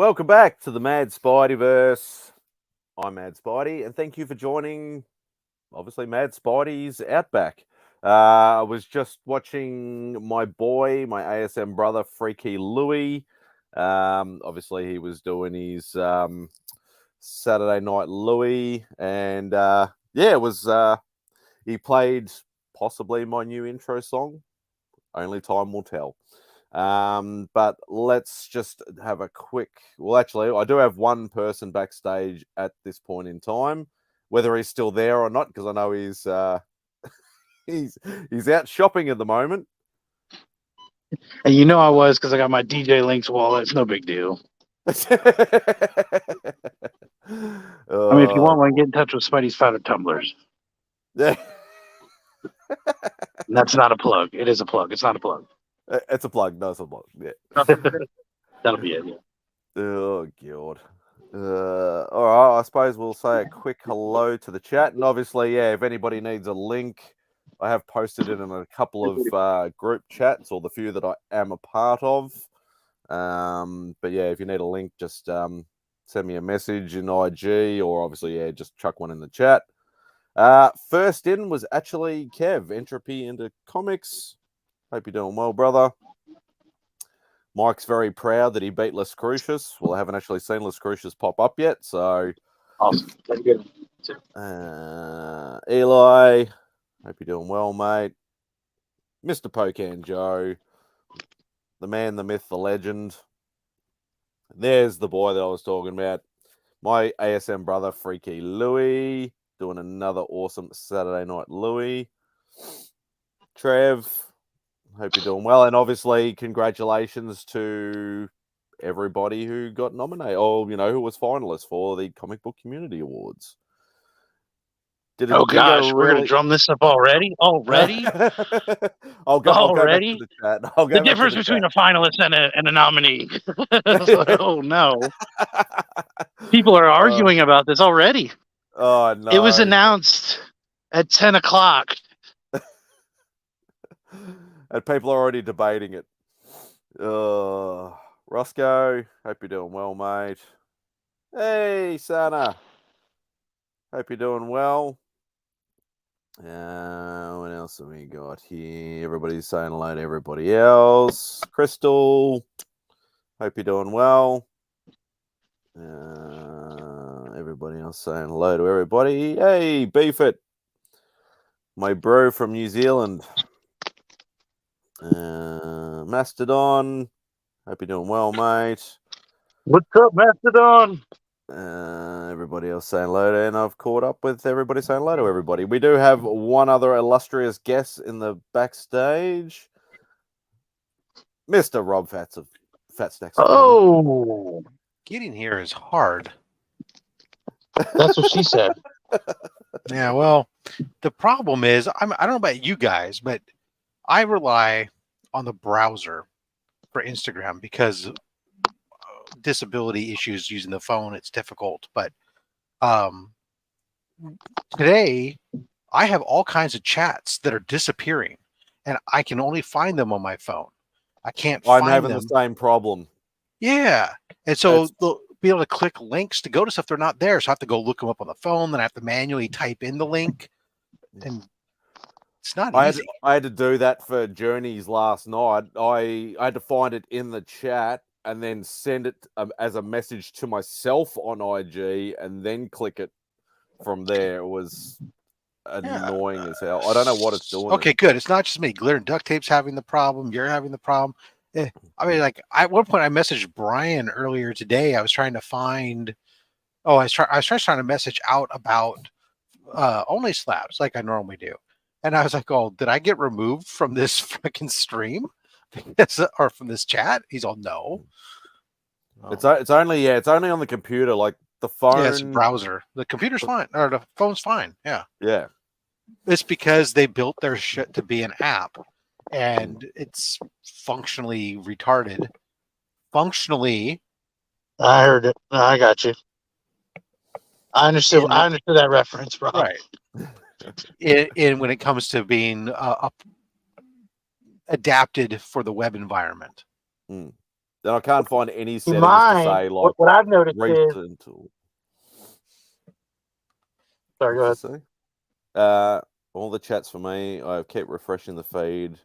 Welcome back to the Mad Spideyverse. I'm Mad Spidey, and thank you for joining, obviously, Mad Spidey's Outback. I was just watching my boy, my ASM brother, Freaky Louie. Obviously, he was doing his Saturday Night Louie, and it was. He played possibly my new intro song. Only time will tell. But let's just have a quick. Well, actually, I do have one person backstage at this point in time. Whether he's still there or not, because I know he's he's out shopping at the moment. And you know I was because I got my DJ Links wallet. It's no big deal. I mean, if you want one, get in touch with Spidey's Powder Tumblers. Yeah. That's not a plug. It is a plug. It's not a plug. It's a plug. No, it's a plug. Yeah. That'll be it. Yeah. Oh, God. All right. I suppose we'll say a quick hello to the chat. And obviously, yeah, if anybody needs a link, I have posted it in a couple of group chats, or the few that I am a part of. But yeah, if you need a link, just send me a message in IG, or obviously, yeah, just chuck one in the chat. First in was actually Kev, Entropy into Comics. Hope you're doing well, brother. Mike's very proud that he beat Las Crucius. Well, I haven't actually seen Las Crucius pop up yet, so... Awesome. That's good. Eli, hope you're doing well, mate. Mr. Pocan Joe, the man, the myth, the legend. There's the boy that I was talking about. My ASM brother, Freaky Louie, doing another awesome Saturday Night Louie. Trev, hope you're doing well. And obviously, congratulations to everybody who got nominated, or, who was finalists for the Comic Book Community Awards. We're going to drum this up already? I'll go back to the chat. The difference between a finalist and a nominee. Oh, no. People are arguing about this already. Oh, no. It was announced at 10 o'clock. And people are already debating it. Roscoe, hope you're doing well, mate. Hey, Sana. Hope you're doing well. What else have we got here? Everybody's saying hello to everybody else. Crystal, hope you're doing well. Everybody else saying hello to everybody. Hey, Beefit, my bro from New Zealand. Mastodon, hope you're doing well, mate. What's up, Mastodon? Everybody else saying hello, and I've caught up with everybody saying hello to everybody. We do have one other illustrious guest in the backstage, Mr. Rob Fats of Fat Stacks. Oh, getting here is hard. That's what she said. Yeah, well, the problem is, I don't know about you guys, but I rely on the browser for Instagram because disability issues using the phone, it's difficult. But today I have all kinds of chats that are disappearing, and I can only find them on my phone. I can't find them. I'm having the same problem. Yeah, and so they'll be able to click links to go to stuff, they're not there, so I have to go look them up on the phone. Then I have to manually type in the link, and it's not easy. I had to do that for Journeys last night. I had to find it in the chat and then send it as a message to myself on IG, and then click it from there. It was annoying as hell. I don't know what it's doing. Okay, good. It's not just me. Glitter and Duct Tape's having the problem. You're having the problem. I mean, like, at one point I messaged Brian earlier today. I was trying to find. I was trying to message out about Only Slabs like I normally do, and I was like, "Oh, did I get removed from this freaking stream, or from this chat?" He's all, "No." It's only on the computer, like the phone. Yeah, it's a browser. The computer's fine, or the phone's fine. Yeah. Yeah. It's because they built their shit to be an app, and it's functionally retarded. Functionally. I heard it. I got you. I understood that reference, bro. Right. In when it comes to being adapted for the web environment. Then I can't find any See, settings to mine, say like what I've noticed is, recent. sorry, go ahead. All the chats for me. I've kept refreshing the feed,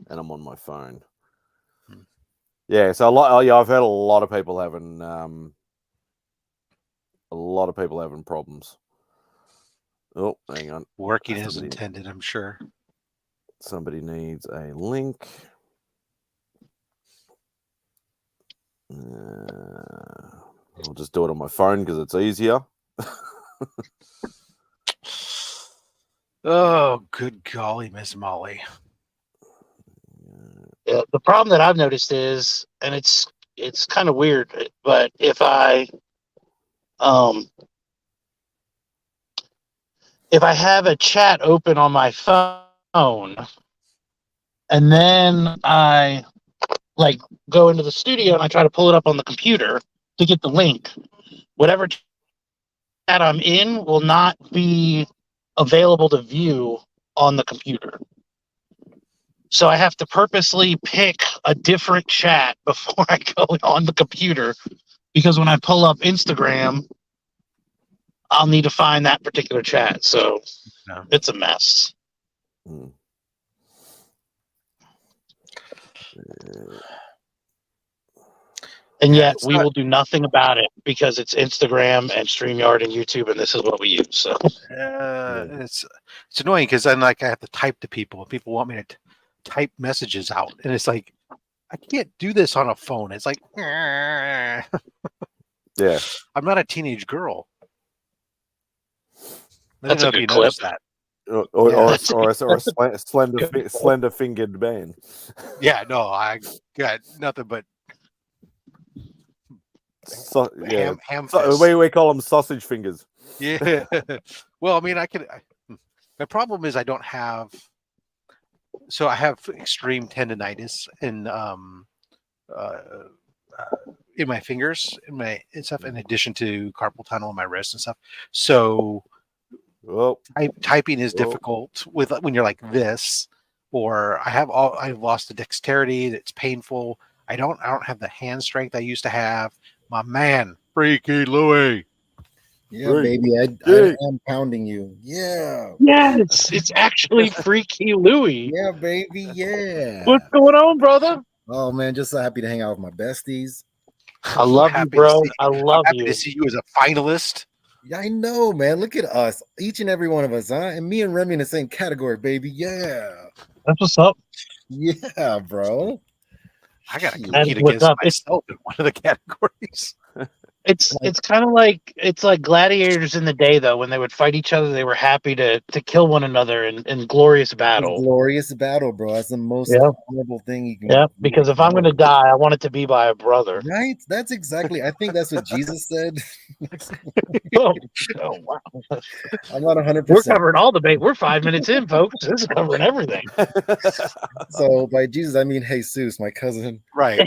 and I'm on my phone. Yeah, so I've heard a lot of people having problems. Oh, hang on. Working as intended, I'm sure. Somebody needs a link. I'll just do it on my phone because it's easier. Oh, good golly, Miss Molly. Yeah, the problem that I've noticed is, and it's kind of weird, but if I have a chat open on my phone, and then I like go into the studio and I try to pull it up on the computer to get the link, whatever chat I'm in will not be available to view on the computer. So I have to purposely pick a different chat before I go on the computer, because when I pull up Instagram, I'll need to find that particular chat. So it's a mess. And yet we will do nothing about it because it's Instagram and StreamYard and YouTube, and this is what we use. So it's annoying because then like I have to type to people, and people want me to type messages out, and it's like I can't do this on a phone. It's like, yeah, I'm not a teenage girl. That's a good clip. That. Or a slender fingered man. Yeah, no, I got nothing but ham we call them sausage fingers. Yeah. Well, I mean, my problem is I don't have. So I have extreme tendonitis in my fingers, and stuff. In addition to carpal tunnel in my wrist and stuff. So typing is difficult when you're like this, or I've lost the dexterity. It's painful. I don't have the hand strength I used to have. My man, Freaky Louie. Yeah, baby, I am pounding you. Yeah. Yes, it's actually Freaky Louie. Yeah, baby, yeah. What's going on, brother? Oh, man, just so happy to hang out with my besties. I love you, bro. I love you. Happy to see you as a finalist. Yeah, I know, man. Look at us. Each and every one of us, huh? And me and Remy in the same category, baby. Yeah. That's what's up. Yeah, bro. I got to compete against myself in one of the categories. It's kind of like gladiators in the day, though, when they would fight each other, they were happy to kill one another in glorious battle. Glorious battle, bro. That's the most horrible thing you can. Yeah, because if I'm going to die, I want it to be by a brother. Right? That's exactly. I think that's what Jesus said. Oh wow! I'm not 100%. We're covering all the bait. We're 5 minutes in, folks. This is covering everything. So by Jesus, I mean Jesus, my cousin. Right.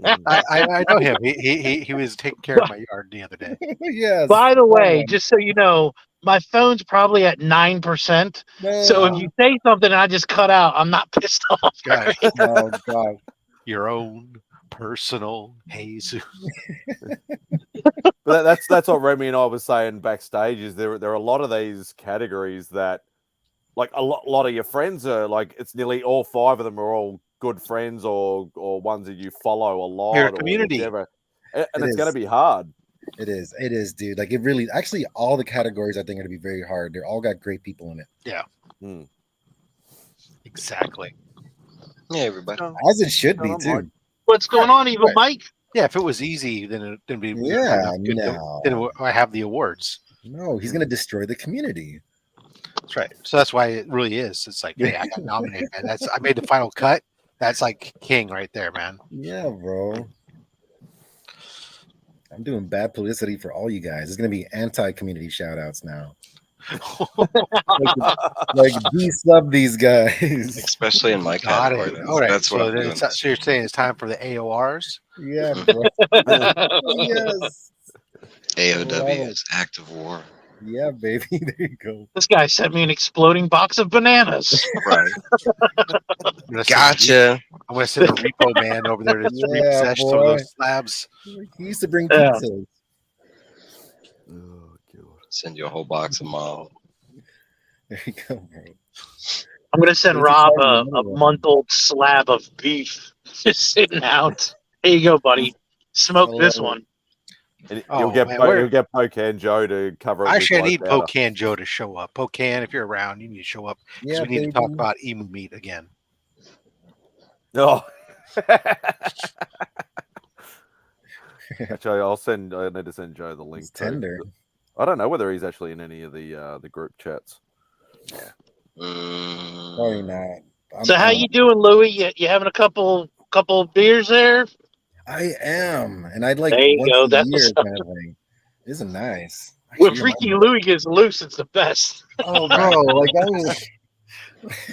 I know him. He was taking care of my yard the other day. Yes. By the way, just so you know, my phone's probably at 9%. No. So if you say something and I just cut out, I'm not pissed off. God. Oh God. Your own personal Jesus. But that's what Remy and I was saying backstage. Is there are a lot of these categories that, like a lot of your friends are like, it's nearly all 5 of them are all good friends or ones that you follow a lot. Your community, and it's going to be hard. It is, dude. Like it really, actually, all the categories I think are going to be very hard. They're all got great people in it. Yeah. Exactly. Yeah, everybody. As it should be too. What's going on, Evil Mike? Yeah, if it was easy, then it'd be. Yeah, then I have the awards. No, he's gonna destroy the community. That's right. So that's why it really is. It's like, hey, I got nominated, man. I made the final cut. That's like king right there, man. Yeah, bro. I'm doing bad publicity for all you guys. It's gonna be anti-community shout-outs now. like de-sub these guys, especially in my category. All right, that's what I'm doing. So you're saying it's time for the AORs? Yeah, bro. Yes. AOW is active war. Yeah, baby. There you go. This guy sent me an exploding box of bananas. Right. I'm gonna Gotcha. I'm gonna send a repo man over there to Yeah, repossess some of boy. those slabs. He used to bring Yeah. pizzas. Oh, God. Send you a whole box of mall. There you go, bro. I'm gonna send What's he Rob talking a about? month-old slab of beef just sitting out. Here you go, buddy. Smoke I this love it. one. And Oh, he'll get man, he'll get Pocan Joe to cover it with Actually, I low need powder. Pocan Joe to show up. Pocan, if you're around, you need to show up because Yeah, we need baby. to talk about emu meat again. Oh. Actually, I need to send Joe the link It's too. tender. I don't know whether he's actually in any of the group chats. Probably not. So how you doing, Louie? You having a couple beers there? I am, and I'd like There you once go. a That's year what's up. kind of thing. This is nice. When Actually, Freaky Louie gets loose, it's the best. oh, bro, like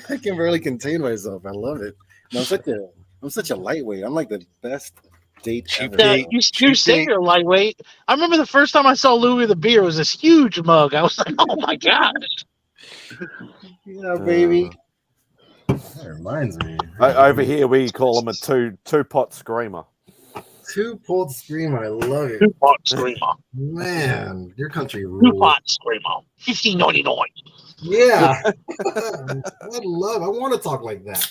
I can barely contain myself. I love it. And I'm such a lightweight. I'm like the best date Cheap ever. date. You Cheap say date. you're lightweight. I remember the first time I saw Louie with a beer, it was this huge mug. I was like, oh my gosh. Yeah, baby. That reminds me. Over here, we call him a two-pot screamer. Two-pot screamer. I love it. Two-pot screamer. Man, your country rules. Two-pot screamer. $15.99. Yeah. I want to talk like that.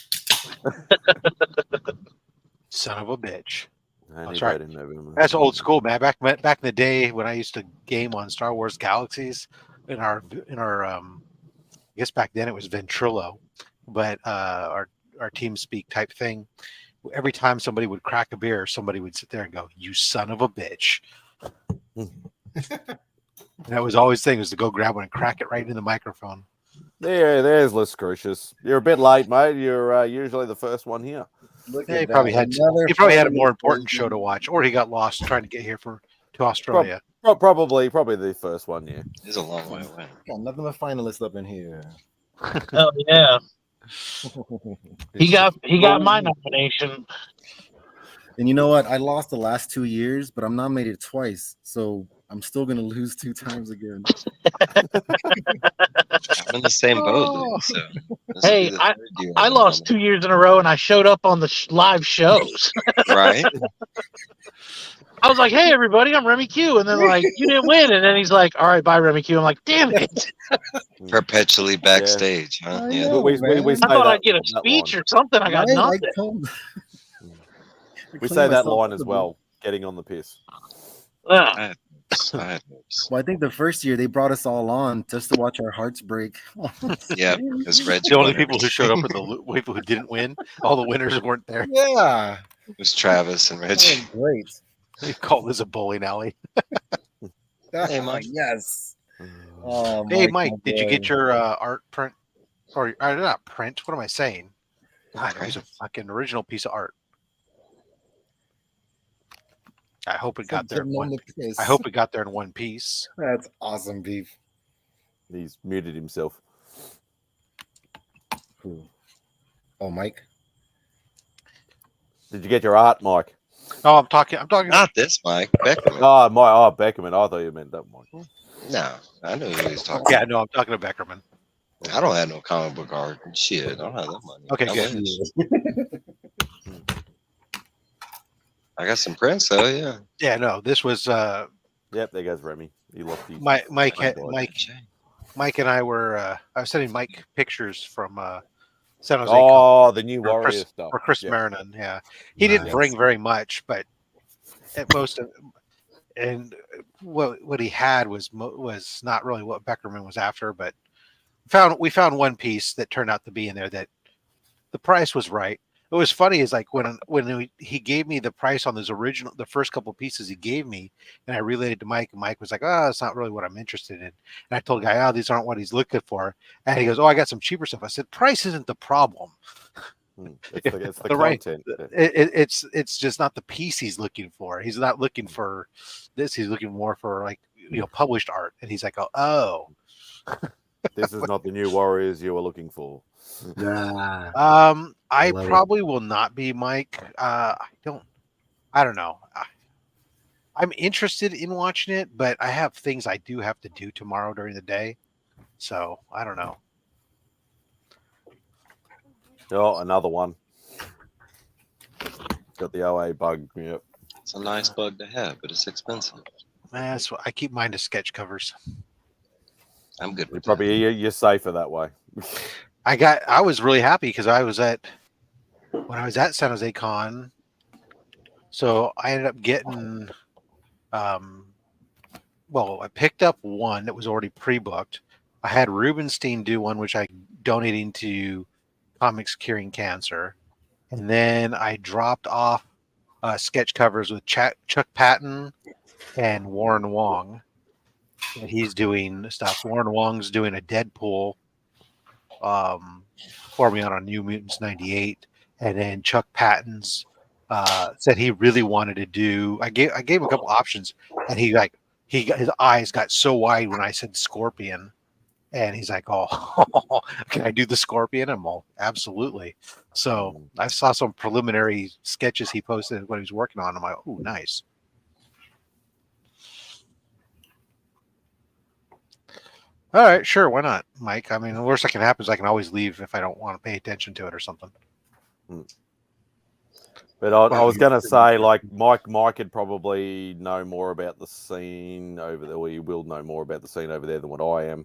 Son of a bitch. And That's he right. died in November. That's old school, man. Back in the day when I used to game on Star Wars Galaxies, in our I guess back then it was Ventrilo, but our TeamSpeak type thing. Every time somebody would crack a beer, somebody would sit there and go, "You son of a bitch." That was always the thing, was to go grab one and crack it right into the microphone. There's Les Crucius. You're a bit late, mate. You're usually the first one here. Yeah, he probably had a more important show to watch, or he got lost trying to get here to Australia. Probably the first one, yeah. It's a long way away. Got nothing but finalists up in here. Oh yeah. He got my nomination. And you know what? I lost the last 2 years, but I'm nominated twice, so I'm still gonna lose 2 times again. I'm in the same boat, Louis, so this will Hey, be the third year I I've been lost 2 years in a row, and I showed up on the live shows. nominated. Right? I was like, "Hey, everybody, I'm Remy Q," and then like, "You didn't win," and then he's like, "All right, bye, Remy Q." I'm like, "Damn it!" Perpetually backstage, huh? I Yeah. know, We man. say I thought that- I'd get a that speech line. or something. I got Right? nothing. We say that line as well, getting on the piss. Yeah. I had hopes. Well, I think the first year they brought us all on just to watch our hearts break. Yeah, because Reg The only won people who everything. showed up were the people who didn't win. All the winners weren't there. Yeah. It was Travis and That Reggie. was great. They called this a bowling alley. Hey, Mike. Yes. Oh, Hey, Mike, my did you boy. get your art print? Or not print? What am I saying? God, it was a fucking original piece of art. I hope it got there. I hope it got there in one piece. That's awesome, beef. He's muted himself. Cool. Oh, Mike. Did you get your art, Mike? Oh, I'm talking. Not this Mike. Beckerman. Beckerman. I thought you meant that Mike. No, I knew who he was talking Yeah, about. no, I'm talking to Beckerman. I don't have no comic book art. Shit, I don't have that money. Okay, I good. wish. I got some prints though, yeah. Yeah, no, this was Yep, there goes Remy. He lost his. Mike and I were. I was sending Mike pictures from San Jose. Oh, the new for Warrior Chris, stuff. for Chris Yep. Marinan. Yeah, he didn't Nice. bring very much, but at most of, and what he had was not really what Beckerman was after. But we found one piece that turned out to be in there that the price was right. What was funny is like when he gave me the price on the first couple of pieces he gave me, and I relayed it to Mike, and Mike was like, "Oh, it's not really what I'm interested in." And I told the guy, "Oh, these aren't what he's looking for." And he goes, "Oh, I got some cheaper stuff." I said, "Price isn't the problem. It's the The right- content. It's just not the piece he's looking for. He's not looking for this. He's looking more for like published art." And he's like, "Oh." This is not the new Warriors you were looking for. Nah. I Love it. probably will not be, Mike. I don't know. I'm interested in watching it, but I have things I do have to do tomorrow during the day. So I don't know. Oh, another one. Got the OA bug. Yep. It's a nice bug to have, but it's expensive. That's what I keep mine to sketch covers. I'm good You with probably you're safer that way. I was really happy because when I was at San Jose Con, so I ended up getting well, I picked up one that was already pre-booked. I had Rubenstein do one, which I donating to Comics Curing Cancer, and then I dropped off sketch covers with Chuck Patton and Warren Wong. And he's doing stuff. Warren Wong's doing a Deadpool for me on a New Mutants 98, and then Chuck Patton's said he really wanted to do. I gave him a couple options, and his eyes got so wide when I said Scorpion, and he's like, "Oh, can I do the Scorpion?" I'm all, absolutely. So I saw some preliminary sketches he posted when he was working on them. I'm like, "Oh, nice." All right, sure, why not, Mike? I mean, the worst that can happen is I can always leave if I don't want to pay attention to it or something. But I was going to say, like, Mike could probably know more about the scene over there. Well, he will know more about the scene over there than what I am.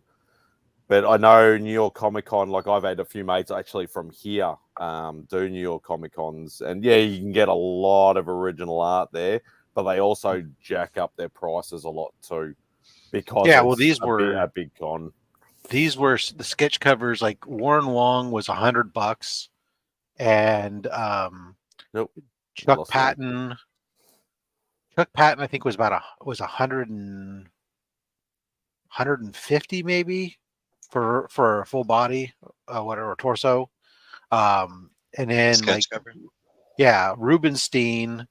But I know New York Comic Con, like, I've had a few mates actually from here do New York Comic Cons. And, yeah, you can get a lot of original art there, but they also jack up their prices a lot too. Because these were a big con. These were the sketch covers. Like Warren Wong was $100, and Nope. Chuck Patton. Chuck Patton, I think, was about was 150 maybe for a full body, whatever, torso. And then sketch cover. Yeah, Rubenstein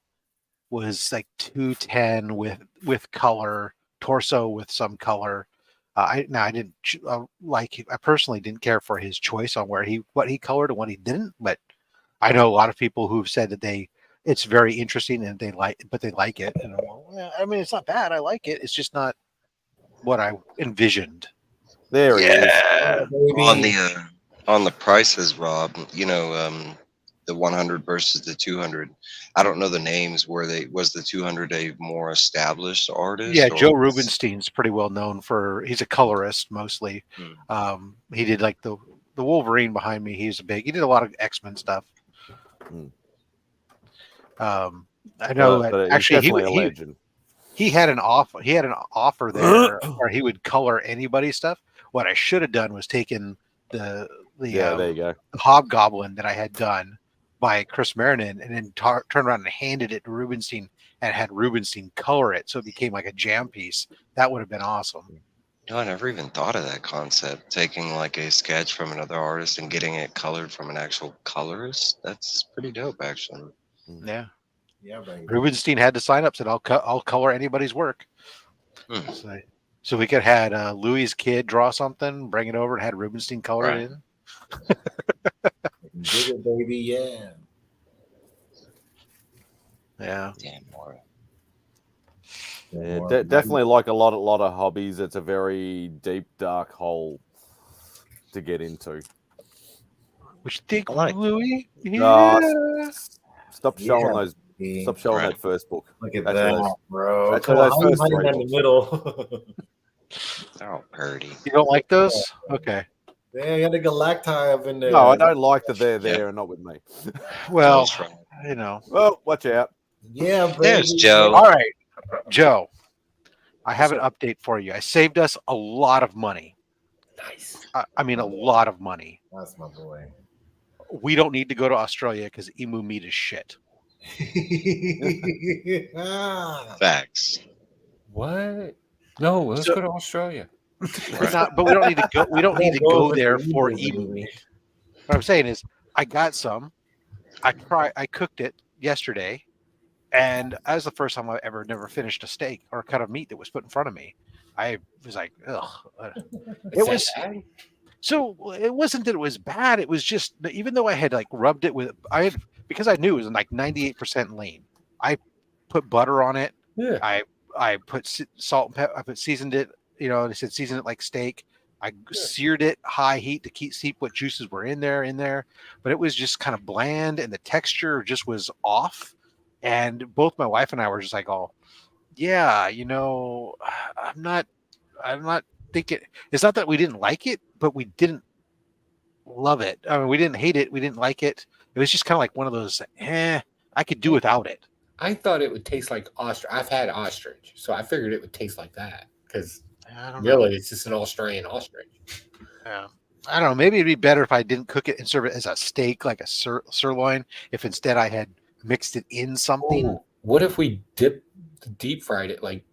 was like 210 with color. Torso with some color. I didn't like. I personally didn't care for his choice on what he colored and what he didn't. But I know a lot of people who've said that it's very interesting and they like it. And I mean, it's not bad. I like it. It's just not what I envisioned. There he is. On the prices, Rob. You know, the 100 versus the 200. I don't know the names. Was the 200 a more established artist? Yeah, Joe Rubenstein's pretty well known he's a colorist mostly. He did like the Wolverine behind me. He did a lot of X-Men stuff. I know that actually he had an offer there where he would color anybody's stuff. What I should have done was taken there you go, the Hobgoblin that I had done by Chris Marinan, and then turned around and handed it to Rubenstein and had Rubenstein color it, so it became like a jam piece. That would have been awesome. No, I never even thought of that concept. Taking like a sketch from another artist and getting it colored from an actual colorist. That's pretty dope, actually. Yeah. Yeah, baby. Rubenstein had to sign up, said I'll color anybody's work. So we could have had Louis' kid draw something, bring it over, and had Rubenstein color it in. Dig it, baby, yeah. Yeah. Damn, Laura. Yeah, definitely like a lot of hobbies. It's a very deep, dark hole to get into. What you think, like Louis? Yeah. Stop showing those. Stop showing that first book. Look at that, bro. Come on, How you hiding that in the middle? Oh, Purdy. You don't like those? Okay. Yeah, you had the Galacti up in there. No, I don't like that they're there and not with me. Well, you know. Well, watch out. Yeah, baby. There's Joe. All right, Joe. I have an update for you. I saved us a lot of money. Nice. I mean, a lot of money. That's my boy. We don't need to go to Australia because emu meat is shit. Facts. What? No, let's go to Australia. But we don't need to go. We don't need to go there for emu meat. What I'm saying is, I got some. I cooked it yesterday, and that was the first time I never finished a steak or a cut of meat that was put in front of me. I was like, ugh. It was. So it wasn't that it was bad. It was just, even though I had like rubbed it because I knew it was like 98% lean. I put butter on it. Yeah. I I put salt and pepper. I put seasoned it. You know, they said season it like steak. I seared it high heat to keep what juices were in there, but it was just kind of bland and the texture just was off. And both my wife and I were just like, "Oh, yeah, you know, I'm not thinking." It's not that we didn't like it, but we didn't love it. I mean, we didn't hate it. We didn't like it. It was just kind of like one of those, I could do without it. I thought it would taste like ostrich. I've had ostrich, so I figured it would taste like that because I don't know. really, it's just an Australian ostrich. Yeah. I don't know. Maybe it'd be better if I didn't cook it and serve it as a steak, like a sirloin. If instead I had mixed it in something. Ooh, what if we deep fried it like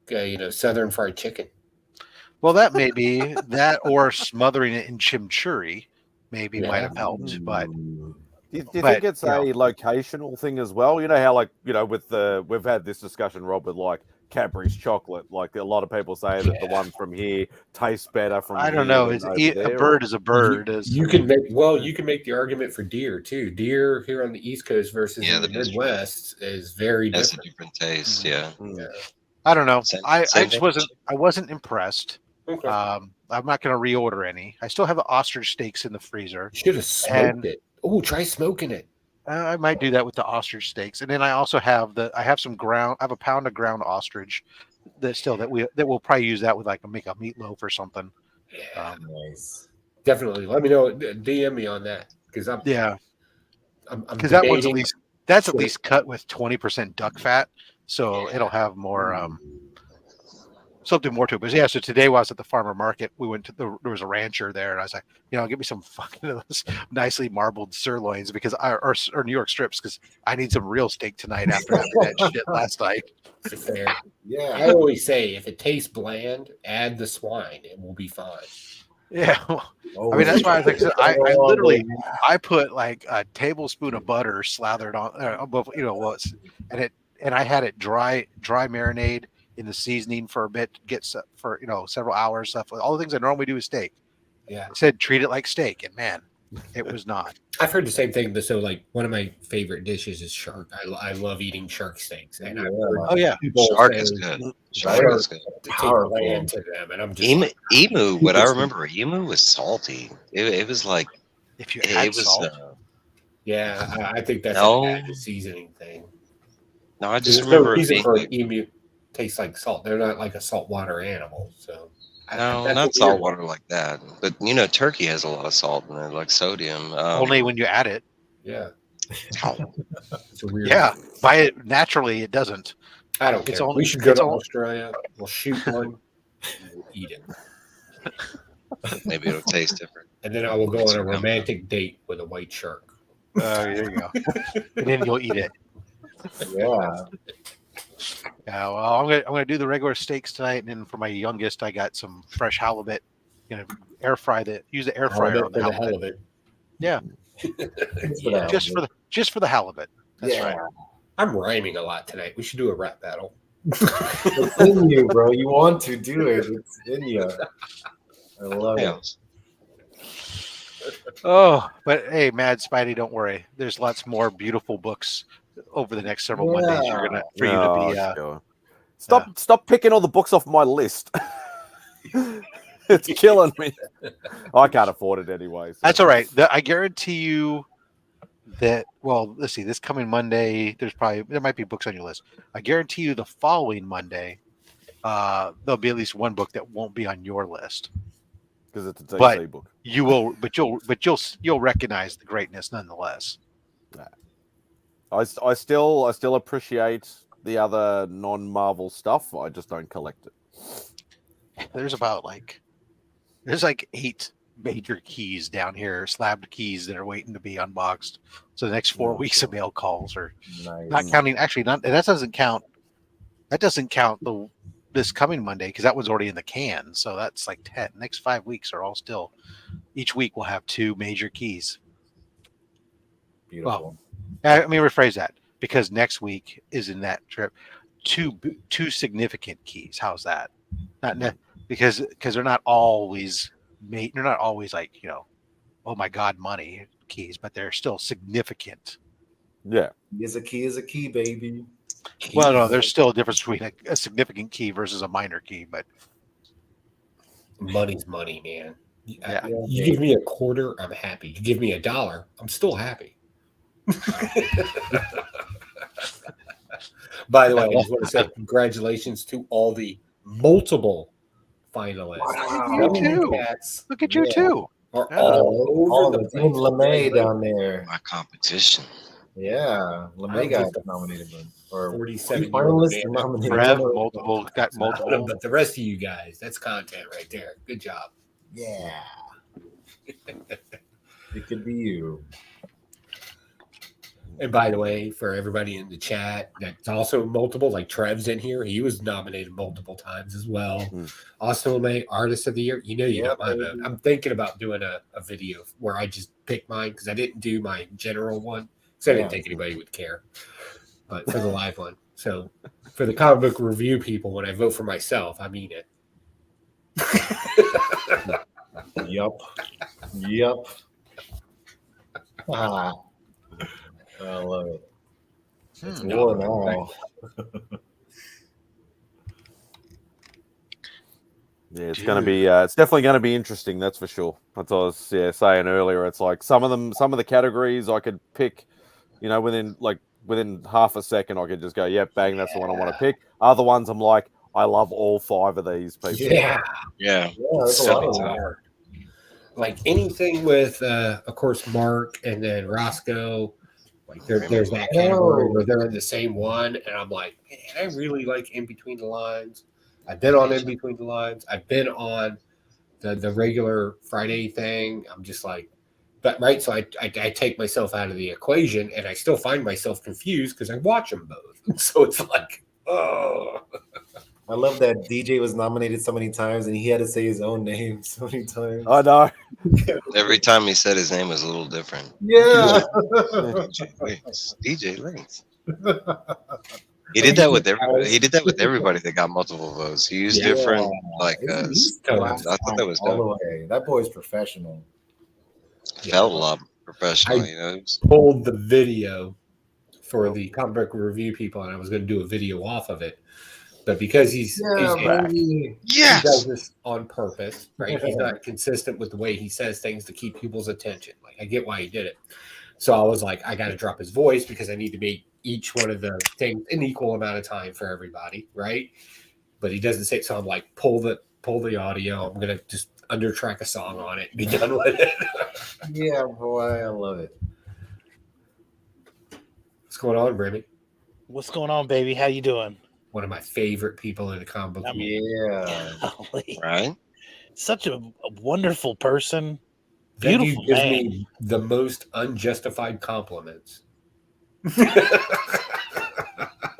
Southern fried chicken? Well, that may be that, or smothering it in chimichurri, maybe might have helped. But Do you But, think it's you know. a locational thing as well? You know how, like, with we've had this discussion, Rob, with like Cadbury's chocolate. Like a lot of people say that the one from here tastes better from. I don't here know. than Is over a there, bird or- is a bird. You can make the argument for deer too. Deer here on the East Coast versus in the that is Midwest is very That's a different. different taste. Yeah. Mm. I don't know. Same- I same just thing. wasn't impressed. Okay. I'm not going to reorder any. I still have the ostrich steaks in the freezer. Should have smoked and- it. Oh, try smoking it. I might do that with the ostrich steaks, and then I also have I have a pound of ground ostrich that we'll probably use that with make a meatloaf or something. Yeah, nice. Definitely. Let me know. DM me on that because I'm because that one's at Sure. least cut with 20% duck fat, so it'll have more something more to it. But yeah, so today while I was at the farmer market, we went to there was a rancher there, and I was like, get me some fucking those nicely marbled sirloins or New York strips because I need some real steak tonight after having that shit last night. fair. Yeah. I always say if it tastes bland, add the swine. It will be fine. Yeah, I mean that's why I literally I put like a tablespoon of butter slathered on above and I had it dry marinade in the seasoning for a bit, for several hours, stuff. All the things I normally do with steak. Yeah. I said treat it like steak, and man, it was not. I've heard the same thing. But so, like, one of my favorite dishes is shark. I love eating shark steaks. And I've heard Oh yeah, people Shark say is good. Shark Shark is good. to take land to them, and I'm just Emu. What I remember, emu was salty. It was like if you it add was. salt. yeah. I think that's No. a seasoning thing. No, I just There's no remember it reason being for like, an emu tastes like salt. They're not like a saltwater animal. So no, that's not what salt weird- water like that. But turkey has a lot of salt in it, like sodium. Only when you add it. Yeah, Oh, it's a weird. Yeah, by it naturally it doesn't. I don't care. It's only- We should go it's to only- Australia. We'll shoot one. And we'll eat it, maybe it'll taste different. and then I will go on a romantic date with a white shark. There you go. And then you'll eat it. Yeah. Yeah, well, I'm gonna do the regular steaks tonight, and then for my youngest, I got some fresh halibut. Use the air fryer on For the the halibut. hell of it. Yeah, Yeah. just for the halibut. That's Yeah. right. I'm rhyming a lot tonight. We should do a rap battle. It's in you, bro. You want to do it. It's in you. I love Yeah. it. Oh, but hey, Mad Spidey, don't worry. There's lots more beautiful books over the next several Mondays. For you to Oh, be. sure. Stop picking all the books off my list. It's killing me. I can't afford it anyway. So. That's all right. I guarantee you that. Well, let's see. This coming Monday, there might be books on your list. I guarantee you the following Monday, there'll be at least one book that won't be on your list. Because it's a DC But book. You'll recognize the greatness nonetheless. I still appreciate the other non-Marvel stuff. I just don't collect it. There's like 8 major keys down here, slabbed keys that are waiting to be unboxed. So the next 4 weeks of mail calls are Nice. not counting. Actually, that doesn't count. That doesn't count this coming Monday because that was already in the can. So that's like 10. Next 5 weeks are all still. Each week we'll have 2 major keys. Beautiful. Let me rephrase that because next week is in that trip. 2 significant keys. How's that? Because they're not always made. They're not always like oh my god, money keys, but they're still significant. Yeah. Is a key, baby. Well, no, there's still a difference between a significant key versus a minor key, but Money's money, man. Yeah. You give me a quarter, I'm happy. You give me $1, I'm still happy. By the way, I just want to say congratulations to all the multiple finalists. You too. Cats Look at you too. are Yeah. all over the Team place. LeMay down there. My competition. Yeah, LeMay I'm got just a nominated, or 47 finalists nominated. Rev, multiple, got multiple. But the rest of you guys, that's content right there. Good job. Yeah, it could be you. And by the way, for everybody in the chat, that's also multiple, like Trev's in here. He was nominated multiple times as well. Austin LeMay, Artist of the Year. You know you got my vote. I'm thinking about doing a video where I just pick mine because I didn't do my general one because I didn't think anybody would care. But for the live one. So for the comic book review people, when I vote for myself, I mean it. Yup. Ah, I love it. It's war now. Yeah, it's going to be. It's definitely going to be interesting. That's for sure. That's what I was saying earlier. It's like some of the categories I could pick. You know, within half a second, I could just go, "Yep, bang, that's the one I want to pick." Other ones, I'm like, I love all 5 of these people. Yeah. There's a lot of them. Like anything with, of course, Mark and then Roscoe. Like there's that category where they're in the same one, and I'm like, man, I really like In Between the Lines. I've been on In Between the Lines. I've been on the regular Friday thing. I'm just like, but right. So I take myself out of the equation, and I still find myself confused because I watch them both. So it's like, oh. I love that DJ was nominated so many times, and he had to say his own name so many times. I know. Every time he said his name was a little different. Yeah. DJ Links. He did that with everybody. He did that with everybody that got multiple votes. He used different, like, I thought that was all the dope. way. That boy's professional. Felt a lot professional, you know. Pulled the video for the comic book review people, and I was going to do a video off of it. But because he's back, he does this on purpose, right? He's not consistent with the way he says things to keep people's attention. Like, I get why he did it. So I was like, I got to drop his voice because I need to make each one of the things an equal amount of time for everybody, right? But he doesn't say. So I'm like, pull the audio. I'm gonna just undertrack a song on it and be done with it. Yeah, boy, I love it. What's going on, Remy? What's going on, baby? How you doing? One of my favorite people in the comic book. Golly. Right? Such a wonderful person. That dude Beautiful gives man. me the most unjustified compliments.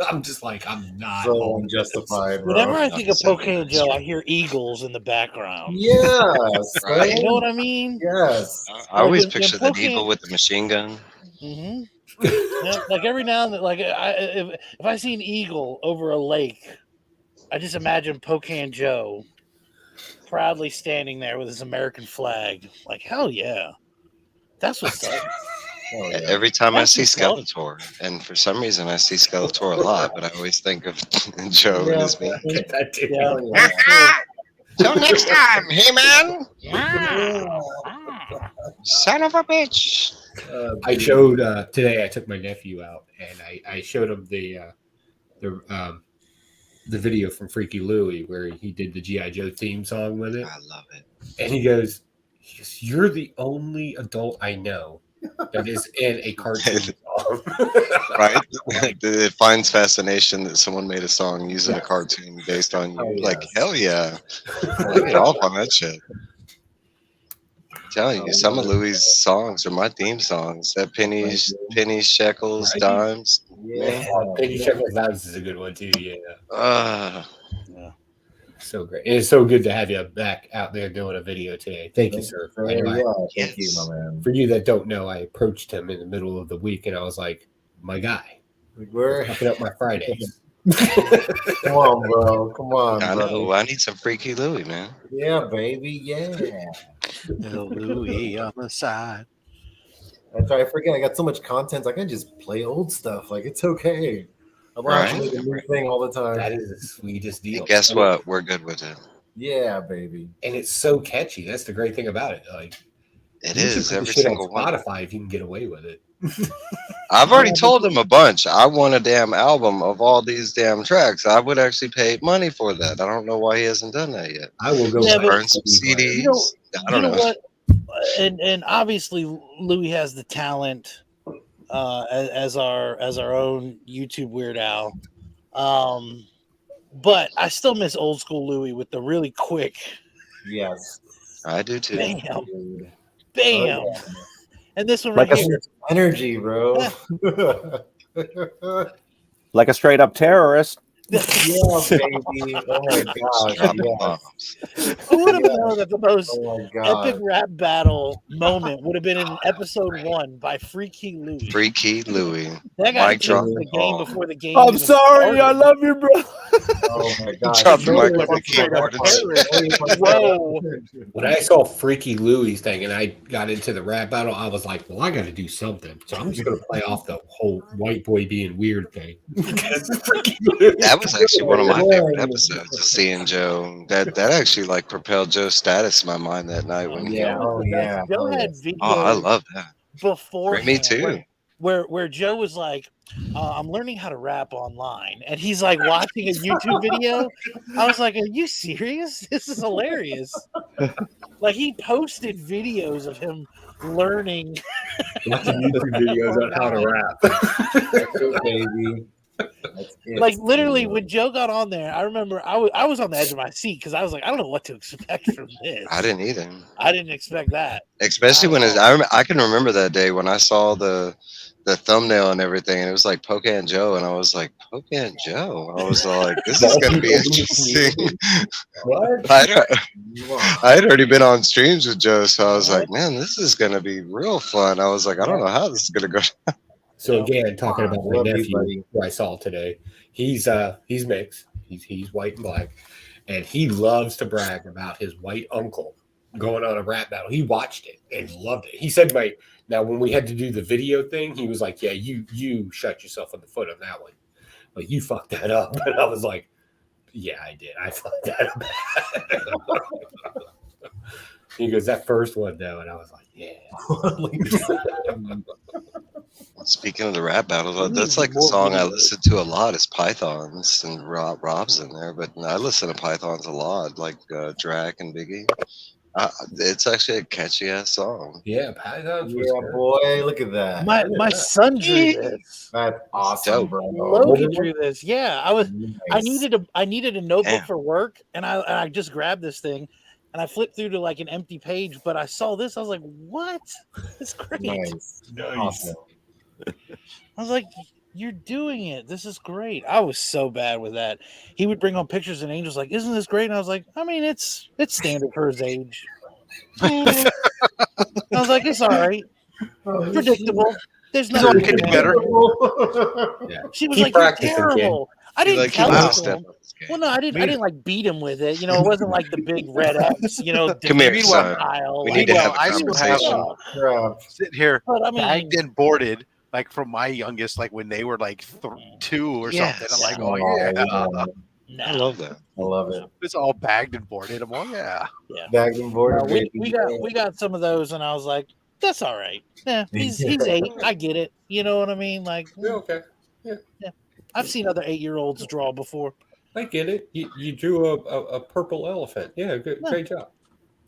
I'm just like, I'm not So unjustified, bro. Whenever I think of Cocaine Joe, I hear eagles in the background. Yes. Right. You know what I mean? Yes. I always Like, picture the eagle with the machine gun. Mm-hmm. Yeah, like every now and then, like if I see an eagle over a lake, I just imagine Cocaine Joe proudly standing there with his American flag. Like, hell yeah. That's what's up. Oh, yeah. Every time I That's see what's up. Skeletor, and for some reason I see Skeletor a lot, but I always think of Joe and his man. that dude. Yeah. Till next time, hey man! Son of a bitch! I showed today. I took my nephew out, and I showed him the video from Freaky Louie where he did the G.I. Joe theme song with it. I love it. And he goes, "You're the only adult I know that is in a cartoon song." Right? It finds fascination that someone made a song using a cartoon based on you. Like, hell yeah. I get off on that shit. I'm telling you, some of Louis' songs are my theme songs. That pennies, shekels, Right? dimes. Yeah. Penny Shepherd's Dimes is a good one too. Yeah, Yeah. so great. And it's so good to have you back out there doing a video today. Thank you, sir. I know Thank you, my man. for you that don't know, I approached him in the middle of the week, and I was like, "My guy, We're wrapping up my Fridays." come on, bro. Come on, I brother. know. I need some Freaky Louie, man. Yeah, baby. Yeah. Little Louie on the side. That's right. I forget. I got so much content. I can just play old stuff. Like, it's okay. I'm watching Right. the new thing all the time. That is the sweetest deal. And guess what? We're good with it. Yeah, baby. And it's so catchy. That's the great thing about it. Like It you is should put every the shit on single one. Spotify if you can get away with it. I've already told him a bunch. I want a damn album of all these damn tracks. I would actually pay money for that. I don't know why he hasn't done that yet. I will go Burn some CDs. I don't know. What? And obviously Louis has the talent as our own YouTube Weird Al. But I still miss old school Louis with the really quick. Yes. I do too. Bam. Dude. Bam. Oh, yeah. And this one Like right a- here. Energy, bro. Like a straight up terrorist. Yeah, baby. Oh my gosh. Dropping Yes. bombs. Who would have known that the most Oh my god. epic rap battle moment would have been in episode 1 by Freaky Louis? Freaky Louis. That guy Mic drop. took the game before the game. I'm even sorry. started. I love you, bro. Oh my god. Dropped the mic Like on a the keyboard and shit. Whoa. When I saw Freaky Louis thing and I got into the rap battle, I was like, well, I got to do something. So I'm just going to play off the whole white boy being weird thing. That was actually one of my favorite episodes of seeing Joe. That actually like propelled Joe's status in my mind that night when he. Yeah. Oh yeah. Joe Oh, had yes. videos Oh, I love that. before Me too. where Joe was like, I'm learning how to rap online, and he's like watching a YouTube video. I was like, are you serious? This is hilarious. Like he posted videos of him learning. Watching YouTube videos on how to rap. That's it, baby. That's it. Like literally, when Joe got on there, I remember I was on the edge of my seat because I was like, I don't know what to expect from this. I didn't either. I didn't expect that. Especially when I can remember that day when I saw the thumbnail and everything, and it was like Pocan Joe, and I was like, Pocan Joe. I was like, this is gonna be interesting. What? I had already been on streams with Joe, so I was like, man, this is gonna be real fun. I was like, I don't know how this is gonna go. So again, talking about my Love you, nephew buddy. who I saw today, he's mixed. He's white and black, and he loves to brag about his white uncle going on a rap battle. He watched it and loved it. He said, now when we had to do the video thing, he was like, yeah, you shut yourself in the foot on that one. Like you fucked that up. And I was like, yeah, I did. I fucked that up. He goes, that first one though, and I was like, yeah. Speaking of the rap battles, that's like a song I listen to a lot. Is Pythons, and Rob's in there, but I listen to Pythons a lot, like Drac and Biggie. It's actually a catchy ass song. Yeah, Pythons. Yeah, boy, look at that. My son drew this. That's awesome, Dope. bro. Loki drew this. Yeah, I Nice. needed a notebook Damn. for work, and I just grabbed this thing, and I flipped through to like an empty page, but I saw this. I was like, what? It's great. Nice. Awesome. I was like, you're doing it. This is great. I was so bad with that. He would bring on pictures and Angel's like, isn't this great? And I was like, I mean, it's standard for his age. I was like, it's all right. Predictable. There's He's nothing only getting better. better. Yeah. She was Keep like, you're practicing, kid. terrible. I didn't Like, he tell needs to him. step up his game. Well, no, I didn't like beat him with it. You know, it wasn't like the big red X. You know, Come here, defeat son. style, We like- need to have a I still have conversation. them Crap. sitting here But I mean, bagged and boarded, like from my youngest, like when they were like 2 or Yes. something. I'm like, Oh, oh yeah, no. I love that. I love it. it's all bagged and boarded. I'm like, yeah. Bagged and boarded. No, we baby. got some of those, and I was like, that's all right. Yeah, he's 8. I get it. You know what I mean? Like, Yeah, okay. I've seen other 8-year-olds draw before. I get it. You drew a purple elephant. Yeah, good, great job.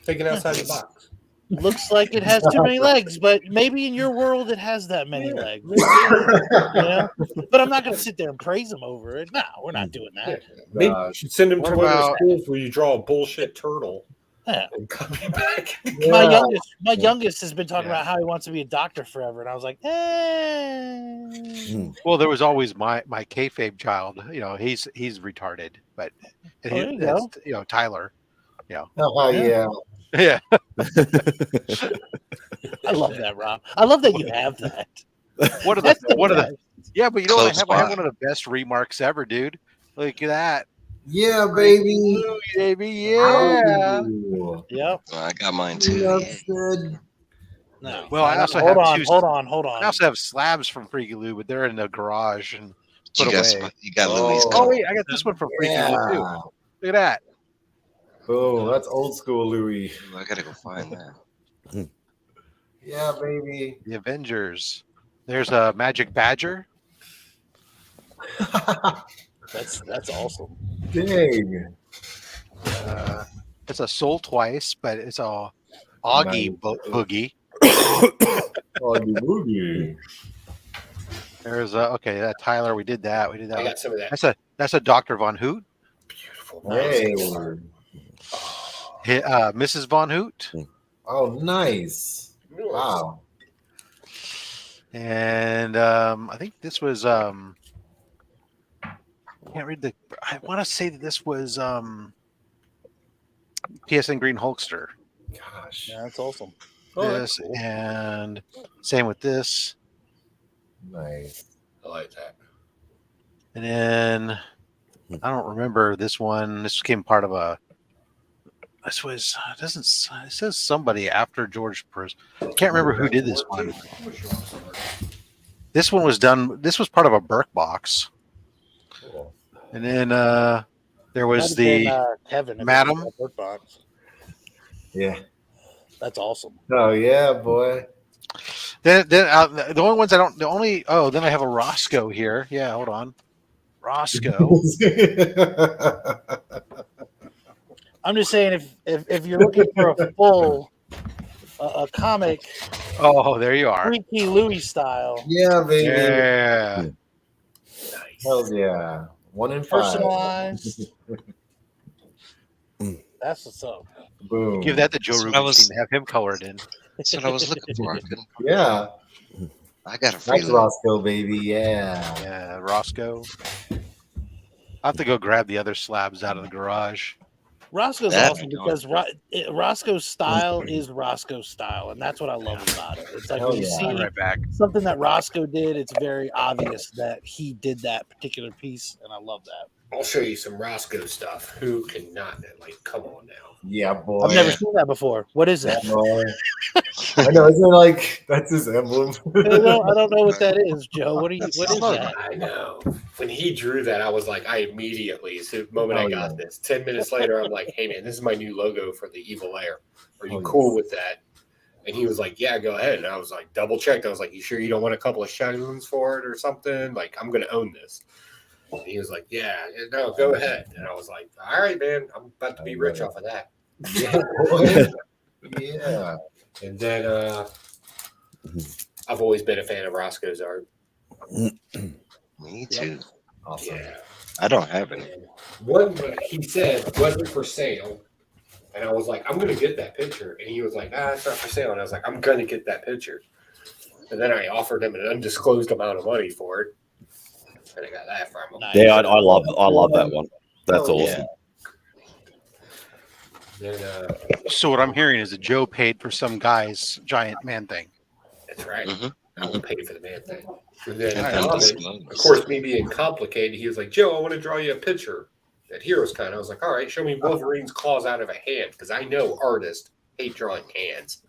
Thinking outside the box. Looks like it has too many legs, but maybe in your world it has that many legs. You know? But I'm not going to sit there and praise him over it. No, we're not doing Yeah. that. Maybe you should send him to What one of about- those schools where you draw a bullshit turtle Yeah. and come back. My youngest has been talking about how he wants to be a doctor forever, and I was like, Well, there was always my kayfabe child. You know, he's retarded, but there you go. that's, you know, Tyler. Oh, yeah. Yeah. I love that, Rob. I love that you have that. One of That's the best. yeah, but you know what? Close I have by. one of the best remarks ever, dude. Look at that. Yeah, baby. Ooh, baby, yeah. Ooh. Yep. I got mine too. Enough Yeah. said. No. Well, I also hold have on, two- hold on. I also have slabs from Freaky Lou, but they're in the garage, and put away. You got Louis. Oh wait, I got this one from Freaky Lou too. Yeah. Look at that. Boom. That's old school Louis. I gotta go find that. Yeah, baby. The Avengers. There's a Magic Badger. That's awesome. Dang. It's a Soul Twice, but it's a Augie Boogie. Augie Boogie. There's a that Tyler. We did that. I got some of that. That's a Dr. Von Hoot. Beautiful. Hey. Mrs. Von Hoot. Oh, nice. Wow. And I think this was I can't read the. I want to say that this was PSN Green Hulkster. Gosh. Yeah, that's awesome. This cool. and same with this. Nice. I like that. And then I don't remember this one. This became part of a. This was it doesn't. It says somebody after George Pers. Can't remember who did this one. This one was done. This was part of a Burke box. Cool. And then there was Might have the been, Kevin if Madam. it was that Bird box. Yeah. That's awesome. Oh yeah, boy. Then the only ones I don't. The only. Oh, then I have a Roscoe here. Yeah, hold on. Roscoe. I'm just saying if you're looking for a full a comic Oh, there you are. Freaky Louis style, Yeah, baby. Yeah. Hell yeah. 1 in 5. personalized. That's what's up. Boom. Give that to Joe That's what I was- Rubenstein. Have him colored in. That's what I was looking for. Yeah. I got a free That's Roscoe, baby. Yeah. Yeah, Roscoe. I have to go grab the other slabs out of the garage. Roscoe's That awesome I don't. because Roscoe's style is Roscoe's style, and that's what I love about it. It's like Hell when you yeah. see I'll be right back. something that Roscoe did, it's very obvious that he did that particular piece, and I love that. I'll show you some Roscoe stuff. Who cannot? Like, come on now. Yeah, boy. I've never seen that before. What is that? Boy. I know, isn't it like that's his emblem? I don't know what that is, Joe. What is that? I know. When he drew that, I was like, I immediately, the moment I got this, 10 minutes later, I'm like, hey, man, this is my new logo for the Evil Air. Are you cool with that? And he was like, yeah, go ahead. And I was like, double checked. I was like, you sure you don't want a couple of shadowlands for it or something? Like, I'm going to own this. And he was like, yeah, no, go ahead. And I was like, all right, man, I'm about to be rich off of that. Yeah, boy. Yeah. And then I've always been a fan of Roscoe's art. Me too. Awesome. Yeah. I don't have any. One he said wasn't for sale. And I was like, I'm going to get that picture. And he was like, it's not for sale. And I was like, I'm going to get that picture. And then I offered him an undisclosed amount of money for it. And I got that from him. Nice. Yeah, I love that one. That's Oh, awesome. Then, So what I'm hearing is that Joe paid for some guy's giant man thing. that's right. Mhm. I will pay for the man thing. And then, And Tom, undisclosed. of course, me being complicated, he was like, Joe, I want to draw you a picture at Heroes Con. I was like, all right, show me Wolverine's claws out of a hand because I know artists hate drawing hands.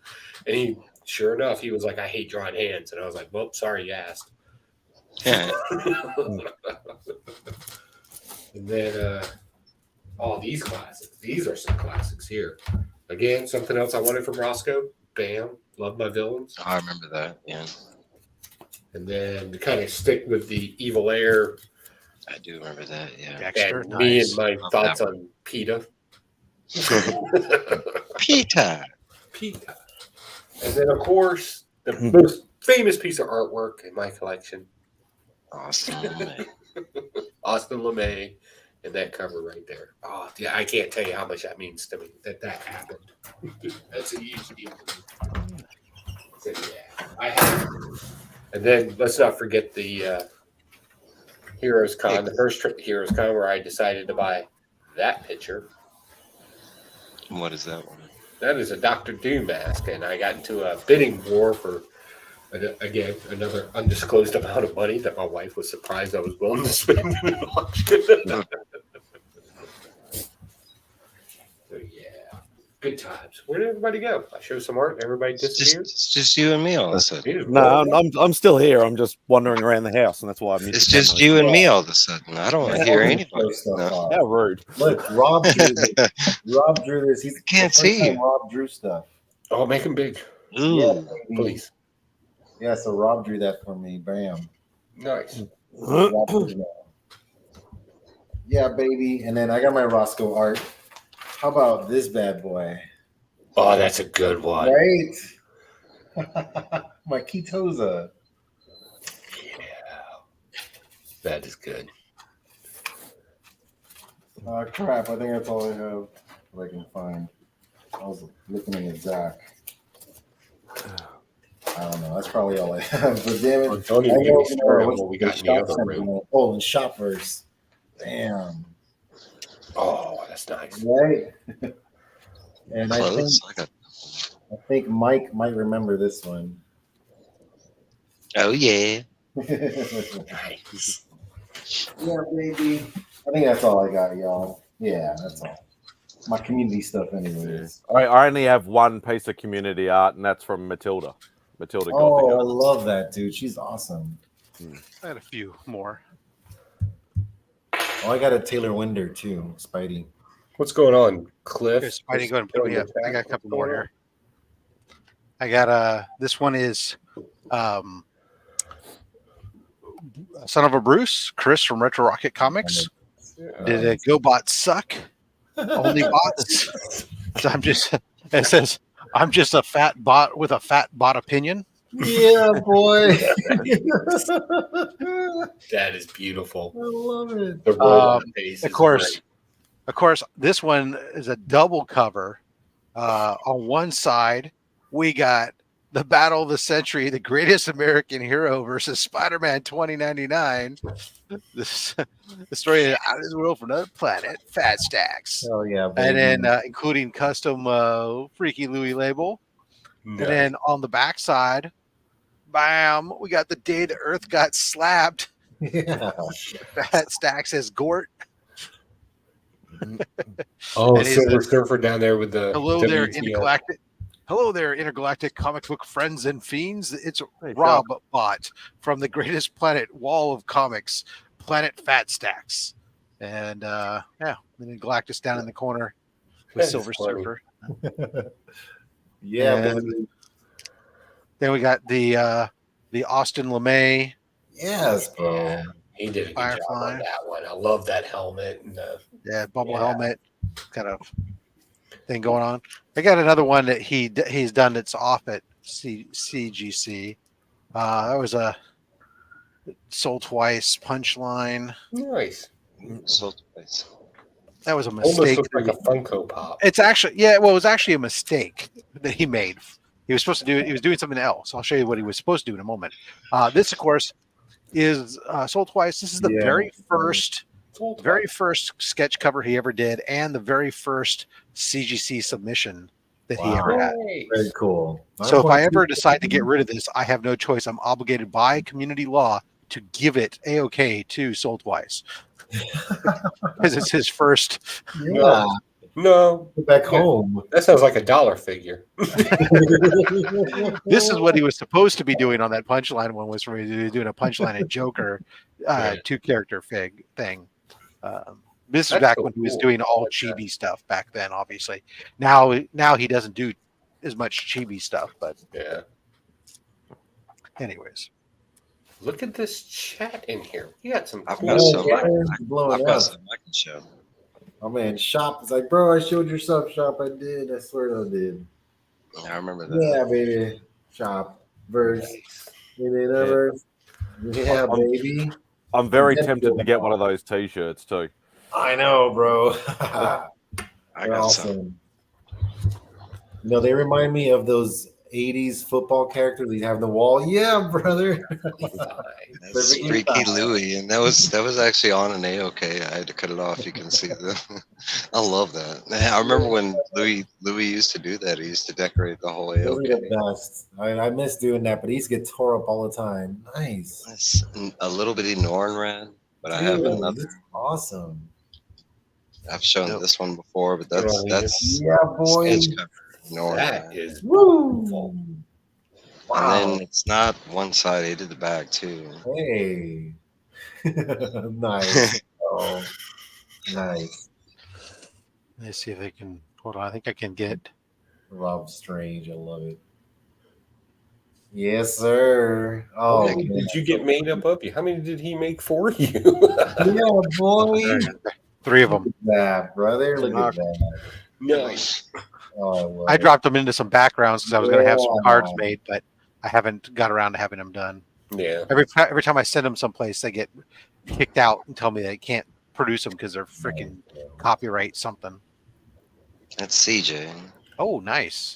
And he, sure enough, he was like, I hate drawing hands. And I was like, well, sorry you asked. Yeah. And then all these classics. These are some classics here. Again, something else I wanted from Roscoe. Bam. Love my villains. I remember that. Yeah. And then to kind of stick with the Evil Air. I do remember that. Yeah. Dexter, And me nice. and my Love thoughts that on PETA. Peter. PETA. And then, of course, the most famous piece of artwork in my collection, Awesome. Austin LeMay, and that cover right there. Oh, yeah, I can't tell you how much that means to me that happened. That's a huge deal to me. So, yeah, I have. And then let's not forget the Heroes Con, the first trip to Heroes Con where I decided to buy that picture. What is that one? That is a Dr. Doom mask, and I got into a bidding war for, again, another undisclosed amount of money that my wife was surprised I was willing to spend in an auction. So, yeah. Good times. Where did everybody go? I showed some art and everybody disappeared. It's just you and me all of a sudden. No, I'm still here. I'm just wandering around the house, and that's why I'm. It's just you and me all of a sudden. I don't hear anybody. No. How rude! Look, Rob drew this. Rob drew this. He's Can't the first see time you. Rob drew stuff. Oh, make them big, Ooh. Yeah, baby. please. Yeah, so Rob drew that for me. Bam. Nice. Rob drew that. Yeah, baby. And then I got my Roscoe art. How about this bad boy? Oh, that's a good one. Right? My Ketoza. Yeah. That is good. Crap. I think that's all I have that I can find. I was looking at Zach. I don't know. That's probably all I have. But damn it. Oh, don't even get me started on what we got in the other room. Oh, and Shopverse. Damn. Oh, that's nice. Right? And Close. I think Mike might remember this one. Oh yeah. Nice. Yeah, baby. I think that's all I got, y'all. Yeah, that's all. My community stuff, anyways. I only have one piece of community art, and that's from Matilda. Matilda Oh, I Gothica. love that, dude. She's awesome. I had a few more. Oh, I got a Taylor Winder too, Spidey. What's going on, Cliff? Here, Spidey, go ahead and put me up. I got a couple more here. I got this one is Son of a Bruce, Chris from Retro Rocket Comics. Did a GoBot suck? Only bots. So it says I'm just a fat bot with a fat bot opinion. Yeah, boy. That is beautiful. I love it. The robot face Of is course, great. of course, this one is a double cover. On one side, we got the Battle of the Century, the greatest American hero versus Spider-Man 2099. The story is out of this world from another planet, Fat Stacks. Oh yeah, baby. And then including custom Freaky Louie label. Nice. And then on the back side, bam, we got the day the Earth got slapped. Yeah. Fat Stacks as Gort. Oh, and his- Silver Surfer down there with the Hello there, WTF. intergalactic. Hello there, intergalactic comic book friends and fiends. It's Hey, Rob Bot from the greatest planet, Wall of Comics, Planet Fat Stacks, and yeah, and then Galactus down in the corner with That is Silver funny. Surfer. Yeah, And baby. then we got the Austin LeMay. Yes, bro. Yeah, he did a good job Firefly. on that one. I love that helmet. And Yeah, bubble Yeah. helmet kind of thing going on. I got another one that he's done that's off at CGC. That was a Sold Twice punchline. nice. So nice. That was a Almost mistake. looked like a Funko Pop. It's actually it was actually a mistake that he made. He was supposed to do it. He was doing something else. I'll show you what he was supposed to do in a moment. This, of course, is Sold Twice. This is the very first sketch cover he ever did, and the very first CGC submission that he ever had. Nice. Very cool. So if I ever decide to get rid of this, I have no choice. I'm obligated by community law to give it A-OK to Sold Twice because it's his first. Yeah, No, go back home. that sounds like a dollar figure. This is what he was supposed to be doing on that punchline one. Was for me to doing a punchline and Joker, two character fig thing. This is That's back so when he was cool. doing all chibi stuff back then. Obviously, now he doesn't do as much chibi stuff. But Yeah. anyways, Look at this chat in here. We got some I've cool. got some. yeah, blowing I've got up. some I can show. Oh man, Shop is like, bro, I showed your stuff, Shop. I did. I swear I did. I remember that. Yeah, baby. Shop. Verse. Maybe the verse. Yeah, baby. I'm very tempted to get one of those T-shirts too. I know, bro. I They're got some. awesome. You know, they remind me of those 80s football characters you have on the wall. Yeah, brother. That's Freaky Louie, and that was actually on an AOK. I had to cut it off. You can see that. I love that. I remember when Louis used to do that. He used to decorate the whole Those are AOK. the best. I miss doing that, but he used to get tore up all the time. Nice. That's a little bitty Norn ran, but I have Dude, another. that's awesome. I've shown this one before, but that's yeah, boy. stage cover. Ignore That that. is Woo! Wow. And then it's not one side; they did the back too. Hey. Nice. Oh, nice. Let's see if I can. Hold on. I think I can get. Rob Strange. I love it. Yes, sir. Oh, How many did you get made up of you? How many did he make for you? yeah, boy. 3 of them. Look at that, brother. Look at that. Nice. Oh, I dropped them into some backgrounds because I was going to have some cards Yeah. made, but I haven't got around to having them done. Yeah. Every time I send them someplace, they get kicked out and tell me they can't produce them because they're freaking copyright something. That's CJ. Oh, nice.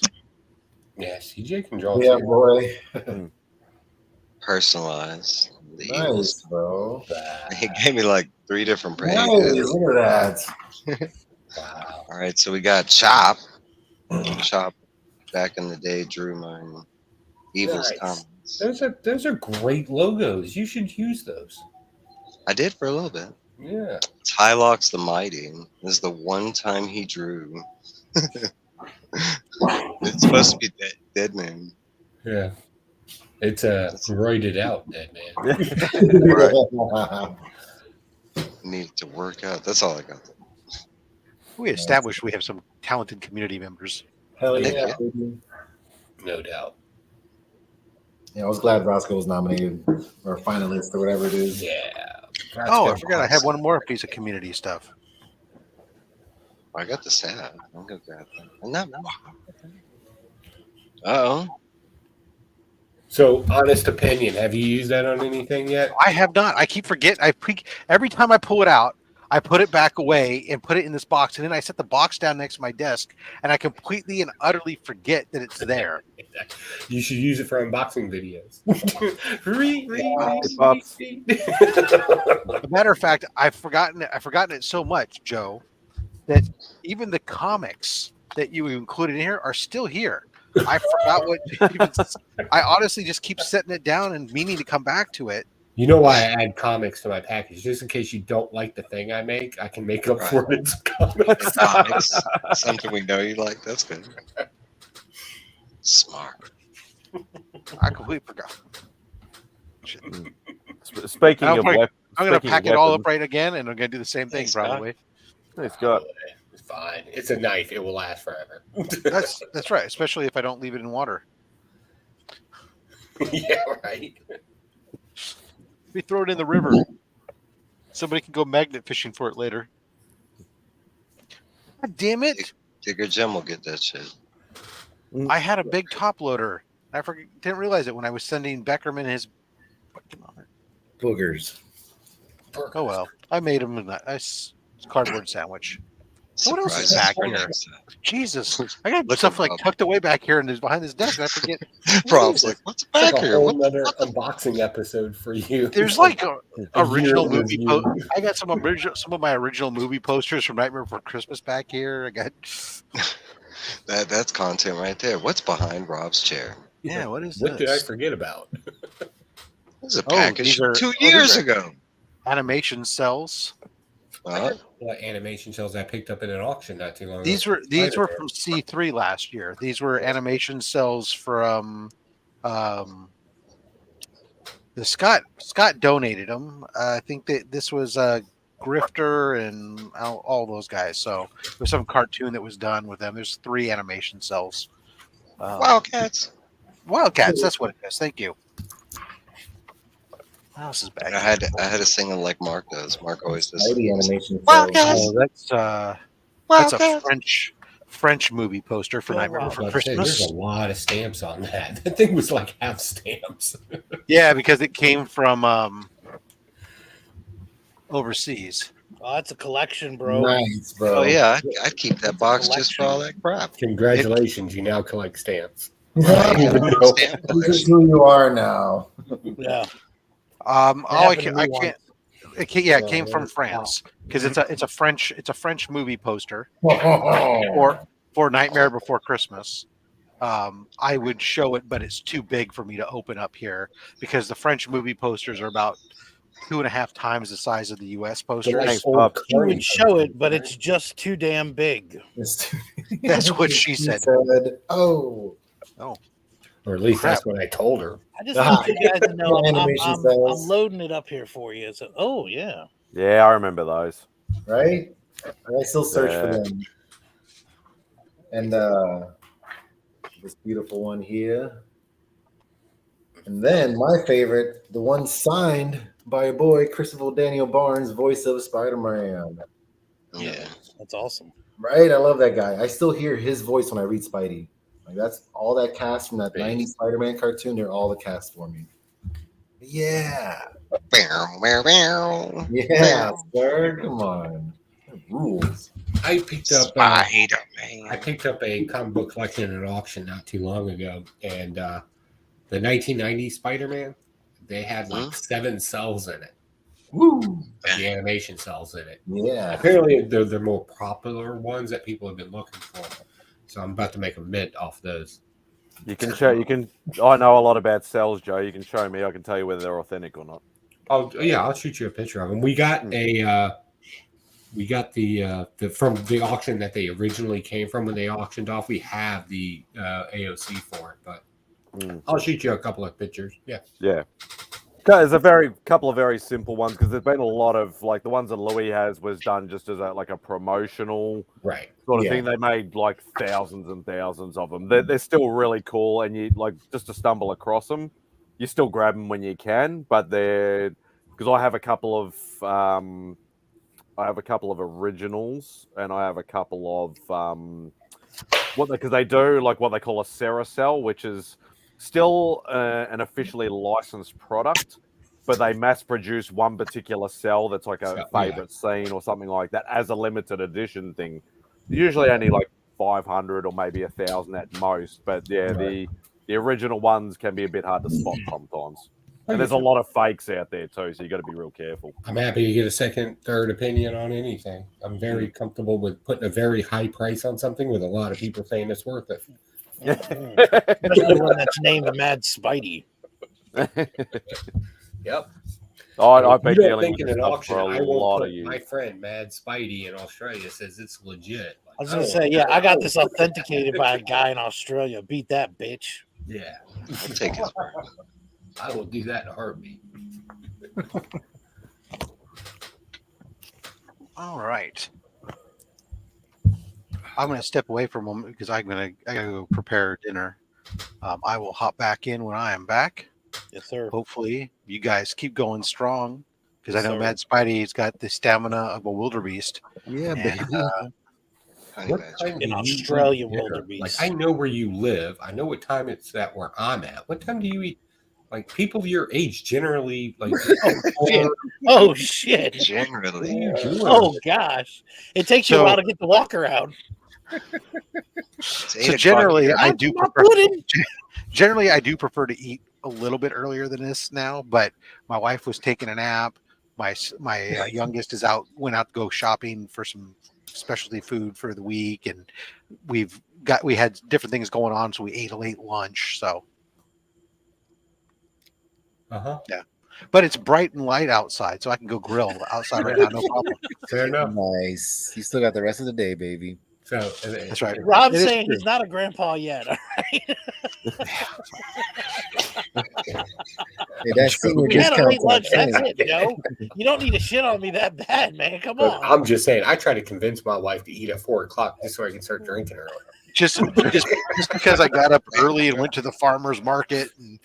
Yeah, CJ can draw. Yeah, too. boy. Personalized. The Nice, Eagles. bro. He gave me like 3 different Nice. pages. Look at that. Wow. All right, so we got Chop. Chop back in the day drew my Evil's Nice. comments. Those are great logos. You should use those. I did for a little bit. Yeah. Tylox the Mighty. This is the one time he drew. It's supposed to be Dead Man. Yeah. It's roided out, dead man. Right. Needed to work out. That's all I got. We established we have some talented community members. Hell Thank yeah, you. baby. No doubt. Yeah, I was glad Roscoe was nominated or finalist or whatever it is. Yeah. Oh, I forgot I had one more piece of community stuff. I got the sad. I'm gonna grab that. No. Uh-oh. So, honest opinion, have you used that on anything yet? I have not. I keep forgetting. Every time I pull it out, I put it back away and put it in this box, and then I set the box down next to my desk, and I completely and utterly forget that it's there. You should use it for unboxing videos. As a matter of fact, I've forgotten it so much, Joe, that even the comics that you included in here are still here. I forgot what. I honestly just keep setting it down and meaning to come back to it. You know why I add comics to my package? Just in case you don't like the thing I make, I can make up for it. And comics, something we know you like. That's good. Smart. I completely forgot. Speaking of I'm weapons, going to pack it all up right again, and I'm going to do the same thing Thanks, probably. It's got It's fine. It's a knife. It will last forever. That's right, especially if I don't leave it in water. Yeah, right. We throw it in the river. Somebody can go magnet fishing for it later. God damn it! Digger Jim will get that shit. I had a big top loader. I didn't realize it when I was sending Beckerman his Boogers. Oh well, I made him a nice cardboard sandwich. What else is Surprise. back here? Jesus, I got stuff like tucked away back here and behind this desk. And I forget. Rob's like, what's back It's a here? whole What? another unboxing episode for you. There's like a original year movie. review. I got some of my original movie posters from Nightmare Before Christmas back here. I got. That's content right there. What's behind Rob's chair? Yeah, what is What this? did I forget about? This is a Oh, package these are- 2 these years are- ago. Animation cells. What animation cells I picked up at an auction not too long These ago. were from C3 last year. These were animation cells from the Scott donated them. I think that this was Grifter and all those guys. So there's some cartoon that was done with them. There's 3 animation cells. Wildcats. Wildcats. That's what it is. Thank you. What else is back? I had to sing it like Mark does. Mark always does. Spidey animation. Wildcats. Oh, that's a French movie poster for Nightmare I was Before about to say, Christmas. there's a lot of stamps on that. That thing was like half stamps. Yeah, because it came from overseas. Oh, that's a collection, bro. Nice, bro. Oh yeah, I'd keep that box just for all that crap. Congratulations, you now collect stamps. Stamp This is who you are now. Yeah. It came from France because it's a French movie poster Oh, for Nightmare Before Christmas. I would show it, but it's too big for me to open up here because the French movie posters are about 2.5 times the size of the U.S. poster. Like Thanks, old Pop. He would carny show it, posters, but right? it's just too damn big. That's what she said. Oh, Or at least Crap. that's what I told her. I just want you guys to know Animation I'm cells. loading it up here for you. So, oh yeah, Yeah, I remember those. right? I still search for Yeah. them. And this beautiful one here. And then my favorite, the one signed by a boy, Christopher Daniel Barnes, voice of Spider-Man. Yeah. that's awesome. Right? I love that guy. I still hear his voice when I read Spidey. Like that's all that cast from that 90s Spider-Man cartoon. They're all the cast for me. Yeah. Yeah, sir. Come on. That rules. I picked up Spider-Man. I picked up a comic book collection at an auction not too long ago, and the 1990 Spider-Man, they had like 7 cells in it. Woo. The animation cells in it. Yeah. Apparently, they're the more popular ones that people have been looking for. So I'm about to make a mint off those. You can show. You can. I know a lot about cells, Joe. You can show me. I can tell you whether they're authentic or not. Oh yeah, I'll shoot you a picture of them. We got the from the auction that they originally came from when they auctioned off. We have the AOC for it, but I'll shoot you a couple of pictures. Yeah. Yeah. There's a couple of very simple ones because there's been a lot of like the ones that Louis has was done just as a promotional sort of thing. They made like thousands and thousands of them. They're still really cool, and you like just to stumble across them, you still grab them when you can. But they're because I have a couple of originals, and I have a couple of because they do like what they call a Ceracell, which is still an officially licensed product, but they mass produce one particular cell that's like a favorite scene or something like that as a limited edition thing. Usually only like 500 or maybe 1,000 at most, but yeah, the original ones can be a bit hard to spot sometimes. And there's a lot of fakes out there too, so you got to be real careful. I'm happy to get a second, third opinion on anything. I'm very comfortable with putting a very high price on something with a lot of people saying it's worth it. Especially one that's named MadSpidey. Yep. I've been dealing think with in an stuff auction, for a I will lot put of years. my friend MadSpidey in Australia says it's legit. I was gonna say, yeah, I got this authenticated by a guy in Australia. Beat that bitch. Yeah. I'll take his word. I will do that in a heartbeat. All right. I'm going to step away for a moment because I gotta go prepare dinner. I will hop back in when I am back. Yes, sir. Hopefully, you guys keep going strong because Yes, I know sir. MadSpidey's got the stamina of a wildebeest. Yeah, And, baby. What time In do you Australia, eat dinner? wildebeest. Like I know where you live. I know what time it's at where I'm at. What time do you eat? Like people your age generally like. Oh shit! Generally, Oh gosh, it takes you a while to get the walker out. So generally, I do prefer to eat a little bit earlier than this now. But my wife was taking a nap. My youngest went out to go shopping for some specialty food for the week, and we had different things going on, so we ate a late lunch. So. Yeah, but it's bright and light outside, so I can go grill outside right now, no problem. Fair enough. Nice. You still got the rest of the day, baby. So that's right. Rob's saying he's not a grandpa yet. All right. Hey, that's We had a late lunch. That's it, Joe. You don't need to shit on me that bad, man. Come on. I'm just saying. I try to convince my wife to eat at 4:00 just so I can start drinking early. Just because I got up early and went to the farmer's market. And...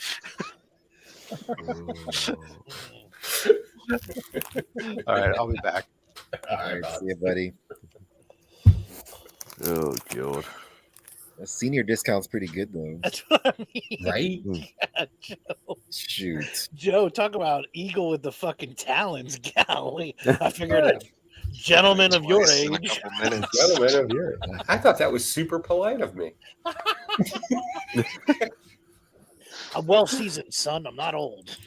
All right, I'll be back. All right, see you, buddy. Oh god. A senior discount's pretty good though. That's what I mean. Right? God, Joe. Shoot. Joe, talk about eagle with the fucking talons. Golly. I figured a gentleman of your age. Gentleman of your age. I thought that was super polite of me. I'm well seasoned, son. I'm not old.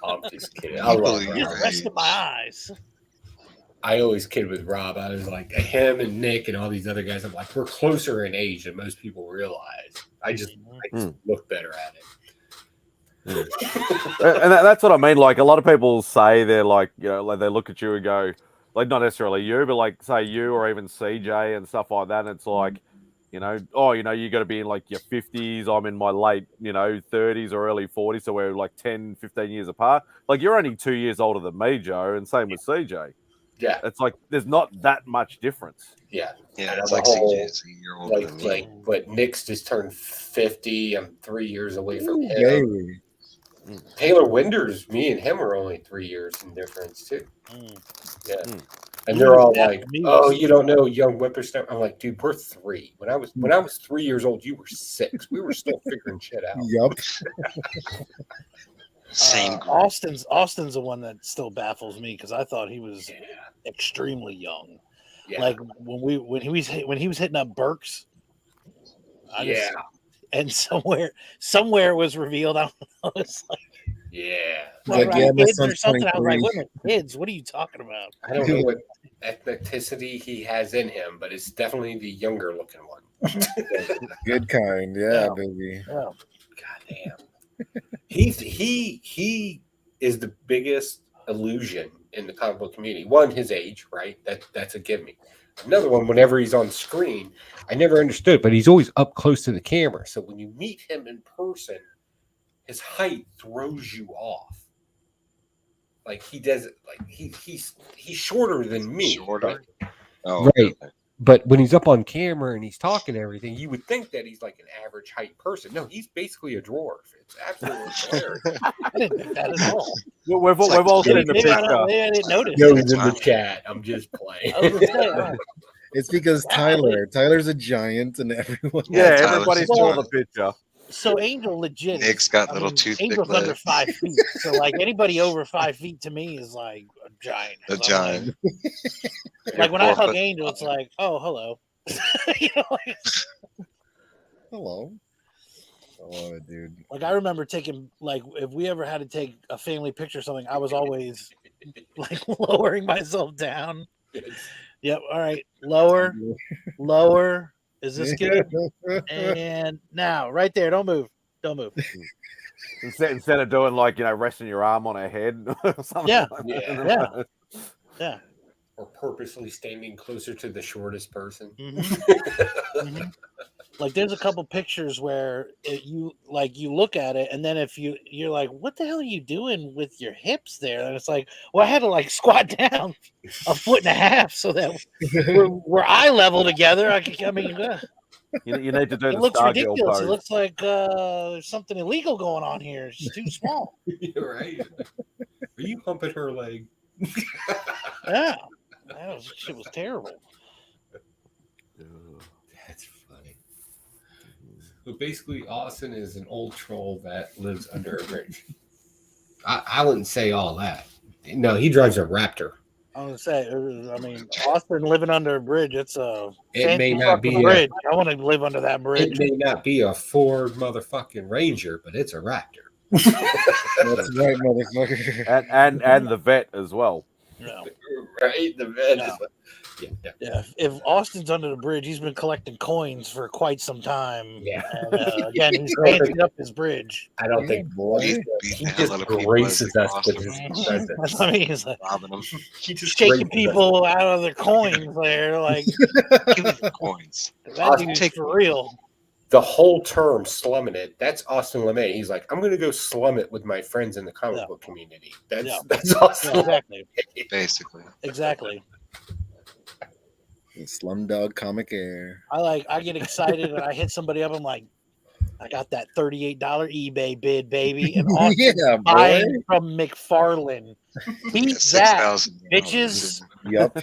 I'm just kidding. I love Rob. Just rested my eyes. I always kid with Rob. I was like him and Nick and all these other guys. I'm like, we're closer in age than most people realize. I just look better at it. And that's what I mean. Like a lot of people say they're like, you know, like they look at you and go, like not necessarily you, but like say you or even CJ and stuff like that. And it's like, you know, oh, you know, you got to be in like your 50s. I'm in my late, you know, 30s or early 40s. So we're like 10, 15 years apart. Like you're only 2 years older than me, Joe, and same with CJ. Yeah. It's like there's not that much difference. Yeah. Yeah, And it's on like the whole, CJ's a year older than me. but Nick's just turned 50. I'm 3 years away from Ooh, him. baby. Taylor Winders, me and him are only 3 years in difference too. Yeah. And You they're were all back like, with me. "Oh, you don't know young whippersnapper." I'm like, "Dude, we're 3. When I was 3 years old, you were 6. We were still figuring shit out." Yup. Same. Austin's the one that still baffles me because I thought he was extremely young. Yeah. Like when he was hitting up Burks. And somewhere it was revealed. I was like, Yeah. Like, right, yeah, my kids or son's something. I was like, 23. what are kids? What are you talking about? I don't know what ethnicity he has in him, but it's definitely the younger looking one. Good kind. Yeah, Yeah. baby. Yeah. God damn. He is the biggest illusion in the comic book community. One, his age, right? That's a give me. Another one, whenever he's on screen, I never understood, but he's always up close to the camera. So when you meet him in person, his height throws you off. Like he does, like he's shorter than me. Shorter? Right? Oh, Right. But when he's up on camera and he's talking and everything, you would think that he's like an average height person. No, he's basically a dwarf. It's absolutely hilarious. I didn't think that at all. We've all seen the Maybe I picture. didn't notice. No, he's in the chat. I'm just playing. I was gonna say, oh, It's because Tyler's a giant and everyone. Yeah, Tyler's everybody a saw giant. the picture. So Angel legit. Nick's got little toothpick Angel's under legs. 5 feet. So like anybody over 5 feet to me is like a giant. A giant. Like when I You're hug 4 foot Angel, it's like, oh, hello. You know, like, Hello. I love it, dude. like I remember taking like if we ever had to take a family picture or something, I was always like lowering myself down. Yep. All right. Lower. Is this good? And now, right there. Don't move. Instead of doing like, you know, resting your arm on her head or something. Yeah. Like Yeah. Yeah. Or purposely standing closer to the shortest person. Mm-hmm. Like there's a couple pictures where you look at it, and then if you're like, what the hell are you doing with your hips there? And it's like, well, I had to like squat down 1.5 feet so that we're eye level together. you need to do It the looks Stargirl ridiculous. It pose. looks like there's something illegal going on here. It's too small. You're right. Are you humping her leg? Yeah, shit was terrible. That's funny. So basically, Austin is an old troll that lives under a bridge. I wouldn't say all that. No, he drives a Raptor. I was gonna say, I mean, Austin living under a bridge. It's a It may not be bridge. I want to live under that bridge. It may not be a Ford motherfucking Ranger, but it's a Raptor. That's right, motherfucker. And the vet as well. Yeah. Right? The vet. Yeah. If Austin's under the bridge, he's been collecting coins for quite some time. Yeah. And, again, he's painting up his bridge. I don't think he just graces us with his presence. That's what I mean. He's like Robbing them. He just shaking graces us. people out of their coins there. Like, Give me the coins. that dude's for real. The whole term slumming it, that's Austin LeMay. He's like, I'm going to go slum it with my friends in the comic book community. That's Austin. Yeah, exactly. Basically. Exactly. Slumdog Comic Air. I get excited and I hit somebody up. I'm like, I got that $38 eBay bid, baby. And Austin buying from McFarlane. Beat that, bitches. Yep.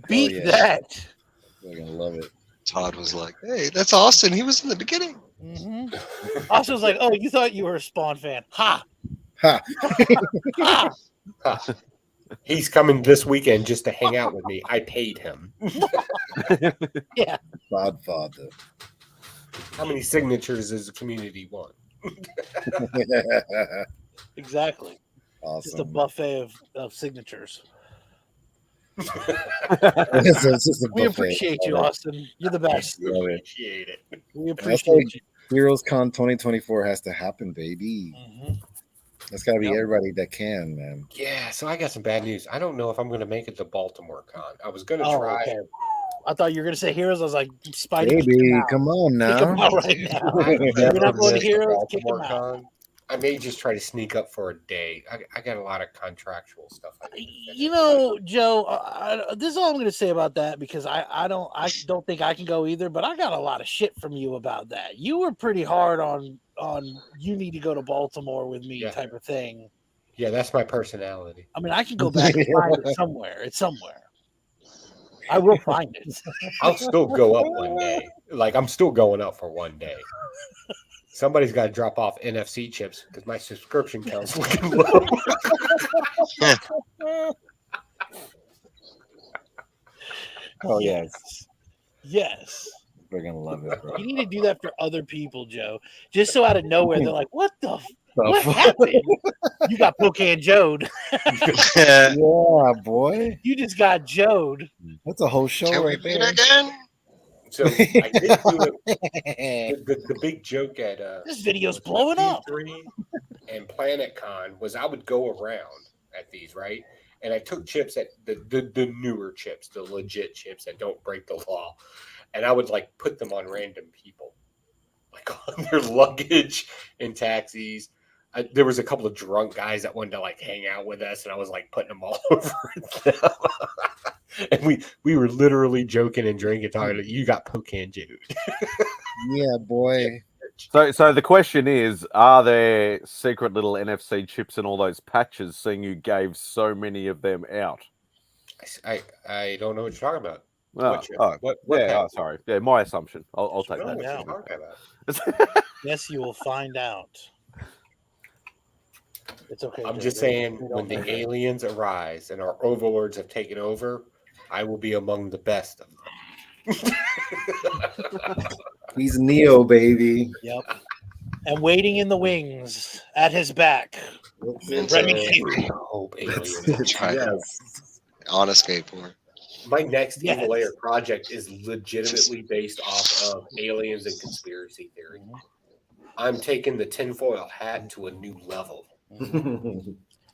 Beat that. I love it. Todd was like, hey, that's Austin. He was in the beginning. Mm-hmm. Austin was like, oh, you thought you were a Spawn fan. Ha. Ha. Ha. Ha. He's coming this weekend just to hang out with me. I paid him. Yeah. Godfather. How many signatures does the community want? Exactly. Awesome. Just a buffet of signatures. It's just a We buffet. appreciate you, Austin. You're the best. Love it. Appreciate it. We appreciate you. Heroes Con 2024 has to happen, baby. Mm-hmm. That's got to be everybody that can, man. Yeah, so I got some bad news. I don't know if I'm going to make it to Baltimore Con. I was going to try. Okay. I thought you were gonna say Heroes. I was like, Spidey, Baby, come on kick him now. out right now. I've You're never not going to missed a Heroes. Kick Baltimore him out. Con. I may just try to sneak up for a day. I got a lot of contractual stuff. You know, Joe, this is all I'm going to say about that because I don't think I can go either. But I got a lot of shit from you about that. You were pretty hard on you need to go to Baltimore with me type of thing. Yeah, that's my personality. I mean, I can go back and find it somewhere. It's somewhere. I will find it. I'll still go up one day. Like I'm still going up for one day. Somebody's got to drop off NFC chips because my subscription count's looking low. Oh yes, yes. We're gonna love it, bro. You need to do that for other people, Joe. Just so out of nowhere, they're like, "What the? What happened? You got Pocan Joed." Yeah, boy. You just got Joed. That's a whole show Can we right meet there. again? So I did do it. The big joke at this video's blowing up. E3 and Planet Con was I would go around at these, right? And I took chips at the newer chips, the legit chips that don't break the law, and I would like put them on random people, like on their luggage and taxis. There was a couple of drunk guys that wanted to like hang out with us, and I was like putting them all over them. And we were literally joking and drinking, talking. You got Pocan Jude. Yeah, boy. So the question is, are there secret little NFC chips in all those patches, seeing you gave so many of them out? I don't know what you're talking about. Sorry. Yeah, my assumption. I'll take that. Yes, you will find out. It's okay. I'm just saying, when the aliens arise and our overlords have taken over, I will be among the best of them. He's Neo, baby. Yep. And waiting in the wings at his back. Remy Q. On a skateboard. My next Evil Layer project is legitimately based off of aliens and conspiracy theory. I'm taking the tinfoil hat to a new level.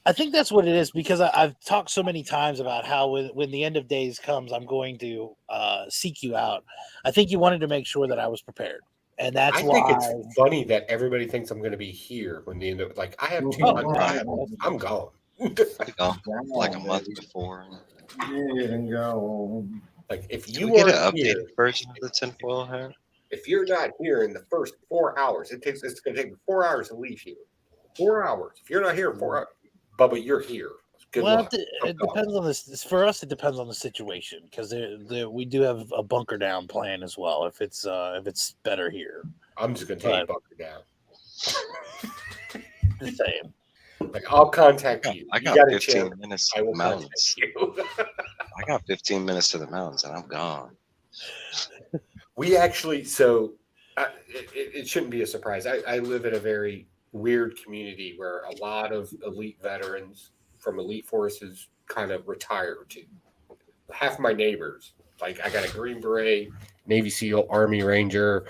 I think that's what it is because I've talked so many times about how when the end of days comes, I'm going to seek you out. I think you wanted to make sure that I was prepared, and that's why. I think it's funny that everybody thinks I'm going to be here when the end of like I have 2 months. I'm gone. Like a month before. Go. Like if you get an updated updated version of the tinfoil hat. If you're not here in the first 4 hours, it's going to take me 4 hours to leave here. 4 hours. If you're not here in 4 hours, Bubba, you're here. Good luck. It depends on this. For us, it depends on the situation because we do have a bunker down plan as well. If it's better here, I'm just going to take bunker down. Just saying. Like I'll contact you. I got 15 minutes to the mountains. I got 15 minutes to the mountains, and I'm gone. We actually, it shouldn't be a surprise. I live in a very weird community where a lot of elite veterans from elite forces kind of retired to. Half my neighbors, like I got a Green Beret, Navy SEAL, Army Ranger,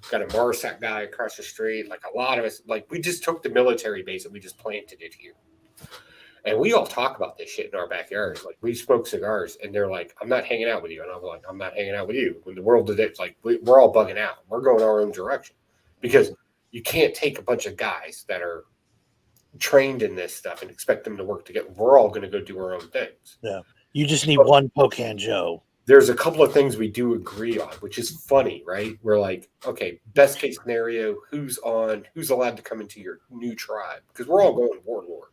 got a MARSAC guy across the street. Like a lot of us, like we just took the military base and we just planted it here. And we all talk about this shit in our backyards. Like we smoke cigars and they're like, I'm not hanging out with you. And I'm like, I'm not hanging out with you. When the world is, it's like, we're all bugging out. We're going our own direction because you can't take a bunch of guys that are trained in this stuff and expect them to work together. We're all going to go do our own things. Yeah. You just need one Pocan Joe. There's a couple of things we do agree on, which is funny, right? We're like, okay, best case scenario, who's allowed to come into your new tribe? Because we're all going warlord.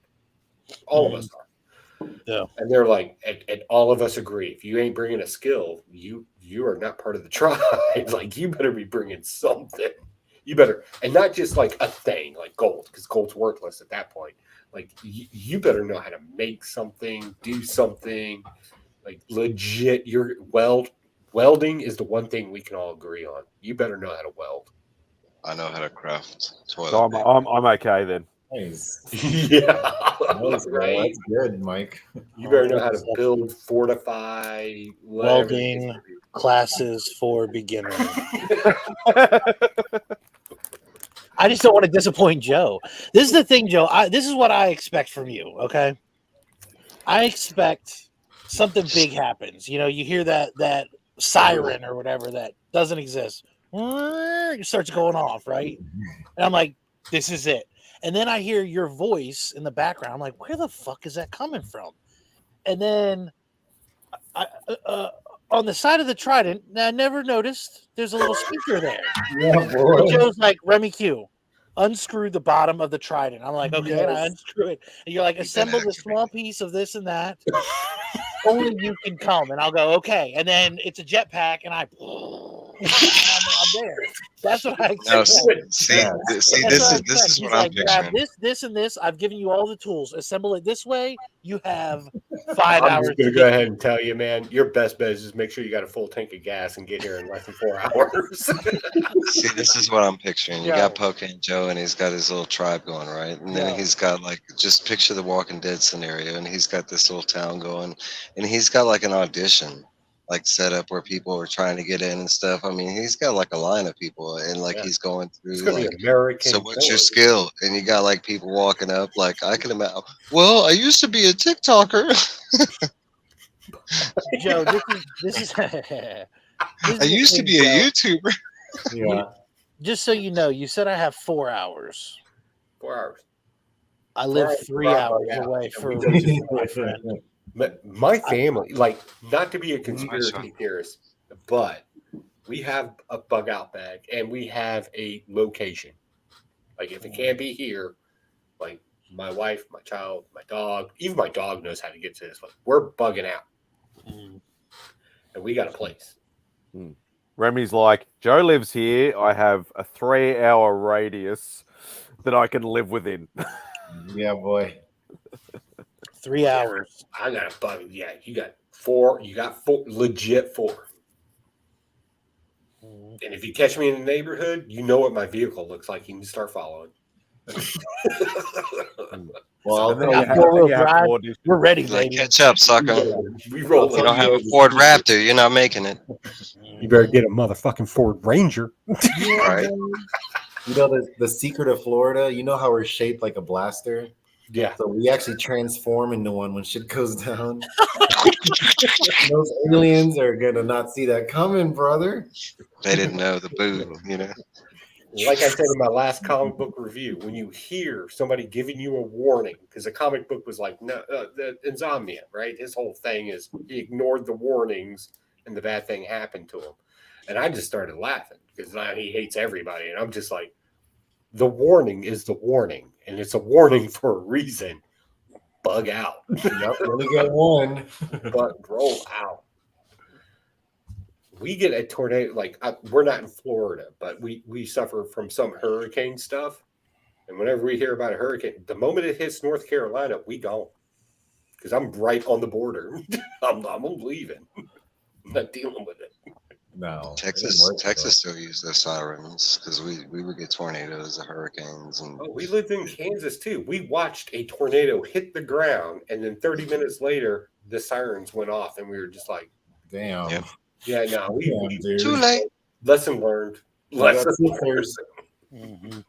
All of us are. Yeah. And they're like, and all of us agree, if you ain't bringing a skill, you are not part of the tribe. Like, you better be bringing something. You better, and not just like a thing like gold, because gold's worthless at that point. Like you better know how to make something, do something, like legit. Welding is the one thing we can all agree on. You better know how to weld. I know how to craft toilet. So I'm okay then. Nice. Yeah, right. That's good, Mike. You better know how to build, fortify, welding I just don't want to disappoint Joe. This is the thing, Joe. This is what I expect from you. Okay, I expect something big happens. You know, you hear that siren or whatever that doesn't exist. It starts going off, right? And I'm like, this is it. And then I hear your voice in the background. I'm like, where the fuck is that coming from? And then on the side of the Trident, I never noticed there's a little speaker there. Yeah, boy. And Joe's like, Remy Q, unscrew the bottom of the Trident. I'm like, okay, and I unscrew it. And you're like, assemble the small piece of this and that. Only you can come. And I'll go, okay. And then it's a jetpack, and I'm there. That's what I expect. See, this is what I'm picturing. Grab this, and this. I've given you all the tools. Assemble it this way. You have 5 hours. I'm just going to go ahead and tell you, man, your best bet is just make sure you got a full tank of gas and get here in less than 4 hours. See, this is what I'm picturing. You got Poke Joe, and he's got his little tribe going, right? And then he's got, like, just picture the Walking Dead scenario, and he's got this little town going, and he's got, like, an audition, like, set up where people are trying to get in and stuff. I mean, he's got, like, a line of people, and, like, he's going through, like, so what's your skill? And you got, like, people walking up, like, I can imagine, well, I used to be a TikToker. Joe, this is I used to be a YouTuber. Yeah. Just so you know, you said I have 4 hours. 4 hours. I live 3 hours away from my friend. My family, like, not to be a conspiracy theorist, but we have a bug out bag and we have a location. Like, if it can't be here, like, my wife, my child, my dog, even my dog knows how to get to this one. We're bugging out. And we got a place. Remy's like, Joe lives here. I have a 3-hour radius that I can live within. Yeah, boy. 3 hours. I got a bug. Yeah, you got 4. You got 4, legit 4. And if you catch me in the neighborhood, you know what my vehicle looks like. You can start following. Well, we're ready, like, baby. catch up, sucker. We roll. You don't have a Ford Raptor, you're not making it. You better get a motherfucking Ford Ranger. Right. You know the secret of Florida. You know how we're shaped like a blaster. Yeah. So we actually transform into one when shit goes down. Those aliens are gonna not see that coming, brother. They didn't know the boot, you know. Like I said in my last comic book review, when you hear somebody giving you a warning, because the comic book was like, no, the Insomnia, right? His whole thing is he ignored the warnings and the bad thing happened to him. And I just started laughing because now he hates everybody. And I'm just like, the warning is the warning. And it's a warning for a reason. Bug out. Yep, only get one. But roll out. We get a tornado, like, we're not in Florida, but we suffer from some hurricane stuff. And whenever we hear about a hurricane, the moment it hits North Carolina, we gone. Because I'm right on the border. I'm leaving. I'm not dealing with it. No. Texas still use their sirens because we would get tornadoes and hurricanes. And we lived in Kansas too. We watched a tornado hit the ground, and then 30 minutes later, the sirens went off, and we were just like, damn. Yep. Yeah, no, we too late. Lesson learned. Lesson learned. Mm-hmm.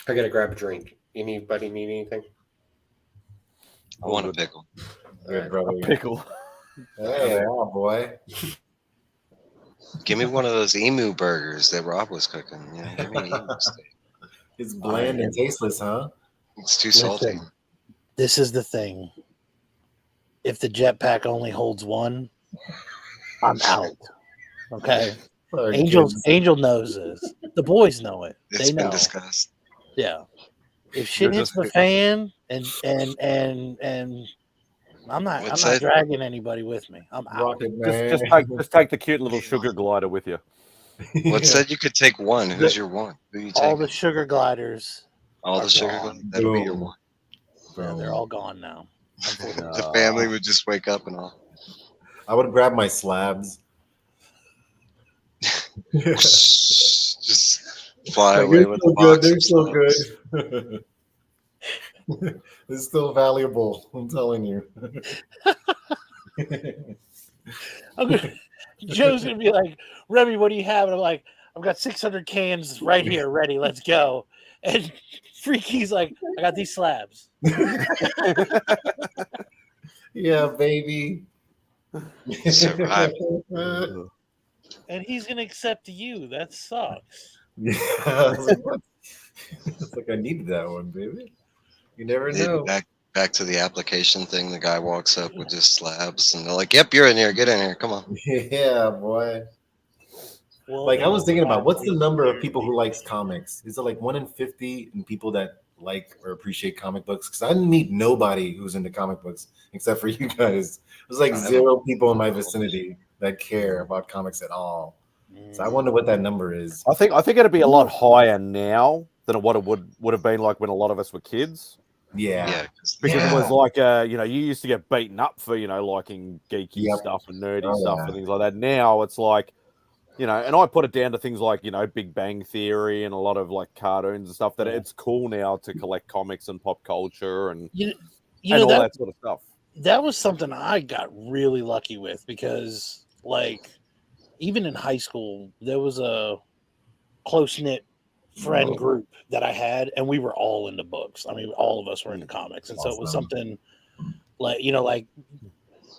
I gotta grab a drink. Anybody need anything? I want a pickle. Good, brother. A pickle. Hey, yeah, boy. Give me one of those emu burgers that Rob was cooking. Yeah, give me an emu steak. It's bland and tasteless, huh? It's too salty. This is the thing. If the jetpack only holds one, I'm out. Okay. Angel knows this. The boys know it. It's they know. Been discussed. Yeah. If shit hits the fan and I'm not dragging anybody with me. I'm out. Just take the cute little sugar glider with you. What said you could take one? Who's your one? Who you all taking? the sugar gliders. All the sugar gliders? That'll be your one. Yeah, they're all gone now. The family would just wake up and all. I would grab my slabs. Just fly away with the box. They're so good. It's still valuable. I'm telling you. Joe's gonna be like, Remy, what do you have? And I'm like, I've got 600 cans right here, ready. Let's go. And Freaky's like, I got these slabs. Yeah, baby. Survive. And he's gonna accept you. That sucks. Yeah, I was like, what? It's like I needed that one, baby. You never know. Back to the application thing. The guy walks up with just slabs, and they're like, "Yep, you're in here. Get in here. Come on." Yeah, boy. Well, Like I was thinking about what's the number of people who likes comics? Is it like 1 in 50 in people that like or appreciate comic books? Because I meet nobody who's into comic books except for you guys. There's like 0 people in my vicinity that care about comics at all. So I wonder what that number is. I think it'd be a lot higher now than what it would have been like when a lot of us were kids. Yeah. Because it was like, you used to get beaten up for, liking geeky stuff and nerdy stuff and things like that. Now it's like, and I put it down to things like, Big Bang Theory and a lot of like cartoons and stuff that it's cool now to collect comics and pop culture and all that sort of stuff. That was something I got really lucky with because like even in high school, there was a close-knit friend group that I had, and we were all into books. I mean, all of us were into comics. And so it was something like, like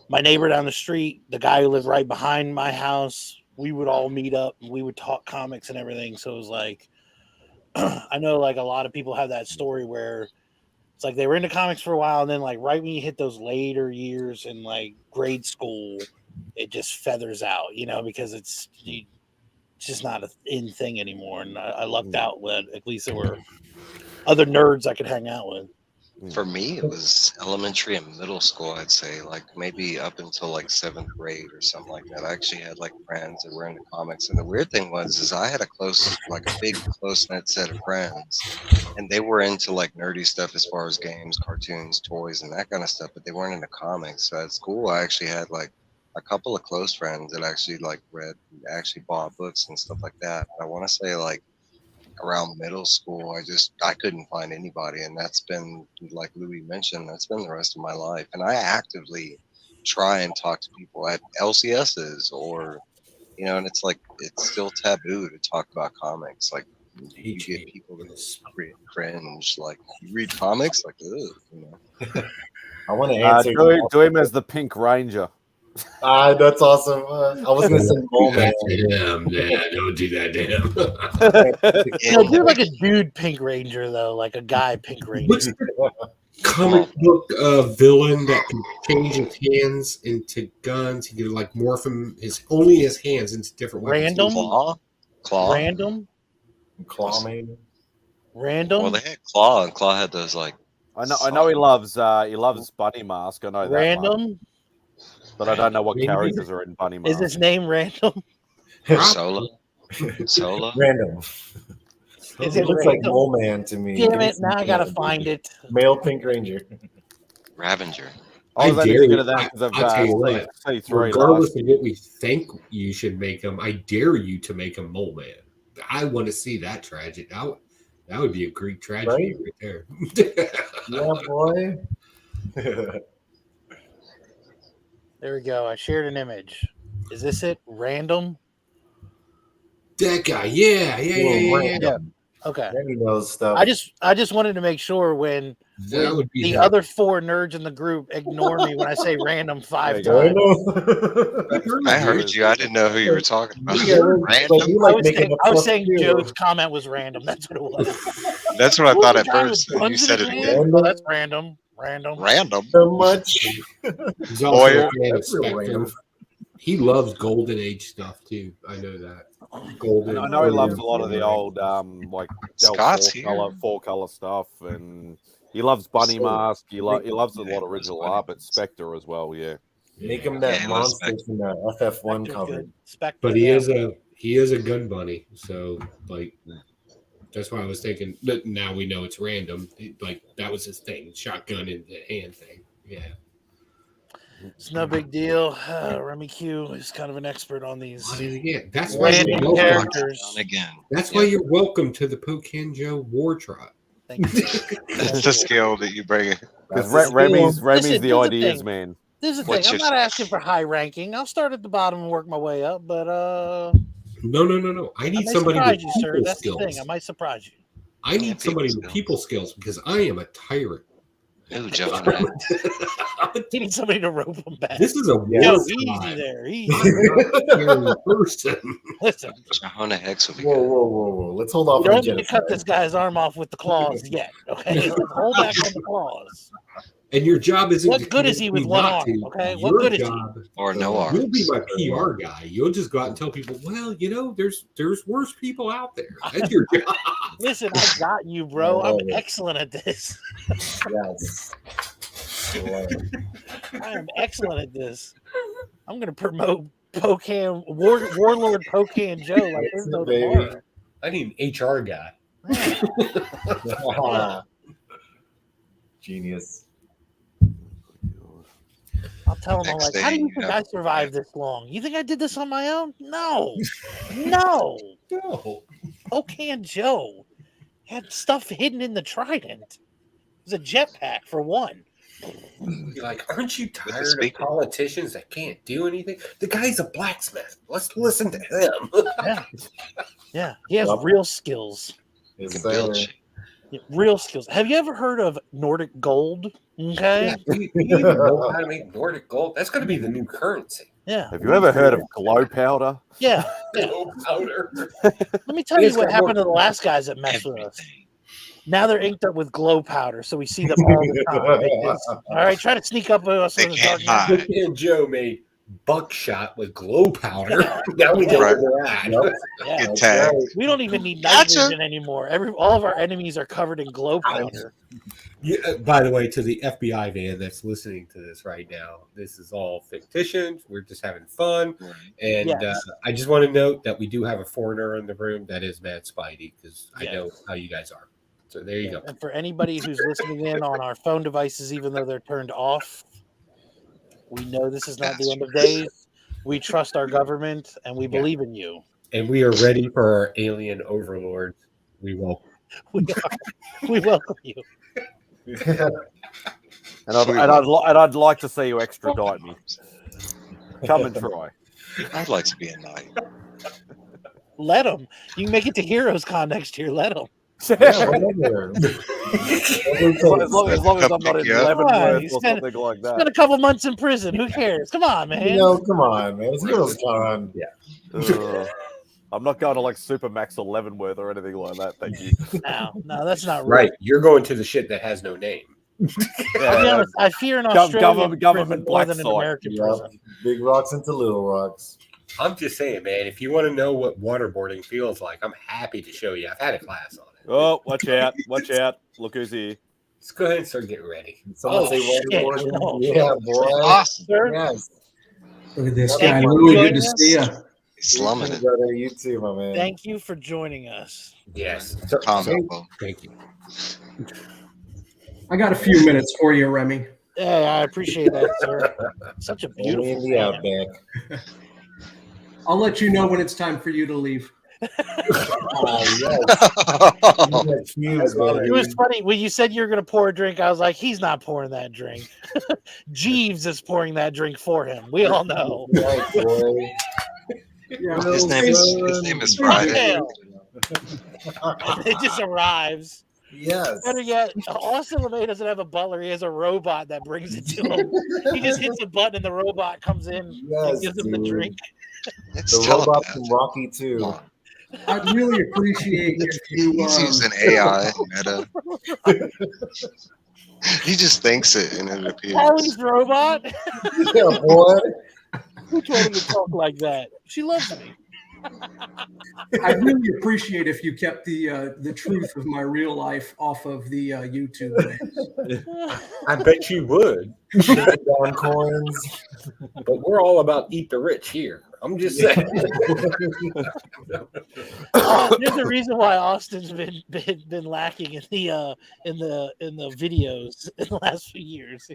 my neighbor down the street, the guy who lived right behind my house, we would all meet up and we would talk comics and everything. So it was like, I know like a lot of people have that story where it's like they were into comics for a while, and then like right when you hit those later years in like grade school, it just feathers out, because it's just not a in thing anymore. And I lucked out when at least there were other nerds I could hang out with. For me, it was elementary and middle school, I'd say, like maybe up until like 7th grade or something like that. I actually had like friends that were into comics. And the weird thing is I had a big close-knit set of friends, and they were into like nerdy stuff as far as games, cartoons, toys, and that kind of stuff, but they weren't into comics. So at school, I actually had like a couple of close friends that actually like actually bought books and stuff like that. But I want to say like around middle school, I couldn't find anybody, and that's been, like Louis mentioned, that's been the rest of my life. And I actively try and talk to people at LCSs or, and it's like it's still taboo to talk about comics. Like you get people that cringe, like you read comics, like ugh, I want to answer. Do him as the Pink Ranger. That's awesome. I was gonna say Mole Man. Yeah, don't do that to him. Do like a dude Pink Ranger though, like a guy Pink Ranger. What's the comic book villain that can change his hands into guns? He can like morph his hands into different weapons. Claw. Random. Clawman. Random. Well, they had Claw, and Claw had those like. I know he loves Bunny Mask. I know that. Random. But I don't know what characters are in Bunny Mask. Is his name Random? Solo. Random. It looks like Mole Man to me. Damn it! Now I gotta find it. Male Pink Ranger. Ravenger. I was only thinking of that because of C3. Regardless of what we think you should make him, I dare you to make him Mole Man. I want to see that tragedy. That would be a Greek tragedy right there. Yeah, boy. There we go. I shared an image. Is this it? Random? That guy. Yeah. Okay. He knows stuff. I just wanted to make sure when the other 4 nerds in the group ignore me when I say random 5 times. I heard you. I didn't know who you were talking about. Random. I was saying Joe's comment was random. That's what it was. That's what I thought at first. You said it again. Oh, that's random. So much. He's also a fan of Spectre. He loves Golden Age stuff too. I know that. Golden. I know he loves a lot of the old like Scott's four color stuff, and he loves Bunny Mask. He loves a lot of original art, but Spectre as well. Yeah. Make him that monster from the FF1 cover. But he is a gun bunny, so like. That's why I was thinking. Now we know it's random. Like that was his thing, shotgun in the hand thing. Yeah, it's no big deal. Remy Q is kind of an expert on these. That's why random characters. That's why you're welcome to the Pokenjo War Trot. Thank you. That's the skill that you bring. Because Remy's the ideas man. This is the thing. I'm not asking for high ranking. I'll start at the bottom and work my way up, but No. I need somebody with surprise you, sir. people That's the skills. thing. I might surprise you. I need somebody with people skills because I am a tyrant. Ooh, Jonah. You need somebody to rope him back. This is a Yo, war easy crime. there. Easy. Person. Listen. Jonah Hex will be Whoa, good. whoa. Let's hold off You on don't the need to cut genocide. this guy's arm off with the claws yet. Okay, let's hold back on the claws. And your job isn't. What good is he with one arm? Okay, what good is he? Or no arms. You'll be my PR guy. You'll just go out and tell people, well, there's worse people out there. That's your job. Listen, I got you, bro. I'm excellent at this. Yes. I am excellent at this. I'm gonna promote Pocan Warlord Pocan Joe like there's no tomorrow. I need an HR guy. Genius. I'll tell him, I'm like, how do you think I survived this long? You think I did this on my own? No. Pocan Joe had stuff hidden in the trident. It was a jetpack for one. You're like, aren't you tired of politicians that can't do anything? The guy's a blacksmith. Let's listen to him. Yeah. He has real skills. Real skills. Have you ever heard of Nordic gold? Okay. You even know how to make Nordic gold. That's going to be the new currency. Yeah. Have you ever heard of glow powder? Yeah. Glow powder. Let me tell you what happened to the last guys that messed with us. Now they're inked up with glow powder, so we see them all the time. All right, try to sneak up with us in the dark. And Joe made buckshot with glow powder. Now we know where they're at. Yeah. We don't even need night vision anymore. All of our enemies are covered in glow powder. Yeah, by the way, to the FBI van that's listening to this right now, this is all fictitious. We're just having fun. And I just want to note that we do have a foreigner in the room that is MadSpidey, because I know how you guys are. So there you go. And for anybody who's listening in on our phone devices, even though they're turned off, we know this is not the end of days. We trust our government, and we believe in you. And we are ready for our alien overlords. We welcome. We welcome you. And I'd like to see you extradite me. Come and try. I'd like to be a knight. Let them. You can make it to Heroes Con next year. Let them. As long as I'm not in Leavenworth or something like that. Spend a couple months in prison. Who cares? Come on, man. Come on, man. It's Heroes Con. Yeah. I'm not going to like Supermax or Leavenworth or anything like that. Thank you. No, that's not right. You're going to the shit that has no name. I'll be honest, I fear an Australian government more black than an site. American prison. Big rocks into little rocks. I'm just saying, man, if you want to know what waterboarding feels like, I'm happy to show you. I've had a class on it. Oh, watch out. Watch out. Look who's here. Let's go ahead and start getting ready. Someone say waterboarding. Yeah, boy. Awesome. Yes. Look at this guy. Really good to see you. He's slumming it. Brother, you too, my man. Thank you for joining us. Yes. Thank you. I got a few minutes for you, Remy. Yeah, I appreciate that, sir. Such a beautiful in the Outback. I'll let you know when it's time for you to leave. It was funny when you said you were going to pour a drink. I was like, he's not pouring that drink. Jeeves is pouring that drink for him. We all know. His name is Friday. It just arrives. Yes. Better yet, Austin LeMay doesn't have a butler. He has a robot that brings it to him. He just hits a button and the robot comes in and gives him the drink. The robot from Rocky too. I'd really appreciate if you. He's using AI meta. He just thinks it and it appears. Holly's robot. Yeah, boy. Who told him to talk like that? She loves me. I'd really appreciate if you kept the truth of my real life off of the YouTube. I bet you would. Down coins. But we're all about eat the rich here. I'm just saying. There's a reason why Austin's been lacking in the videos in the last few years.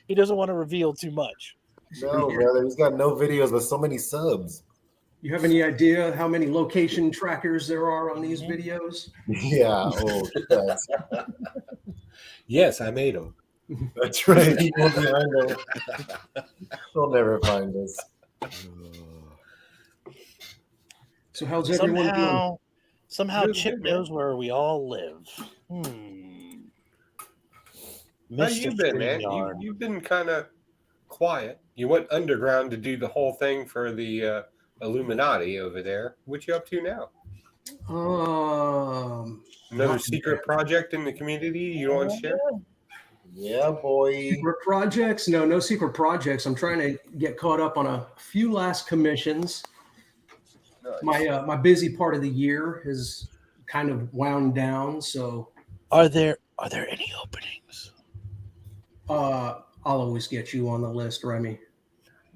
He doesn't want to reveal too much. No, brother, he's got no videos with so many subs. You have any idea how many location trackers there are on these videos? Yeah. Oh, yes. Yes, I made them. That's right. He won't behind them. They'll never find us. So how's everyone doing? Somehow Good, Chip good, man. knows where we all live. How Mr. you been, man? StreamYard. You've been kind of quiet. You went underground to do the whole thing for the Illuminati over there. What you up to now? Another secret project in the community you don't want to share? Yeah, boy. Secret projects? No secret projects. I'm trying to get caught up on a few last commissions. Nice. My busy part of the year is kind of wound down. So, Are there any openings? I'll always get you on the list, Remy.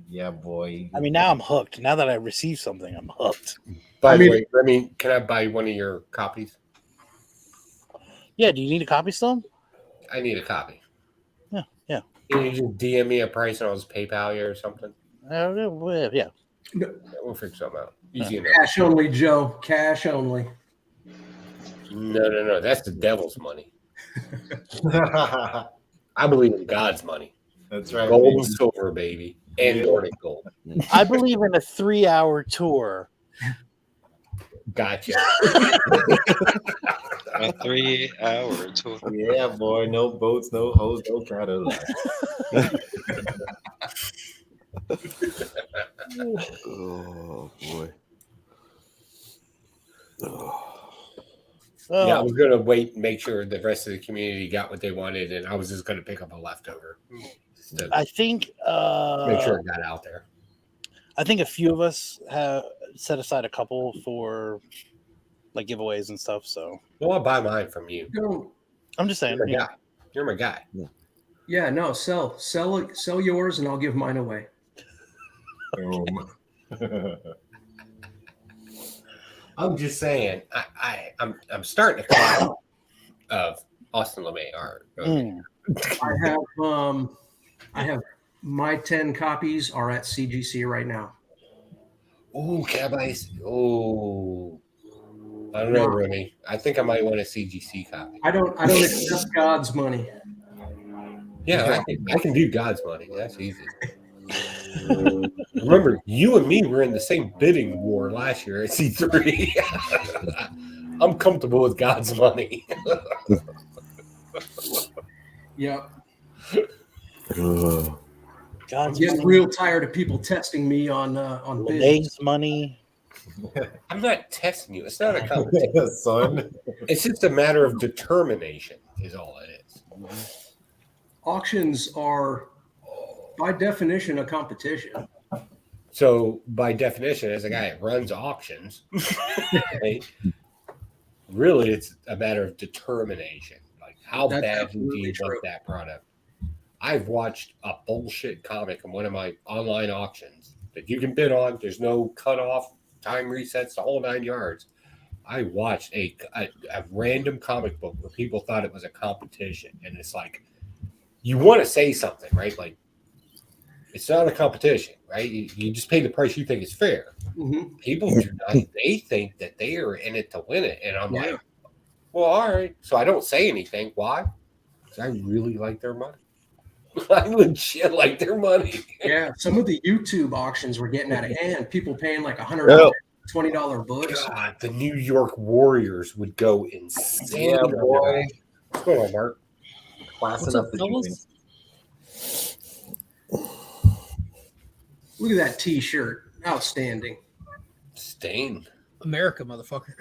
Yeah, boy. I mean, now I'm hooked. Now that I received something, I'm hooked. By the way, Remy, can I buy one of your copies? Yeah, do you need a copy still? I need a copy. Yeah. Can you just DM me a price and I'll just PayPal you or something? Yeah. No, We'll figure something out. Easy enough. cash only, Joe. Cash only. No. That's the devil's money. I believe in God's money. That's right. Gold baby. and silver, baby. And Nordic gold. I believe in a 3-hour tour. Gotcha. A 3-hour tour. Yeah, boy. No boats, no hoes, no Cadillac. Oh boy. Oh, Yeah, I was going to wait and make sure the rest of the community got what they wanted, and I was just going to pick up a leftover. Just to I think make sure it got out there. I think a few of us have set aside a couple for like giveaways and stuff. So, Well, I'll buy mine from you. Don't. I'm just saying. You're my Yeah. guy. You're my guy. Yeah, no. Sell yours, and I'll give mine away. Boom. I'm just saying. I'm starting to climb of Austin LeMay art. I have my 10 copies are at CGC right now. Oh, Cabais. Oh, I don't know, Remy. I think I might want a CGC copy. I don't accept God's money. Yeah, I can do God's money. That's easy. Remember, you and me were in the same bidding war last year at C3. I'm comfortable with God's money. Yep. Oh. I'm getting real tired of people testing me on bids. LeMay's money. I'm not testing you. It's not a competition. Son. It's just a matter of determination, is all it is. Auctions are, by definition, a competition. So, by definition, as a guy that runs auctions, right, really, it's a matter of determination. Like, how That's bad do absolutely you true. want that product? I've watched a bullshit comic in one of my online auctions that you can bid on. There's no cutoff, time resets, the whole 9 yards. I watched a random comic book where people thought it was a competition. And it's like, you want to say something, right? Like, it's not a competition, right? You just pay the price you think is fair. Mm-hmm. People do not, they think that they are in it to win it. And I'm like, well, all right. So I don't say anything. Why? Because I really like their money. I legit like their money. Yeah, some of the YouTube auctions were getting out of hand. People paying like $100, $20 books. God, the New York Warriors would go insane. Yeah, boy. What's going on, Mark? Classing up the joint. Look at that T-shirt. Outstanding. Stain. America, motherfucker.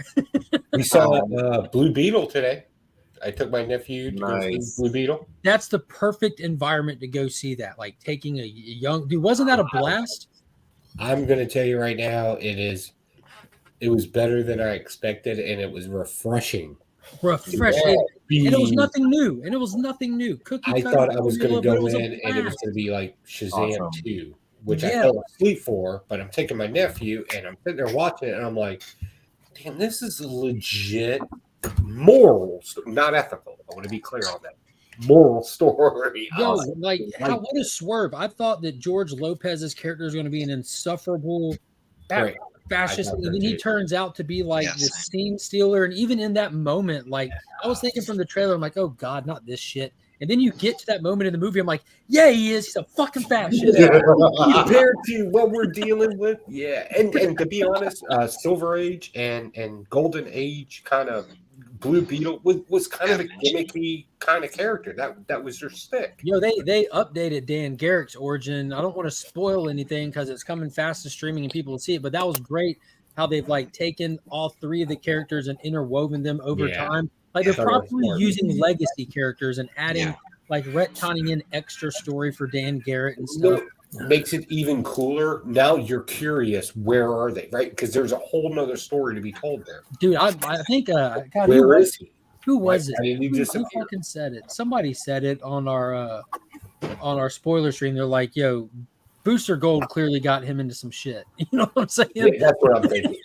We saw Blue Beetle today. I took my nephew to go see Blue Beetle. That's the perfect environment to go see that. Like taking a young dude. Wasn't that a blast? I'm going to tell you right now, it was better than I expected, and it was refreshing. Refreshing. And it was nothing new. Cookie I cutter, thought I was going to but it go was a in and it was blast. going to be like Shazam Awesome. 2, which I fell asleep for, but I'm taking my nephew and I'm sitting there watching it and I'm like, damn, this is a legit moral, not ethical. I want to be clear on that. Moral story. Yo, like what a swerve. I thought that George Lopez's character is going to be an insufferable fascist, and then he turns out to be like the scene stealer. And even in that moment, like I was thinking from the trailer, I'm like, oh God, not this shit. And then you get to that moment in the movie, I'm like, yeah, he is. He's a fucking fascist. Compared to what we're dealing with, yeah. And to be honest, Silver Age and Golden Age kind of Blue Beetle was kind of a gimmicky kind of character. That was their stick. They updated Dan Garrick's origin. I don't want to spoil anything because it's coming fast to streaming and people will see it, but that was great how they've like taken all three of the characters and interwoven them over time. Like they're properly using legacy characters and adding like retconning in extra story for Dan Garrett and stuff. Makes it even cooler. Now you're curious, where are they, right? Because there's a whole nother story to be told there. Dude, I think God, where is he? Who was it? Who fucking said it? Somebody said it on our spoiler stream. They're like, yo, Booster Gold clearly got him into some shit. You know what I'm saying? Yeah, that's what I'm thinking.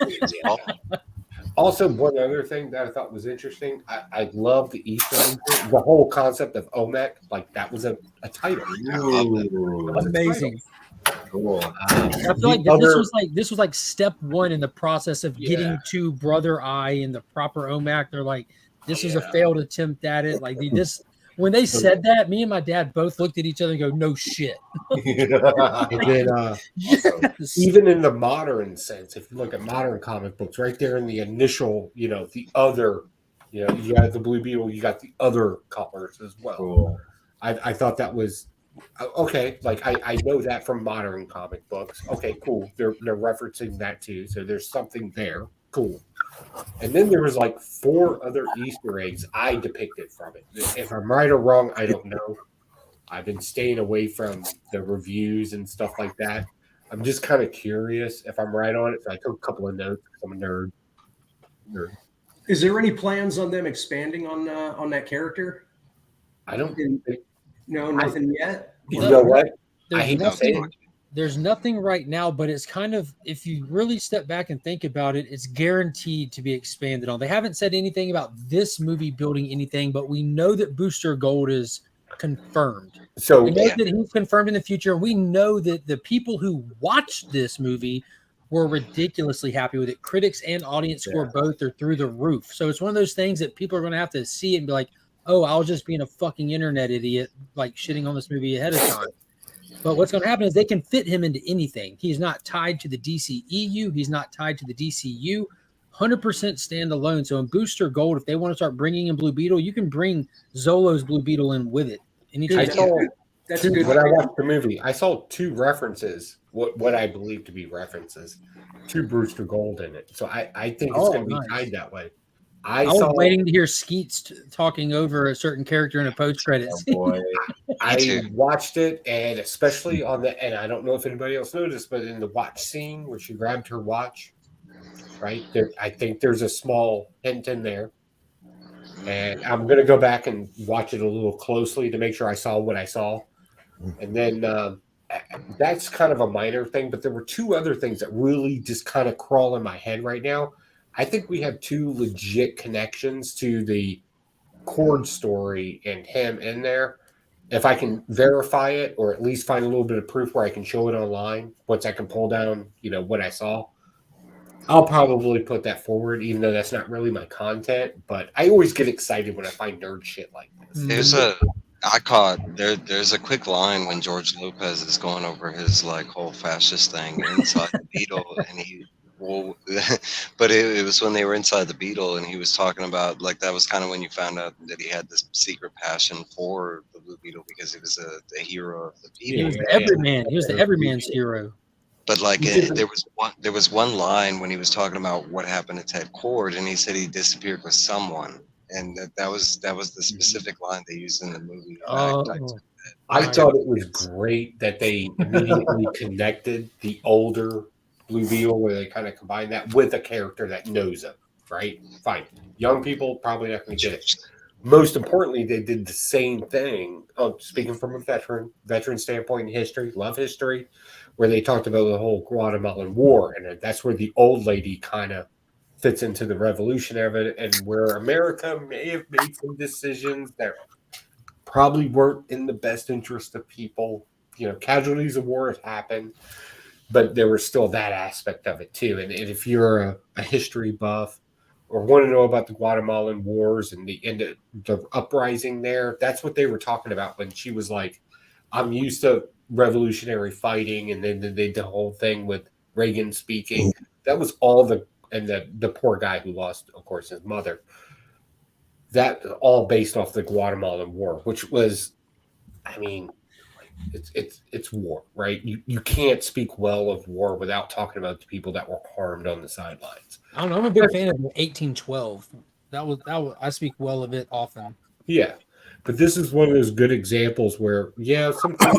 Also, one other thing that I thought was interesting, I love the Easter egg, the whole concept of Olmec, like that was a title. Amazing. Cool. I feel like this was like step one in the process of getting to Brother Eye and the proper Olmec. They're like, this is a failed attempt at it. Like this. When they said that, me and my dad both looked at each other and go, "No shit." And then, even in the modern sense, if you look at modern comic books, right there in the initial, the other, you got the Blue Beetle, you got the other colors as well. Cool. I thought that was okay. Like I know that from modern comic books. Okay, cool. They're referencing that too, so there's something there. Cool. And then there was like 4 other Easter eggs I depicted from it. If I'm right or wrong, I don't know. I've been staying away from the reviews and stuff like that. I'm just kind of curious if I'm right on it. So I took a couple of notes. I'm a nerd. Is there any plans on them expanding on that character? I don't think. No, nothing yet. You know what? I hate to say it. There's nothing right now, but it's kind of, if you really step back and think about it, it's guaranteed to be expanded on. They haven't said anything about this movie building anything, but we know that Booster Gold is confirmed. So we know that he's confirmed in the future. We know that the people who watched this movie were ridiculously happy with it. Critics and audience score both are through the roof. So it's one of those things that people are going to have to see and be like, oh, I was just being a fucking internet idiot, like shitting on this movie ahead of time. But what's going to happen is they can fit him into anything. He's not tied to the DCEU. He's not tied to the DCU. 100% standalone. So in Booster Gold, if they want to start bringing in Blue Beetle, you can bring Zolo's Blue Beetle in with it. When I watched the movie, I saw 2 references, what I believe to be references, to Booster Gold in it. So I think it's going to be tied that way. I was waiting to hear Skeets talking over a certain character in a post credits. I watched it, and especially and I don't know if anybody else noticed, but in the watch scene where she grabbed her watch, right there, I think there's a small hint in there. And I'm going to go back and watch it a little closely to make sure I saw what I saw. And then that's kind of a minor thing, but there were 2 other things that really just kind of crawl in my head right now. I think we have 2 legit connections to the Cord story and him in there. If I can verify it, or at least find a little bit of proof where I can show it online, once I can pull down, what I saw, I'll probably put that forward, even though that's not really my content. But I always get excited when I find nerd shit like this. There's a quick line when George Lopez is going over his like whole fascist thing inside the Beetle, and but it was when they were inside the Beetle, and he was talking about, like, that was kind of when you found out that he had this secret passion for the Blue Beetle because he was a hero of the Beetle. He was the everyman. He was the everyman's hero. But like there was one line when he was talking about what happened to Ted Cord, and he said he disappeared with someone, and that was the specific line they used in the movie. I thought it was great that they immediately connected the older Blue Beetle, where they kind of combined that with a character that knows him, right? Fine. Young people probably not going to get it. Most importantly, they did the same thing. Speaking from a veteran standpoint in history, love history, where they talked about the whole Guatemalan War, and that's where the old lady kind of fits into the revolution of it, and where America may have made some decisions that probably weren't in the best interest of people. Casualties of war have happened, but there was still that aspect of it too. And if you're a history buff, or want to know about the Guatemalan wars and the uprising there, that's what they were talking about when she was like, I'm used to revolutionary fighting, and then they did the whole thing with Reagan speaking. That was all the poor guy who lost, of course, his mother. That all based off the Guatemalan War, which was, I mean, it's war, right? You can't speak well of war without talking about the people that were harmed on the sidelines. I don't know. I'm a big fan of 1812. That was I speak well of it often. Yeah, but this is one of those good examples where, sometimes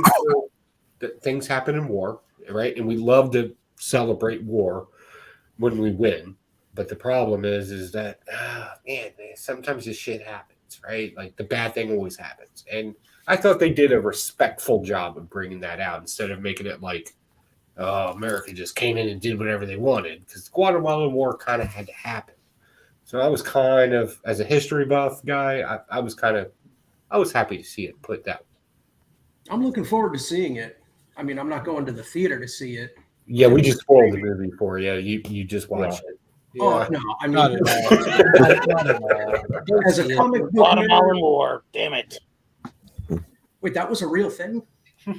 things happen in war, right? And we love to celebrate war when we win, but the problem is that sometimes this shit happens, right? Like the bad thing always happens, and I thought they did a respectful job of bringing that out instead of making it like, oh, America just came in and did whatever they wanted, because the Guatemalan War kind of had to happen. So I was kind of, as a history buff guy, I was happy to see it put that way. I'm looking forward to seeing it. I mean, I'm not going to the theater to see it. Yeah, we just spoiled the movie for you. You just watched it. Yeah. Oh no, I mean, Not at all. As a comic book Guatemalan War, damn it. Wait, that was a real thing? Hey,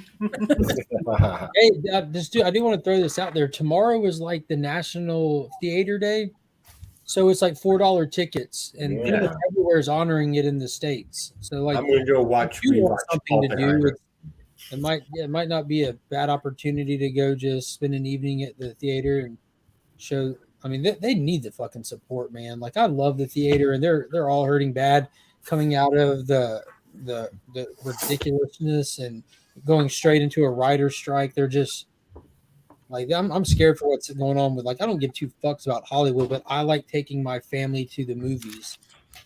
I do want to throw this out there. Tomorrow is like the National Theater Day, so it's like $4 tickets, and people everywhere is honoring it in the States. So, like, I'm gonna go watch. You want something to do. It might not be a bad opportunity to go just spend an evening at the theater and show. I mean, they need the fucking support, man. Like, I love the theater, and they're all hurting bad coming out of the ridiculousness and going straight into a writer's strike. They're just like, I'm scared for what's going on with, like, I don't give two fucks about Hollywood, but I like taking my family to the movies,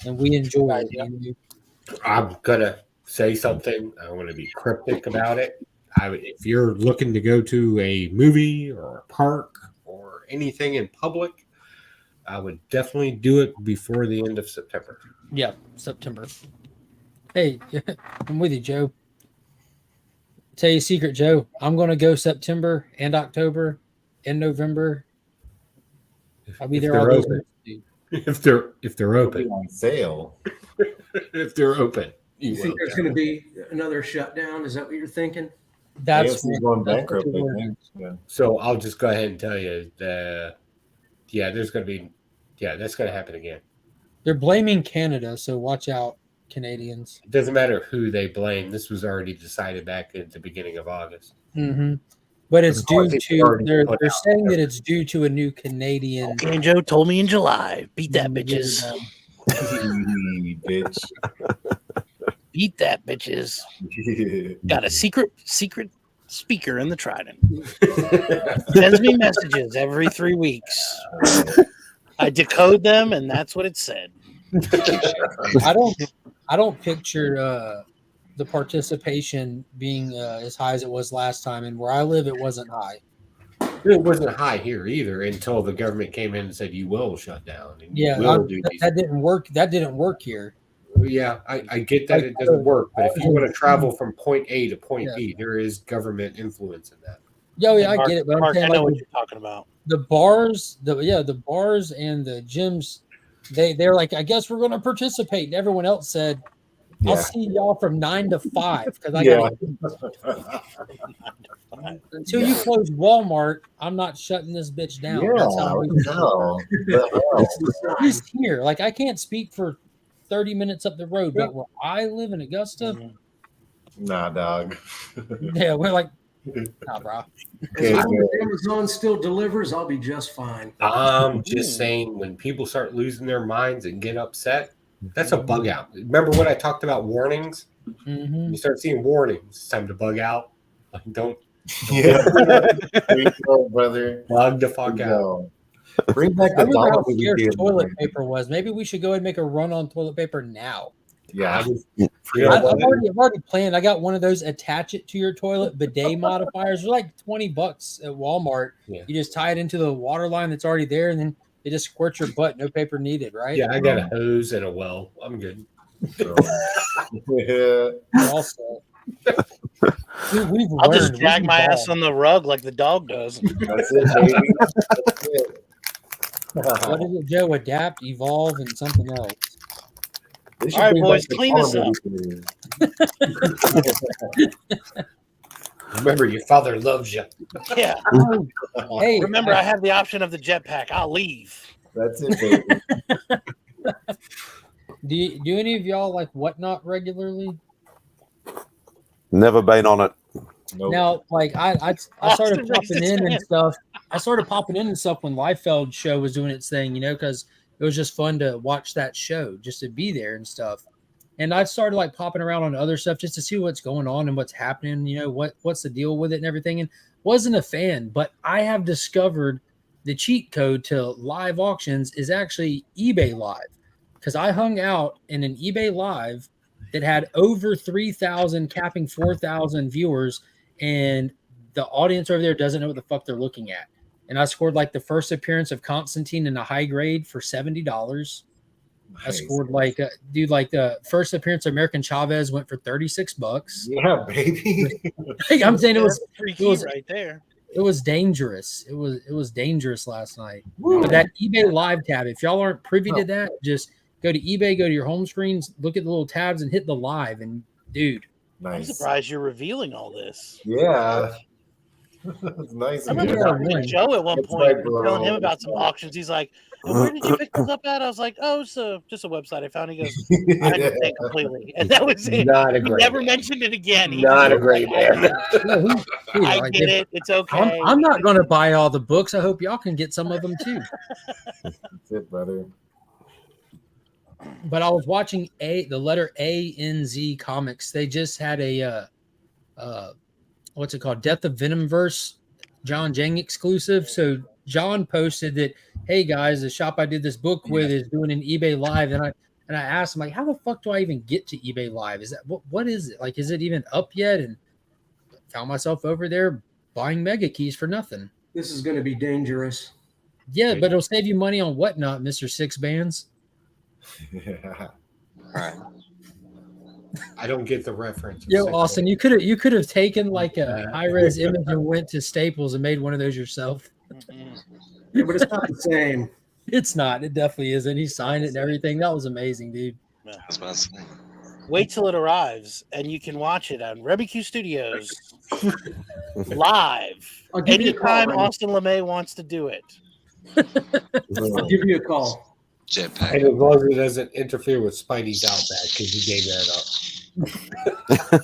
and we enjoy it. I'm gonna say something. I want to be cryptic about it. If you're looking to go to a movie or a park or anything in public, I would definitely do it before the end of September. Yeah, September. Hey, I'm with you, Joe. Tell you a secret, Joe. I'm going to go September and October and November. I'll be there all those days. If they're open on sale. If they're open, you think there's going to be another shutdown? Is that what you're thinking? That's going bankrupt. So I'll just go ahead and tell you that there's going to be that's going to happen again. They're blaming Canada, so watch out, Canadians. It doesn't matter who they blame. This was already decided back at the beginning of August. Mm-hmm. But it's due to they're saying that it's due to a new Canadian. Okay, Joe told me in July. Beat that, bitches. Bitch. Beat that, bitches. Got a secret speaker in the Trident. Sends me messages every 3 weeks. I decode them, and that's what it said. I don't picture the participation being as high as it was last time, and where I live, it wasn't high. It wasn't high here either until the government came in and said you will shut down. And that didn't work. That didn't work here. Yeah, I get that it doesn't work, but if you want to travel from point A to point B, there is government influence in that. Yeah, I get it, but Mark, I'm saying, I know what you're talking about. The bars, the bars and the gyms, they're like, I guess we're going to participate. And everyone else said, I'll see y'all from 9 to 5 because I got until you close Walmart. I'm not shutting this bitch down. Yeah, that's how he's here. Like, I can't speak for 30 minutes up the road, but where I live in Augusta, nah, dog. Yeah, we're like, nah, bro. As long as Amazon still delivers, I'll be just fine. I'm just saying, when people start losing their minds and get upset, that's a bug out. Remember when I talked about warnings? Mm-hmm. You start seeing warnings. It's time to bug out. Like, don't. Yeah, brother. Bug the fuck out. Bring back I the remember how scarce toilet paper was. Maybe we should go and make a run on toilet paper now. Yeah, I've already planned. I got one of those attach it to your toilet bidet modifiers. They're like $20 at Walmart. Yeah. You just tie it into the water line that's already there, and then it just squirts your butt. No paper needed, right? Yeah, I got a hose and a well. I'm good. Also, dude, I'll just drag my ass on the rug like the dog does. That's it, baby. That's it. What is it, Joe? Adapt, evolve, and something else. They should All right, bring boys, back the clean this Power up. Movie. Remember, your father loves you. Yeah. Hey, Remember, I have the option of the jetpack. I'll leave. That's it, baby. do any of y'all like Whatnot regularly? Never been on it. Nope. Now, like I started Austin popping raised his in and hand. stuff. I started popping in and stuff when Liefeld show was doing its thing, because it was just fun to watch that show, just to be there and stuff. And I started like popping around on other stuff just to see what's going on and what's happening, what's the deal with it and everything. And wasn't a fan, but I have discovered the cheat code to live auctions is actually eBay Live, because I hung out in an eBay Live that had over 3,000, capping 4,000 viewers, and the audience over there doesn't know what the fuck they're looking at. And I scored like the first appearance of Constantine in a high grade for $70. Nice. I scored like the first appearance of American Chavez went for $36. Yeah, baby. I'm saying it was free key right there. It was dangerous. It was dangerous last night. But that eBay Live tab, if y'all aren't privy to that, just go to eBay, go to your home screens, look at the little tabs, and hit the live. And dude, I'm Nice. surprised you're revealing all this. Yeah. It's nice. I of remember you. talking to Joe at one That's point, right, bro. telling him about some auctions. He's like, "Oh, where did you pick this up at?" I was like, "Oh, it's just a website I found." He goes, "I understand completely," and that was it. Not a He great never man. mentioned it again. He Not just a great man. dude, I like, get if- it. It's okay. I'm not going to buy all the books. I hope y'all can get some of them too. That's it, brother. But I was watching the letter ANZ comics. They just had a what's it called? Death of Venomverse, John Jang exclusive. So John posted that, hey guys, the shop I did this book with is doing an eBay Live, and I asked him, like, how the fuck do I even get to eBay Live? Is that what is it? Like, is it even up yet? And found myself over there buying mega keys for nothing. This is going to be dangerous. Yeah, but it'll save you money on Whatnot, Mr. Six Bands. I don't get the reference. Yo, Austin, you could have taken like a high res image and went to Staples and made one of those yourself. Yeah, but it's not the same. It's not. It definitely isn't. He signed it and everything. That was amazing, dude. That's what I was saying. Wait till it arrives, and you can watch it on Remy Q Studios live. I'll give you a call, Anytime Remy. Austin LeMay wants to do it. I'll give you a call. Jetpack. And as long as it doesn't interfere with Spidey's Outback, because he gave that up.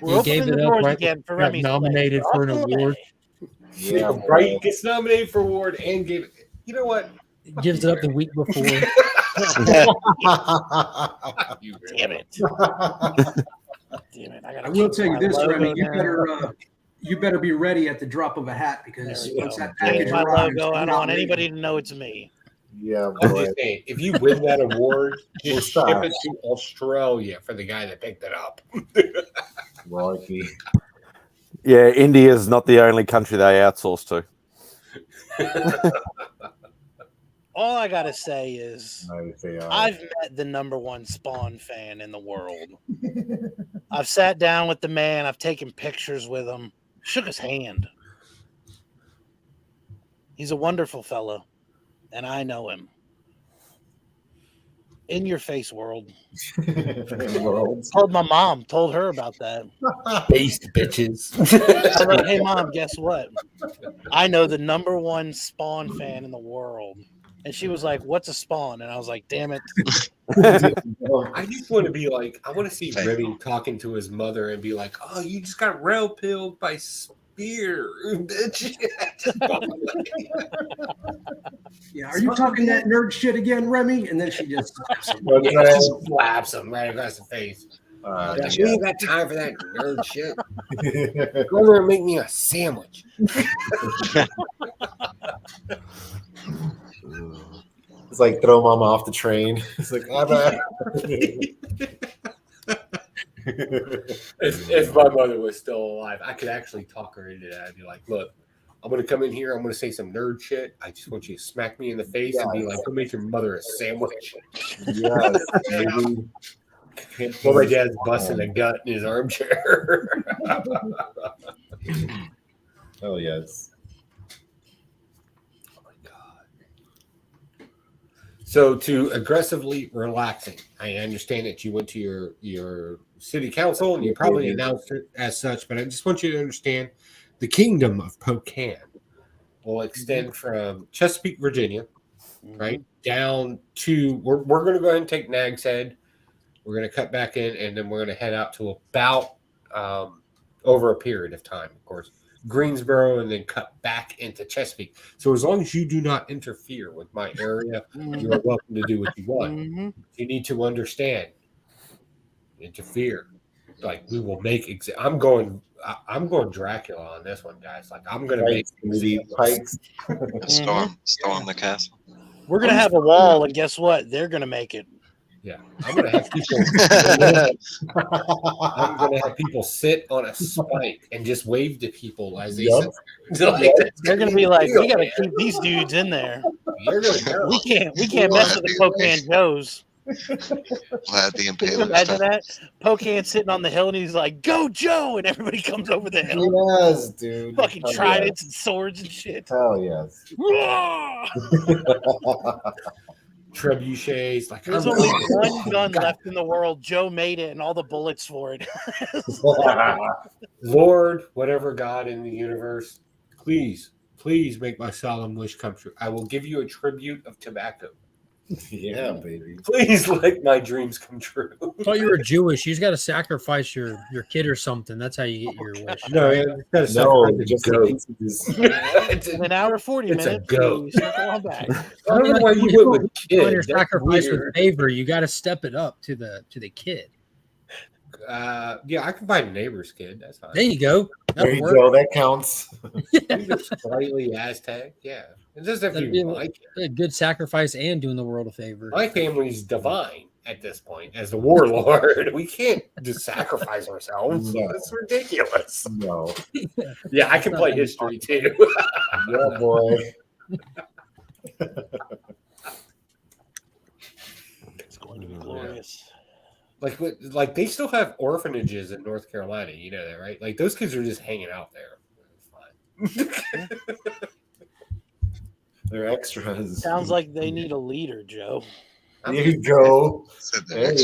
We're He gave opening it the up doors right again for got Remy's nominated LeMay. for an Austin award. LeMay. Yeah, Right? He gets nominated for award and gave it. You know what? Gives it up the week before. Damn it. Damn it. I will tell you my this, logo Remy. now. You better be ready at the drop of a hat, because There we once go. that Change package my arrives, logo. I I'm don't not want leaving. anybody to know it's me. Yeah, I'm boy. just saying, if you win that award, Well, just stop. ship it to Australia for the guy that picked it up. Lucky. Yeah, India's not the only country they outsource to. All I gotta say is Nice, they are. I've met the #1 Spawn fan in the world. I've sat down with the man. I've taken pictures with him. Shook his hand. He's a wonderful fellow, and I know him. In your face, world. Told my mom. Told her about that. Based bitches. I was like, hey, Mom, guess what? I know the #1 Spawn fan in the world. And she was like, what's a Spawn? And I was like, damn it. I just want to be like, I want to see Remy talking to his mother and be like, oh, you just got rail pilled by Spear, bitch. Yeah, are you talking that nerd shit again, Remy? And then she just slaps him. Yeah, just slaps him right across the face. Yeah. We ain't got time for that nerd shit. Go over and make me a sandwich. It's like throw mama off the train. It's like, If my mother was still alive, I could actually talk her into that. I'd be like, look, I'm going to come in here. I'm going to say some nerd shit. I just want you to smack me in the face and be like, go make your mother a sandwich. yes, maybe. While my dad's busting a gut in his armchair. Oh, yes. So to aggressively relaxing, I understand that you went to your city council and you probably announced it as such, but I just want you to understand the kingdom of Spokane will extend from Chesapeake, Virginia, right, down to we're going to go ahead and take Nag's Head. We're going to cut back in, and then we're going to head out to about over a period of time, of course, Greensboro, and then cut back into Chesapeake. So as long as you do not interfere with my area, you are welcome to do what you want. You need to understand. Interfere, like we will make. I'm going Dracula on this one, guys. Like I'm going to make pikes. Storm the castle. We're gonna have a wall, and guess what? They're gonna make it. Yeah, I'm gonna have people. I'm gonna have people sit on a spike and just wave to people as they sit. Like, they're gonna be like, "We gotta keep these dudes in there. We can't mess with the Spokane Joes." Glad the Can you imagine that? Spokane sitting on the hill, and he's like, "Go, Joe!" and everybody comes over the hill. Yes, dude. Fucking tridents and swords and shit. Hell yes. Trebuchets. Like there's only one gun left in the world. Joe made it, and all the bullets for it. Lord, whatever God in the universe, please make my solemn wish come true. I will give you a tribute of tobacco. Yeah, baby. Please let my dreams come true. I thought you were Jewish. You just got to sacrifice your kid or something. That's how you get your wish. No, Just It's an hour 40 it's minutes. A goat. Circle on back. I don't know why you went with kid. On your sacrifice with favor, you got to step it up to the kid. Yeah, I can buy a neighbor's kid. That's fine. There you go. There you go. That counts. Slightly Aztec. Yeah. It doesn't have to be like a good sacrifice and doing the world a favor. My family's divine at this point as the warlord. We can't just sacrifice ourselves. No. It's ridiculous. No. Yeah, I can play history too. Yeah, boy. It's going to be glorious. Like they still have orphanages in North Carolina. You know that, right? Like those kids are just hanging out there. It's fine. They're extras. Sounds like they need a leader, Joe. There you go. Sounds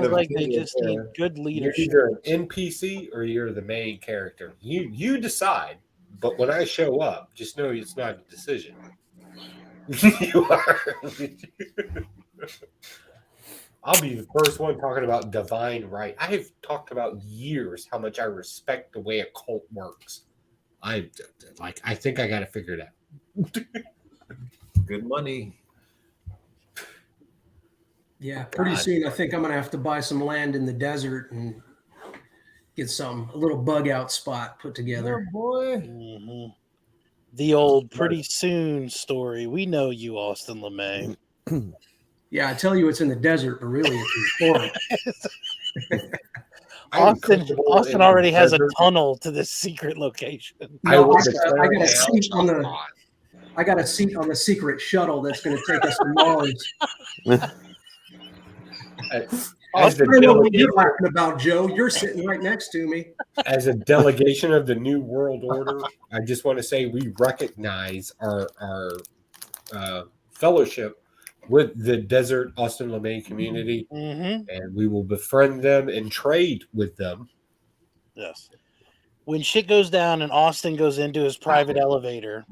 like they just need good leadership. You're either an NPC or you're the main character. You decide. But when I show up, just know it's not a decision. You are. I'll be the first one talking about divine right. I have talked about years how much I respect the way a cult works. I think I got to figure it out. Good money. Yeah, pretty soon I think I'm gonna have to buy some land in the desert and get a little bug out spot put together. Oh, boy. Mm-hmm. The old pretty soon story. We know you, Austin LeMay. Yeah, I tell you it's in the desert, but really it's in Florida. Austin already has a tunnel to this secret location. No, I got a seat on the secret shuttle that's going to take us to Mars. I don't know what you're laughing about, Joe. You're sitting right next to me. As a delegation of the New World Order, I just want to say we recognize our fellowship with the Desert Austin LeMay community, and we will befriend them and trade with them. Yes. When shit goes down and Austin goes into his private elevator,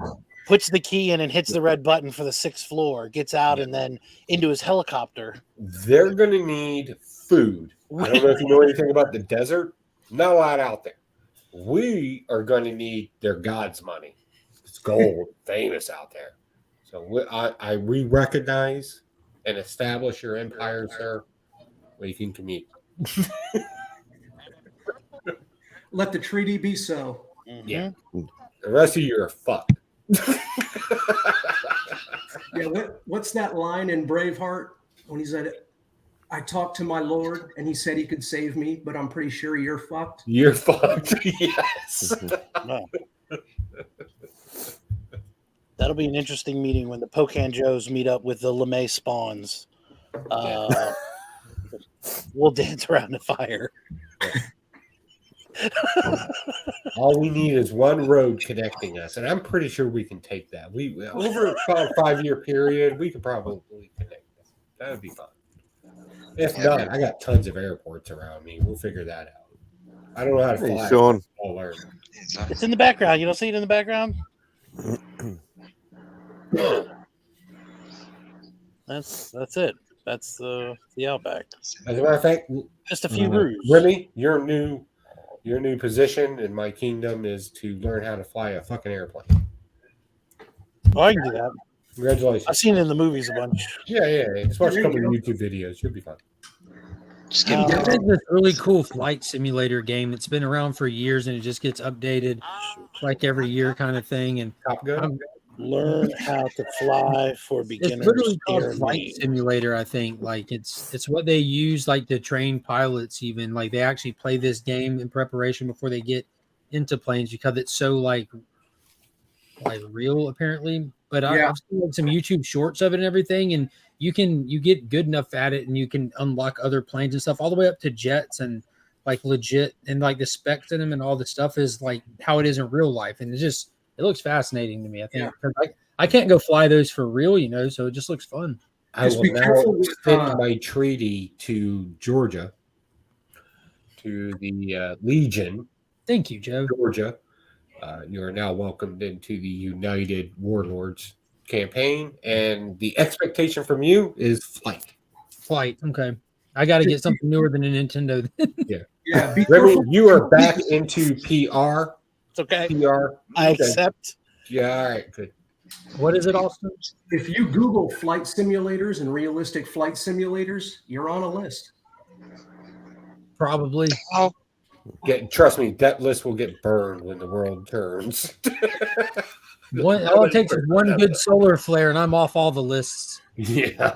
puts the key in and hits the red button for the 6th floor, gets out and then into his helicopter. They're going to need food. I don't know if you know anything about the desert. Not a lot out there. We are going to need their God's money. It's gold, famous out there. So we recognize and establish your empire, sir. We can commute. Let the treaty be so. Yeah. The rest of you are fucked. Yeah, what's that line in Braveheart when he said, I talked to my Lord and he said he could save me, but I'm pretty sure you're fucked. You're fucked. Yes. No. That'll be an interesting meeting when the Spokane Joes meet up with the LeMay spawns. We'll dance around the fire. All we need is one road connecting us, and I'm pretty sure we can take that. We over about a 5-year period, we could probably connect that. That would be fun. If not, I got tons of airports around me. We'll figure that out. I don't know how to fly. Hey, Sean. I'll learn. It's in the background. You don't see it in the background? That's it. That's the Outback. As a matter of fact, just a few roofs. Remy, your new position in my kingdom is to learn how to fly a fucking airplane. Oh, I can do that. Congratulations. I've seen it in the movies a bunch. Yeah. Just watch a couple of YouTube videos. You'll be fine. There's this really cool flight simulator game that's been around for years, and it just gets updated like every year, kind of thing. And Top Gun. Learn how to fly for beginners. It's literally called Flight Simulator, I think. Like it's what they use like to train pilots. Even like they actually play this game in preparation before they get into planes because it's so like real apparently. But I've seen like some YouTube shorts of it and everything, and you get good enough at it, and you can unlock other planes and stuff all the way up to jets and like legit, and like the specs in them and all the stuff is like how it is in real life, and it looks fascinating to me. I think I can't go fly those for real, so it just looks fun. I will now extend my treaty to Georgia, to the Legion. Thank you, Joe. Georgia, you are now welcomed into the United Warlords campaign, and the expectation from you is flight. Okay, I got to get something newer than a Nintendo. Yeah. Remy, you are back into PR. It's okay. PR. I accept. Yeah, all right, good. What is it, Austin? If you Google flight simulators and realistic flight simulators, you're on a list. Probably. Trust me, that list will get burned when the world turns. All it takes is one good solar flare, and I'm off all the lists. Yeah.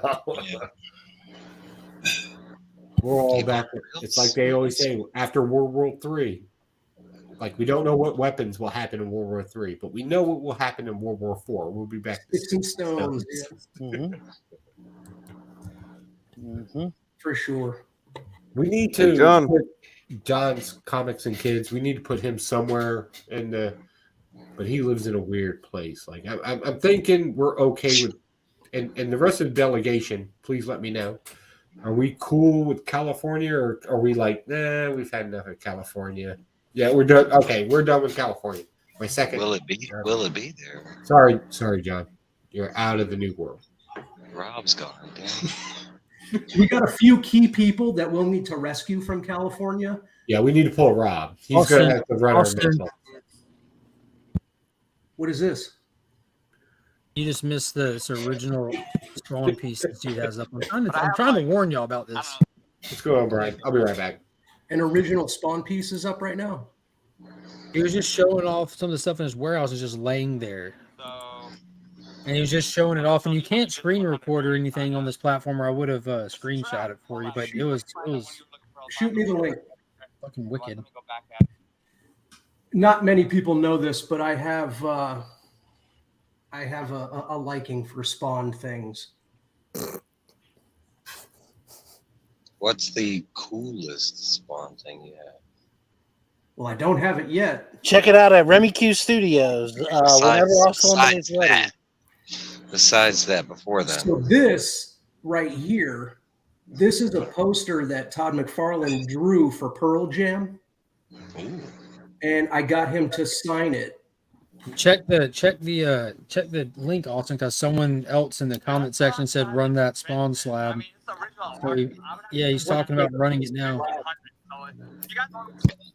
We're all back. It's like they always say, after World War III. Like, we don't know what weapons will happen in World War III, but we know what will happen in World War IV. We'll be back. Stones. For sure. We need to put John's Comics and Kids. We need to put him somewhere but he lives in a weird place. Like, I'm thinking we're okay with, and the rest of the delegation, please let me know. Are we cool with California, or are we like, nah, we've had enough of California? Yeah, we're done. Okay, we're done with California. My second. Will it be? Will it be there? Sorry, John. You're out of the new world. Rob's gone. Damn. We got a few key people that we'll need to rescue from California. Yeah, we need to pull Rob. He's going to have to run our mental. What is this? You just missed this original Spawn piece that dude has up. I'm trying to warn y'all about this. Let's go on, Brian. I'll be right back. An original Spawn piece is up right now. He was just showing off some of the stuff in his warehouse is just laying there. And he was just showing it off. And you can't screen record or anything on this platform, or I would have screenshot it for you. But it was shoot me the link. Fucking wicked. Not many people know this, but I have a liking for Spawn things. What's the coolest Spawn thing you have? Well, I don't have it yet. Check it out at Remy Q Studios. Whenever Austin is ready. Besides that, before then. So this right here, this is a poster that Todd McFarlane drew for Pearl Jam. Ooh. And I got him to sign it. Check the link, Austin, because someone else in the comment section said run that Spawn slab. So he's talking about running it now.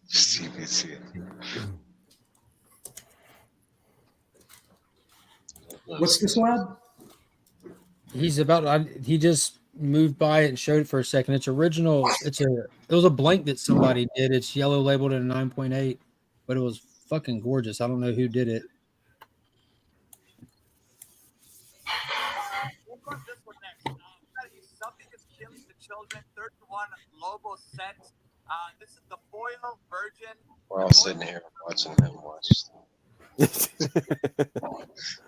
See it. What's the slab? He just moved by it and showed it for a second. It's original. It was a blank that somebody did. It's yellow labeled at a 9.8, but it was fucking gorgeous. I don't know who did it. Something is killing the children. 31 Lobo set. This is the foil virgin. We're all sitting here watching him watch.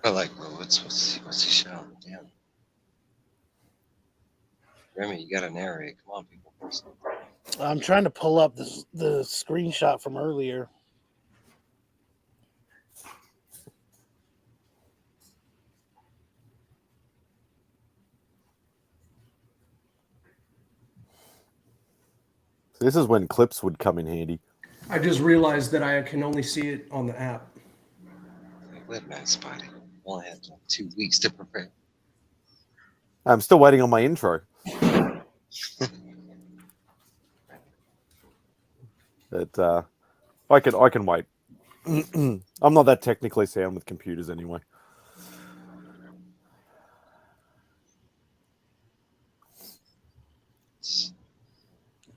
We're like, well, what's he showing? Damn. Remy, you gotta narrate. Come on, people. I'm trying to pull up the screenshot from earlier. This is when clips would come in handy. I just realized that I can only see it on the app. With MadSpidey. Only had 2 weeks to prepare. I'm still waiting on my intro. But I can wait. I'm not that technically sound with computers anyway.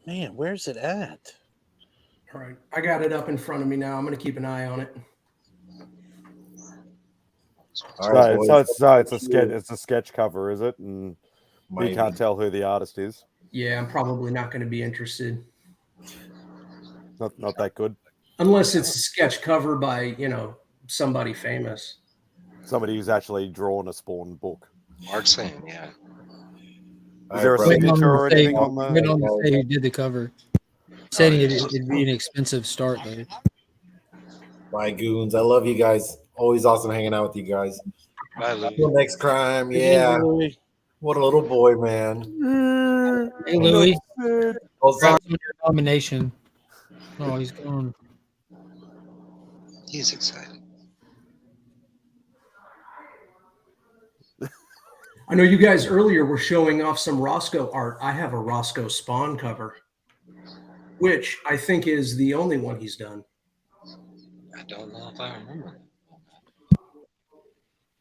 Man, where's it at? All right, I got it up in front of me now. I'm going to keep an eye on it. All right, So boys. it's a sketch. It's a sketch cover, is it? And you can't tell who the artist is. Yeah, I'm probably not going to be interested. Not that good. Unless it's a sketch cover by, somebody famous. Somebody who's actually drawn a Spawn book. Mark's saying, yeah. Is there a signature or anything on the? Went on to say who did the cover. Saying it'd be an expensive start though. Bye, goons. I love you guys. Always awesome hanging out with you guys. Bye, Louie. Till next crime. Yeah. What a little boy, man. Hey, Louie. Oh, sorry. Congrats on your nomination. Oh, he's gone. He's excited. I know you guys earlier were showing off some Roscoe art. I have a Roscoe Spawn cover, which I think is the only one he's done. I don't know if I remember.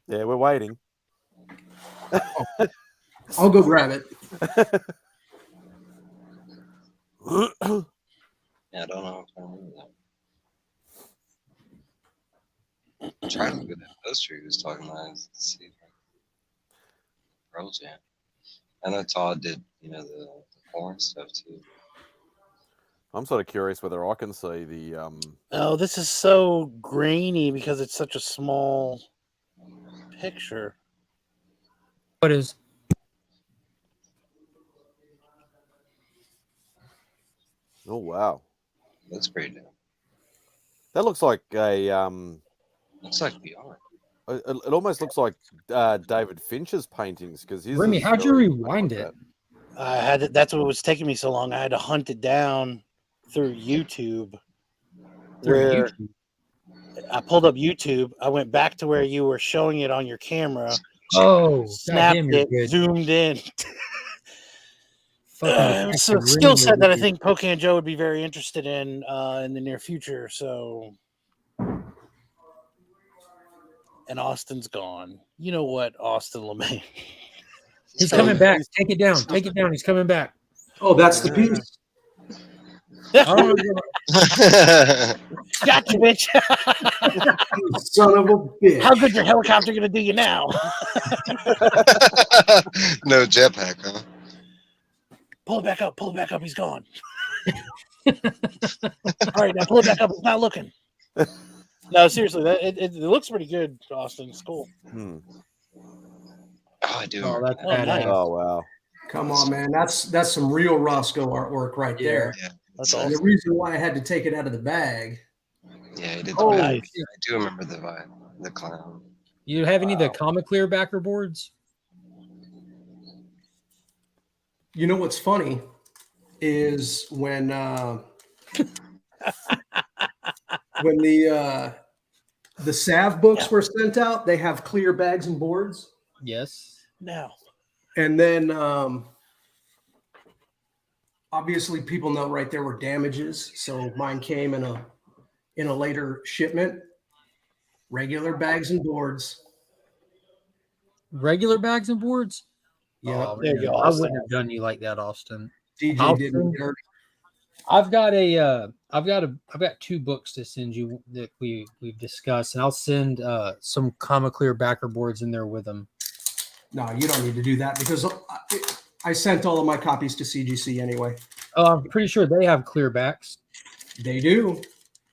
Yeah, we're waiting. I'll go grab it. Yeah, I don't know if I remember that. I'm trying to look at that poster he was talking about. Let's see. Pearl Jam. I know Todd did, the porn stuff too. I'm sort of curious whether I can see the. Oh, this is so grainy because it's such a small picture. What is? Oh wow, Looks pretty dope. that looks like a. Looks like VR. It almost looks like David Fincher's paintings because his. Remy, how'd you rewind it? I had to, that's what was taking me so long. I had to hunt it down through YouTube. Where I pulled up YouTube, I went back to where you were showing it on your camera. Oh, snapped it, zoomed in. It's a skill set that I think Pocan Joe would be very interested in the near future. So, and Austin's gone. You know what, Austin LeMay? He's coming back. Take it down. Take it down. He's coming back. Oh, that's the piece. Gotcha, bitch. Son of a bitch. How good your helicopter gonna do you now? No jetpack, huh? Pull it back up. Pull it back up. He's gone. All right, now pull it back up. It's not looking. No, seriously, it looks pretty good, Austin. It's cool. Oh, I do. Oh, that's nice. Oh wow! Come on, man. That's some real Roscoe artwork right there. Yeah, That's And awesome. the reason why I had to take it out of the bag. Yeah, he did. Oh, I nice. do remember the vibe, the clown. You have any of the Comic Clear backer boards? You know what's funny is when when the salve books were sent out, they have clear bags and boards. Yes. Now. And then obviously people know right there were damages. So mine came in a later shipment. Regular bags and boards. Regular bags and boards? Yeah, Oh, there you man. go, I Austin. wouldn't have done you like that, Austin. DJ didn't dirty. I've got two books to send you that we've discussed, and I'll send some Comic Clear backer boards in there with them. No, you don't need to do that because I sent all of my copies to CGC anyway. Oh, I'm pretty sure they have clear backs. They do,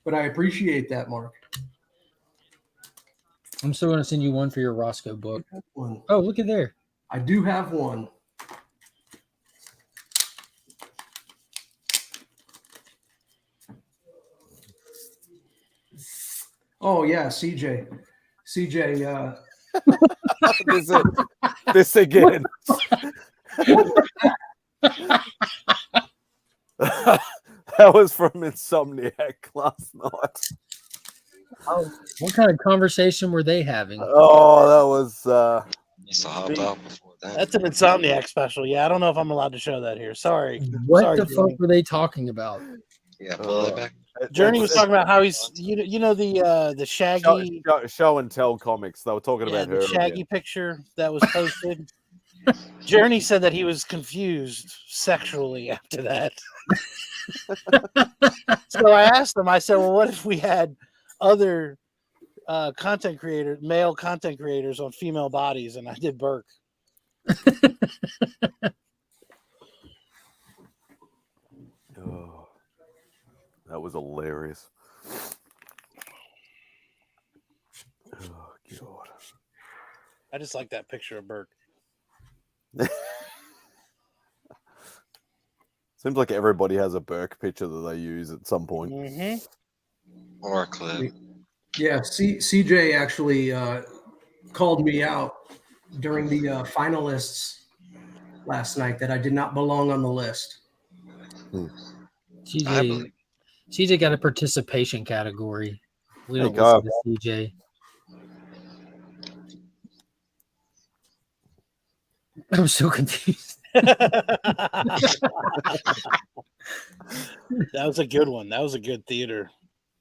but I appreciate that, Mark. I'm still going to send you one for your Roscoe book. One. Oh, look at there. I do have one. Oh yeah, CJ. This again. That was from Insomniac last night. What kind of conversation were they having? Oh, that was Must have hopped out before that. That's an Insomniac special. Yeah, I don't know if I'm allowed to show that here. Sorry. What Sorry, the fuck were they talking about? Yeah, pull it back. Journey was talking about how he's you know the Shaggy show and tell comics. They were talking about her. the Shaggy picture that was posted. Journey said that he was confused sexually after that. So I asked him, I said, well, what if we had other content creators, male content creators on female bodies? And I did Burke. Oh, that was hilarious. Oh, God. I just like that picture of Burke. Seems like everybody has a Burke picture that they use at some point. Mm-hmm. Or a clip. Yeah, CJ actually called me out during the finalists last night that I did not belong on the list. CJ got a participation category. We don't There you listen to CJ. I'm so confused. That was a good one. That was a good theater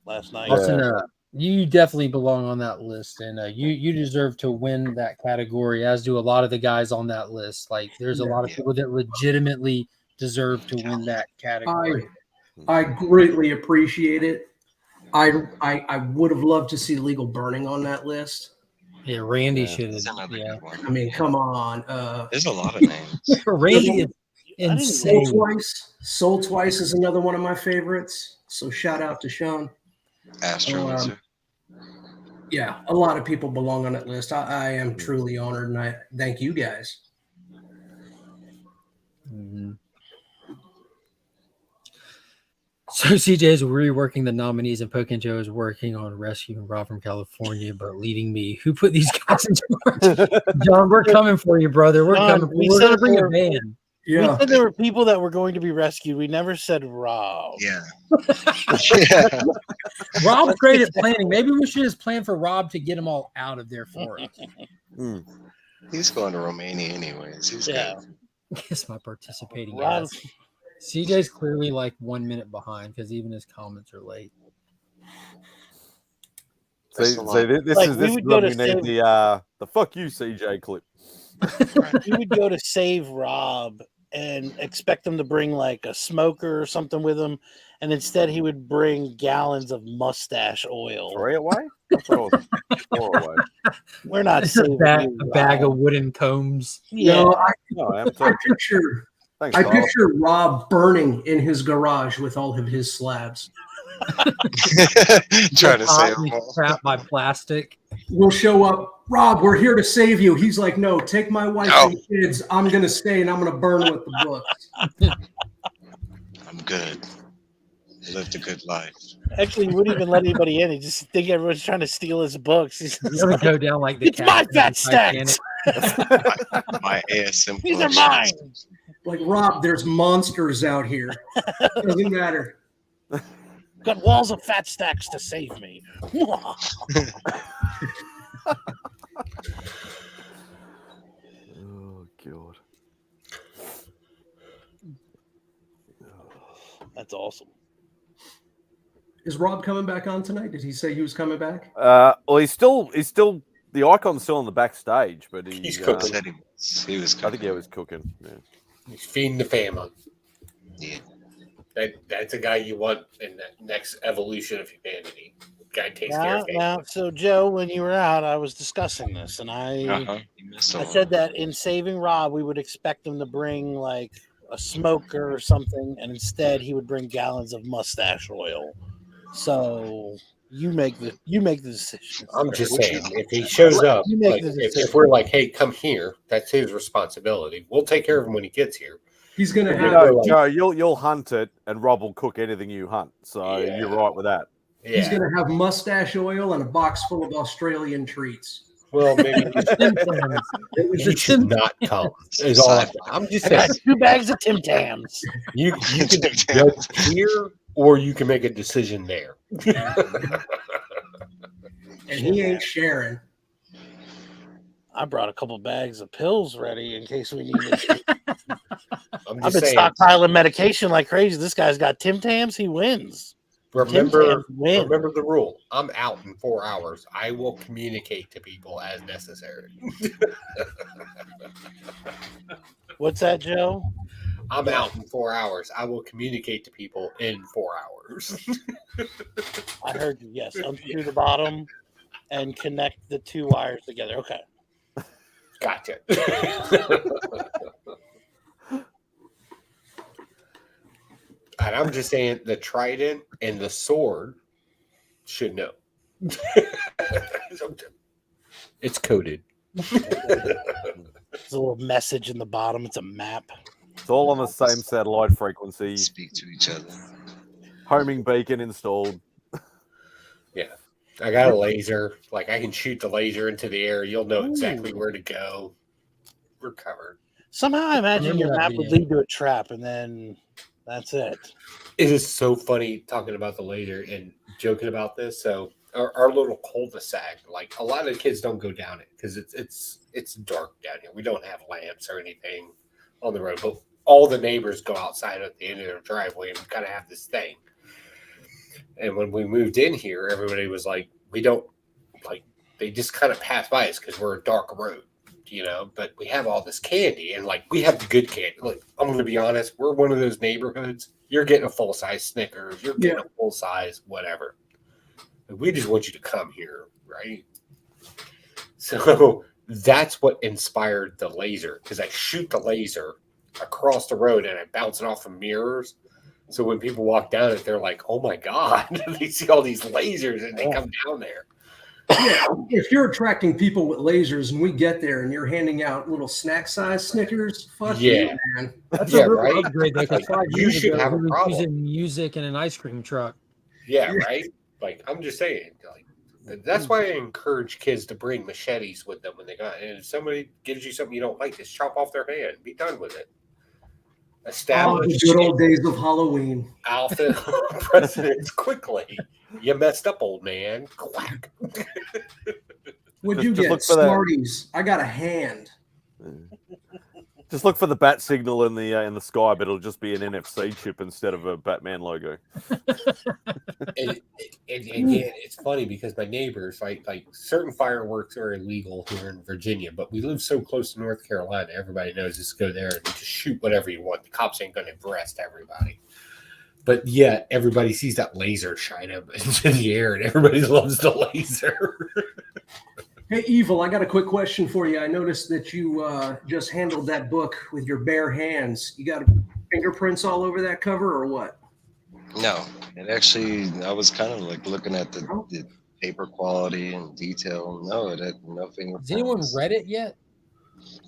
last night. Austin, you definitely belong on that list, and you deserve to win that category, as do a lot of the guys on that list. Like, there's a lot of people that legitimately deserve to win that category. I greatly appreciate it. I would have loved to see Legal Burning on that list. Yeah, Randy should have. Yeah, I mean, come on. There's a lot of names. Randy is insane. Soul Twice is another one of my favorites. So shout out to Sean. Astro yeah, a lot of people belong on that list. I am truly honored, and I thank you guys. Mm-hmm. So CJ is reworking the nominees, and Poke and Joe is working on rescuing Rob from California, but leaving me. Who put these guys in charge? John, we're coming for you, brother. We're coming. We're going to bring a van. Yeah. We said there were people that were going to be rescued. We never said Rob. Yeah. Rob's great at planning. Maybe we should just plan for Rob to get them all out of there for us. He's going to Romania anyways. He's good. Guess my participating guys. CJ's clearly like 1 minute behind because even his comments are late. This is when we need the fuck you CJ clip. You would go to save Rob and expect him to bring like a smoker or something with him, and instead he would bring gallons of mustache oil. 3 away? That's what I was 4 away. We're not saving a bag of wooden combs. Yeah, I picture Rob burning in his garage with all of his slabs. Trying to save them all. Trapped by plastic. We'll show up. Rob, we're here to save you. He's like, no, take my wife and kids. I'm going to stay and I'm going to burn with the books. I'm good. Lived a good life. Actually, he wouldn't even let anybody in. He just think everyone's trying to steal his books. He's going to go down like the it's my fat stacks. my ASM. These are mine. Like, Rob, there's monsters out here. Doesn't matter. Got walls of fat stacks to save me. Oh, God. That's awesome. Is Rob coming back on tonight? Did he say he was coming back? Well, he's still the icon's still on the backstage, but he's cooking. He was cooking. I think he was cooking. Yeah. He's feeding the family. Yeah. That's a guy you want in the next evolution of humanity. Guy takes care of family. Now, so Joe, when you were out, I was discussing this, and I said that in saving Rob, we would expect him to bring like a smoker or something, and instead he would bring gallons of mustache oil. So you make the decision. I'm just saying, if he shows up, like, if we're like, hey, come here, that's his responsibility. We'll take care of him when he gets here. He's going to have Joe, you'll hunt it, and Rob will cook anything you hunt. So you're right with that. He's going to have mustache oil and a box full of Australian treats. Well, maybe he should not come. Is all I'm just saying. 2 bags of Tim Tams. You can judge here, or you can make a decision there. And he ain't sharing. I brought a couple bags of pills ready in case we need it. I've been saying, stockpiling medication like crazy. This guy's got Tim Tams. He wins. Remember the rule. I'm out in 4 hours. I will communicate to people as necessary. What's that, Joe? I'm out in 4 hours. I will communicate to people in 4 hours. I heard you. Yes, unscrew the bottom and connect the 2 wires together. Okay. Gotcha. And I'm just saying the trident and the sword should know. It's coded. There's a little message in the bottom. It's a map. It's all on the same satellite frequency. Speak to each other. Homing beacon installed. Yeah. I got a laser. Like, I can shoot the laser into the air. You'll know exactly where to go. We're covered. Somehow I imagine your map would lead to a trap, and then that's it. It is so funny talking about the laser and joking about this. So our little cul-de-sac, like a lot of the kids don't go down it because it's dark down here. We don't have lamps or anything on the road, but all the neighbors go outside at the end of their driveway and we kind of have this thing. And when we moved in here, everybody was like, we don't like, they just kind of pass by us because we're a dark road. You know, but we have all this candy and like we have the good candy. Like, I'm going to be honest, we're one of those neighborhoods. You're getting a full size Snickers, you're getting a full size whatever. We just want you to come here, right? So that's what inspired the laser because I shoot the laser across the road and I bounce it off of mirrors. So when people walk down it, they're like, "Oh my god!" They see all these lasers and they come down there. Yeah, if you're attracting people with lasers and we get there and you're handing out little snack size Snickers, fuck you, man. That's a real upgrade. Like, you should have a problem. Using music and an ice cream truck. Yeah, right. Like, I'm just saying, like, that's why I encourage kids to bring machetes with them when they got. And if somebody gives you something you don't like, just chop off their hand. Be done with it. Establish the good old days of Halloween. Alpha precedents quickly. You messed up, old man. Quack. Would you get Smarties? I got a hand. Just look for the bat signal in the sky, but it'll just be an NFC chip instead of a Batman logo. and again, it's funny because my neighbors, like certain fireworks are illegal here in Virginia, but we live so close to North Carolina. Everybody knows just go there and just shoot whatever you want. The cops ain't going to arrest everybody. But yeah, everybody sees that laser shine up into the air, and everybody loves the laser. Hey, Evil, I got a quick question for you. I noticed that you just handled that book with your bare hands. You got fingerprints all over that cover or what? No, it actually, I was kind of like looking at the paper quality and detail. No, it had no fingerprints. Has anyone read it yet?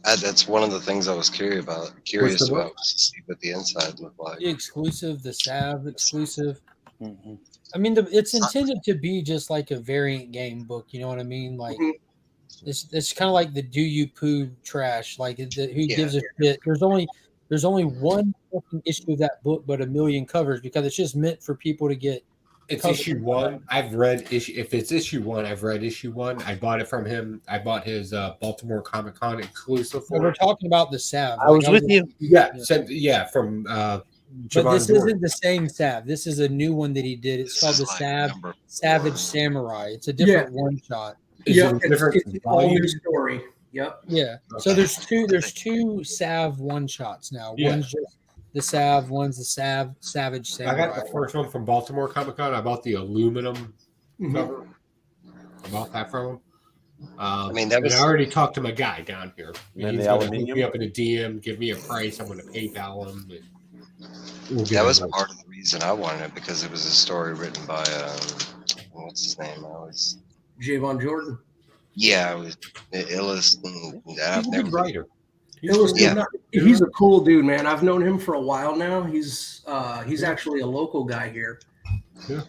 That's one of the things I was curious about was to see what the inside looked like. The exclusive, the Salve exclusive. Mm-hmm. I mean, it's intended to be just like a variant game book. You know what I mean? Like, it's kind of like the Do You Poo trash. Like, who gives a shit? There's only one issue of that book, but a million covers because it's just meant for people to get. It's issue 1. I've read issue. If it's issue 1, I've read issue 1. I bought it from him. I bought his Baltimore Comic Con exclusive. We're talking about the Salve. I was with you. Yeah, from. But this isn't the same Salve. This is a new one that he did. It's called the Salve Savage Samurai. It's a different one shot. Yeah, it's all new story. Yep. Yeah. So there's two Salve one shots now. Yeah. One's just the Salve, one's the Savage Samurai. I got the first one from Baltimore Comic Con. I bought the aluminum cover. I bought that from him. I already talked to my guy down here. He's going to hook me up in a DM, give me a price. I'm going to PayPal him. That was part of the reason I wanted it because it was a story written by what's his name? Javon Jordan. Yeah, it was Illis. He's a good writer. He's a cool dude, man. I've known him for a while now. He's actually a local guy here. Yeah.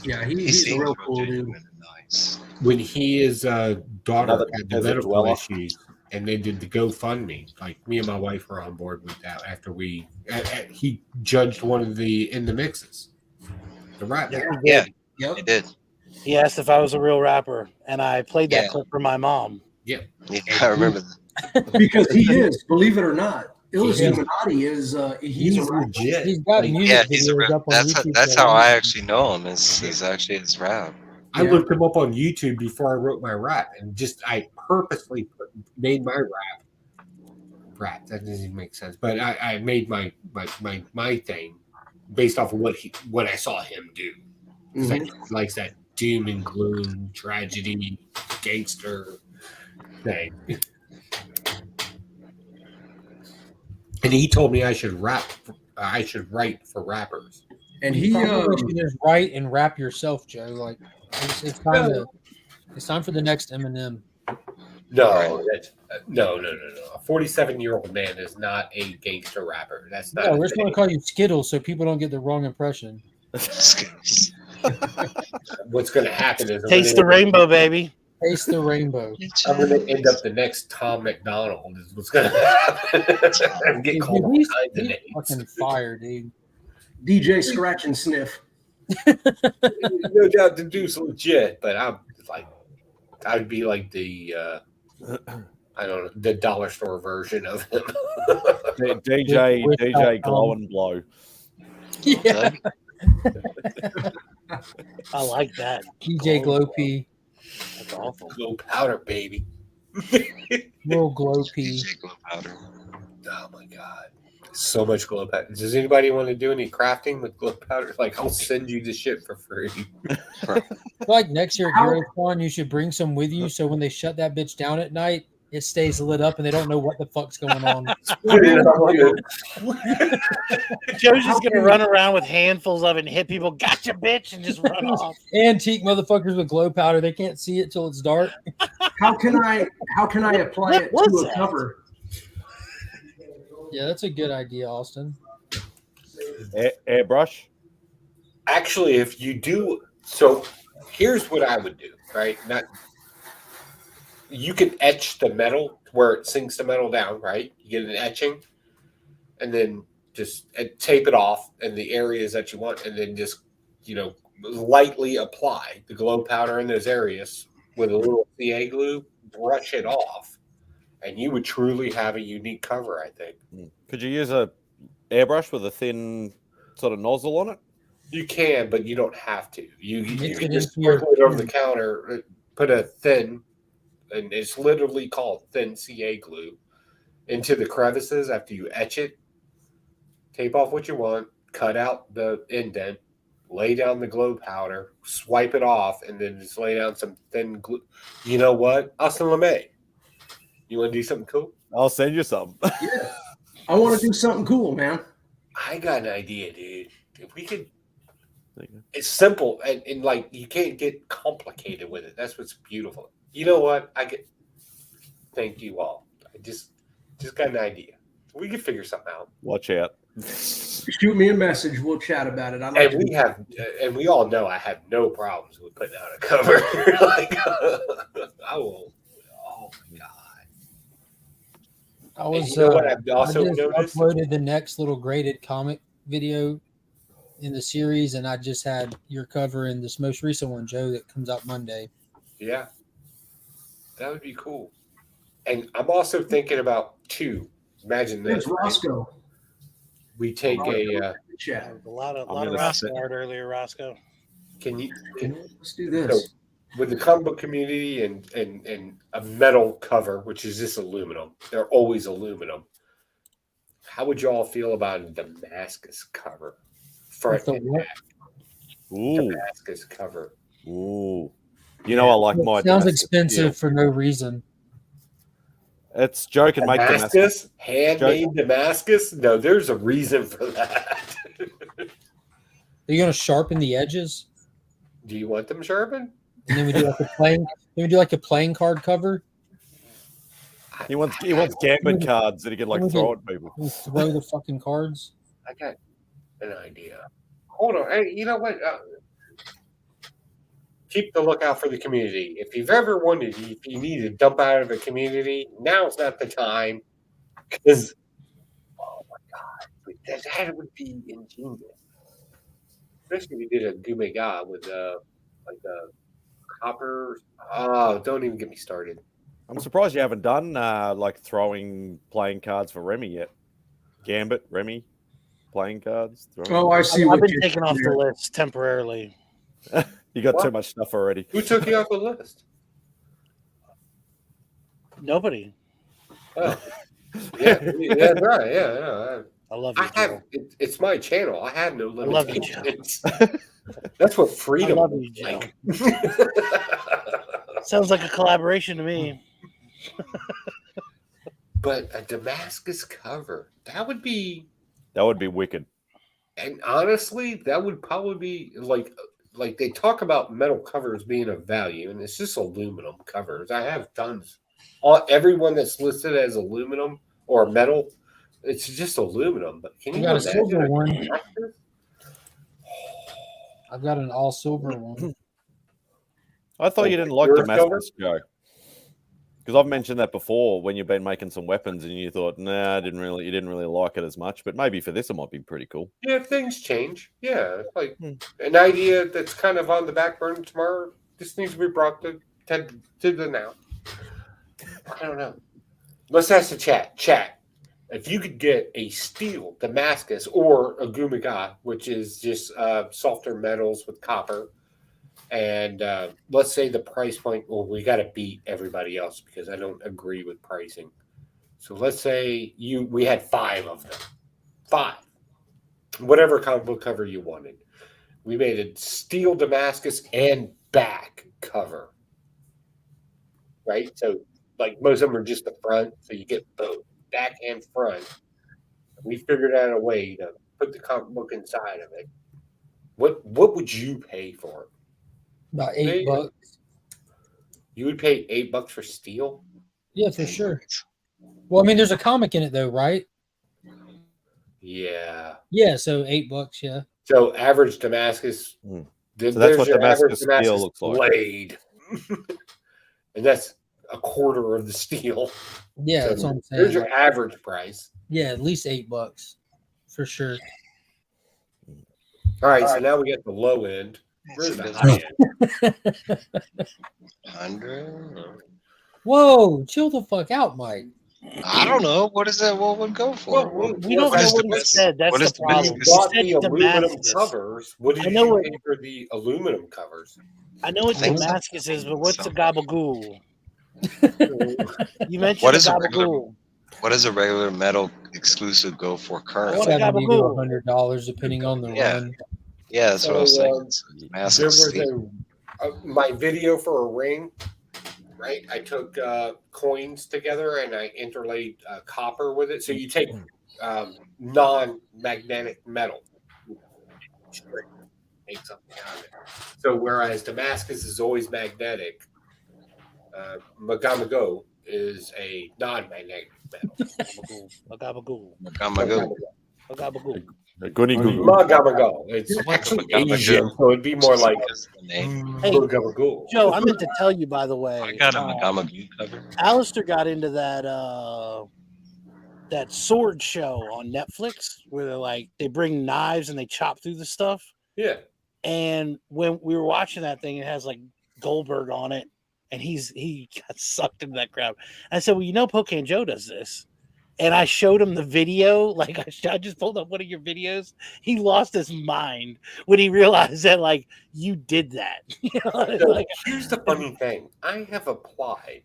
Yeah, He he's a seems real real cool dude. genuine and nice. When his daughter Another had the desert medical dweller. issues, and they did the GoFundMe, like me and my wife were on board with that. After he judged one of the in the mixes, the rap. Yeah, Yep. he did. He asked if I was a real rapper, and I played that Yeah. clip for my mom. Yeah, I remember that. Because he is, believe it or not, Illuminati Yeah. is he's a rapper. legit. He's got Like, music Yeah, he's a videos real. up on YouTube. That's for a how I reason. actually know him. Is actually his rap. I looked him up on YouTube before I wrote my rap, and I purposely made my rap. That doesn't even make sense, but I made my thing based off of what I saw him do. Because he likes that doom and gloom, tragedy, gangster thing. And he told me I should rap. I should write for rappers. And You he probably should just write and rap yourself, Joe. Like it's time for the next Eminem. No, that's no. A 47-year-old man is not a gangster rapper. That's not. No, a we're just going to thing. call you Skittles so people don't get the wrong impression. What's going to happen is Taste the rainbow, baby. Taste the rainbow. I'm going to end up the next Tom McDonald. Is what's going to happen. And get Dude, called all he's kinds of names. fucking fire, dude. DJ Scratch and Sniff. No doubt the dude's legit, but I'd be like the I don't know, the dollar store version of him. DJ Glow and Blow. Yeah. I like that. DJ Glow P. That's awful. Glow powder, baby. Little Glow P. DJ Glow powder. Oh my god. So much glow powder. Does anybody want to do any crafting with glow powder? Like, I'll send you the shit for free. Like next year at HeroCon, you should bring some with you so when they shut that bitch down at night, it stays lit up and they don't know what the fuck's going on. Joe's just gonna run around with handfuls of it and hit people. Gotcha, bitch, and just run off. Antique motherfuckers with glow powder. They can't see it till it's dark. How can I apply it to a cover? Yeah, that's a good idea, Austin. Airbrush. Actually, if you do, so here's what I would do, right? You can etch the metal where it sinks the metal down, right? You get an etching, and then just tape it off in the areas that you want, and then just, lightly apply the glow powder in those areas with a little CA glue, brush it off, and you would truly have a unique cover, I think. Could you use a airbrush with a thin sort of nozzle on it? You can, but you don't have to. You can just into your- sprinkle it over the counter, put a thin, and it's literally called thin CA glue, into the crevices after you etch it. Tape off what you want, cut out the indent, lay down the glow powder, swipe it off, and then just lay down some thin glue. You know what? Austin LeMay, you want to do something cool? I'll send you some. Yeah. I want to do something cool, man. I got an idea, dude. If we could, it's simple and like you can't get complicated with it. That's what's beautiful. You know what? Thank you all. I just got an idea. We can figure something out. Watch out. Shoot me a message. We'll chat about it. And we all know I have no problems with putting out a cover. I will. Oh my god. I was. I just noticed? Uploaded the next little graded comic video in the series, and I just had your cover in this most recent one, Joe, that comes out Monday. Yeah, that would be cool. And I'm also thinking about Imagine this. There's Roscoe. We take a lot of Roscoe art earlier, Roscoe. Let's do this. So, with the comic book community and a metal cover, which is just aluminum, they're always aluminum. How would you all feel about a Damascus cover? Front and back. Ooh. Damascus cover. Ooh. I like my. Sounds expensive for no reason. It's joking, mate. Damascus? Handmade Damascus? No, there's a reason for that. Are you going to sharpen the edges? Do you want them sharpened? And then we do like a playing card cover. He wants gambit cards that he can throw at people. Throw the fucking cards. I got an idea. Hold on. Hey, you know what? keep the lookout for the community. If you've ever wondered if you need to dump out of the community, now's not the time. Because, oh my God, that would be ingenious. Especially if we did a Gumega with like a copper. Oh, don't even get me started. I'm surprised you haven't done like throwing playing cards for Remy yet. Gambit, Remy, playing cards. Oh, I see. I've what been you're taken off the doing. list temporarily. You got What? too much stuff already. Who took you off the list? Nobody. Oh. Yeah, right. Yeah. I love you, Joe. It's my channel. I have no love you, Joe. limitations. That's what freedom I love looks you, Joe. like. Sounds like a collaboration to me. But a Damascus cover, that would be wicked. And honestly, that would probably be like they talk about metal covers being of value, and it's just aluminum covers. I have tons. Everyone that's listed as aluminum or metal, it's just aluminum. But can you got a imagine silver a one. Damascus? I've got an all silver one. I thought you didn't like Yours, Damascus, Joe. Because I've mentioned that before when you've been making some weapons and you thought, nah, you didn't really like it as much. But maybe for this, it might be pretty cool. Yeah, if things change. Yeah, like an idea that's kind of on the back burner tomorrow just needs to be brought to the now. I don't know. Let's ask the chat. Chat, if you could get a steel Damascus or a Gumiga, which is just softer metals with copper, and let's say the price point, well, we got to beat everybody else because I don't agree with pricing. So let's say we had 5 of them. 5. Whatever comic book cover you wanted. We made a steel Damascus and back cover. Right? So, like, most of them are just the front, so you get both back and front. We figured out a way to put the comic book inside of it. What would you pay for it? About $8. You would pay $8 for steel? Yeah, for sure. Well, I mean, there's a comic in it though, right? Yeah. Yeah, so $8. Yeah. So average Damascus. So that's what Damascus steel looks like. Blade, and that's a quarter of the steel. Yeah, so that's what I'm saying. Here's your average price. Yeah, at least $8 for sure. All right, so now we get the low end. Where's the high end? 100. Whoa, chill the fuck out, Mike. I don't know. What is that? What would go for? We don't know what he said. That's the problem. You bought He the said aluminum Damascus. covers. What did I know you what- pay for the aluminum covers? I know what I think so. Damascus is, but what's a gabagool? You mentioned What a is a regular? gabagool. What does a regular metal exclusive go for currently? What a $70 to gabagool. $100 depending on the Yeah. run. Yeah, that's what I was So, saying. It's There massive was steel. my video for a ring, right? I took coins together and I interlaid copper with it. So you take non-magnetic metal, make something out of it. So whereas Damascus is always magnetic, Magamago is a non-magnetic metal. A gabagool. Magamago. A gabagool. Magamago. It's actually Magamago. Asian, so it'd be more like the name. Hey, Magamago. Joe, I meant to tell you, by the way. I got a Magamago cover. Alistair got into that that sword show on Netflix where they bring knives and they chop through the stuff. Yeah. And when we were watching that thing, it has like Goldberg on it, and he got sucked into that crowd. I said, "Well, you know, Pocan Joe does this," and I showed him the video. Like I just pulled up one of your videos. He lost his mind when he realized that you did that. You know, So here's the funny thing: I have applied.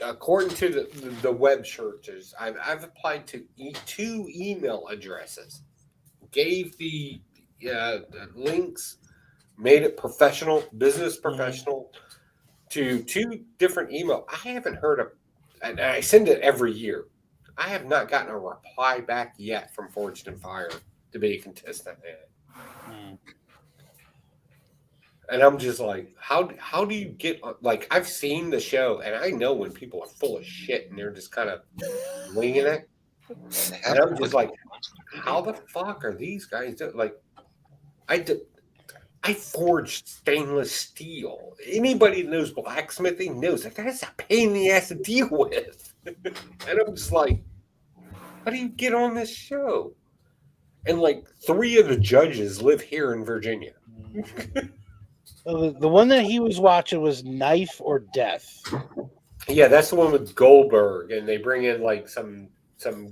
According to the web searches, I've applied to 2 email addresses, gave the links, made it professional, business professional, to 2 different email. I haven't heard of, and I send it every year. I have not gotten a reply back yet from Forged and Fire to be a contestant in it. And I'm just like, how do you get, I've seen the show and I know when people are full of shit and they're just kind of winging it. And I'm just like, how the fuck are these guys doing? I forged stainless steel. Anybody that knows blacksmithing knows that's a pain in the ass to deal with. And I'm just like, how do you get on this show? And like 3 of the judges live here in Virginia. The one that he was watching was Knife or Death. Yeah, that's the one with Goldberg, and they bring in like some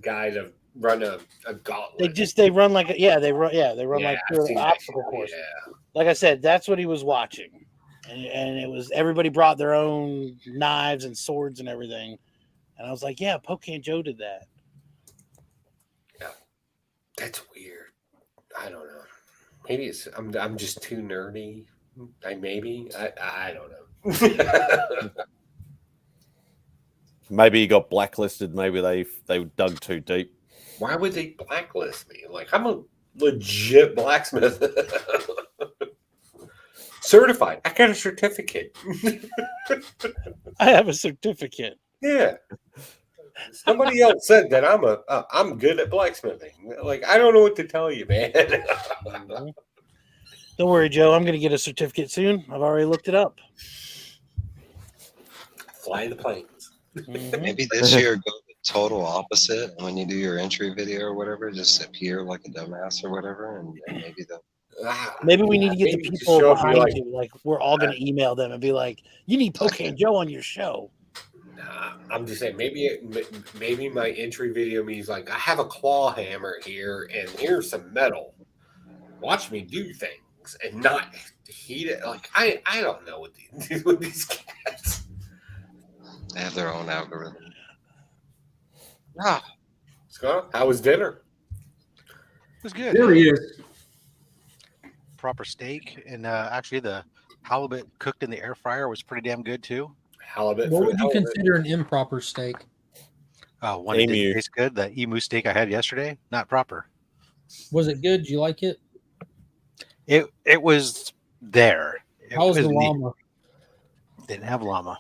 guy to run a gauntlet. They run like they run like through an I've obstacle seen that. course. Yeah. Like I said, that's what he was watching, and it was everybody brought their own knives and swords and everything, and I was like, yeah, Pocan Joe did that. Yeah, that's weird. I don't know. Maybe I'm just too nerdy. I don't know. Maybe he got blacklisted. Maybe they dug too deep. Why would they blacklist me? Like, I'm a legit blacksmith. Certified. I got a certificate. I have a certificate. Yeah. Somebody else said that I'm good at blacksmithing. Like, I don't know what to tell you, man. Don't worry, Joe. I'm going to get a certificate soon. I've already looked it up. Fly the planes. Maybe this year go the total opposite. And when you do your entry video or whatever, just appear like a dumbass or whatever, and maybe they'll. Maybe we need to get the Maybe people show up, behind like- you. Like, we're all going to email them and be like, you need Pocan Joe on your show. Nah, I'm just saying, maybe my entry video means like, I have a claw hammer here, and here's some metal. Watch me do things and not heat it. Like, I don't know what they do with these cats. They have their own algorithm. Scott, how was dinner? It was good. There he is. Proper steak, and actually the halibut cooked in the air fryer was pretty damn good too. Halibut. What for would the you hell of it. consider an improper steak? One that Emu. didn't taste good. The emu steak I had yesterday, not proper. Was it good? Did you like it? It was there. How was the neat. llama? Didn't have llama.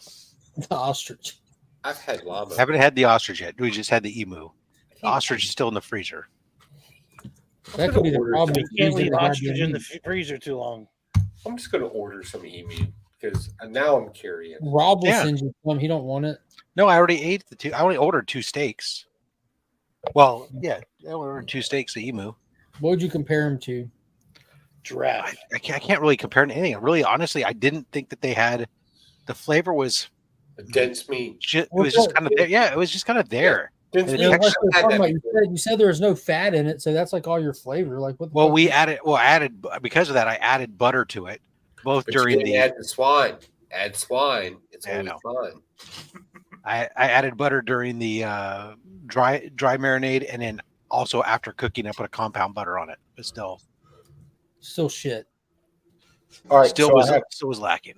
The ostrich. I've had llama. Haven't had the ostrich yet. We just had the emu. The ostrich is still in the freezer. That could be the problem. You with can't using leave the ostrich goddamn in the meat. freezer too long. I'm just going to order some emu because now I'm curious. Rob will Yeah. send you some. He don't want it. No, I already ate the 2. I only ordered 2 steaks. Well, yeah, I ordered 2 steaks of emu. What would you compare him to? Giraffe. I can't really compare to anything. Really, honestly, I didn't think that they had the flavor was. A dense meat. It was just kind of there. Yeah, it was just kind of there. Dense The meat. You, know, texture- like we were talking about, you said there was no fat in it, so that's like all your flavor. Like what? The Well, fuck we is- added because of that. I added butter to it, both But you during didn't the. add the swine. Add swine. It's Yeah, I always know. fun. I added butter during the dry marinade, and then also after cooking, I put a compound butter on it. But still shit. All right. still so was I have still was lacking.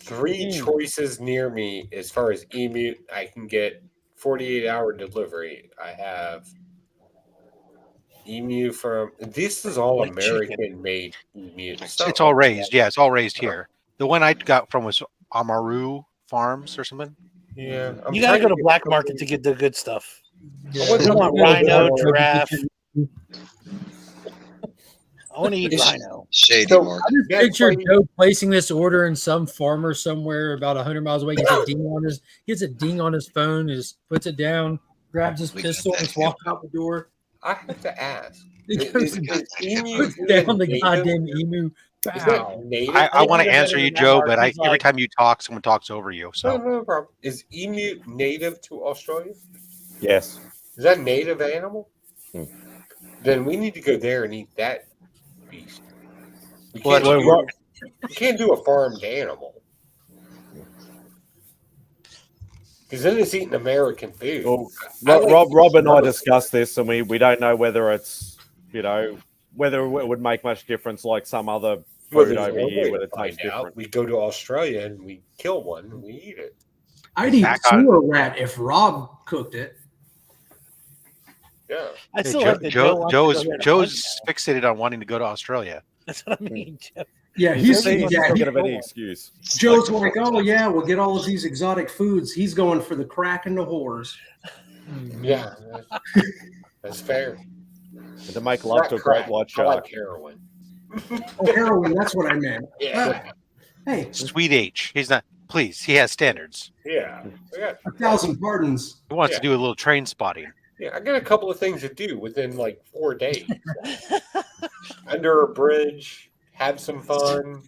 3 choices near me as far as emu. I can get 48-hour delivery. I have emu from. This is all Like chicken. American-made emu. It's all raised. Yeah, it's all raised here. The one I got from was Amaru Farms or something. Yeah. You got to go to black market to get the good stuff. I want rhino, giraffe. I want to eat rhino. Shady So- market. I just Yeah, picture funny. Joe placing this order in some farmer somewhere about 100 miles away. Gets a ding on his phone, just puts it down, grabs his We got pistol, and that. just walks out the door. I have to ask. He Is- goes is- and is emu puts even down the native? goddamn emu. Is Pow. that native? I want to think answer better you, than that, Joe, Mark. but He's every like- time you talk, someone talks over you. No, So no problem. Is emu native to Australia? Yes. Is that a native animal? Hmm. Then we need to go there and eat that beast. We Well, can't, that's- do, we can't do a farmed animal. Because then it's eating American food. Well, I like Rob and I American- discussed this, and we don't know whether it's whether it would make much difference like some other Well, food there's over no here way where to it tastes find out. different. We go to Australia and we kill one and we eat it. I'd eat Back on- sewer rat if Rob cooked it. Yeah. I Hey, still like the Joe's fixated on wanting to go to Australia. That's what I mean, Joe. Yeah, He's he's still yeah, going to have any excuse. Joe's like, oh yeah, we'll get all of these exotic foods. He's going for the crack and the whores. Yeah. That's fair. And to make love to a great white I like shark. heroin. Oh, heroin. That's what I meant. Yeah. Hey, Sweet H. He's not. Please, he has standards. Yeah. 1,000 pardons. He wants to do a little train spotting. Yeah, I got a couple of things to do within like 4 days. Under a bridge, have some fun.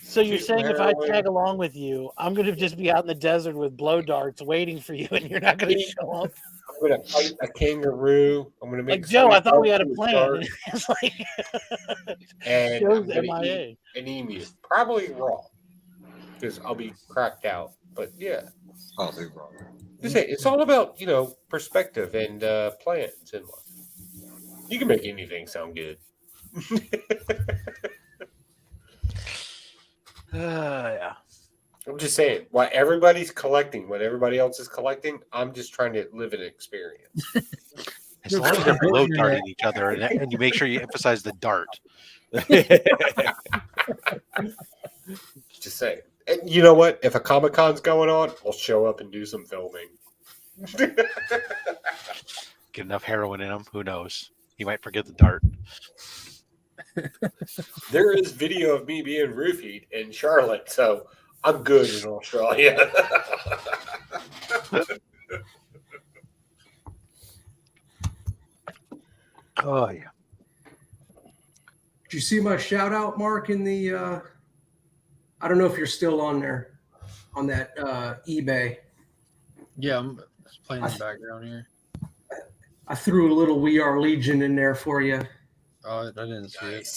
So you're shoot saying if I heroin. tag along with you, I'm going to just be out in the desert with blow darts waiting for you, and you're not going to show up? I'm going to fight a kangaroo. I'm going to make Like, Joe, I thought we had a sweet plan. dark, It's like, and Joe's I'm gonna MIA. eat an emu, probably raw, because I'll be cracked out. But yeah, Probably wrong. just say it's all about perspective and plans in life. You can make anything sound good. Yeah. I'm just saying, while everybody's collecting what everybody else is collecting, I'm just trying to live an experience. As long as they're blow darting each other, and you make sure you emphasize the dart. Just saying. And you know what? If a Comic-Con's going on, I'll show up and do some filming. Get enough heroin in him. Who knows? He might forget the dart. There is video of me being roofied in Charlotte, so I'm good in Australia. Oh yeah. Did you see my shout out, Mark, in the I don't know if you're still on there on that eBay. Yeah, I'm playing in the background here. I threw a little We Are Legion in there for you. Oh, I didn't see it.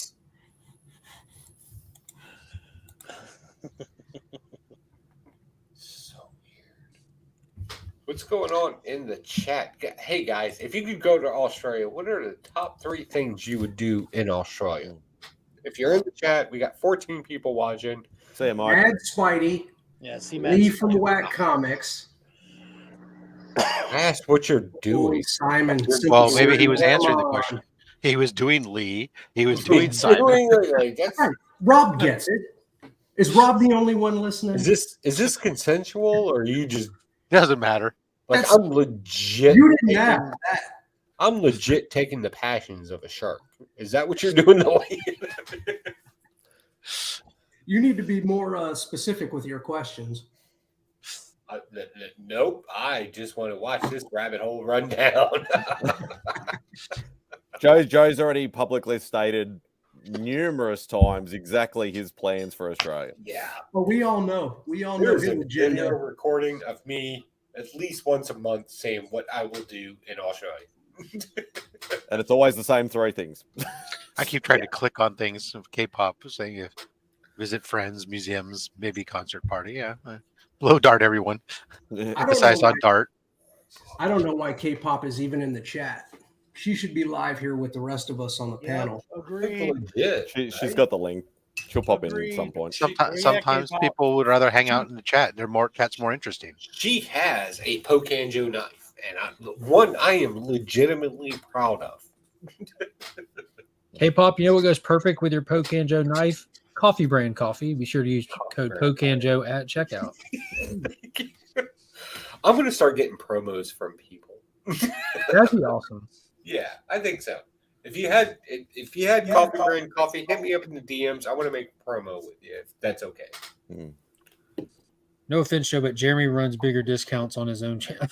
So weird. What's going on in the chat? Hey guys, if you could go to Australia, what are the top 3 things you would do in Australia? If you're in the chat, we got 14 people watching. See you, Mike. Mad Spidey. Yeah, see, Lee from Whack Comics. Ask what you're doing. Simon. Well, maybe he was answering the question. He was doing Lee. He was doing Simon. Rob gets it. Is Rob the only one listening? Is this consensual or you just Doesn't matter. like I'm legit? You didn't ask that. I'm legit taking the passions of a shark. Is that what you're doing? You need to be more specific with your questions. Nope. I just want to watch this rabbit hole run down. Joe's already publicly stated numerous times exactly his plans for Australia. Yeah. Well, we all know. We all know There's his a agenda. video recording of me at least once a month saying what I will do in Australia. And it's always the same 3 things. I keep trying to click on things of K-pop, saying visit friends, museums, maybe concert party. Yeah, blow dart everyone. Emphasize on dart. I don't know why K-pop is even in the chat. She should be live here with the rest of us on the panel. Agreed. She's got the link. She'll pop in at some point. Sometimes people would rather hang out in the chat. Chat's more interesting. She has a Pocanjo knife, and I am legitimately proud of. K-pop, you know what goes perfect with your Pocanjo knife? Coffee brand coffee. Be sure to use code Pocanjo at checkout. I'm going to start getting promos from people. That'd be awesome. Yeah, I think so. If you had coffee brand coffee, hit me up in the DMs. I want to make a promo with you, if that's okay. No offense, Joe, but Jeremy runs bigger discounts on his own channel.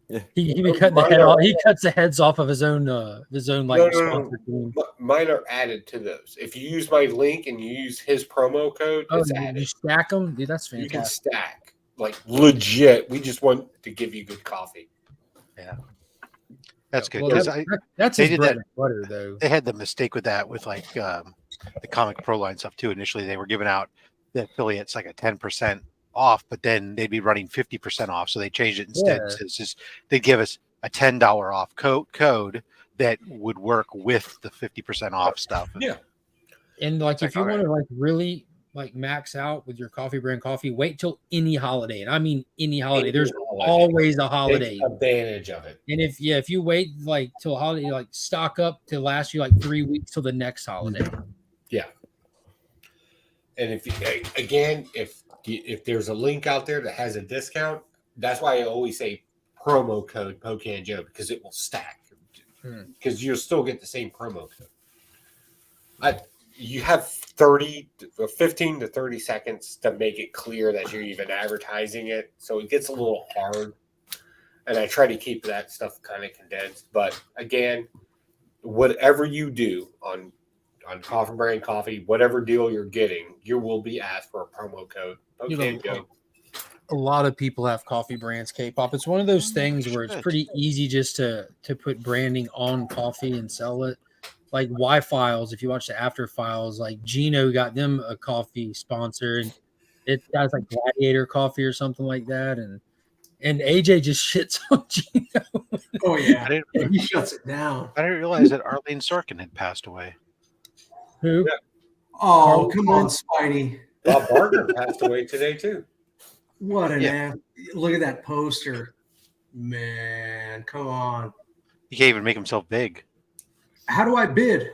Yeah. He be cutting the head off. He cuts the heads off of his own like sponsor team. Mine are added to those. If you use my link and you use his promo code, it's added. You stack them, dude. That's fantastic. You can stack like legit. We just want to give you good coffee. Yeah, that's good. Well, that's they his did bread that. and butter, though. They had the mistake with that with like the Comic Pro line stuff too. Initially, they were giving out the affiliates like a 10% off, but then they'd be running 50% off. So they changed it instead. Yeah. So it's just they'd give us a $10 off code that would work with the 50% off stuff. Yeah. And like if you all want to like really like max out with your coffee brand coffee, wait till any holiday. And I mean any holiday. There's always a holiday. Take advantage of it. And if you wait like till a holiday, like stock up to last you like 3 weeks till the next holiday. Yeah. And if there's a link out there that has a discount, that's why I always say promo code Pocanjo, because it will stack. Because you'll still get the same promo code. you have 15 to 30 seconds to make it clear that you're even advertising it. So it gets a little hard. And I try to keep that stuff kind of condensed. But again, whatever you do on Coffin Brand Coffee, whatever deal you're getting, you will be asked for a promo code. Okay, Joe. A lot of people have coffee brands, K-pop. It's one of those things where it's pretty easy just to put branding on coffee and sell it. Like Y-Files, if you watch the After Files, like Gino got them a coffee sponsor, and it guys like Gladiator Coffee or something like that, and AJ just shits on Gino. Oh yeah, he shuts it down. I didn't realize that Arlene Sorkin had passed away. Who? Yeah. Oh, come on, Spidey. Bob Barker passed away today too. What an ass. Look at that poster. Man, come on. He can't even make himself big. How do I bid?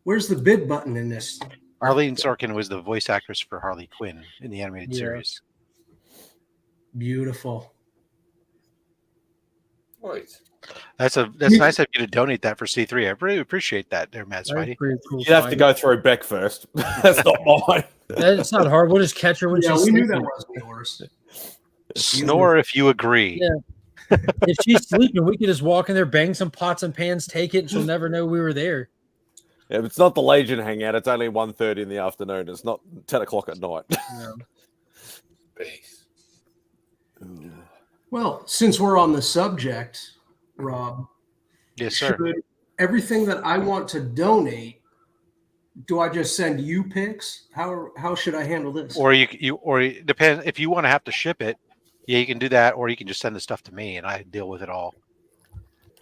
Where's the bid button in this? Arlene Sorkin was the voice actress for Harley Quinn in the animated series. Beautiful. Boys. That's nice of you to donate that for C3. I really appreciate that there, MadSpidey. Cool. You'd have to go through Beck first. That's not mine. It's not hard. We'll just catch her when she's we knew sleeping. that wasn't yours. Snore if you agree. Yeah. If she's sleeping, we could just walk in there, bang some pots and pans, take it, and she'll never know we were there. Yeah, it's not the Legion hangout. It's only 1:30 in the afternoon. It's not 10 o'clock at night. Yeah. Base. Well, since we're on the subject, Rob. Yes, sir. Should everything that I want to donate, do I just send you pics? How should I handle this? Or it depends if you want to have to ship it. Yeah, you can do that, or you can just send the stuff to me and I deal with it all,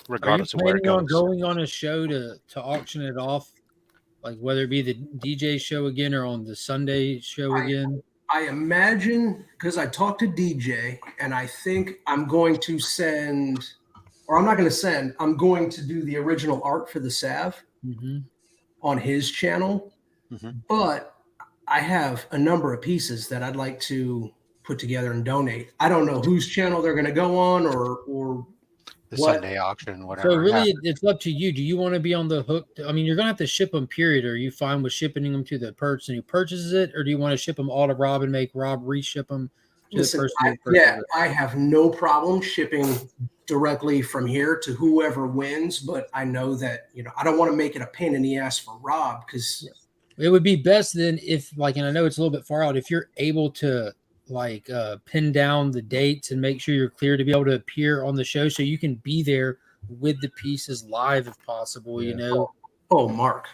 regardless of where it on goes. going on a show to auction it off, like whether it be the DJ show again or on the Sunday show again? I imagine, because I talked to DJ, and I think I'm going to send, or I'm not going to send, I'm going to do the original art for the salve on his channel. But I have a number of pieces that I'd like to put together and donate. I don't know whose channel they're going to go on or the what. Sunday auction, whatever. So really, it's up to you. Do you want to be on the hook? I mean, you're going to have to ship them, period. Are you fine with shipping them to the person who purchases it? Or do you want to ship them all to Rob and make Rob reship them to Listen, the person who purchases it? I have no problem shipping directly from here to whoever wins, but I know that, I don't want to make it a pain in the ass for Rob, because it would be best then if, like, and I know it's a little bit far out, if you're able to pin down the dates and make sure you're clear to be able to appear on the show so you can be there with the pieces live if possible, Oh, Mark,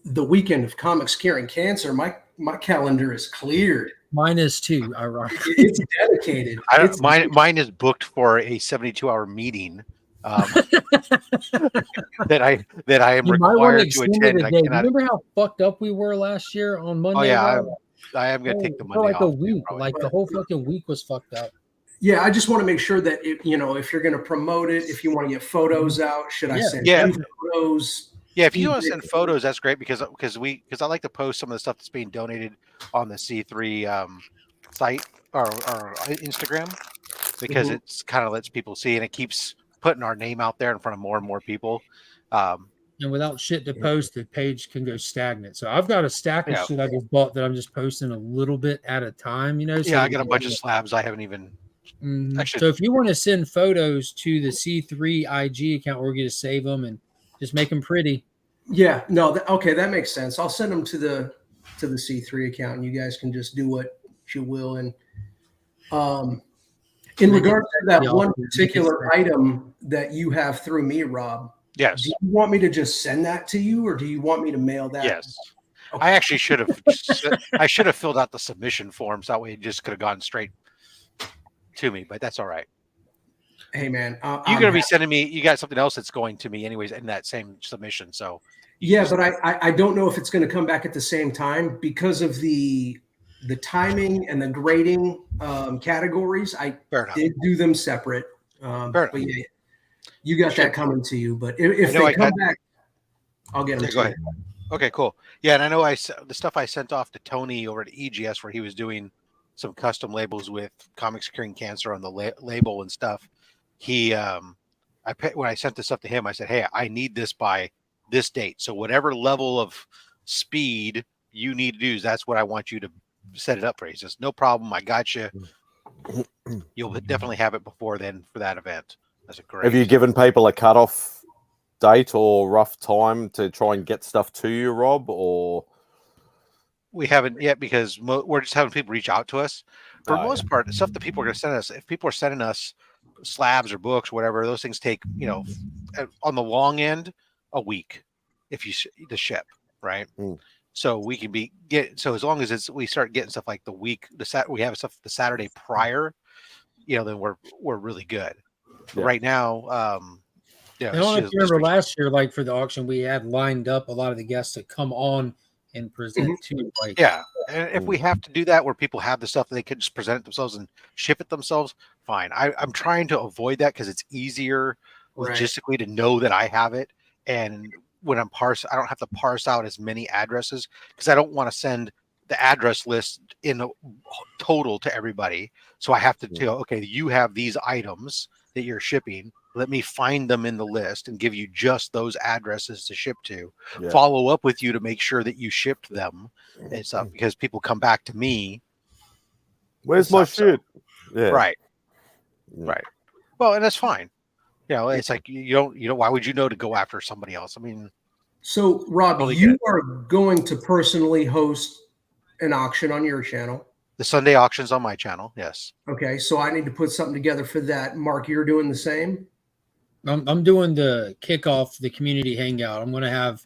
the weekend of Comics Curing Cancer, my calendar is cleared. Mine is too, ironically. It's dedicated. Mine is booked for a 72-hour meeting that I am required to attend. Remember how fucked up we were last year on Monday? Oh yeah, I am going to take the Monday off. For a week, the whole fucking week was fucked up. Yeah, I just want to make sure that if you're going to promote it, if you want to get photos out, should I send you photos? Yeah, if you want to send photos, that's great because I like to post some of the stuff that's being donated on the C3 site or Instagram because it's kind of lets people see and it keeps putting our name out there in front of more and more people. And without shit to post, the page can go stagnant. So I've got a stack of shit I just bought that I'm just posting a little bit at a time, So I got a bunch of slabs I haven't even. So if you want to send photos to the C3 IG account, we're going to save them and just make them pretty. Yeah, no, that makes sense. I'll send them to the C3 account, and you guys can just do what you will. And in regard to that one particular item that you have through me, Rob. Yes. Do you want me to just send that to you, or do you want me to mail that? Yes. Okay. I actually should have. I should have filled out the submission forms. That way, it just could have gone straight to me. But that's all right. Hey, man, you're going to be sending me. You got something else that's going to me, anyways, in that same submission. So. Yeah, but I don't know if it's going to come back at the same time because of the timing and the grading categories. I did do them separate. But yeah, you got that coming to you. But if they come back, I'll get them. Go ahead. Okay, cool. Yeah, and I know the stuff I sent off to Tony over at EGS where he was doing some custom labels with Comics Curing Cancer on the label and stuff. When I sent this up to him, I said, "Hey, I need this by this date. So whatever level of speed you need to do. That's what I want you to set it up for. He says, no problem. I got you. You'll definitely have it before then for that event. That's a great. Have you given people a cutoff date or rough time to try and get stuff to you, Rob? Or we haven't yet because we're just having people reach out to us. For the most part, the stuff that people are going to send us, if people are sending us slabs or books, whatever, those things take, on the long end, a week if you to ship, right? So we can so as long as we start getting stuff like we have stuff the Saturday prior, then we're really good. Yeah. Right now, I don't know if you remember last year, like for the auction, we had lined up a lot of the guests to come on and present too. Like, yeah, and if we have to do that, where people have the stuff that they can just present it themselves and ship it themselves, fine. I'm trying to avoid that because it's easier logistically to know that I have it, and when I don't have to parse out as many addresses because I don't want to send the address list in a total to everybody. So I have to tell, okay, you have these items that you're shipping. Let me find them in the list and give you just those addresses to ship to. Yeah. Follow up with you to make sure that you shipped them and stuff because people come back to me. Where's my shit? Yeah. Right. Right. Well, and that's fine. It's like you don't. Why would you know to go after somebody else? I mean, so Rob, you are going to personally host an auction on your channel. The Sunday auction's on my channel. Yes. Okay, so I need to put something together for that. Mark, you're doing the same. I'm doing the kickoff, the community hangout. I'm going to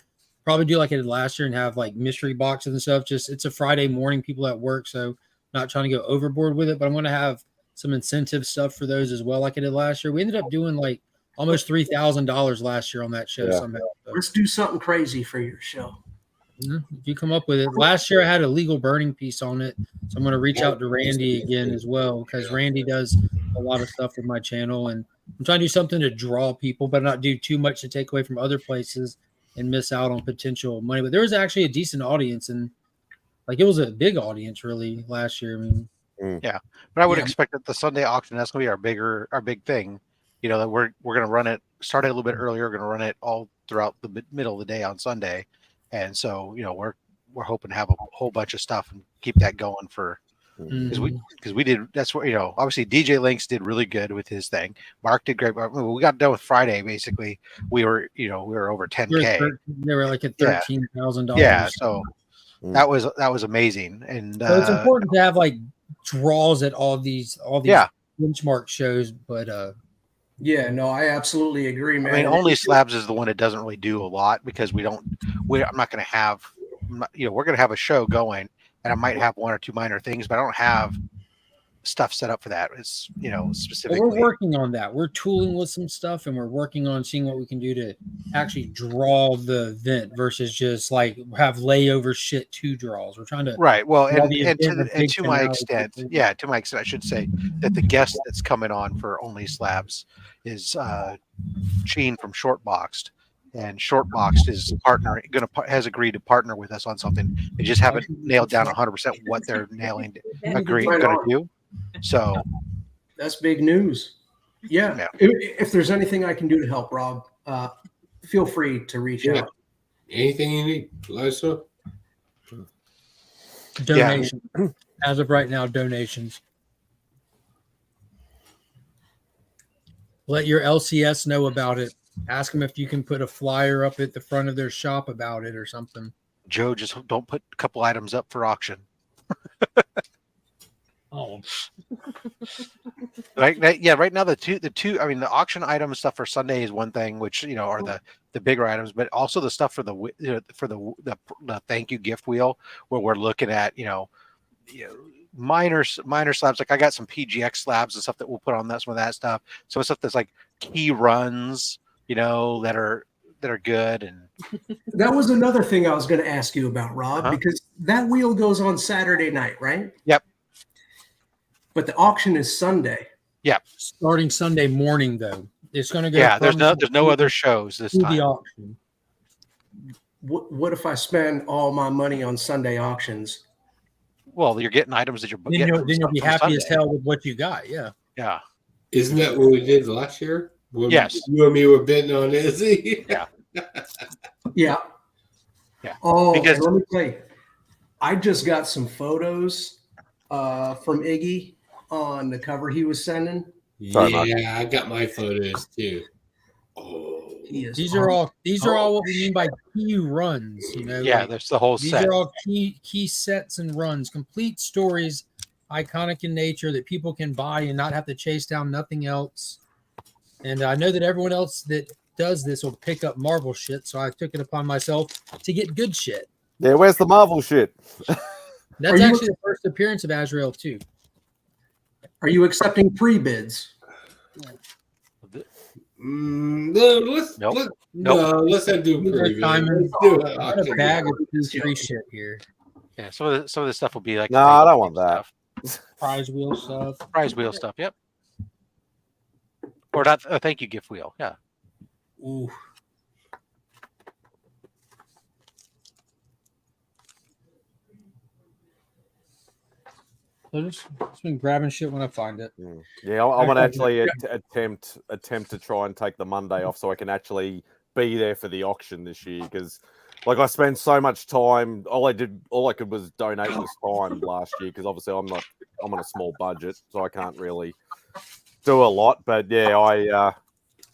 probably do like I did last year and have like mystery boxes and stuff. Just it's a Friday morning, people at work, so not trying to go overboard with it. But I'm going to have some incentive stuff for those as well, like I did last year. We ended up doing like almost $3,000 last year on that show. Somehow. Let's do something crazy for your show. If you come up with it. Last year I had a legal burning piece on it, so I'm going to reach out to Randy again as well because Randy does a lot of stuff with my channel, and I'm trying to do something to draw people, but not do too much to take away from other places and miss out on potential money. But there was actually a decent audience, and like it was a big audience really last year. I mean, yeah, but I would expect that the Sunday auction that's going to be our big thing. That we're going to run it, start it a little bit earlier. We're going to run it all throughout the middle of the day on Sunday. And so, we're hoping to have a whole bunch of stuff and keep that going because we did. That's what obviously DJ Links did really good with his thing. Mark did great. We got done with Friday. Basically, we were over 10K. They were like at $13,000. Yeah, so that was amazing. And so it's important to have like draws at all these benchmark shows, but yeah, no, I absolutely agree, man. I mean, only slabs is the one that doesn't really do a lot because I'm not going to have, we're going to have a show going and I might have one or two minor things, but I don't have stuff set up for that. It's, specifically. Well, we're working on that. We're tooling with some stuff and we're working on seeing what we can do to actually draw the event versus just like have layover shit to draws. We're trying to. Right. Well, and to my extent, I should say that the guest that's coming on for Only Slabs is Sheen from Shortboxed. And Shortboxed is has agreed to partner with us on something. They just haven't nailed down 100% what they're going to do. So that's big news. Yeah. If there's anything I can do to help, Rob, feel free to reach out. Anything you need, let us know. Donation. As of right now, donations. Let your LCS know about it. Ask them if you can put a flyer up at the front of their shop about it or something. Joe, just don't put a couple items up for auction. Oh, right now the two. I mean, the auction item stuff for Sunday is one thing, which are the bigger items, but also the stuff for the thank you gift wheel, where we're looking at minor slabs. Like I got some PGX slabs and stuff that we'll put on some of that stuff. Some stuff that's like key runs, that are good. And that was another thing I was going to ask you about, Rob, because that wheel goes on Saturday night, right? Yep. But the auction is Sunday. Yep. Starting Sunday morning, though. It's going to go. Yeah, there's no other shows this time. The auction. What if I spend all my money on Sunday auctions? Well, you're getting items that you're then you'll be happy as hell with what you got. Yeah. Yeah. Isn't that what we did last year? Yes. You and me were betting on Izzy. Yeah. Yeah. Yeah. Oh, Because- and let me tell you, I just got some photos from Iggy on the cover he was sending. Yeah, I got my photos too. Oh, These are all what we mean by key runs. You know, Yeah, like, that's the whole these set. are all key sets and runs, complete stories, iconic in nature that people can buy and not have to chase down nothing else. And I know that everyone else that does this will pick up Marvel shit, so I took it upon myself to get good shit. Yeah, where's the Marvel shit? That's actually the first appearance of Azrael too. Are you accepting pre-bids? Let's not do preview. Let's do it. I got a bag of free shit here. Yeah, some of the stuff will be like No, I don't want that. Prize wheel stuff. Prize wheel stuff. Yep. Or not a thank you gift wheel. Yeah. Ooh. So just been grabbing shit when I find it. Yeah, I'm gonna actually attempt to try and take the Monday off so I can actually be there for the auction this year, because like I spent so much time. All I could was donate this time last year, because obviously I'm on a small budget, so I can't really do a lot. But yeah, I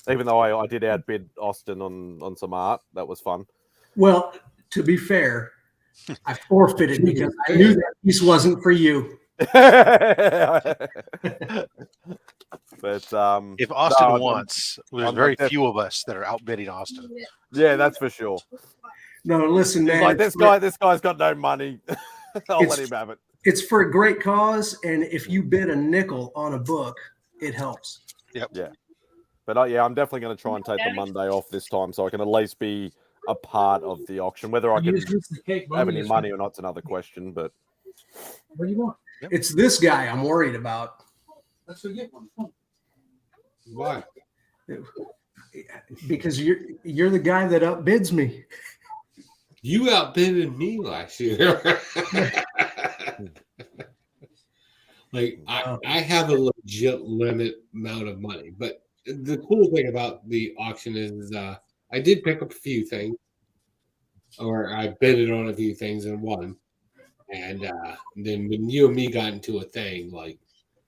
even though I did outbid Austin on some art, that was fun. Well, to be fair, I forfeited because I knew that piece wasn't for you. But If Austin wants, there's very few of us that are outbidding Austin. Yeah, that's for sure. No, listen, man. Like this guy's got no money. I'll let him have it. It's for a great cause, and if you bid a nickel on a book, it helps. Yep. Yeah. But yeah, I'm definitely going to try and take the Monday off this time, so I can at least be a part of the auction. Whether I can have any money or not's another question. But what do you want? It's this guy I'm worried about. Let's go get one. Why? Because you're the guy that outbids me. You outbidded me last year. Like I have a legit limit amount of money, but the cool thing about the auction is I did pick up a few things, or I bidded on a few things and won. And then when you and me got into a thing, like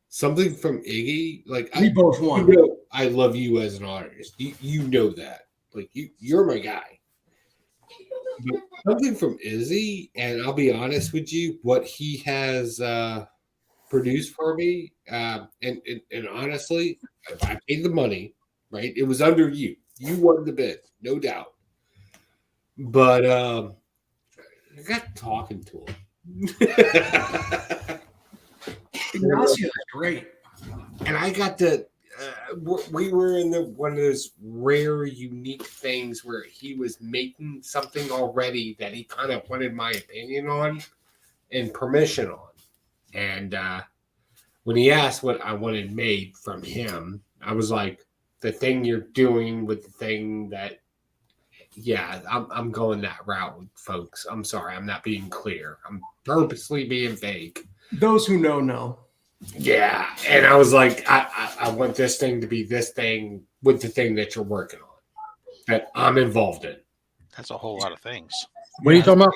something from Iggy, like we both won. You know, I love you as an artist. You know that. Like you're my guy. But something from Izzy, and I'll be honest with you, what he has produced for me, and honestly, if I paid the money, right, it was under you. You won the bid, no doubt. But I got talking to him. Ignacio is great, and I got to. We were in one of those rare, unique things where he was making something already that he kind of wanted my opinion on and permission on. And when he asked what I wanted made from him, I was like, "The thing you're doing with the thing that." Yeah, I'm going that route, folks. I'm sorry, I'm not being clear. I'm purposely being vague. Those who know. Yeah, and I was like, I want this thing to be this thing with the thing that you're working on, that I'm involved in. That's a whole lot of things. What are you talking about?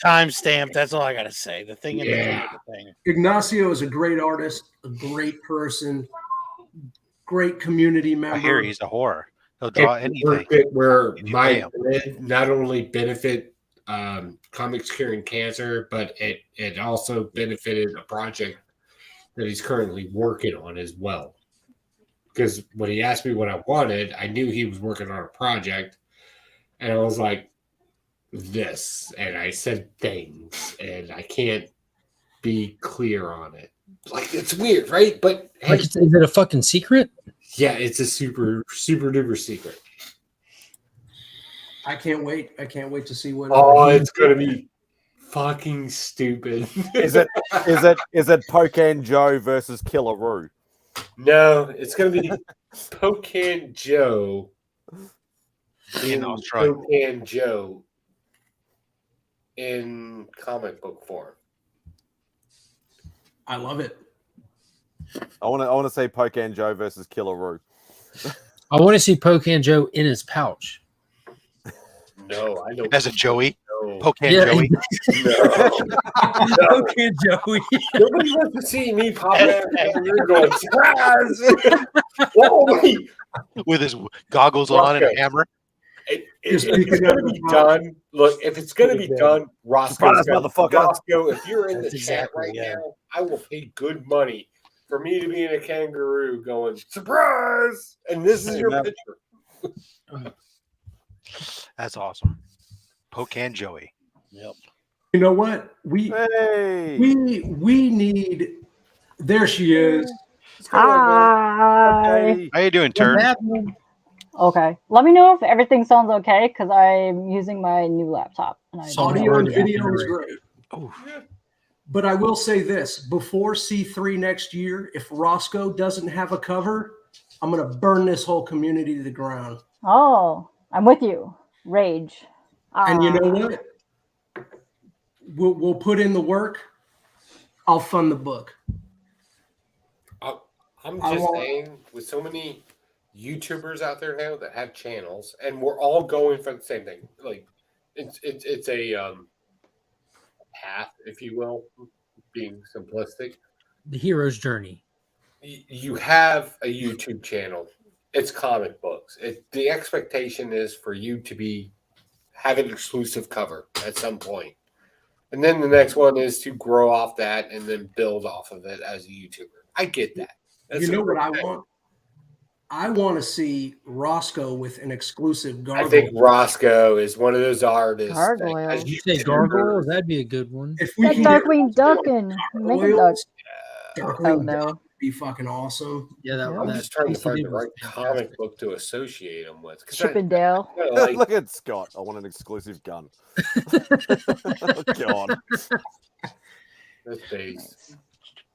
Timestamp. That's all I gotta say. The thing in the thing. Ignacio is a great artist, a great person, great community member. I hear he's a whore. He'll draw anything. Where my bid not only benefit comics curing cancer, but it also benefited a project that he's currently working on as well. Because when he asked me what I wanted, I knew he was working on a project, and I was like, "This," and I said things, and I can't be clear on it. Like, it's weird, right? But hey, like, is it a fucking secret? Yeah, it's a super duper secret. I can't wait. I can't wait to see what. Oh, it's gonna be fucking stupid. Is it Pocan Joe versus Killer Roo? No, it's gonna be Pocan Joe in Australia. Pocan Joe in comic book form. I love it. I want to say Pocan Joe versus Killer Roo. I want to see Pocan Joe in his pouch. No, I don't. As a Joey, No. Pocan Yeah, Joey. No. Okay, Joey. Nobody wants to see me pop out and you're going, surprise! Whoa, wait. With his goggles on and a Roscoe. hammer. If it's going to be done, look, if it's going to be done, Surprise, Roscoe, motherfucker. if you're in the That's chat exactly, right yeah. now, I will pay good money for me to be in a kangaroo going, surprise! And this is your picture. That's awesome. Pocan Joey. Yep. You know what? We need. There she is. Hi. How you doing, Turd? Okay. Let me know if everything sounds okay because I'm using my new laptop. And I don't Audio know and if it's video is right. great. But I will say this: before C3 next year, if Roscoe doesn't have a cover, I'm going to burn this whole community to the ground. Oh, I'm with you. Rage. And you know what? We'll put in the work. I'll fund the book. I'm just saying, with so many YouTubers out there now that have channels, and we're all going for the same thing. Like, it's a path, if you will, being simplistic. The hero's journey. You have a YouTube channel. It's comic books. The expectation is for you to have an exclusive cover at some point. And then the next one is to grow off that and then build off of it as a YouTuber. I get that. You know what I want? I want to see Roscoe with an exclusive gargoyle. I think Roscoe is one of those artists. Gargoyle. You say gargoyles? That'd be a good one. If we That can Darkwing Duck and make a duck. Darkwing no. Duck would be fucking awesome. Yeah, I'm just trying to find the right comic book to associate him with. Chippendale. Look at Scott. I want an exclusive gun. Oh, God. That's base.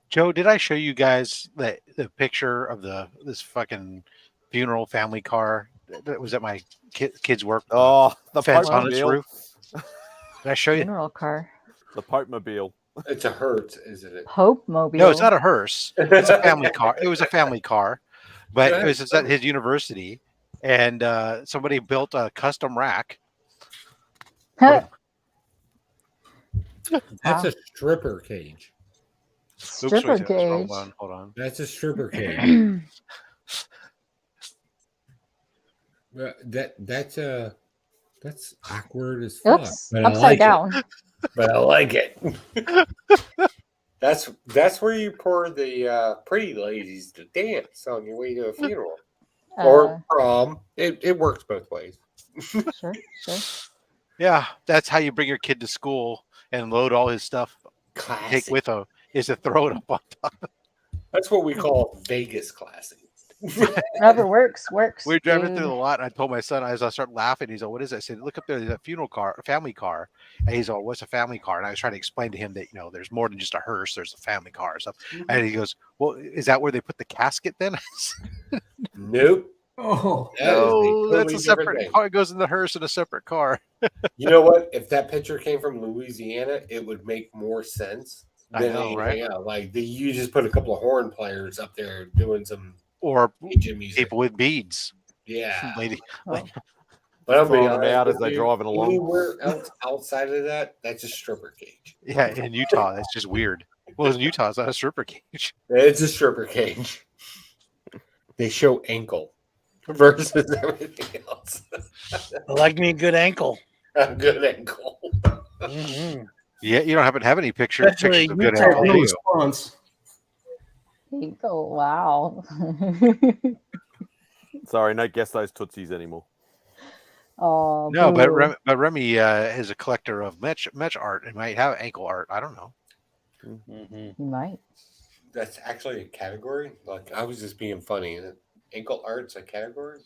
Joe, did I show you guys the picture of this fucking funeral family car that was at my kid's work? Oh, the fence on its Pope-mobile. roof. Did I show you? Funeral car. The Pope-mobile. It's a Hertz, isn't it? Pope Mobile. No, it's not a hearse. It's a family car. It was a family car, but it was at his university, and somebody built a custom rack. That's a stripper cage. Stripper cage. Hold on. That's a stripper cage. That's awkward as fuck. Oops, but I upside like down. It. But I like it. That's where you pour the pretty ladies to dance on your way to a funeral Or prom. It works both ways. Sure. Yeah, that's how you bring your kid to school and load all his stuff. Classic. Take with him is to throw it up on top. That's what we call Vegas classic. Whatever works. We were driving through the lot, and I told my son, as I started laughing, he's like, "What is that?" I said, "Look up there, there's a funeral car, a family car." And he's like, "What's a family car?" And I was trying to explain to him that there's more than just a hearse. There's a family car or stuff. And he goes, "Well, is that where they put the casket then?" Nope. Oh, no, that's a separate car. It goes in the hearse in a separate car. You know what? If that picture came from Louisiana, it would make more sense. I know, right? Like you just put a couple of horn players up there doing some or music. people with beads. Yeah, lady. But I'm throwing being them out honest as they're with you, driving along. Anywhere else outside of that, that's a stripper cage. Yeah, in Utah, that's just weird. Well, in Utah, it's not a stripper cage. It's a stripper cage. They show ankle versus everything else. I like me a good ankle. A good ankle. Mm-hmm. Yeah, you don't happen to have any pictures of good ankle, do you? Oh, wow. Sorry, no guess those Tootsies anymore. Oh, No, boo. but Remy is a collector of match art and might have ankle art. I don't know. You might. That's actually a category. Like I was just being funny. Ankle art's a category.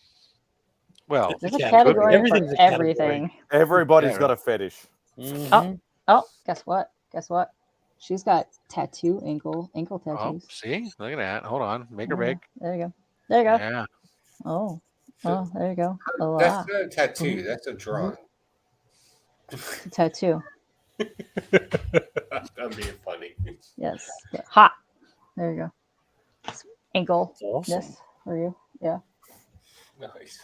Well, There's a category for everything. Everybody's got a fetish. Oh, guess what? She's got ankle Oh, tattoos. see? Look at that. Hold on. Make her big. There you go. Yeah. Oh, there you go. That's not a tattoo. That's a drawing. Tattoo. I'm being funny. Yes. Hot. There you go. Ankle. Awesome. This for you. Yeah. Nice.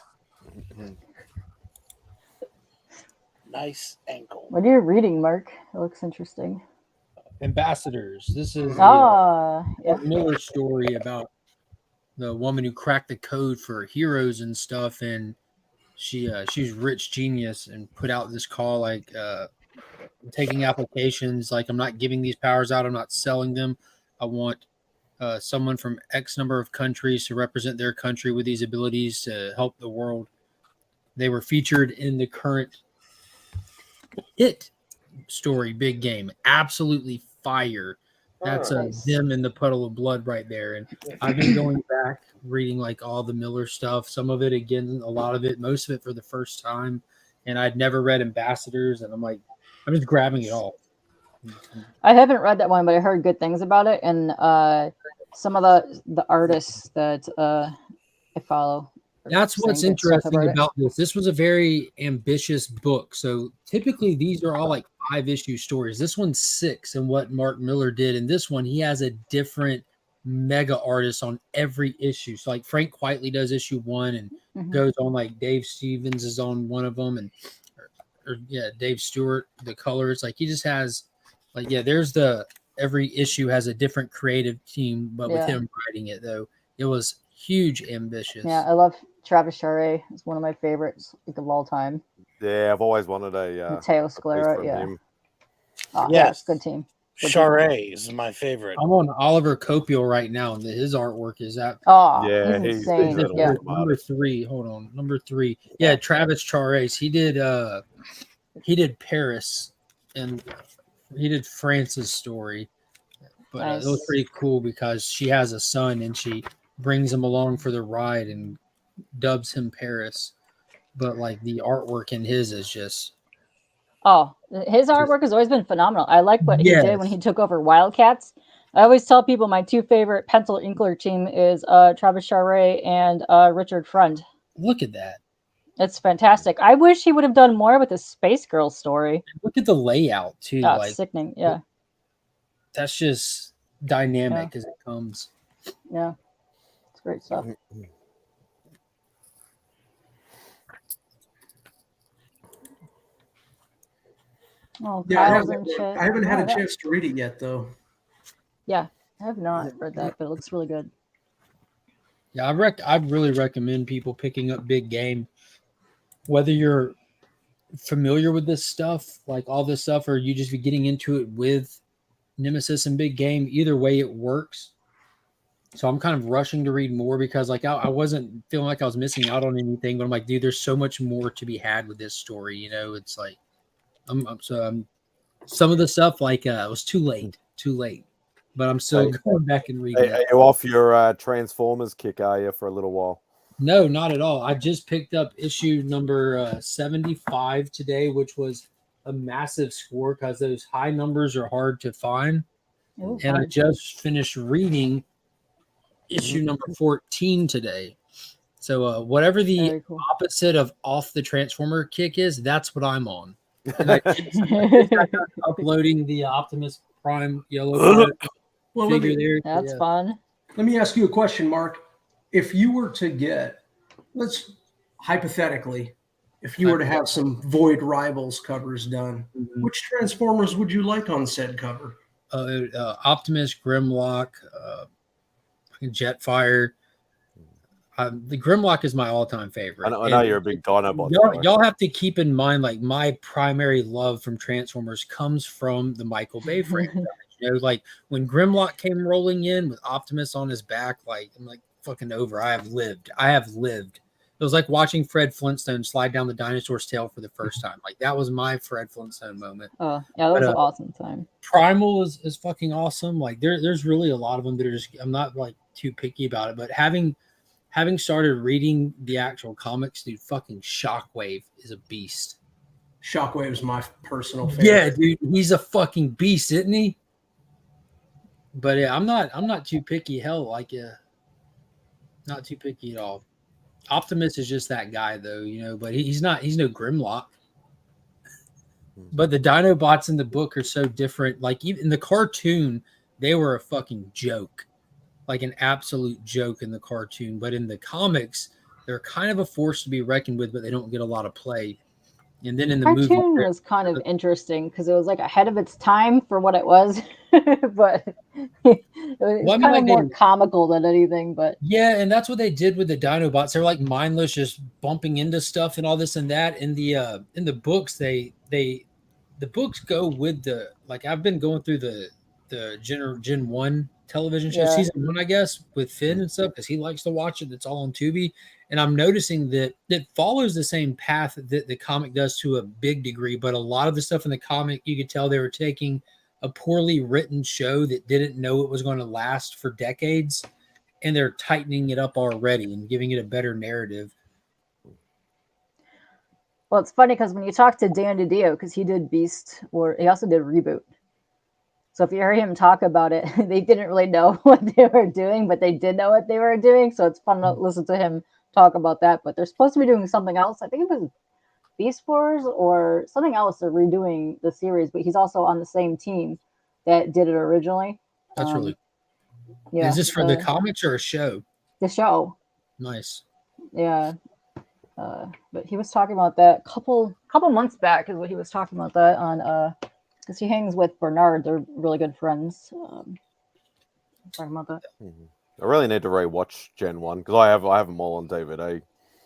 nice ankle. What are you reading, Mark? It looks interesting. Ambassadors. This is yeah. Miller story about the woman who cracked the code for heroes and stuff, and she's rich genius and put out this call like taking applications. Like, I'm not giving these powers out. I'm not selling them. I want someone from X number of countries to represent their country with these abilities to help the world. They were featured in the current hit story, Big Game. Absolutely fire. That's them in the puddle of blood right there. And I've been going back reading like all the Miller stuff. Some of it again, a lot of it, most of it for the first time. And I'd never read Ambassadors, and I'm just grabbing it all. I haven't read that one, but I heard good things about it, and some of the artists that I follow. That's what's interesting about this. This was a very ambitious book. So typically these are all like 5-issue stories. This one's 6, and what Mark Miller did. And this one, he has a different mega artist on every issue. So like Frank Quitely does issue 1 and goes on, like Dave Stevens is on one of them, and Dave Stewart, the colors. Like he just has there's every issue has a different creative team, but with him writing it though, it was huge, ambitious. Yeah, I love Travis Charest. It's one of my favorites of all time. Yeah, I've always wanted a Matteo Sclera. Yeah. Yes, good team. Charest is my favorite. I'm on Oliver Copiel right now, and his artwork is that. Oh, yeah, he's insane. Yeah. Number 3. Hold on, number 3. Yeah, Travis Charest. He did Paris, and he did France's story. But it was pretty cool because she has a son, and she brings him along for the ride and dubs him Paris. But like the artwork in his is just his artwork has always been phenomenal. I like what he did when he took over Wildcats. I always tell people my 2 favorite pencil inkler team is Travis Charest and Richard Friend. Look at that. It's fantastic. I wish he would have done more with the Space Girl story. Look at the layout too. Like sickening. Yeah. That's just dynamic as it comes. Yeah. It's great stuff. Oh, yeah, I haven't had a chance to read it yet, though. Yeah, I have not read that, but it looks really good. Yeah, I really recommend people picking up Big Game, whether you're familiar with this stuff, like all this stuff, or you just be getting into it with Nemesis and Big Game. Either way, it works. So I'm kind of rushing to read more because like I wasn't feeling like I was missing out on anything, but I'm like, dude, there's so much more to be had with this story. You know, it's like I'm some of the stuff like it was too late, but I'm still going back and reading. Are you off your Transformers kick? Are you for a little while? No, not at all. I just picked up issue number 75 today, which was a massive score because those high numbers are hard to find. And I just finished reading issue number 14 today. So whatever the opposite of off the Transformer kick is, that's what I'm on. And I uploading the Optimus Prime yellow figure there. That's fun. Let me ask you a question, Mark. If you were to get, let's hypothetically, if you were to have some Void Rivals covers done, which Transformers would you like on said cover? Optimus, Grimlock, Jetfire. The Grimlock is my all-time favorite. I know you're a big Dinobot. Y'all have to keep in mind, like my primary love from Transformers comes from the Michael Bay franchise. You know, like when Grimlock came rolling in with Optimus on his back, like I'm like fucking over. I have lived. It was like watching Fred Flintstone slide down the dinosaur's tail for the first time. Like that was my Fred Flintstone moment. Oh yeah, that was an awesome time. Primal is fucking awesome. Like there's really a lot of them that are just. I'm not like too picky about it, but having started reading the actual comics, dude, fucking Shockwave is a beast. Shockwave is my personal favorite. Yeah, dude, he's a fucking beast, isn't he? But yeah, I'm not too picky. Hell, like not too picky at all. Optimus is just that guy, though, you know. But he's no Grimlock. But the Dinobots in the book are so different. Like even in the cartoon, they were a fucking joke. Like an absolute joke in the cartoon, but in the comics, they're kind of a force to be reckoned with, but they don't get a lot of play. And then in the cartoon movie, was kind of interesting because it was like ahead of its time for what it was, but it was kind of more comical than anything. But yeah, and that's what they did with the Dinobots. They're like mindless, just bumping into stuff and all this and that. In the books, the books go with the, like, I've been going through the Gen 1 television show, season 1, I guess, with Finn and stuff, because he likes to watch it. It's all on Tubi. And I'm noticing that it follows the same path that the comic does to a big degree, but a lot of the stuff in the comic, you could tell they were taking a poorly written show that didn't know it was going to last for decades, and they're tightening it up already and giving it a better narrative. Well, it's funny because when you talk to Dan DiDio, because he did Beast, or he also did Reboot. So if you hear him talk about it, they didn't really know what they were doing, but they did know what they were doing. So it's fun to listen to him talk about that. But they're supposed to be doing something else. I think it was Beast Wars or something else. They're redoing the series, but he's also on the same team that did it originally. That's really cool. Yeah. Is this for the comics or a show? The show. Nice. Yeah. But he was talking about that couple months back is what he was talking about that on because he hangs with Bernard. They're really good friends. Talking about that. I really need to rewatch Gen 1 because I have them all on DVD.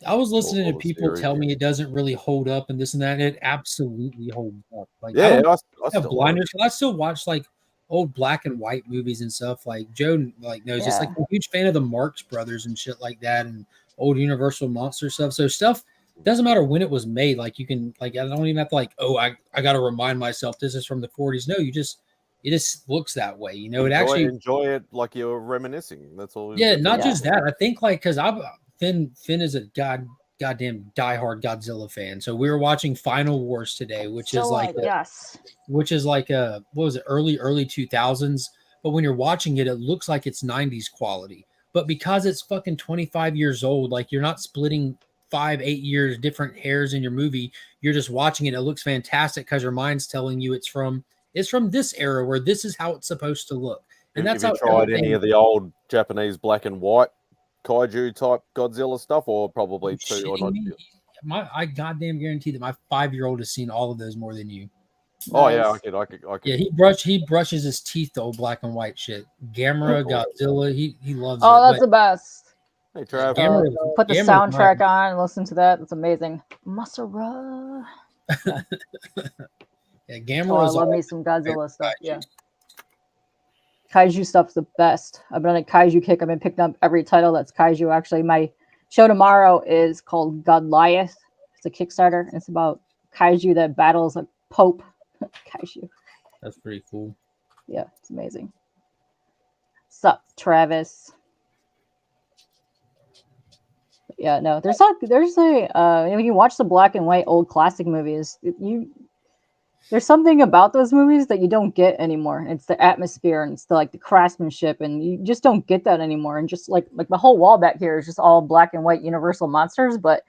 I was listening to people tell me it doesn't really hold up and this and that. And it absolutely holds up. Like, yeah, I have blinders. I still watch like old black and white movies and stuff. Like Joe knows just like I'm a huge fan of the Marx Brothers and shit like that, and old Universal Monster stuff. So stuff doesn't matter when it was made. Like you can I don't even have to I got to remind myself this is from the 40s. No, it just looks that way. You know, enjoy it like you're reminiscing. That's all. Yeah, not just that. I think because Finn is a goddamn diehard Godzilla fan. So we were watching Final Wars today, which is like what was it, early 2000s. But when you're watching it, it looks like it's 90s quality. But because it's fucking 25 years old, like you're not splitting 5-8 years different hairs in your movie. You're just watching it. It looks fantastic because your mind's telling you it's from this era where this is how it's supposed to look. And that's have you tried any of the old Japanese black and white kaiju type Godzilla stuff, or probably two or not? I goddamn guarantee that my 5-year-old has seen all of those more than you. Oh yeah, I could. Yeah, he brushes his teeth to old black and white shit. Gamera, Godzilla, he loves it. Oh, that's the best. Hey, Trav. Put the soundtrack on and listen to that. That's amazing. Masura. Yeah, Gamera. Oh, I love me some Godzilla stuff. Yeah. Kaiju stuff's the best. I've been on a kaiju kick. I've been picking up every title that's kaiju. Actually, my show tomorrow is called Godliath. It's a Kickstarter. It's about kaiju that battles a pope. Kaiju. That's pretty cool. Yeah, it's amazing. Sup, Travis? Yeah, no, there's when you watch the black and white old classic movies, there's something about those movies that you don't get anymore. It's the atmosphere and it's the craftsmanship, and you just don't get that anymore. And just like the whole wall back here is just all black and white Universal monsters. But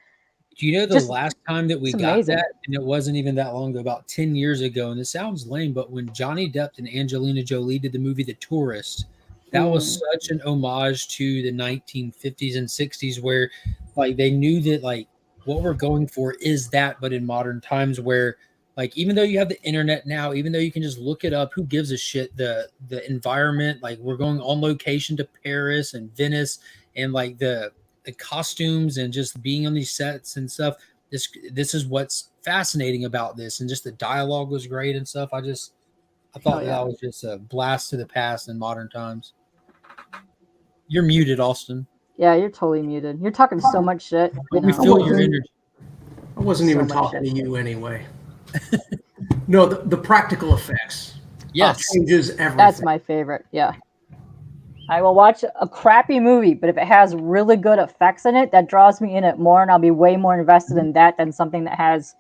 do you know the last time that we got that, and it wasn't even that long ago, about 10 years ago, and it sounds lame, but when Johnny Depp and Angelina Jolie did the movie The Tourist, that was such an homage to the 1950s and 60s, where they knew that what we're going for is that, but in modern times, where even though you have the internet now, even though you can just look it up, who gives a shit? The environment, we're going on location to Paris and Venice, and the costumes and just being on these sets and stuff. This is what's fascinating about this, and just the dialogue was great and stuff. I thought that was just a blast to the past in modern times. You're muted, Austin. Yeah, you're totally muted. You're talking so much shit. We feel your energy. I wasn't even talking to you anyway. No, the practical effects. Yes, changes everything. That's my favorite. Yeah, I will watch a crappy movie, but if it has really good effects in it, that draws me in it more, and I'll be way more invested in that than something that has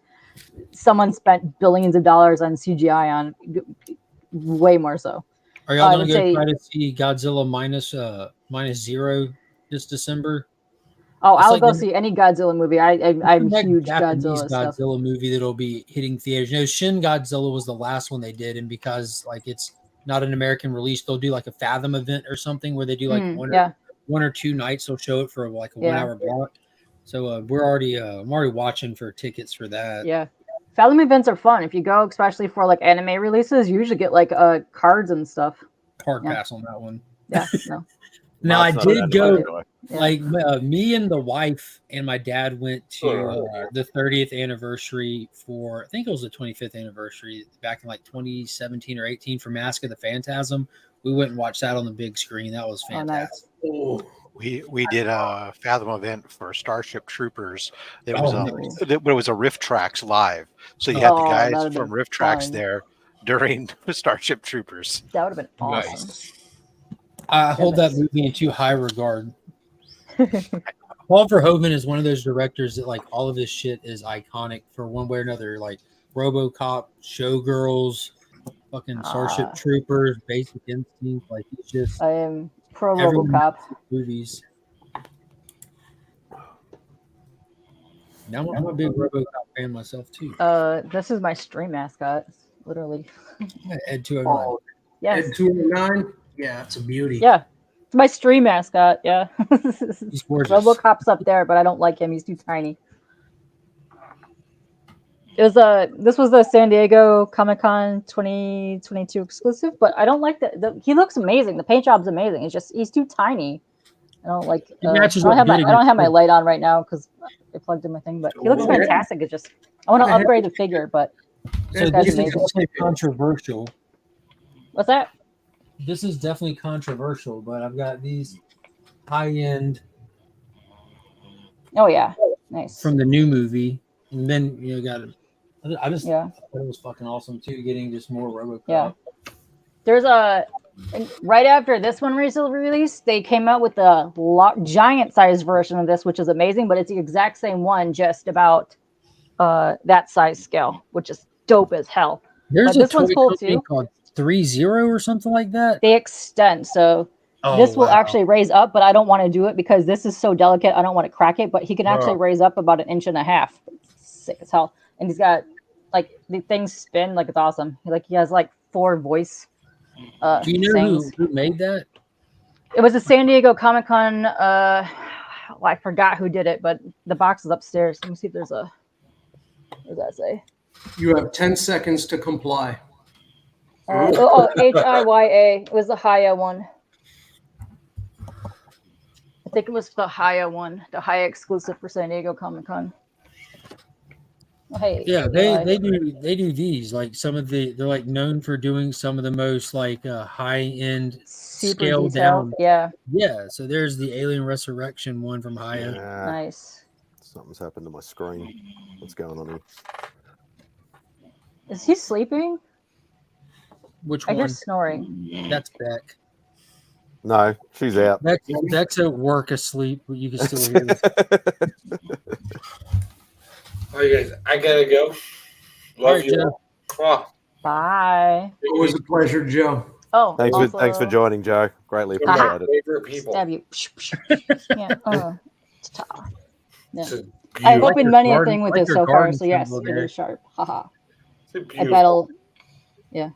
someone spent billions of dollars on CGI on. Way more so. Are y'all going to try to see Godzilla minus zero this December? Oh, I'll go see any Godzilla movie. I'm huge Japanese Godzilla movie that'll be hitting theaters. You know, Shin Godzilla was the last one they did, and because it's not an American release, they'll do a Fathom event or something where they do one or two nights. They'll show it for a 1 hour block. So I'm already watching for tickets for that. Yeah, Fathom events are fun. If you go, especially for like anime releases, you usually get like cards and stuff. Hard pass on that one. Yeah, no. Now I did go. Yeah. Like me and the wife and my dad went to the 30th anniversary for, I think it was the 25th anniversary back in like 2017 or 18 for Mask of the Phantasm. We went and watched that on the big screen. That was fantastic. Oh, We did a Fathom event for Starship Troopers. It was a Rift Tracks live. So you had the guys from Rift Tracks there during Starship Troopers. That would have been awesome. Nice. I hold that movie in too high regard. Paul Verhoeven is one of those directors that like all of his shit is iconic for one way or another. Like RoboCop, Showgirls, fucking Starship Troopers, Basic Instinct. Like he's just. I am pro RoboCop movies. Now I'm a big RoboCop fan myself too. This is my stream mascot, literally. Ed 209. Yes. Ed 209. Yeah, it's a beauty. Yeah, it's my stream mascot. Yeah. He's gorgeous. RoboCop's up there, but I don't like him. He's too tiny. It was this was the San Diego Comic-Con 2022 exclusive, but I don't like he looks amazing. The paint job's amazing. It's just he's too tiny. I don't like. I don't have my light on right now because I plugged in my thing, but he looks fantastic. It's just I want to upgrade the figure, but so this is definitely controversial. What's that? This is definitely controversial, but I've got these high-end. Oh yeah, nice. From the new movie, and then got it. I just thought it was fucking awesome too, getting just more RoboCop. Yeah, there's right after this one recently released, they came out with a giant size version of this, which is amazing, but it's the exact same one, just about that size scale, which is dope as hell. There's but this one's cool too. Called 3-0 or something like that. They extend, so this will actually raise up, but I don't want to do it because this is so delicate. I don't want to crack it, but he can actually raise up about 1.5 inches. Sick as hell, and he's got like the things spin like it's awesome. He has like 4 voice. Do you know who made that? It was a San Diego Comic-Con. I forgot who did it, but the box is upstairs. Let me see if there's a. What does that say? You have 10 seconds to comply. HIYA. It was the Haya one. I think it was the Haya one, the Haya exclusive for San Diego Comic-Con. Hey, yeah, they do these like some of the they're like known for doing some of the most like high end scaled down. Yeah. So there's the Alien Resurrection one from Haya. Nice. Something's happened to my screen. What's going on here? Is he sleeping? Which one? I hear one? snoring. That's Beck. No, she's out. Beck's at work asleep, but you can still hear it. All right, guys, I gotta go. Love you. Joe. Bye. It was a pleasure, Joe. Oh, thanks for joining, Joe. Greatly appreciated. Favorite people. Stab you. Yeah. I've opened many a thing with this so far, so yes, it is sharp. Haha. I battle. Yeah.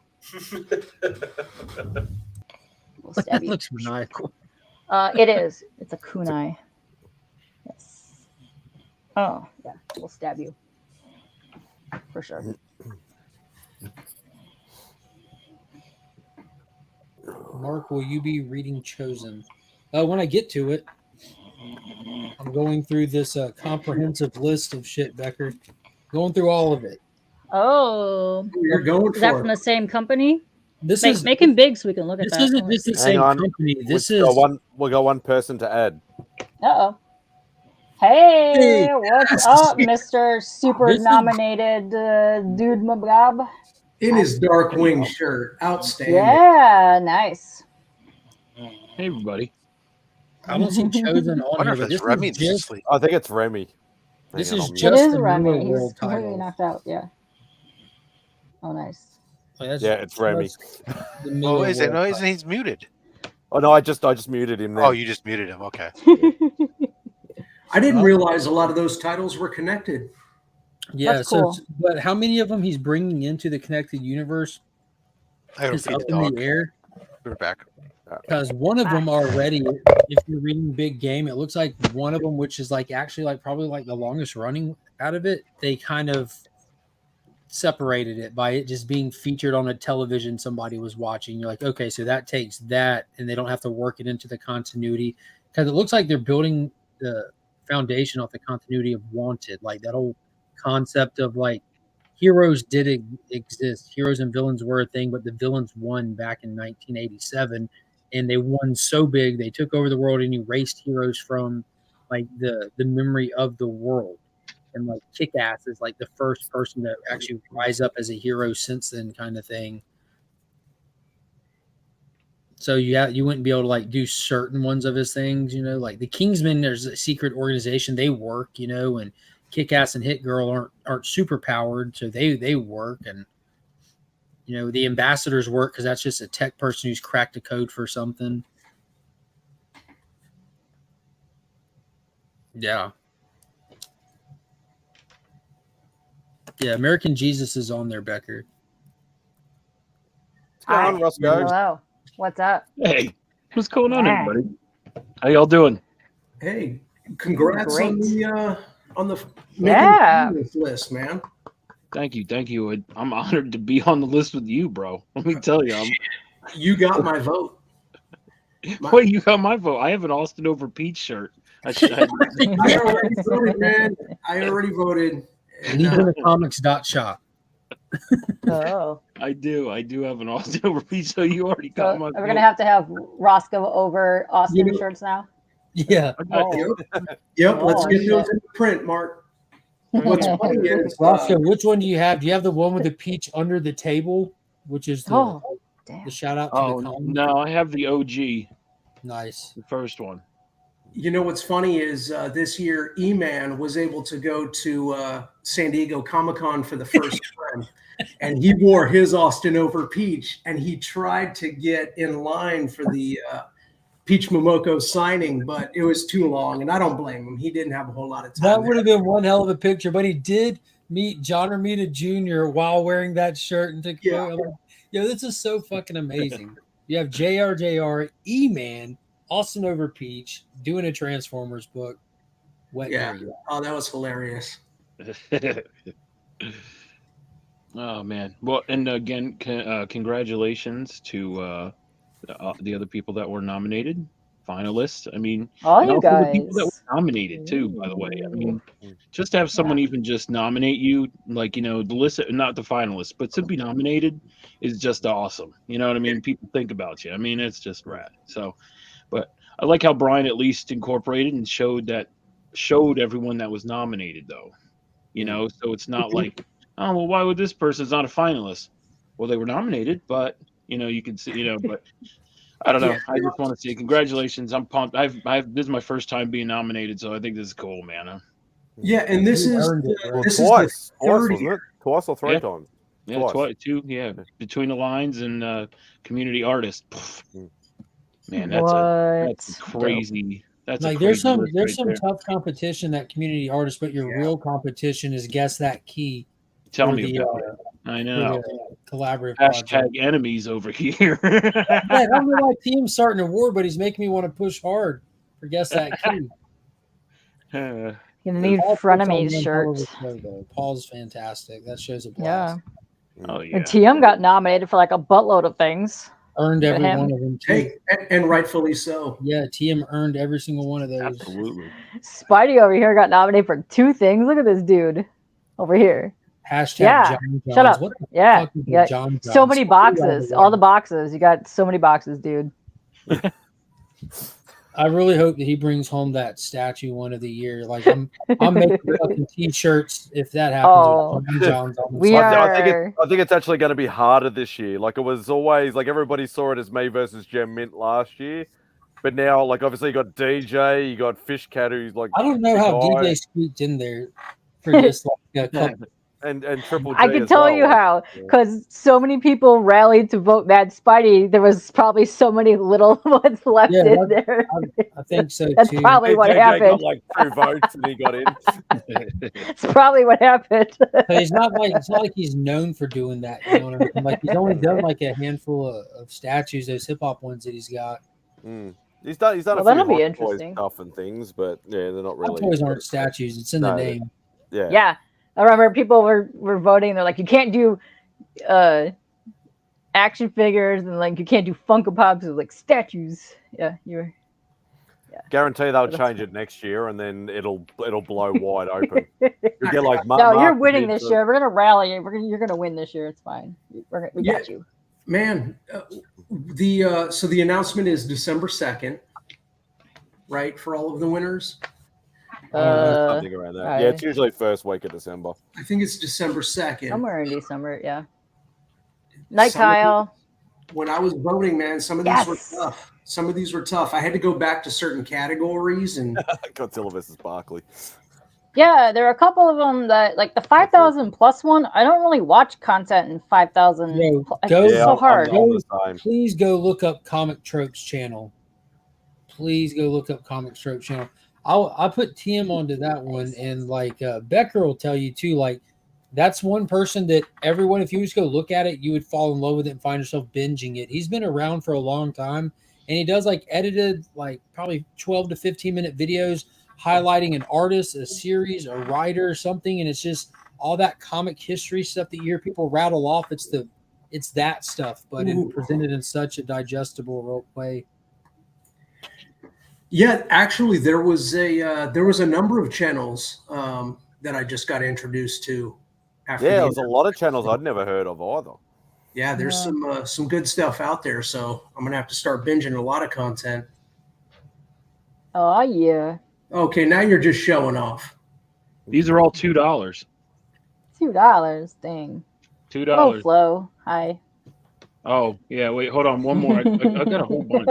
We'll stab That you. looks maniacal. It is. It's a kunai. Yes. Oh, yeah. We'll stab you. For sure. Mark, will you be reading Chosen? When I get to it, I'm going through this comprehensive list of shit, Becker. Going through all of it. Oh. You're going is that from the same company? This is make him big so we can look at that. This isn't just the same company. We'll go one person to add. Uh-oh. Hey, what's up, Mr. Super nominated Dude Mabrab? In his Darkwing shirt. Outstanding. Yeah, nice. Hey, everybody. I don't see Chosen on here, but this Remy is just, I think it's Remy. This is It just is the Remy. Newer He's World completely title. knocked out, yeah. Oh, nice. Yeah, it's Remy. Oh, isn't he's muted? Oh no, I just muted him. Then. Oh, you just muted him. Okay. I didn't realize a lot of those titles were connected. Yeah, That's cool. But how many of them he's bringing into the connected universe is up in the air? We're back. Because one of them already, if you're reading Big Game, it looks like one of them, which is like actually like probably like the longest running out of it, they kind of separated it by it just being featured on a television somebody was watching. You're like, okay, so that takes that, and they don't have to work it into the continuity, because it looks like they're building the foundation off the continuity of Wanted, like that whole concept of like heroes did exist, heroes and villains were a thing, but the villains won back in 1987, and they won so big they took over the world and erased heroes from like the memory of the world. And like Kick-Ass is like the first person to actually rise up as a hero since then, kind of thing. So you wouldn't be able to like do certain ones of his things, you know, like the Kingsmen. There's a secret organization, they work, you know, and Kick-Ass and Hit Girl aren't super powered, so they work, and you know the ambassadors work because that's just a tech person who's cracked a code for something. Yeah. Yeah, American Jesus is on there, Becker. What's going on, Roscoe? Hello. What's up? Hey, what's going on, everybody? How y'all doing? Hey, congrats Great. on the Yeah. list, man. Thank you. I'm honored to be on the list with you, bro. Let me tell you, You got my vote. Wait, you got my vote. I have an Austin over Peach shirt. I already voted, man. I already voted. Legion-of-Comics.shop. Oh. I do have an Austin over Peach, so you already got my We're vote. gonna have to have Roscoe over Austin shirts now. Yeah. Yep. Let's get those shit. in print, Mark. What's funny is Roscoe, which one do you have? Do you have the one with the peach under the table, which is the shout out to the comic? No, I have the OG. Nice. The first one. You know what's funny is this year E-Man was able to go to San Diego Comic-Con for the first time, and he wore his Austin over Peach, and he tried to get in line for the Peach Momoko signing, but it was too long, and I don't blame him. He didn't have a whole lot of time. That would have been one hell of a picture, but he did meet John Romita Jr. while wearing that shirt and took a photo. I'm like, yo, this is so fucking amazing. You have JR, E-Man, Austin over Peach, doing a Transformers book. Yeah. Oh, that was hilarious. Oh man. Well, and again, congratulations to the other people that were nominated, finalists. I mean, All and you also the people that guys. were nominated too. By the way, I mean, just to have someone even just nominate you, like, you know, the list, not the finalists, but to be nominated is just awesome. You know what I mean? People think about you. I mean, it's just rad. So, but I like how Brian at least incorporated and showed everyone that was nominated, though. You know, so it's not like, oh well, why would this person's not a finalist? Well, they were nominated, but you know, you can see, you know, but I don't know. I just want to say congratulations. I'm pumped. This is my first time being nominated, so I think this is cool, man. Yeah, and this is twice, wasn't it? Twice or three times? Yeah, twice. Two. Yeah, Between the Lines and community artist. Man, that's crazy. That's like a there's crazy some tough competition that community artists, but your real competition is Guess That Key. Tell me about it. I know. Collaborative Hashtag project. enemies over here. Yeah, I don't know why Team's starting a war, but he's making me want to push hard for Guess That Key. You need frenemies shirt. Paul's fantastic. That show's a blast. Yeah. Oh yeah. And TM got nominated for like a buttload of things. Earned every one of them too. Hey, and rightfully so. Yeah, TM earned every single one of those. Absolutely. Spidey over here got nominated for 2 things. Look at this dude over here. Hashtag yeah. John Johns. Shut up. What the yeah. fuck is You got John so Johns? many boxes. All the boxes. You got so many boxes, dude. I really hope that he brings home that statue one of the year. Like I'm making fucking t-shirts if that happens. Oh, with John Johns on the we side. I think it's actually going to be harder this year. Like it was always like everybody saw it as May versus Gem Mint last year, but now like obviously you got DJ, you got Fish Cat, who's like I don't know how DJ squeaked in there for this like a couple. and Triple G. I can tell you how, because so many people rallied to vote Mad Spidey. There was probably so many little ones left in there. I think so That's too. probably what JJ happened. got like 2 votes and he got in. It's probably what happened. But it's not like he's known for doing that. You know what I mean? Like he's only done like a handful of statues, those hip hop ones that he's got. He's done a few that'll be Hot Toys interesting. stuff and things, but yeah, they're not really. Hot Toys aren't statues; it's in the name. Yeah. Yeah, I remember people were voting. They're like, you can't do action figures, and like you can't do Funko Pops. It was like statues. Yeah, you were. Yeah. Guarantee they'll That's change it next year, and then it'll blow wide open. You get like no, you're winning this year. We're gonna rally. You're gonna win this year. It's fine. We got you. Man, so the announcement is December 2nd, right, for all of the winners? Something around that. Yeah, it's usually first week of December. I think it's December 2nd. Somewhere in December, yeah. Night, Kyle. When I was voting, man, some of these were tough. Some of these were tough. I had to go back to certain categories and Godzilla versus Barkley. Yeah, there are a couple of them that, like the 5,000 plus one. I don't really watch content in 5,000. It's so hard. Please go look up Comic Tropes channel. Please go look up Comic Tropes channel. I'll put Tim onto that one, and like Becker will tell you too. Like that's one person that everyone, if you just go look at it, you would fall in love with it and find yourself binging it. He's been around for a long time, and he does like edited, like probably 12 to 15-minute videos highlighting an artist, a series, a writer, or something, and it's just all that comic history stuff that you hear people rattle off. It's that stuff, but presented in such a digestible way. Yeah, actually, there was a number of channels that I just got introduced to. There was a lot of channels I'd never heard of either. Yeah, there's some good stuff out there, so I'm gonna have to start binging a lot of content. Oh yeah. Okay, now you're just showing off. These are all $2. $2, dang. $2. Oh, Flo, hi. Oh yeah, wait, hold on, one more. I got a whole bunch.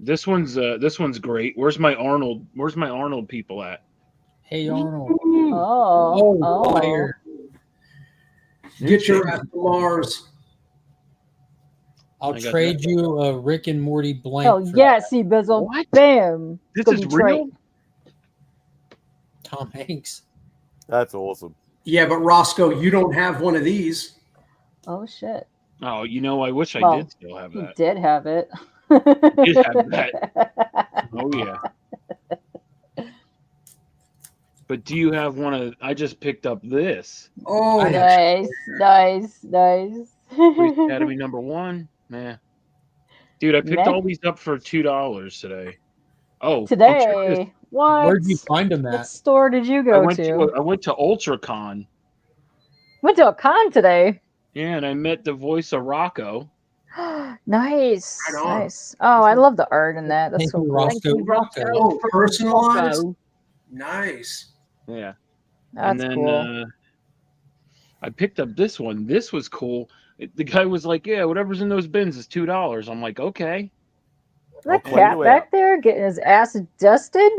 This one's great. Where's my Arnold people at? Hey Arnold. Oh. Fire. Get your ass to Mars. I'll trade you a Rick and Morty blank. Oh yes, he Bizzle. Bam. This is real. Tom Hanks. That's awesome. Yeah, but Roscoe, you don't have one of these. Oh shit. Oh, I wish I did still have that. You did have it. You did have that. Oh yeah. But do you have one of? I just picked up this. Oh, nice. Police Academy #1. Man, dude, I picked all these up for $2 today. Oh, today? What? Where'd you find them at? What store did you go I went to UltraCon. Went to a con today. Yeah, and I met the voice of Rocco. Nice. Oh, I love the art in that. That's so cool. Rocco. Oh, personalized. Nice. Yeah. That's cool. I picked up this one. This was cool. The guy was like, "Yeah, whatever's in those bins is $2." I'm like, "Okay." That cat back there getting his ass dusted.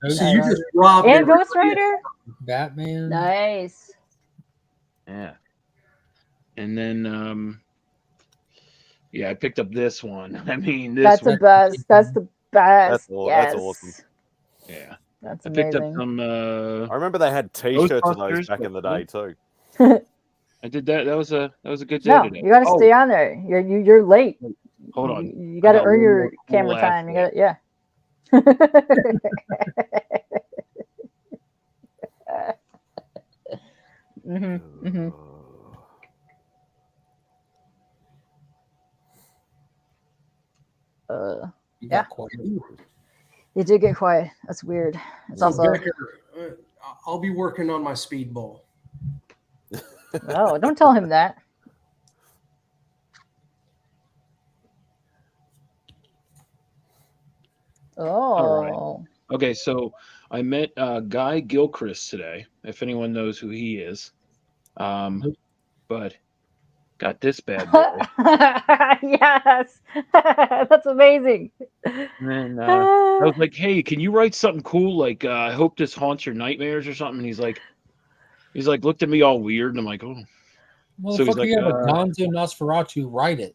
So you just robbed and Ghost Rider. Batman. Nice. Yeah. And then, I picked up this one. I mean, that's the best. That's the best. That's awesome. Yeah. That's amazing. I picked up some. I remember they had T-shirts of those back in the day too. I did that. That was a good day today. You got to stay on there. You're late. Hold on. You got to earn your camera time. You got yeah. Yeah. You did get quiet. That's weird. It's also. I'll be working on my speedball. Oh, don't tell him that. Oh. All right. Okay, so I met Guy Gilchrist today, if anyone knows who he is. But got this bad boy. Yes. That's amazing. And I was like, "Hey, can you write something cool? Like, I hope this haunts your nightmares or something." And he's like, looked at me all weird, and I'm like, "Oh." Well, so he's like, "You have a Gonzo Nosferatu, write it."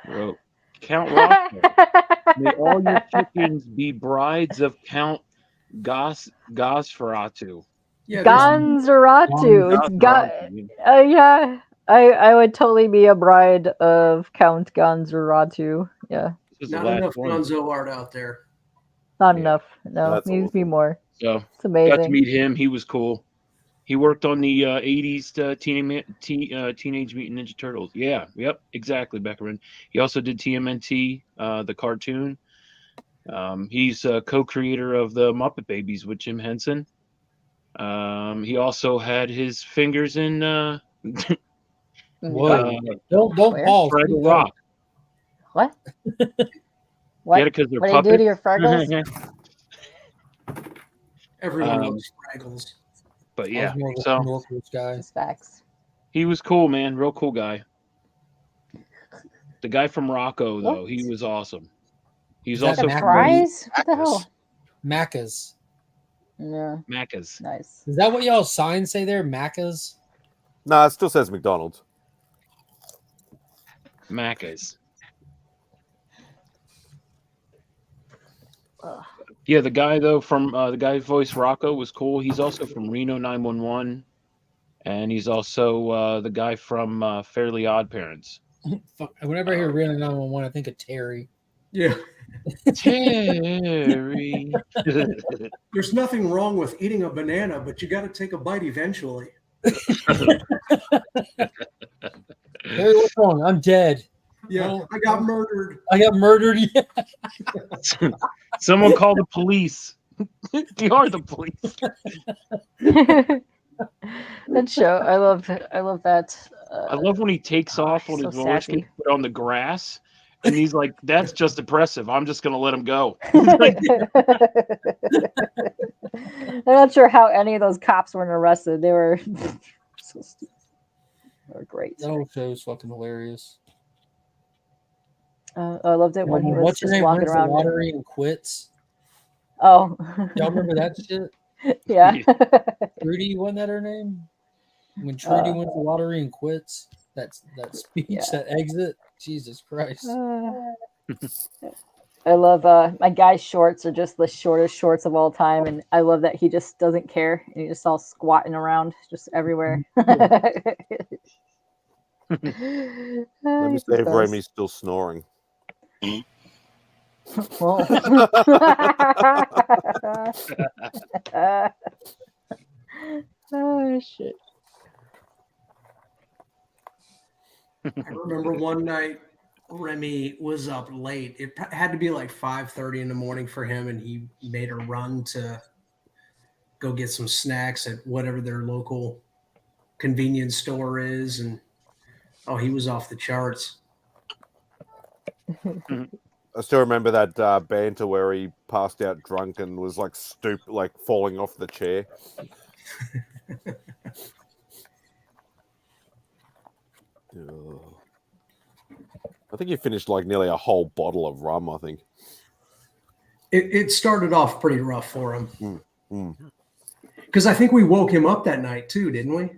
Wrote, Count Roscoe. May all your chickens be brides of Count Nosferatu. Yeah, Gonzeratu. Yeah. I would totally be a bride of Count Gonzeratu. Yeah. Not enough Gonzo art out there. Not enough. No, needs to be more. So it's amazing. Got to meet him. He was cool. He worked on the 80s Teenage Mutant Ninja Turtles. Yeah, yep, exactly, Beckerman. He also did TMNT, the cartoon. He's a co-creator of the Muppet Babies with Jim Henson. He also had his fingers in Whoa! Don't pause. Fred Please Rock. What? What? Yeah, because they're What do you do to your puppets. Fraggles? Everyone loves Fraggles. But I yeah, was more of a so Snorkel's guy. Just facts. he was cool, man. Real cool guy. The guy from Rocco, though, he was awesome. He's Is that also Mac- Fries? What the hell? Macca's. Yeah. Macca's. Nice. Is that what y'all signs say there? Macca's? No, it still says McDonald's. Macca's. Yeah, the guy though from the guy who voiced Rocco was cool. He's also from Reno 911, and he's also the guy from Fairly Odd Parents. Fuck, whenever I hear Reno 911, I think of Terry. Yeah. Terry. There's nothing wrong with eating a banana, but you got to take a bite eventually. Terry, what's wrong? I'm dead. Yeah, I got murdered. I got murdered. Yeah. Someone call the police. They are the police. That show, I love that. I love when he takes off on so his roller sassy. skate on the grass, and he's like, "That's just impressive. I'm just gonna let him go." I'm not sure how any of those cops weren't arrested. They were so stupid. They were great. That whole show is fucking hilarious. I loved it when he was What's your just name? walking Wins the around. lottery and quits. Oh, Y'all remember that shit? yeah. Trudy, wasn't that her name? When Trudy wins the lottery and quits, that speech, that exit. Jesus Christ! I love my guy's shorts are just the shortest shorts of all time, and I love that he just doesn't care and he's just all squatting around just everywhere. Let me see if Remy's still snoring. Well. Oh shit. I remember one night Remy was up late. It had to be like 5:30 in the morning for him, and he made a run to go get some snacks at whatever their local convenience store is, and he was off the charts. I still remember that banter where he passed out drunk and was like like falling off the chair. I think he finished like nearly a whole bottle of rum, I think. It started off pretty rough for him. Mm. Because I think we woke him up that night too, didn't we?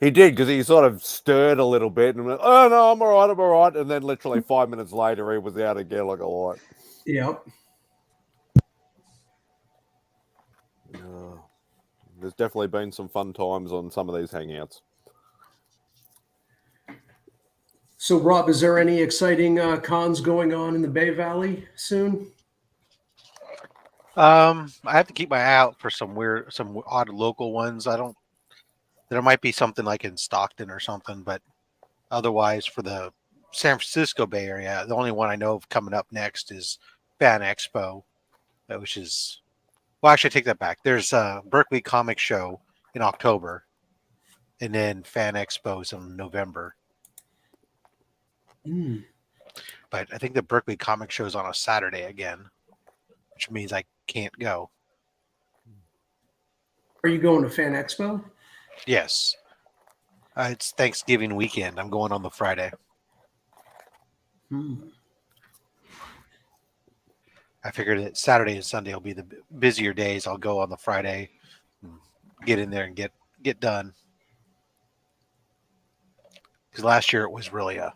He did, because he sort of stirred a little bit and went, "Oh no, I'm all right." And then literally 5 minutes later, he was out again like a light. Yep. There's definitely been some fun times on some of these hangouts. So, Rob, is there any exciting cons going on in the Bay Valley soon? I have to keep my eye out for some odd local ones. There might be something like in Stockton or something, but otherwise for the San Francisco Bay Area, the only one I know of coming up next is Fan Expo, which is, well, actually I take that back. There's a Berkeley Comic Show in October, and then Fan Expo is in November. But I think the Berkeley Comic Show is on a Saturday again, which means I can't go. Are you going to Fan Expo? Yes. It's Thanksgiving weekend. I'm going on the Friday. I figured that Saturday and Sunday will be the busier days. I'll go on the Friday, get in there and get done. Because last year it was really a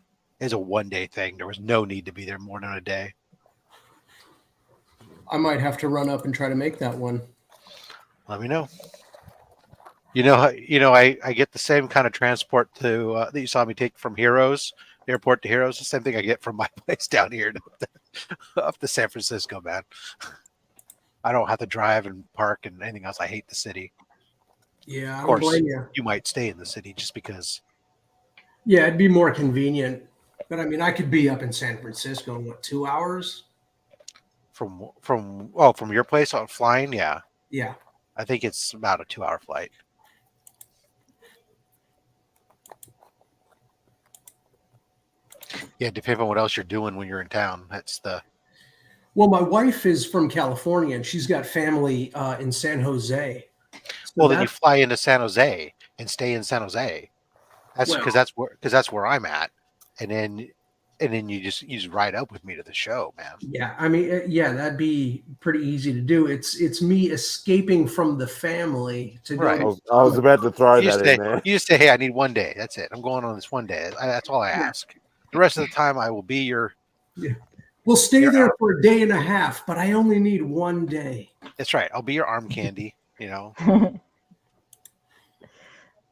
one-day thing. There was no need to be there more than a day. I might have to run up and try to make that one. Let me know. I get the same kind of transport to that you saw me take from airport to Heroes. The same thing I get from my place down here up to San Francisco, man. I don't have to drive and park and anything else. I hate the city. Yeah, I Of don't course, blame you. you might stay in the city just because. Yeah, it'd be more convenient. But I mean, I could be up in San Francisco in 2 hours? From your place on flying, yeah. Yeah. I think it's about a 2-hour flight. Yeah, depending on what else you're doing when you're in town. That's the. Well, my wife is from California, and she's got family in San Jose. So Well, then you fly into San Jose and stay in San Jose. That's Well- because that's where I'm at, and then you just ride up with me to the show, man. Yeah, I mean, yeah, that'd be pretty easy to do. It's me escaping from the family to go. Right. I was about to throw You that just in say, there. you just say, hey, I need one day. That's it. I'm going on this one day. That's all I ask. The rest of the time, I will be your. Yeah. We'll stay there for a day and a half, but I only need one day. That's right. I'll be your arm candy. You know.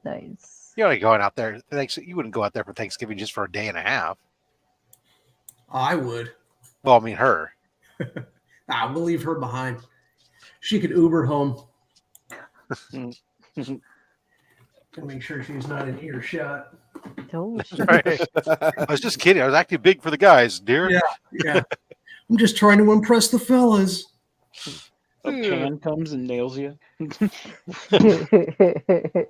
Nice. You're only going out there. You wouldn't go out there for Thanksgiving just for a day and a half. I would. Well, I mean her. We'll leave her behind. She could Uber home. To make sure she's not in earshot. Right. I was just kidding. I was acting big for the guys, dear. Yeah. I'm just trying to impress the fellas. A can comes and nails you.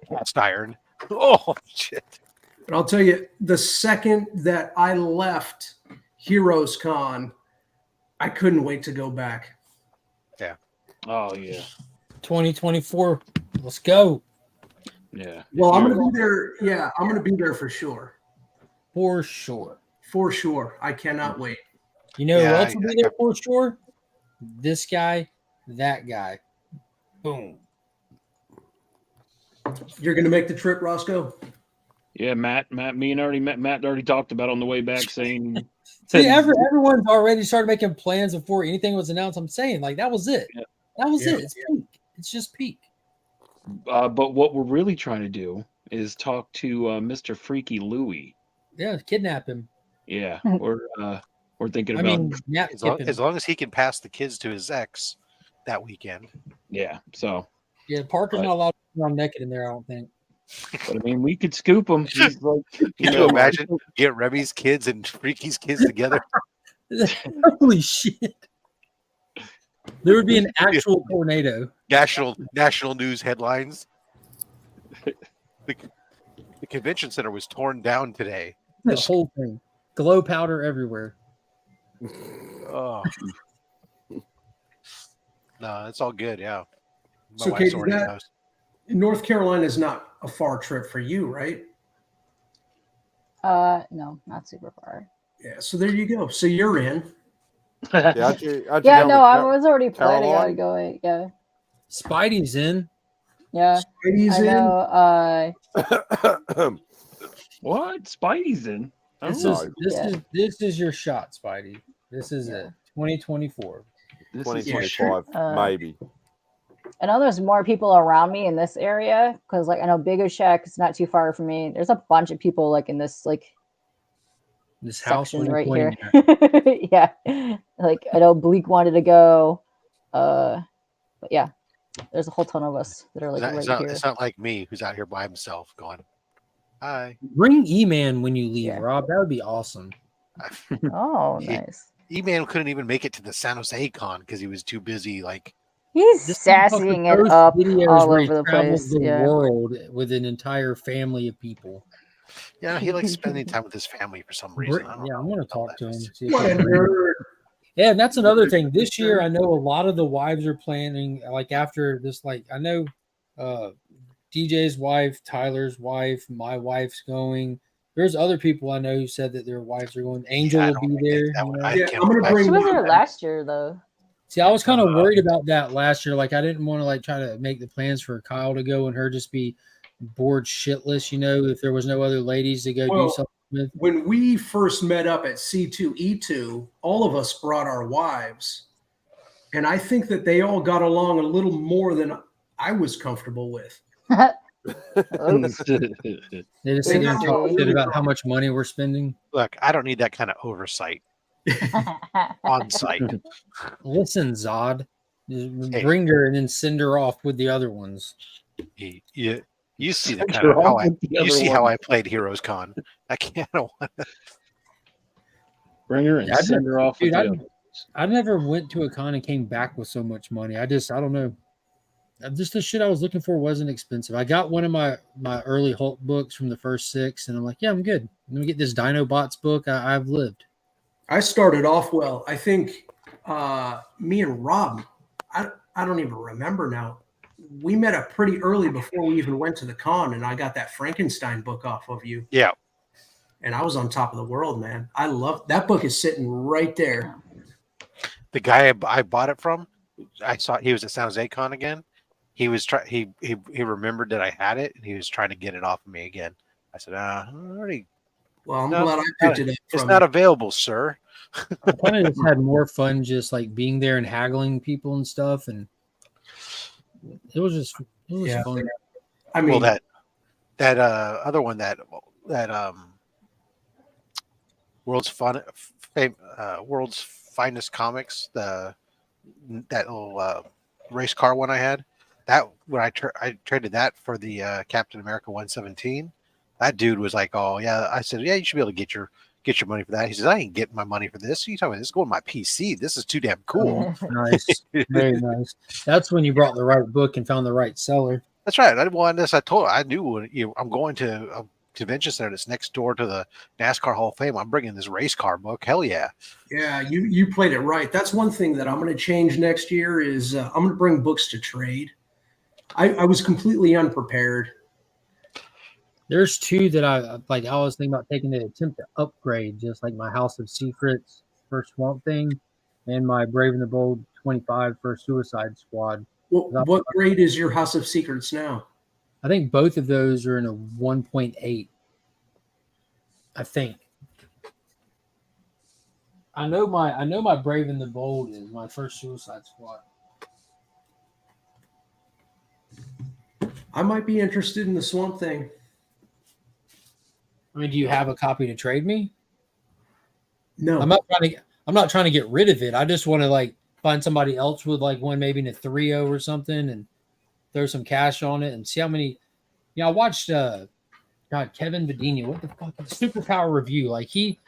Cast iron. Oh shit! But I'll tell you, the second that I left Heroes Con, I couldn't wait to go back. Yeah. Oh yeah. 2024. Let's go. Yeah. Well, I'm gonna be there. Yeah, I'm gonna be there for sure. For sure. For sure. I cannot wait. You know who else will be there for sure? This guy, that guy. Boom. You're gonna make the trip, Roscoe? Yeah, Matt, me and Matt already talked about on the way back saying See, everyone's already started making plans before anything was announced. I'm saying, like, that was it. Yeah. That was it. It's peak. It's just peak. But what we're really trying to do is talk to Mr. Freaky Louie. Yeah, kidnap him. Yeah, we're thinking about. As long as he can pass the kids to his ex that weekend. Yeah. So. Yeah, Parker's not allowed to run naked in there. I don't think. But I mean, we could scoop him. He's like, Can you imagine get Remy's kids and Freaky's kids together? Holy shit! There would be an actual tornado. National news headlines. The convention center was torn down today. The whole thing. Glow powder everywhere. Oh. No, it's all good. Yeah. My So, wife's Kate, already knows. North Carolina is not a far trip for you, right? No, not super far. Yeah. So there you go. So you're in. Aren't Yeah, no, I was already planning on going. Yeah. Spidey's in. Yeah. Spidey's I know. What? Spidey's in. This is your shot, Spidey. This is it. 2024. 2025, maybe. I know there's more people around me in this area because, like, I know Big O Shack is not too far from me. There's a bunch of people like in this this house section right here. Yeah, like I know Bleak wanted to go, but yeah, there's a whole ton of us that are like right here. It's not like me who's out here by himself going, hi. Bring E-Man when you leave, Rob. That would be awesome. Oh, nice. E-Man couldn't even make it to the San Jose con because he was too busy. Like he's sassying it up all where over the travels place. The world with an entire family of people. Yeah, he likes spending time with his family for some reason. I'm going to talk to him. See What a nerd. Yeah, and that's another thing. This year, I know a lot of the wives are planning. Like after this, like I know DJ's wife, Tyler's wife, my wife's going. There's other people I know who said that their wives are going. Angel will be there. I'm gonna bring. She was there last year though. See, I was kind of worried about that last year. Like I didn't want to like try to make the plans for Kyle to go and her just be bored shitless. You know, if there was no other ladies to go do something with. When we first met up at C2E2, all of us brought our wives, and I think that they all got along a little more than I was comfortable with. They just sit there and talk shit about how much money we're spending. Look, I don't need that kind of oversight on site. Listen, Zod, just bring her and then send her off with the other ones. You see the kind You're of how on I with the you other see how one. I played Heroes Con. I can't. Bring her and Yeah, send her off with dude, the other. I never went to a con and came back with so much money. I don't know. Just the shit I was looking for wasn't expensive. I got one of my early Hulk books from the first 6, and I'm like, yeah, I'm good. Let me get this Dinobots book. I've lived. I started off well. I think me and Rob, I don't even remember now. We met up pretty early before we even went to the con, and I got that Frankenstein book off of you. Yeah. And I was on top of the world, man. I love that book. Is sitting right there. The guy I bought it from, I saw he was at San Jose Con again. He was he remembered that I had it, and he was trying to get it off of me again. I said, already. Well, I'm glad I picked it up. It's not available, sir. I kind of just had more fun just like being there and haggling people and stuff, and it was fun. I mean, well, that other one that world's finest comics, that little race car one I had, that when I traded that for the Captain America 117, that dude was like, oh yeah, I said, yeah, you should be able to get your money for that. He says, I ain't getting my money for this. You talking about this is going to my PC. This is too damn cool. Nice. Very nice. That's when you brought the right book and found the right seller. That's right. I wanted this. I knew I'm going to a convention center that's next door to the NASCAR Hall of Fame. I'm bringing this race car book. Hell yeah. Yeah, you played it right. That's one thing that I'm going to change next year is I'm going to bring books to trade. I was completely unprepared. There's 2 that I was thinking about taking the attempt to upgrade, just like my House of Secrets for Swamp Thing and my Brave and the Bold 25 for Suicide Squad. What grade is your House of Secrets now? I think both of those are in a 1.8. I think. I know my Brave and the Bold is my first Suicide Squad. I might be interested in the Swamp Thing. I mean, do you have a copy to trade me? No. I'm not trying to get rid of it. I just want to like find somebody else with like one maybe in a 3.0 or something and throw some cash on it and see how many. I watched Kevin Badini. What the fuck? Superpower review. Like he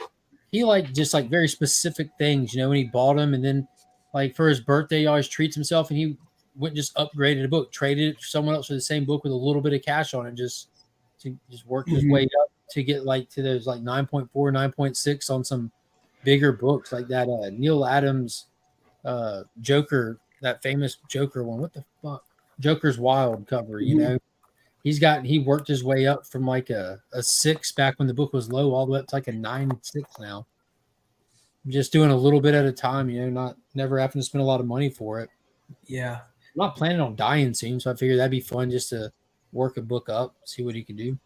like just like very specific things, when he bought them, and then like for his birthday he always treats himself, and he went and just upgraded a book, traded it for someone else for the same book with a little bit of cash on it, just to work his way up to get like to those like 9.4, 9.6 on some bigger books like that Neil Adams Joker, that famous Joker one. What the fuck? Joker's Wild cover, he worked his way up from like a 6 back when the book was low all the way up to like a 9.6 now. Just doing a little bit at a time, never having to spend a lot of money for it. Yeah. I'm not planning on dying soon, so I figured that'd be fun just to work a book up, see what he can do.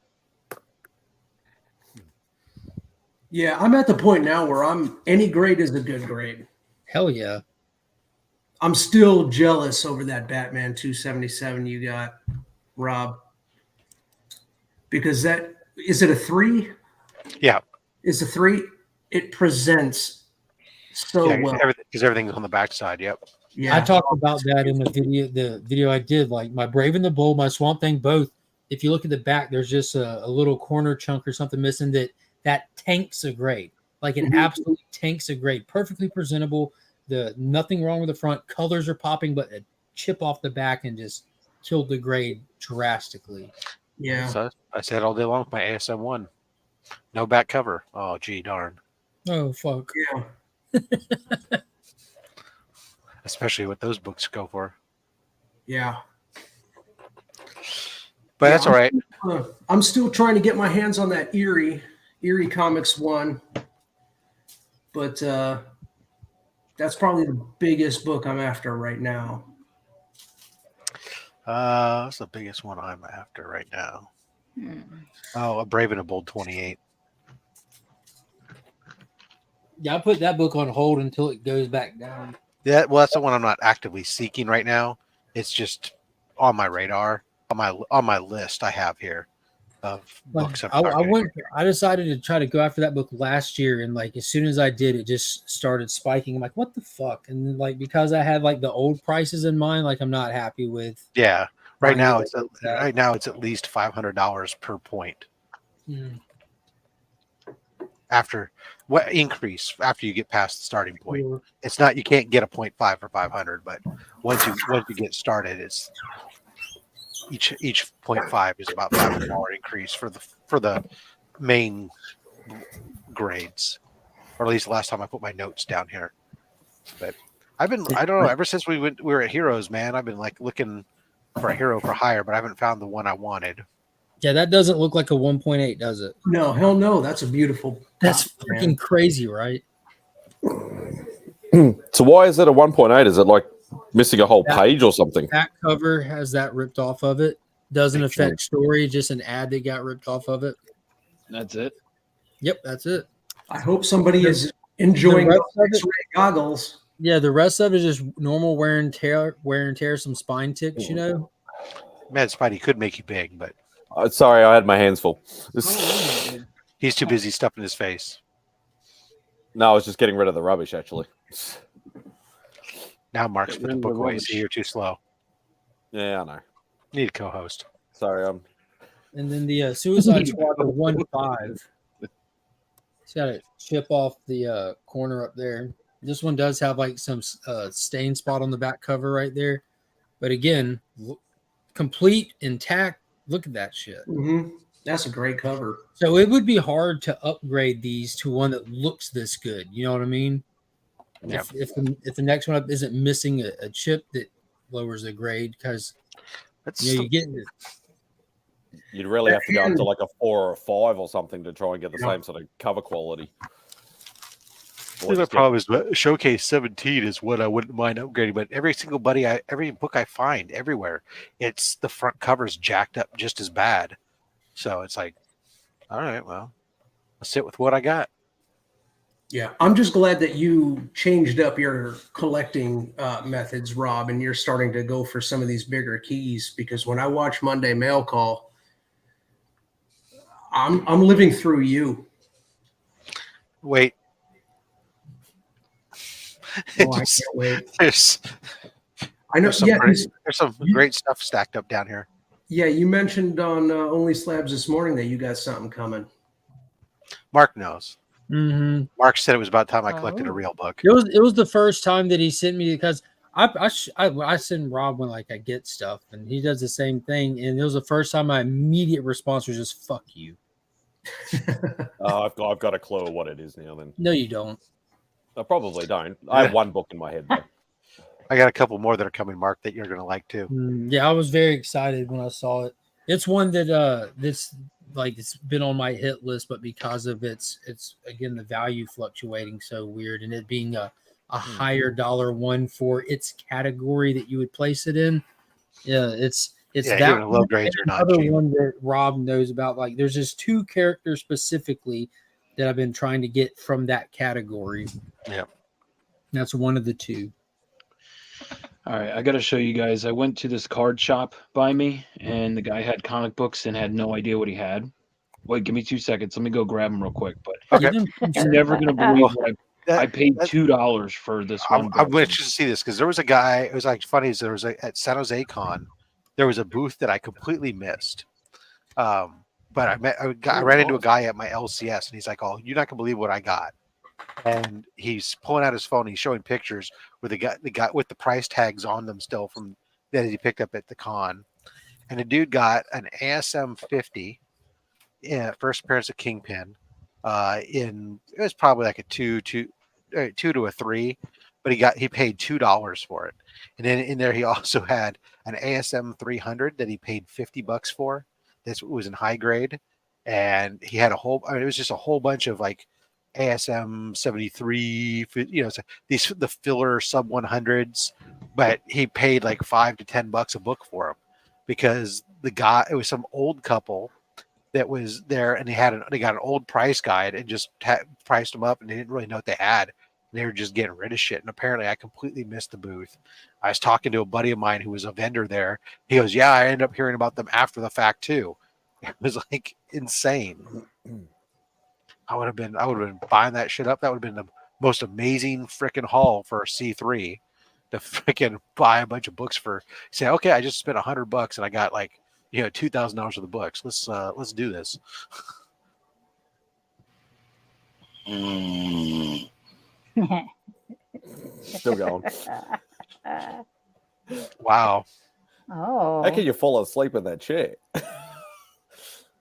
Yeah, I'm at the point now where any grade is a good grade. Hell yeah. I'm still jealous over that Batman 277 you got, Rob. Because is it a 3? Yeah. It's a 3. It presents so well. Because everything's on the backside. Yep. Yeah. I talked about that in the video I did, like my Brave and the Bold, my Swamp Thing, both. If you look at the back, there's just a little corner chunk or something missing that tanks a grade. Like it absolutely tanks a grade. Perfectly presentable. Nothing wrong with the front. Colors are popping, but a chip off the back and just killed the grade drastically. Yeah. So I said all day long with my ASM 1. No back cover. Oh, gee, darn. Oh, fuck. Yeah. Especially what those books go for. Yeah. But that's all right. I'm still trying to get my hands on that Eerie Comics 1. But that's probably the biggest book I'm after right now. That's the biggest one I'm after right now. Oh, a Brave and a Bold 28. Yeah, I put that book on hold until it goes back down. Yeah, well, that's the one I'm not actively seeking right now. It's just on my radar, on my list I have here of books. I decided to try to go after that book last year, and like as soon as I did, it just started spiking. I'm like, what the fuck? And then, like because I had like the old prices in mind, like I'm not happy with. Yeah, Right now, it's at least $500 per point. Mm. After what increase after you get past the starting point? Sure. It's not, you can't get a 0.5 for 500, but once you get started, it's each 0.5 is about $500 increase for the main grades, or at least the last time I put my notes down here. But I don't know, ever since we were at Heroes, man, I've been like looking for a hero for hire, but I haven't found the one I wanted. Yeah, that doesn't look like a 1.8, does it? No, hell no. That's a beautiful. That's pop, freaking man. crazy, right? So why is it a 1.8? Is it like missing a whole page or something? That cover has that ripped off of it. Doesn't affect story, just an ad that got ripped off of it. That's it. Yep, that's it. I hope somebody is enjoying the those X-ray goggles. Yeah, the rest of it is just normal wear and tear, some spine ticks, you know. MadSpidey could make you big, but sorry, I had my hands full. He's too busy stuffing his face. No, I was just getting rid of the rubbish, actually. Now Mark's put the book away, so you're too slow. Yeah, I know. Need a co-host. Sorry, And then the Suicide Squad, the 1.5. It's got to chip off the corner up there. This one does have like some stain spot on the back cover right there. But again, complete, intact. Look at that shit. Mm-hmm. That's a great cover. So it would be hard to upgrade these to one that looks this good. You know what I mean? Yeah. If the next one up isn't missing a chip that lowers the grade, because you get you'd really have to go up to like a 4 or a 5 or something to try and get the same sort of cover quality. The problem is Showcase 17 is what I wouldn't mind upgrading, but every single every book I find everywhere, it's the front cover's jacked up just as bad. So it's like, all right, well, I'll sit with what I got. Yeah, I'm just glad that you changed up your collecting methods, Rob, and you're starting to go for some of these bigger keys. Because when I watch Monday Mail Call, I'm living through you. Wait. Oh, I can't wait. I know. There's some great stuff stacked up down here. Yeah, you mentioned on Only Slabs this morning that you got something coming. Mark knows. Mm-hmm. Mark said it was about time I collected a real book. It was the first time that he sent me, because I send Rob when like I get stuff, and he does the same thing. And it was the first time my immediate response was just "fuck you." I've got a clue of what it is now. Then no, you don't. I probably don't. I have one book in my head though. I got a couple more that are coming, Mark, that you're going to like too. Yeah, I was very excited when I saw it. It's one that it's been on my hit list, but because of it's again the value fluctuating so weird, and it being a higher dollar one for its category that you would place it in. Yeah, it's that low grades are not another cheap. one that Rob knows about. Like, there's just 2 characters specifically that I've been trying to get from that category. Yeah, that's one of the 2. All right, I got to show you guys. I went to this card shop by me, and the guy had comic books and had no idea what he had. Wait, give me 2 seconds. Let me go grab them real quick. But you're never going to believe what I paid $2 for this one. I'm anxious to see this because there was a guy. It was like funny. There was at San Jose Con, there was a booth that I completely missed. But I ran into a guy at my LCS, and he's like, "Oh, you're not gonna believe what I got." And he's pulling out his phone. And he's showing pictures with the guy with the price tags on them still from that he picked up at the con. And the dude got an ASM 50, first appearance of Kingpin. It was probably like a 2 to a 3, but he paid $2 for it. And then in there he also had an ASM 300 that he paid $50 for. This was in high grade, and he had it was just a whole bunch of like ASM 73, the filler sub 100s, but he paid like $5 to $10 a book for them because it was some old couple that was there, and they got an old price guide and just priced them up, and they didn't really know what they had. They were just getting rid of shit. And apparently I completely missed the booth. I was talking to a buddy of mine who was a vendor there. He goes, "Yeah, I ended up hearing about them after the fact too." It was like insane. I would have been buying that shit up. That would have been the most amazing freaking haul for a C3. to freaking buy a bunch of books for. Say, okay, I just spent $100 and I got like $2,000 of the books. Let's do this. Still going. Wow. Oh. How can you fall asleep in that chair?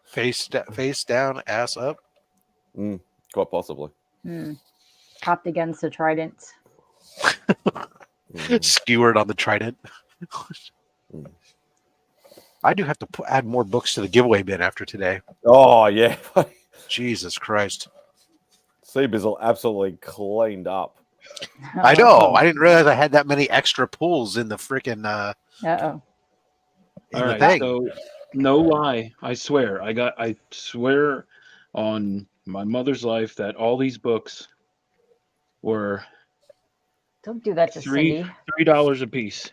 Face down, ass up. Quite possibly. Propped against a trident. Skewered on the trident. I do have to add more books to the giveaway bin after today. Oh, yeah. Jesus Christ. CBiz will absolutely cleaned up. I know. I didn't realize I had that many extra pulls in the freaking Uh-oh. All right, so no lie, I swear on my mother's life that all these books were Don't do that to Cindy. $3 a piece.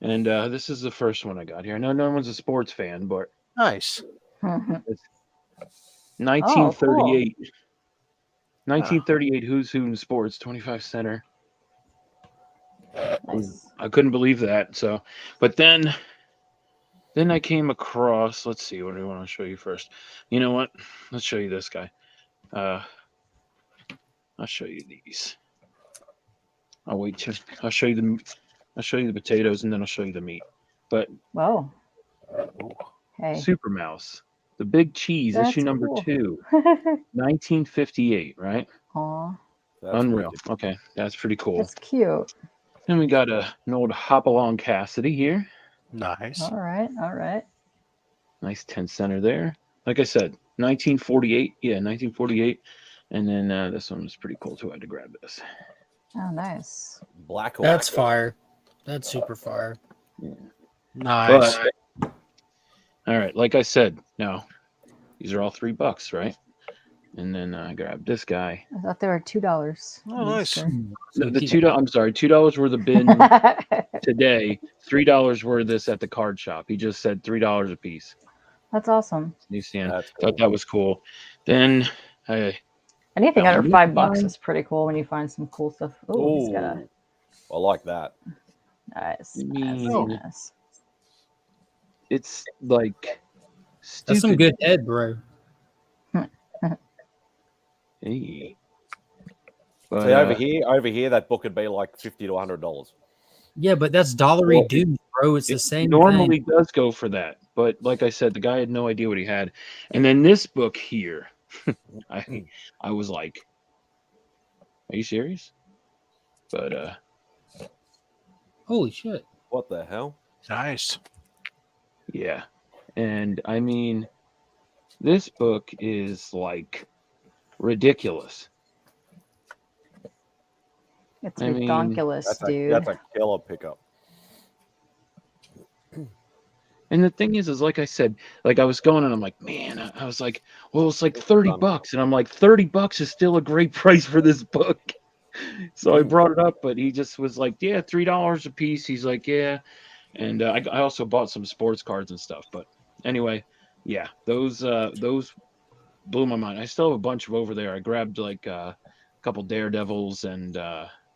And this is the first one I got here. I know no one's a sports fan, but nice. It's 1938. 1938 Who's Who in Sports, 25 center. Nice. I couldn't believe that. So, but then I came across, let's see, what do I want to show you first? You know what? Let's show you this guy. I'll show you these. I'll show you the potatoes and then I'll show you the meat. But whoa. Hey. Super Mouse, the Big Cheese, That's issue number cool. 2. 1958, right? Aw. Unreal. Okay, that's pretty cool. That's cute. Then we got an old Hopalong Cassidy here. Nice. All right. All right. Nice 10 center there. Like I said, 1948. Yeah, 1948. And then this one was pretty cool too. I had to grab this. Oh, nice. Black. That's fire. That's super fire. Yeah. Nice. But, all right, like I said, now these are all $3, right? And then I grabbed this guy. I thought they were $2. Oh, nice. The $2. I'm sorry, $2 were the bin today. $3 were this at the card shop. He just said $3 a piece. That's awesome. Newsstand. Thought that was cool. Then anything got under my $5 meat is pretty cool when you find some cool stuff. Oh, he's got a I like that. nice. Nice. It's like stupid. That's some good head, bro. Hey. But, see, over here, that book would be like $50 to $100. Yeah, but that's dollary dues, bro. It's the same. Normally thing. does go for that, but like I said, the guy had no idea what he had. And then this book here, I was like, "Are you serious?" But holy shit! What the hell? Nice. Yeah, and I mean, this book is like ridiculous. It's ridiculous, dude. That's a killer pickup. And the thing is like I said, like I was going and I'm like, man, I was like, well, it's like $30. And I'm like, $30 is still a great price for this book. So I brought it up, but he just was like, yeah, $3 a piece. He's like, yeah. And I also bought some sports cards and stuff. But anyway, yeah, those blew my mind. I still have a bunch of over there. I grabbed like a couple Daredevils and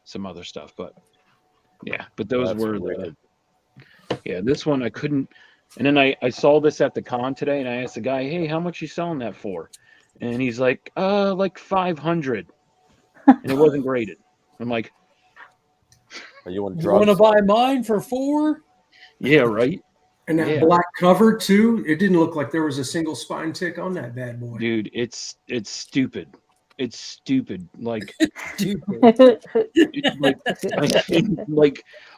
some other stuff. But yeah, but those That's were weird. yeah, this one I couldn't. And then I saw this at the con today, and I asked the guy, "Hey, how much you selling that for?" And he's like, like 500, and it wasn't graded. I'm like, "Are you on You drugs?" want to buy mine for $4? Yeah, right. And that Yeah. black cover too, it didn't look like there was a single spine tick on that bad boy. Dude, it's stupid. It's stupid. Like,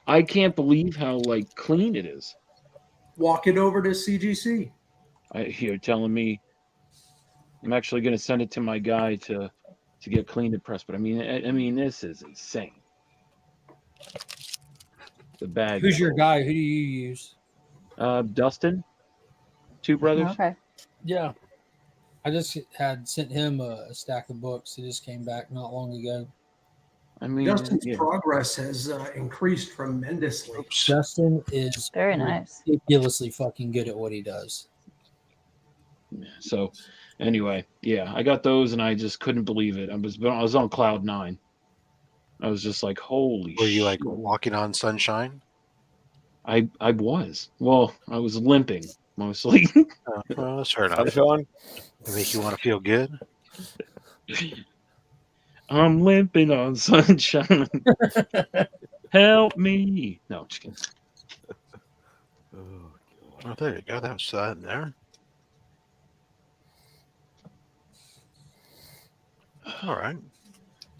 I can't believe how like clean it is. Walk it over to CGC. You're telling me I'm actually going to send it to my guy to get cleaned and pressed. But I mean, this is insane. The bag. Who's your guy? Who do you use? Dustin, Two Brothers. Okay. Yeah, I just had sent him a stack of books. It just came back not long ago. I mean, Dustin's progress has increased tremendously. Justin is very nice, ridiculously fucking good at what he does. So, anyway, yeah, I got those, and I just couldn't believe it. I was on cloud 9. I was just like, holy Were you like shit. walking on sunshine? I was. Well, I was limping mostly. Well, that's fair enough. Sunshine. To make you want to feel good. I'm limping on sunshine. Help me. No, just kidding. Oh, there you go. That was in there. All right.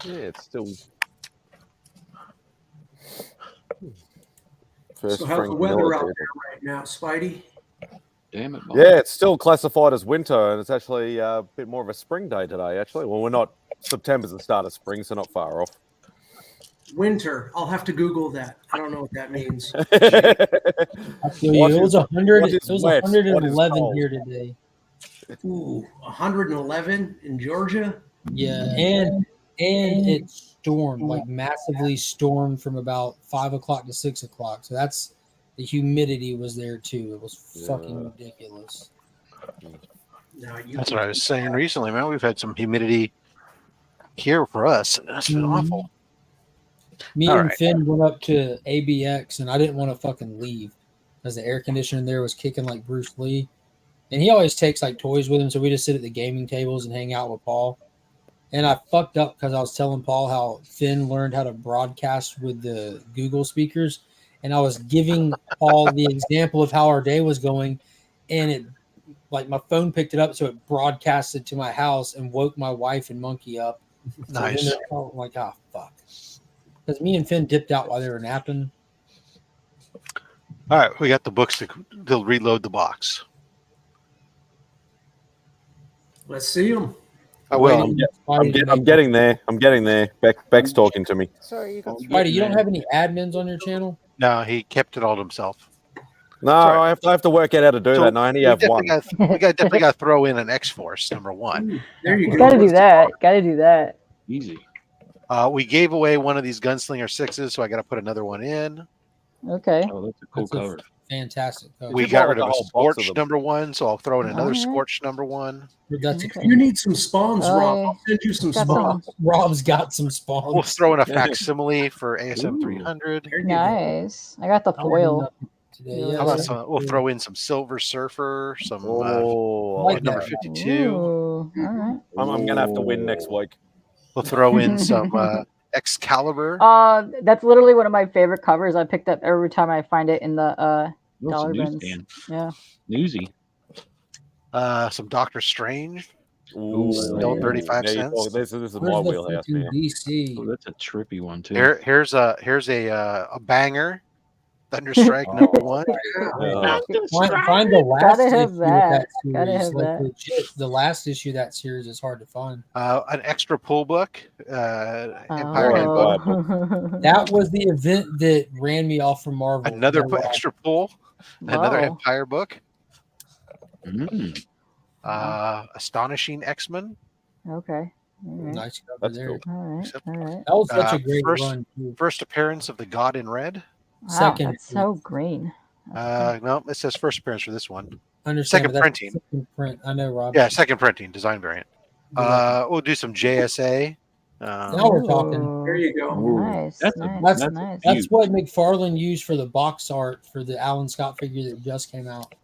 Yeah, it's still. First So how's Frank the weather Miller out table. there right now, Spidey? Damn it, Bob. Yeah, it's still classified as winter, and it's actually a bit more of a spring day today. Actually, well, we're not. September's the start of spring, so not far off. Winter. I'll have to Google that. I don't know what that means. I feel you. It was 100. what It is was wet? What is 111 cold? here today. Ooh, 111 in Georgia. Yeah, and it stormed, like massively stormed from about 5 o'clock to 6 o'clock. So that's the humidity was there too. It was fucking ridiculous. That's what I was saying recently, man. We've had some humidity here for us. That's been awful. Me All and right. Finn went up to ABX, and I didn't want to fucking leave because the air conditioner there was kicking like Bruce Lee. And he always takes like toys with him, so we just sit at the gaming tables and hang out with Paul. And I fucked up because I was telling Paul how Finn learned how to broadcast with the Google speakers, and I was giving Paul the example of how our day was going, and it like my phone picked it up, so it broadcasted to my house and woke my wife and Monkey up. Nice. So then I'm like, oh fuck, because me and Finn dipped out while they were napping. All right, we got the books to reload the box. Let's see them. I will. I'm getting there. I'm getting there. Beck's talking to me. Sorry, you got Spidey, you don't have any admins on your channel? No, he kept it all to himself. No, I have to work out how to do that, and I only have one. We definitely got to throw in an X-Force number one. There you go. Gotta do that. Gotta do that. Easy. We gave away one of these Gunslinger 6s, so I got to put another one in. Okay. Oh, that's a cool cover. Fantastic cover. We got rid of a Scorch number one, so I'll throw in another Alright. Scorch number one. That's You need some spawns, Oh, Rob. yeah. I'll send you some Got spawns. Rob's got some spawns. We'll throw in a facsimile for ASM 300. Nice. I got the foil. Today. How about some? We'll throw in some Silver Surfer, some like number that. 52. Ooh, all right. I'm gonna have to win next week. We'll throw in some Excalibur. That's literally one of my favorite covers. I picked up every time I find it in the dollar bins. Newsstand. Yeah. Newsy. Some Doctor Strange. Ooh, Still 35 there you cents. go. This is my Where's the wheelhouse, fucking man. DC? Oh, that's a trippy one too. Here's a banger. Thunderstrike number one. Find the last Gotta have issue of that. series. Gotta have Like, that. legit, the last issue of that series is hard to find. An extra pull book. Empire Handbook. Oh. That was the event that ran me off from Marvel. Another No lie. extra pull. Another Wow. Empire book. Mm. Astonishing X-Men. Okay. All right. Nice cover That's there. cool. All right. All right. That was such a great first, run. Too. First appearance of the God in Red. Wow, Second. that's so green. No, it says first appearance for this one. Understand, Second but that's printing. Second print. I know, Rob. Yeah, second printing, design variant. We'll do some JSA. Now we're talking. There you go. Nice. That's a- Nice. That's Nice. That's what McFarlane used for the box art for the Alan Scott figure that just came out.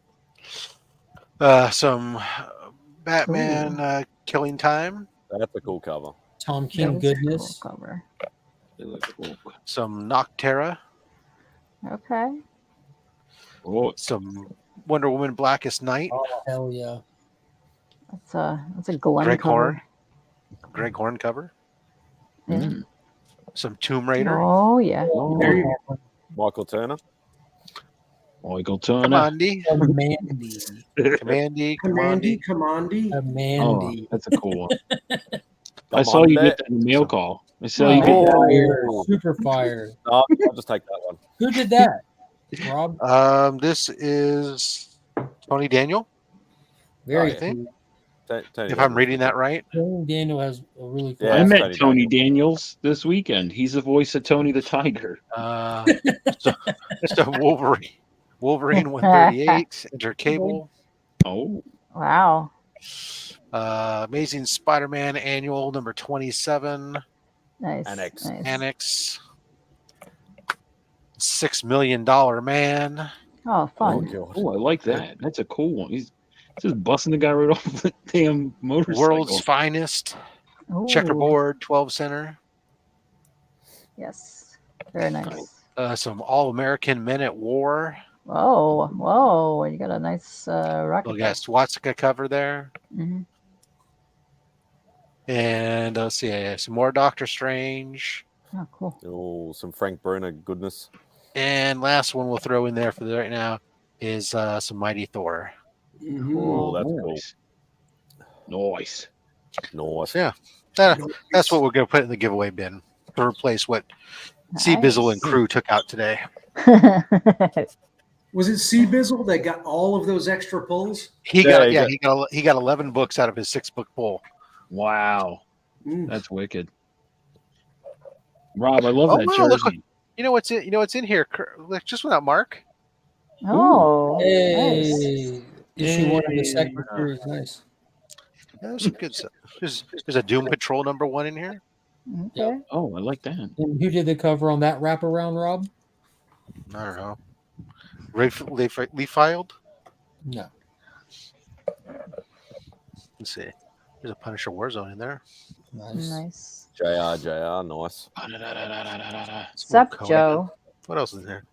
Some Batman Killing Time. That's a cool cover. Tom King That is a goodness. cool cover. They look cool. Some Nocterra. Okay. Oh, Some Wonder Woman Blackest Night. Oh hell yeah! That's a Glenn Greg cover. Horn. Greg Horn cover. Yeah. Some Tomb Raider. Oh yeah. There you go. Michael Turner. Michael Turner. Commandy. Commandy. Commandy. Commandy, Commandy. Oh, Commandy. that's a cool one. I Come saw on, you Bet. get that in the mail call. I saw you get Oh. that. Fire. Super fire. No, I'll just take that one. Who did that? Rob. This is Tony Daniel. Very I think. cool. If I'm reading that right. Tony Daniel has a really cool. Yeah, I that's met Tony Daniels this weekend. He's the voice of Tony the Tiger. So Wolverine 138, Enter Cable. Oh. Wow. Amazing Spider-Man Annual number 27. Nice. Annex. Nice. Annex. $6 Million Man. Oh, fun. Oh, I like that. That's a cool one. He's just busting the guy right off the damn motorcycle. World's Finest. Ooh. Checkerboard 12 center. Yes. Very nice. Some All-American Men at War. Whoa. Whoa. You got a nice rocket. Look at swastika cover there. Mm-hmm. And let's see, some more Doctor Strange. Oh, cool. Oh, some Frank Bruno goodness. And last one we'll throw in there for right now is some Mighty Thor. Oh, that's cool. Nice. Nice. Yeah, that's what we're going to put in the giveaway bin to replace what C Bizzle and crew took out today. Was it C Bizzle that got all of those extra pulls? He got 11 books out of his 6-book pull. Wow, that's wicked. Rob, I love that wow, jersey. Look, you know what's in here? Like, just without Mark. Oh, hey. Issue 1 of the second series. Nice. Yeah, there's some good stuff. There's a Doom Patrol #1 in here. Okay. Oh, I like that. And who did the cover on that wraparound, Rob? I don't know. Lee Filed? No. Let's see. There's a Punisher Warzone in there. Nice. JR, nice. Sup, Joe? What else is there?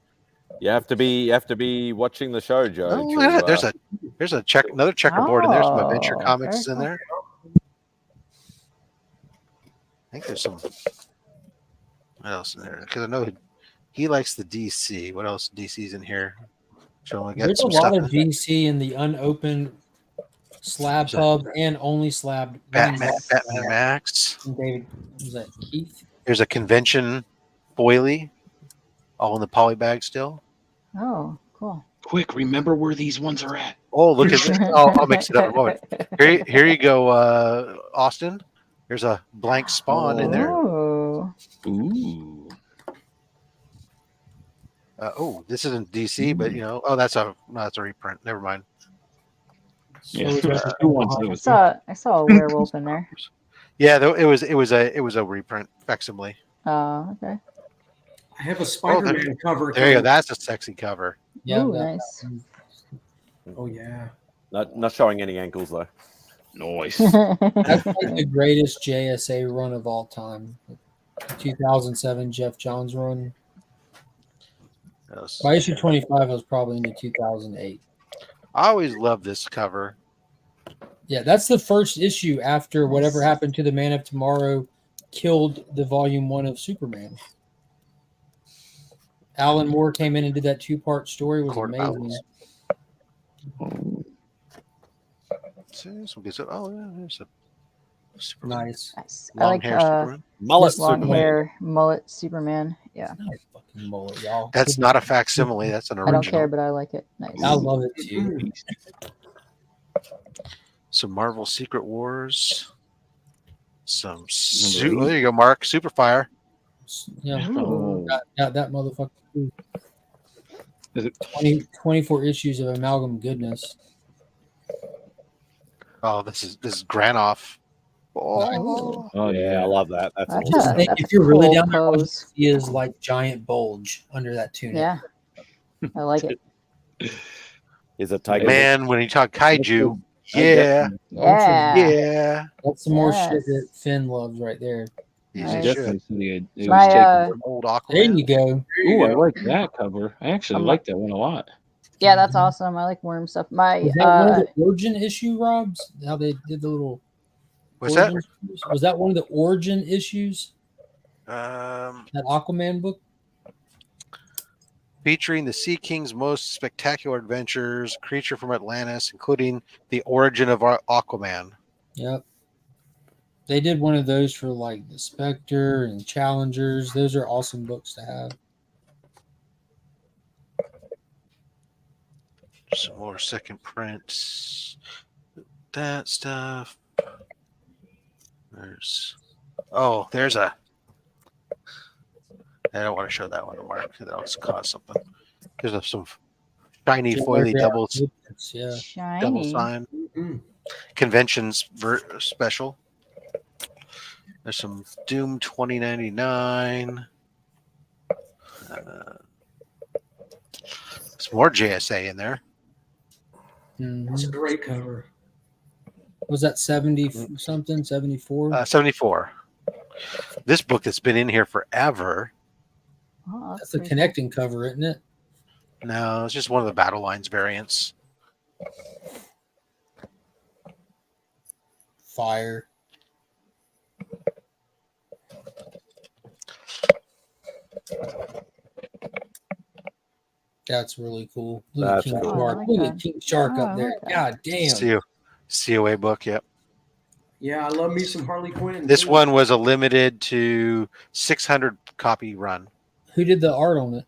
You have to be watching the show, Joe. Oh, look at that. There's another checkerboard in there. Some Adventure Comics in there. I think there's some. What else in there? Because I know he likes the DC. What else? DC's in here. So there's a lot of DC in the unopened slab hub and only slab. Batman Max. And David, was that Keith? There's a convention boilie, all in the poly bag still. Oh, cool. Quick, remember where these ones are at. Oh, look at this. I'll mix it up in a moment. Here you go, Austin. There's a blank Spawn in there. Ooh. This isn't DC, but that's a reprint. Never mind. Yeah, I saw a werewolf in there. Yeah, it was a reprint facsimile. Oh, okay. I have a Spider-Man cover. There you go. That's a sexy cover. Yeah, ooh, nice. Oh yeah. Not showing any ankles though. Nice. That's like the greatest JSA run of all time. 2007 Jeff Johns run. By issue 25, I was probably into 2008. I always love this cover. Yeah, that's the first issue after whatever happened to the Man of Tomorrow killed the volume 1 of Superman. Alan Moore came in and did that 2-part story. It was amazing. Some good stuff. Oh, yeah, there's a Superman. Nice. I like mullet long Superman. hair mullet Superman. Yeah. Fucking mullet, y'all. That's not a facsimile. That's an I original. don't care, but I like it. Nice. I love it too. Some Marvel Secret Wars. Some there you go, Mark. Superfire. Yeah, got that motherfucker too. Is it 24 issues of amalgam goodness? Oh, this is Granoff. Oh yeah, I love that. That's Just awesome. think if you're really down there, he is like giant bulge under that tunic. Yeah, I like it. Is it Tiger? Man, when you talk kaiju, yeah. That's some more shit that Finn loves right there. Old Aquaman. There you go. Ooh, I like that cover. I actually like that one a lot. Yeah, that's awesome. I like worm stuff. Was that one of the origin issue, Robs? How they did the little. What's that? Issues? Was that one of the origin issues? That Aquaman book? Featuring the Sea King's most spectacular adventures, creature from Atlantis, including the origin of Aquaman. Yep. They did one of those for like the Spectre and Challengers. Those are awesome books to have. Some more second prints. That stuff. There's a. I don't want to show that one to Mark because that'll cause something. There's some shiny foily doubles. Yeah. Double sign. Conventions special. There's some Doom 2099. Some more JSA in there. That's a great cover. Was that 70 something? 74? 74. This book that's been in here forever. Oh, That's a connecting cover, isn't it? No, it's just one of the Battle Lines variants. Fire. That's really cool. Look at King Shark. Look at King Shark up there. God damn. COA book, yep. Yeah, I love me some Harley Quinn. This too. one was a limited to 600 copy run. Who did the art on it?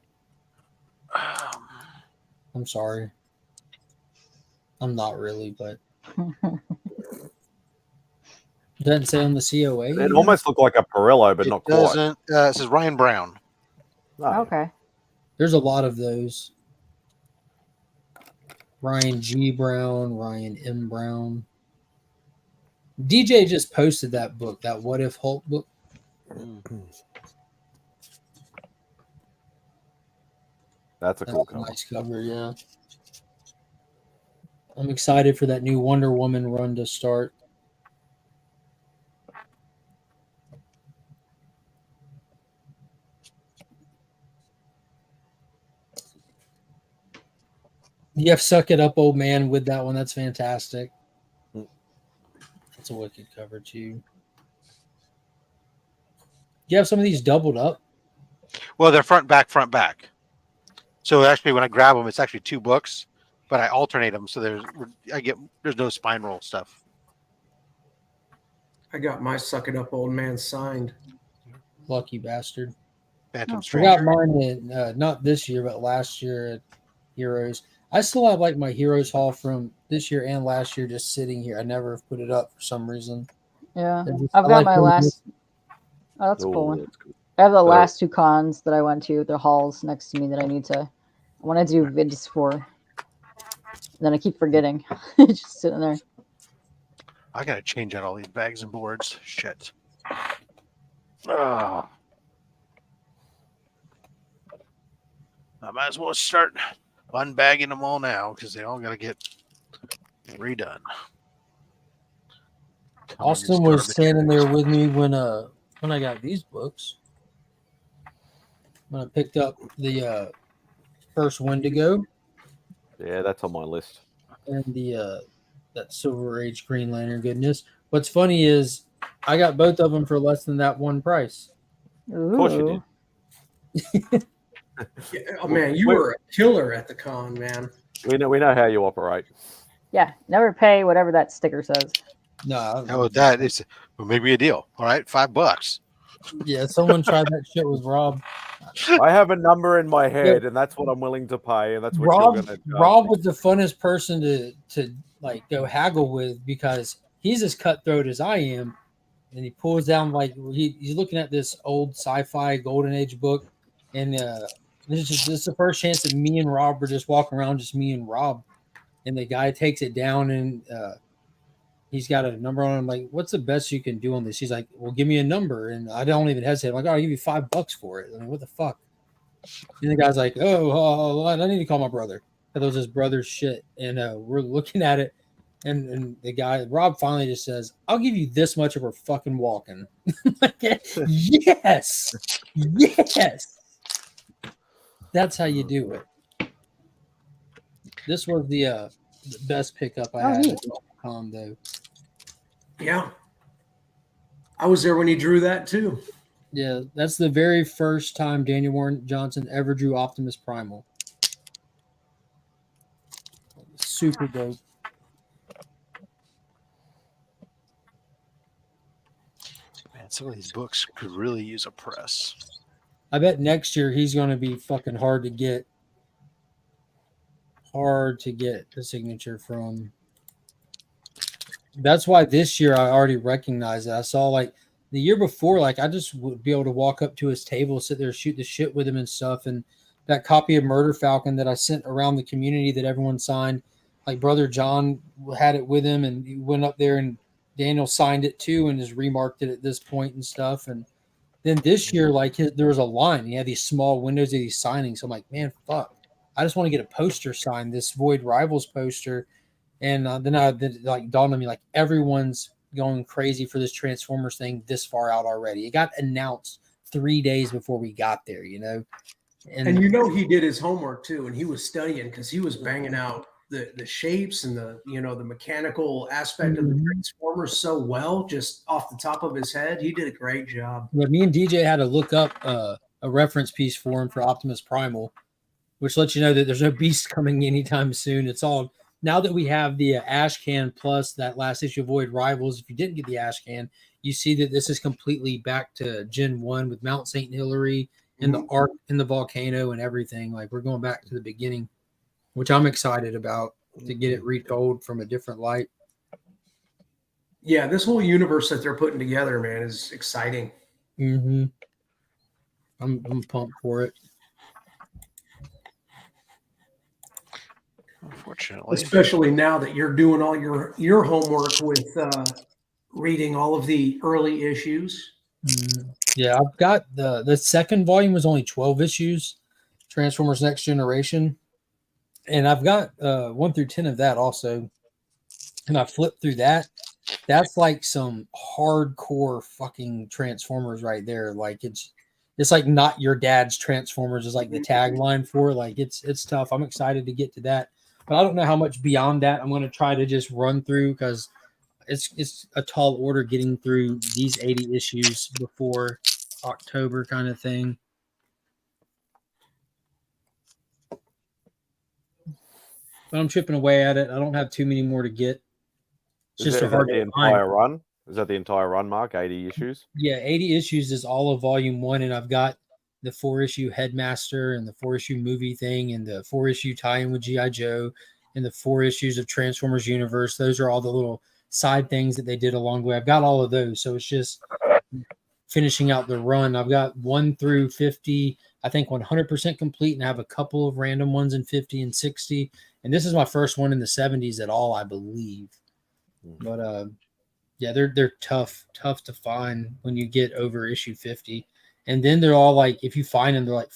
I'm sorry. I'm not really, but doesn't say on the COA. It almost looked like a Perillo, but not quite. Doesn't. It says Ryan Brown. Okay. There's a lot of those. Ryan G. Brown, Ryan M. Brown. DJ just posted that book, that What If Hulk book. That's a cool cover. Nice cover, yeah. I'm excited for that new Wonder Woman run to start. You have Suck It Up, Old Man with that one. That's fantastic. That's a wicked cover, too. You have some of these doubled up? Well, they're front, back. So actually, when I grab them, it's actually two books, but I alternate them. So there's no spine roll stuff. I got my Suck It Up Old Man signed. Lucky bastard. Phantom I Stranger. got mine in, not this year, but last year at Heroes. I still have like my Heroes haul from this year and last year just sitting here. I never have put it up for some reason. Yeah, Just, I've I got like my doing last. this. Oh, that's a cool one. I have the last two cons that I went to. They're halls next to me that I want to do vids for. And then I keep forgetting. Just sitting there. I gotta change out all these bags and boards. Shit. I might as well start unbagging them all now because they all gotta get redone. Austin was standing there with me when I got these books. When I picked up the first Wendigo. Yeah, that's on my list. And the that Silver Age Green Lantern goodness. What's funny is I got both of them for less than that one price. Of course you did. Yeah, oh man, you were a killer at the con, man. We know how you operate. Yeah, never pay whatever that sticker says. No, how about that? It's maybe a deal. All right, $5. Yeah, someone tried that shit with Rob. I have a number in my head, and that's what I'm willing to pay, and that's what you're going to. Rob was the funnest person to like go haggle with because he's as cutthroat as I am, and he pulls down like he's looking at this old sci-fi golden age book, and this is the first chance that me and Rob were just walking around, just me and Rob, and the guy takes it down and he's got a number on him. Like, what's the best you can do on this? He's like, well, give me a number. And I don't even hesitate. I'm like, oh, I'll give you $5 for it. I mean, what the fuck? And the guy's like, oh, I need to call my brother. That was his brother's shit. And we're looking at it. And the guy, Rob, finally just says, I'll give you this much of her fucking walking. Like, yes. Yes. That's how you do it. This was the best pickup I had at the con, though. Yeah. I was there when he drew that too. Yeah, that's the very first time Daniel Warren Johnson ever drew Optimus Primal. Super dope. Man, some of these books could really use a press. I bet next year he's going to be fucking hard to get. Hard to get the signature from. That's why this year I already recognized it. I saw like the year before, like I just would be able to walk up to his table, sit there, shoot the shit with him and stuff. And that copy of Murder Falcon that I sent around the community that everyone signed, like Brother John had it with him, and he went up there and Daniel signed it too and has remarked it at this point and stuff. And then this year, like there was a line. He had these small windows of these signings. So I'm like, man, fuck. I just want to get a poster signed, this Void Rivals poster. And then like dawned on me, like everyone's going crazy for this Transformers thing this far out already. It got announced 3 days before we got there, you know. And you know he did his homework too, and he was studying because he was banging out the shapes and the mechanical aspect of the Transformers so well, just off the top of his head. He did a great job. Yeah, me and DJ had to look up a reference piece for him for Optimus Primal, which lets you know that there's no Beast coming anytime soon. It's all now that we have the Ash Can plus that last issue of Void Rivals. If you didn't get the Ash Can, you see that this is completely back to Gen 1 with Mount St. Hilary and the Ark and the volcano and everything. Like we're going back to the beginning, which I'm excited about to get it retold from a different light. Yeah, this whole universe that they're putting together, man, is exciting. Mm-hmm. I'm pumped for it. Unfortunately, especially now that you're doing all your homework with reading all of the early issues. Yeah, I've got the second volume was only 12 issues, Transformers Next Generation, and I've got 1 through 10 of that also. And I flipped through that. That's like some hardcore fucking Transformers right there. Like it's like not your dad's Transformers is like the tagline for it. Like it's tough. I'm excited to get to that, but I don't know how much beyond that I'm going to try to just run through because it's a tall order getting through these 80 issues before October kind of thing. But I'm chipping away at it. I don't have too many more to get. It's Is just that the entire run? Is that the entire run, Mark? 80 issues? Yeah, 80 issues is all of volume 1, and I've got the 4-issue Headmaster and the 4-issue movie thing and the 4-issue tie-in with G.I. Joe and the 4 issues of Transformers Universe. Those are all the little side things that they did along the way. I've got all of those, so it's just finishing out the run. I've got 1 through 50, I think 100% complete, and I have a couple of random ones in 50 and 60. And this is my first one in the 70s at all, I believe. But yeah, they're tough to find when you get over issue 50. And then they're all like, if you find them, they're like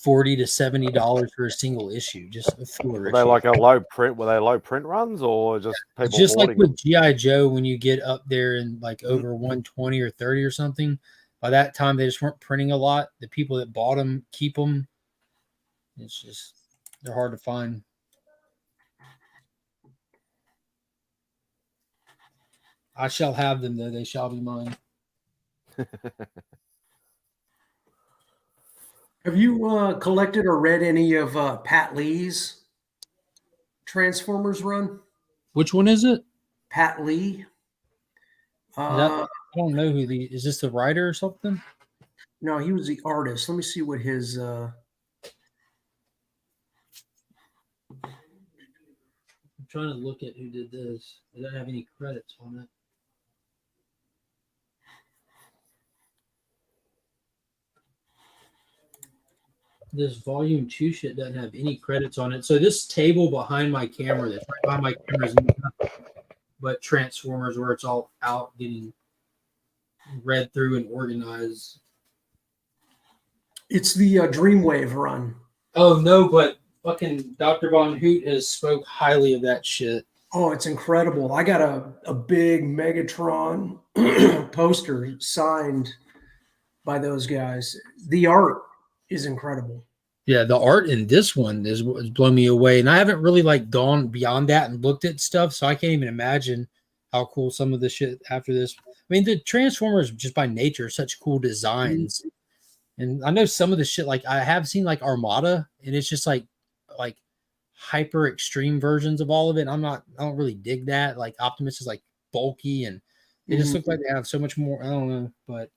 $40 to $70 for a single issue. Just a filler. Were they like a low print? Were they low print runs or just people? Just like with G.I. Joe, when you get up there and like over 120 or 30 or something, by that time they just weren't printing a lot. The people that bought them keep them. It's just they're hard to find. I shall have them, though. They shall be mine. Have you collected or read any of Pat Lee's Transformers run? Which one is it? Pat Lee. I don't know who the is. This the writer or something? No, he was the artist. Let me see what his. I'm trying to look at who did this. They don't have any credits on it. This volume 2 shit doesn't have any credits on it. So this table behind my camera, that's right behind my camera, is nothing but Transformers, where it's all out getting read through and organized. It's the Dreamwave run. Oh no, but fucking Dr. Von Hoot has spoke highly of that shit. Oh, it's incredible. I got a big Megatron poster signed by those guys. The art is incredible. Yeah, the art in this one is blown me away, and I haven't really like gone beyond that and looked at stuff, so I can't even imagine how cool some of the shit after this. I mean, the Transformers just by nature are such cool designs, and I know some of the shit. Like I have seen like Armada, and it's just like hyper extreme versions of all of it. I don't really dig that. Like Optimus is like bulky, and they just look like they have so much more. I don't know, but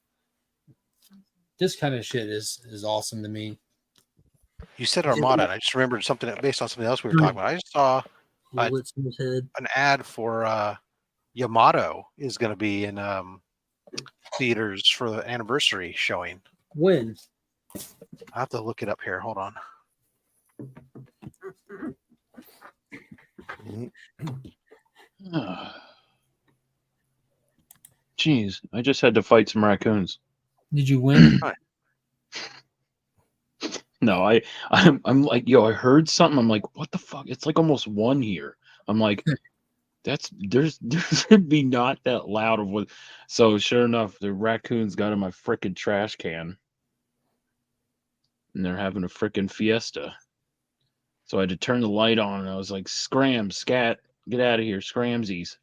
this kind of shit is awesome to me. You said Armada, and I just remembered something based on something else we were talking about. I just saw an ad for Yamato is going to be in theaters for the anniversary showing. When? I have to look it up here. Hold on. Jeez, I just had to fight some raccoons. Did you win? No, I'm like, yo, I heard something. I'm like, what the fuck? It's like almost 1 here. I'm like, there's should be not that loud of what. So sure enough, the raccoons got in my frickin' trash can, and they're having a frickin' fiesta. So I had to turn the light on, and I was like, scram, scat, get out of here, scramsies.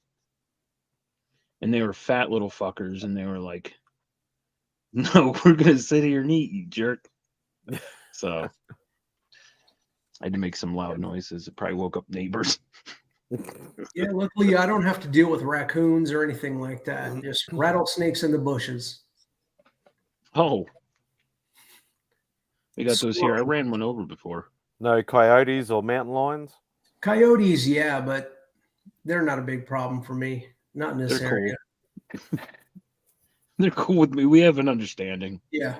And they were fat little fuckers, and they were like, no, we're gonna sit here and eat, you jerk. So I had to make some loud noises. It probably woke up neighbors. Yeah, luckily I don't have to deal with raccoons or anything like that. Just rattlesnakes in the bushes. Oh, we got those here. I ran one over before. No coyotes or mountain lions? Coyotes, yeah, but they're not a big problem for me. Not in this They're area. cool. They're cool with me. We have an understanding. Yeah.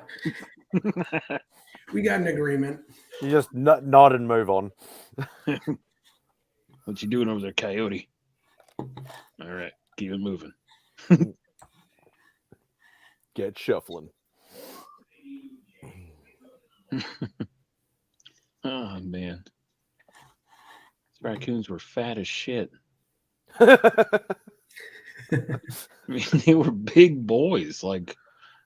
We got an agreement. You just nod and move on. What you doing over there, coyote? All right, keep it moving. Get shuffling. Oh man, these raccoons were fat as shit. I mean, they were big boys. Like,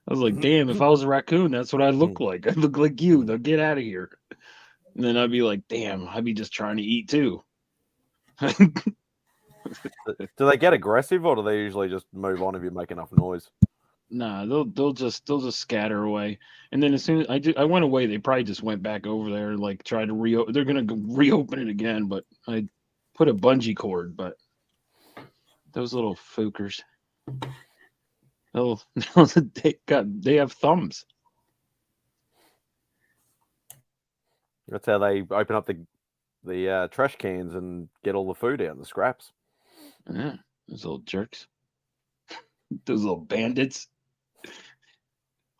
I was like, damn, if I was a raccoon, that's what I'd look like. I'd look like you. Now get out of here. And then I'd be like, damn, I'd be just trying to eat too. Do they get aggressive, or do they usually just move on if you make enough noise? Nah, they'll just scatter away. And then as soon as I went away, they probably just went back over there and like tried to reopen. They're gonna reopen it again, but I put a bungee cord. But those little fookers, they have thumbs. That's how they open up the trash cans and get all the food out, the scraps. Yeah, those little jerks. Those little bandits.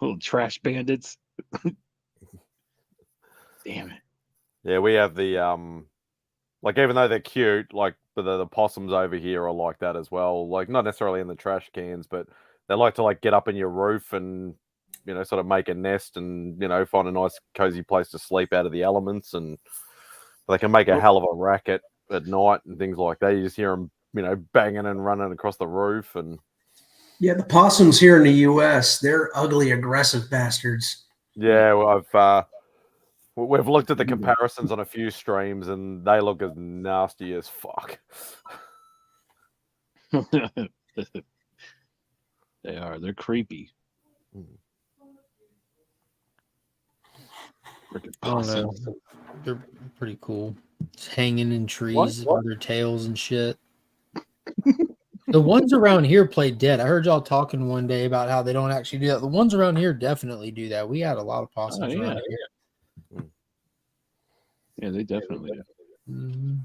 Little trash bandits. Damn it. Yeah, we have the like, even though they're cute, like the possums over here are like that as well. Like, not necessarily in the trash cans, but they like to like get up in your roof and, you know, sort of make a nest and, you know, find a nice cozy place to sleep out of the elements, and they can make a hell of a racket at night and things like that. You just hear them, you know, banging and running across the roof. And Yeah, the possums here in the U.S., they're ugly, aggressive bastards. yeah, well, we've looked at the comparisons on a few streams, and they look as nasty as fuck. They are. They're creepy. I don't know. They're pretty cool. Just hanging in trees with their tails and shit. The ones around here play dead. I heard y'all talking one day about how they don't actually do that. The ones around here definitely do that. We had a lot of possums around here. Yeah, they definitely do. Mm-hmm.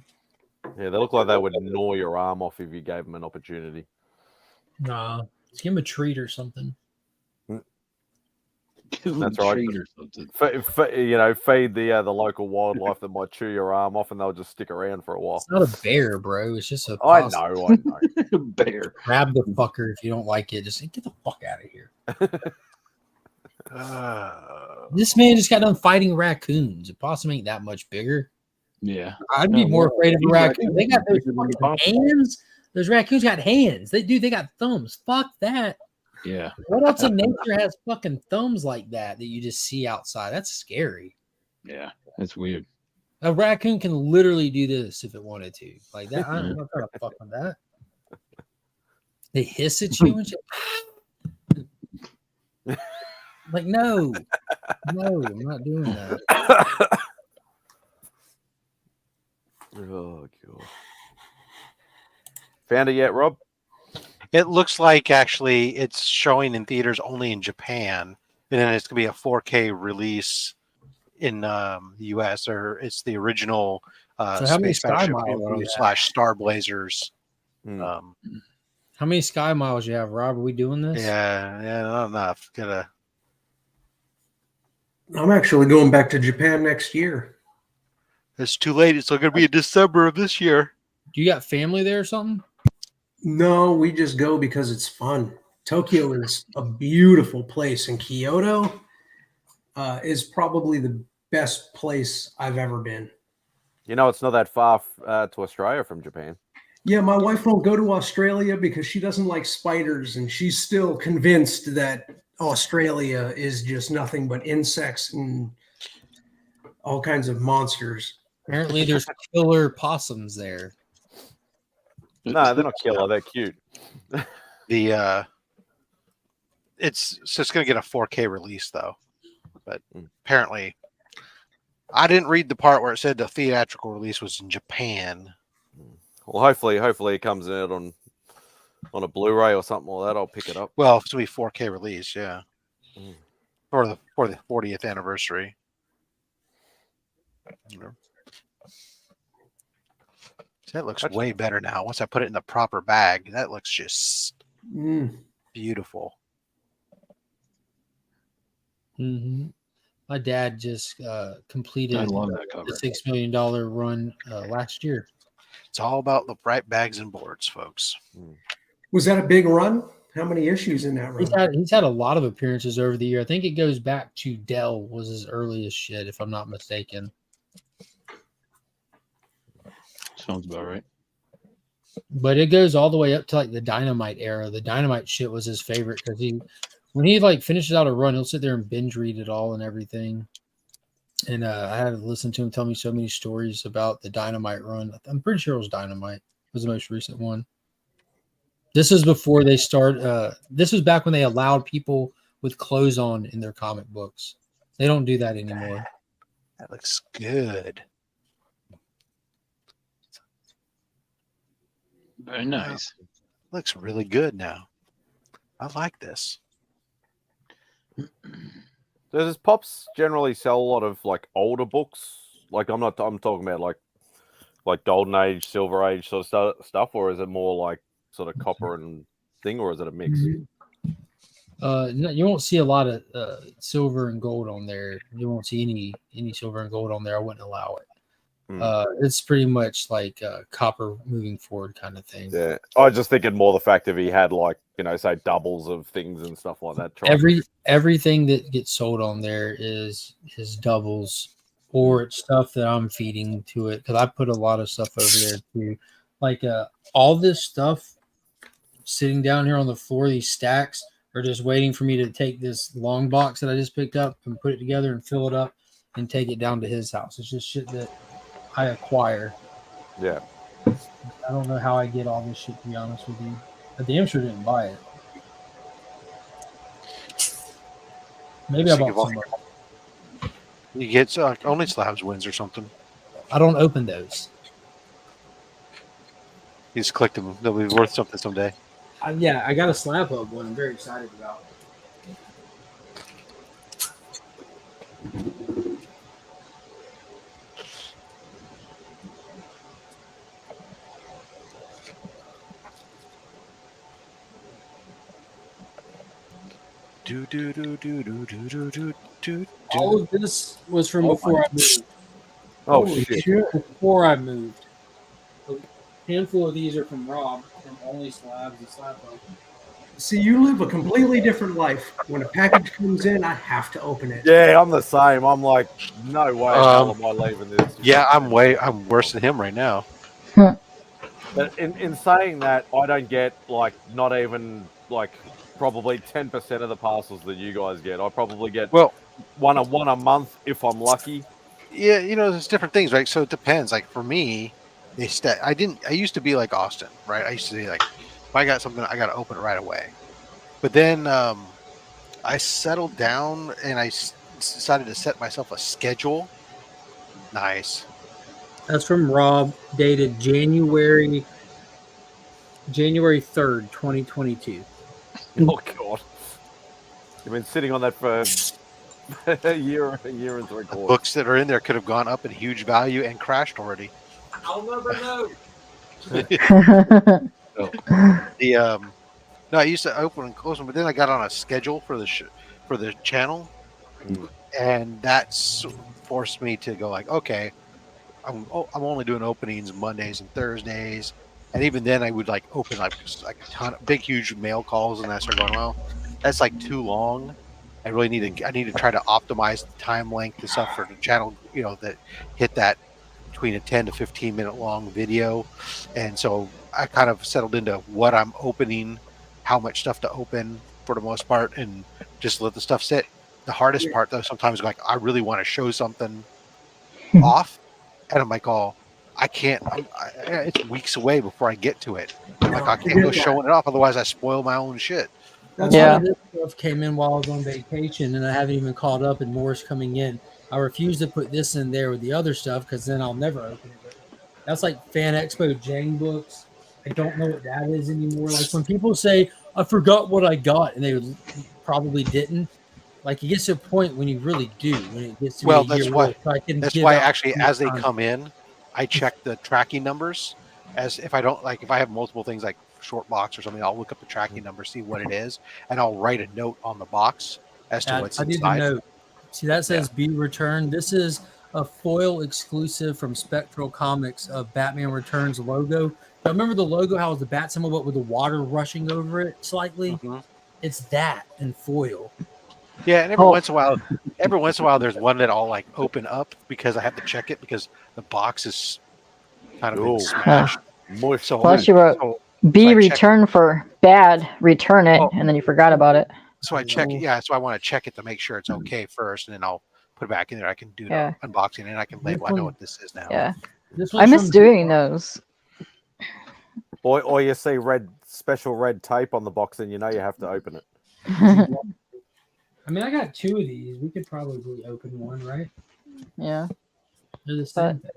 Yeah, they look like they would gnaw your arm off if you gave them an opportunity. Nah, let's give them a treat or something. That's right. Or something. You know, feed the local wildlife that might chew your arm off, and they'll just stick around for a while. It's not a bear, bro. It's just a I possum. know. Bear. Grab the fucker if you don't like it. Just say, get the fuck out of here. This man just got done fighting raccoons. A possum ain't that much bigger. Yeah. I'd be more afraid of a raccoon. They got those fucking hands. Those raccoons got hands. They got thumbs. Fuck that. Yeah. What else in nature has fucking thumbs like that you just see outside? That's scary. Yeah, that's weird. A raccoon can literally do this if it wanted to. Like that. I'm not trying to fuck with that. They hiss at you and shit. Like, no, I'm not doing that. Oh, God. Found it yet, Rob? It looks like actually it's showing in theaters only in Japan, and then it's going to be a 4K release in the US, or it's the original So how many Space sky Battleship miles do you / have? Star Blazers. How many sky miles you have, Rob? Are we doing this? Yeah, not enough. I'm actually going back to Japan next year. It's too late. It's going to be in December of this year. Do you got family there or something? No, we just go because it's fun. Tokyo is a beautiful place, and Kyoto is probably the best place I've ever been. You know, it's not that far to Australia from Japan. Yeah, my wife won't go to Australia because she doesn't like spiders, and she's still convinced that Australia is just nothing but insects and all kinds of monsters. Apparently, there's killer possums there. No, they're not killer. They're cute. It's going to get a 4K release though, but apparently, I didn't read the part where it said the theatrical release was in Japan. Well, hopefully it comes out on a Blu-ray or something like that. I'll pick it up. Well, it's going to be 4K release, yeah, for the 40th anniversary. That looks way better now. Once I put it in the proper bag, that looks just beautiful. Mm-hmm. My dad just completed I love that cover. the $6 million run last year. It's all about the right bags and boards, folks. Was that a big run? How many issues in that run? He's had a lot of appearances over the year. I think it goes back to Dell was his earliest shit, if I'm not mistaken. Sounds about right. But it goes all the way up to like the Dynamite era. The Dynamite shit was his favorite because when he like finishes out a run, he'll sit there and binge read it all and everything. And I had to listen to him tell me so many stories about the Dynamite run. I'm pretty sure it was Dynamite. It was the most recent one. This is before they start. This was back when they allowed people with clothes on in their comic books. They don't do that anymore. That looks good. Very nice. Looks really good now. I like this. Does Pops generally sell a lot of like older books? Like I'm talking about like Golden Age, Silver Age sort of stuff, or is it more like sort of copper and thing, or is it a mix? No, you won't see a lot of silver and gold on there. You won't see any silver and gold on there. I wouldn't allow it. It's pretty much like copper moving forward kind of thing. Yeah, I was just thinking more the fact if he had like, you know, say doubles of things and stuff like that. Everything that gets sold on there is his doubles, or it's stuff that I'm feeding to it because I put a lot of stuff over there too. Like all this stuff sitting down here on the floor, these stacks are just waiting for me to take this long box that I just picked up and put it together and fill it up and take it down to his house. It's just shit that I acquire. Yeah. I don't know how I get all this shit, to be honest with you. I damn sure didn't buy it. Maybe I bought some. You get only slabs wins or something. I don't open those. You just click them. They'll be worth something someday. Yeah, I got a slab hub one I'm very excited about. All of this was from before I moved. Oh, shit. Before I moved. A handful of these are from Rob, from Only Slabs and Slab Hub. See, you live a completely different life. When a package comes in, I have to open it. Yeah, I'm the same. I'm like, no way hell am I leaving this. Yeah, I'm worse than him right now. But in saying that, I don't get like not even like probably 10% of the parcels that you guys get. I probably get one a month if I'm lucky. Yeah, you know, there's different things, right? So it depends. Like for me, I used to be like Austin, right? I used to be like, if I got something, I got to open it right away. But then I settled down and I decided to set myself a schedule. Nice. That's from Rob, dated January 3rd, 2022. Oh God! You've been sitting on that for a year and 3 quarters. Books that are in there could have gone up in huge value and crashed already. I'll never know. No, I used to open and close them, but then I got on a schedule for the channel, and that's forced me to go like, okay, I'm only doing openings Mondays and Thursdays, And even then, I would like open like a ton of big, huge mail calls, and I start going, well, that's like too long. I really need to try to optimize the time length and stuff for the channel, that hit that between a 10 to 15 minute long video. And so I kind of settled into what I'm opening, how much stuff to open for the most part, and just let the stuff sit. The hardest part though, sometimes like I really want to show something off, and I'm like, oh, I can't. It's weeks away before I get to it. I'm like, I can't go showing it off, otherwise I spoil my own shit. A lot of this stuff came in while I was on vacation, and I haven't even caught up. And more's coming in. I refuse to put this in there with the other stuff because then I'll never open it. But that's like Fan Expo Jang books. I don't know what that is anymore. Like when people say, "I forgot what I got," and they probably didn't. Like it gets to a point when you really do. When it gets to That's why. That's why actually, as they come in, I check the tracking numbers. As if I don't if I have multiple things like short box or something, I'll look up the tracking number, see what it is, and I'll write a note on the box as to what's inside. I did the note. See, that says "Be Returned." This is a foil exclusive from Spectral Comics of Batman Returns logo. Now, remember the logo? How it was the bat symbol, but with the water rushing over it slightly? Mm-hmm. It's that in foil. Yeah, and every once in a while, there's one that I'll like open up because I have to check it because the box is kind of been smashed. So, plus, you wrote "Be returned" for bad. Return it, and then you forgot about it. So I check it. Yeah, so I want to check it to make sure it's okay first, and then I'll put it back in there. I can do the unboxing, and I can label. I know what this is now. Yeah, I miss doing those. Or you see special red tape on the box, and you know you have to open it. I mean, I got two of these. We could probably open one, right? Yeah. They're the same thing.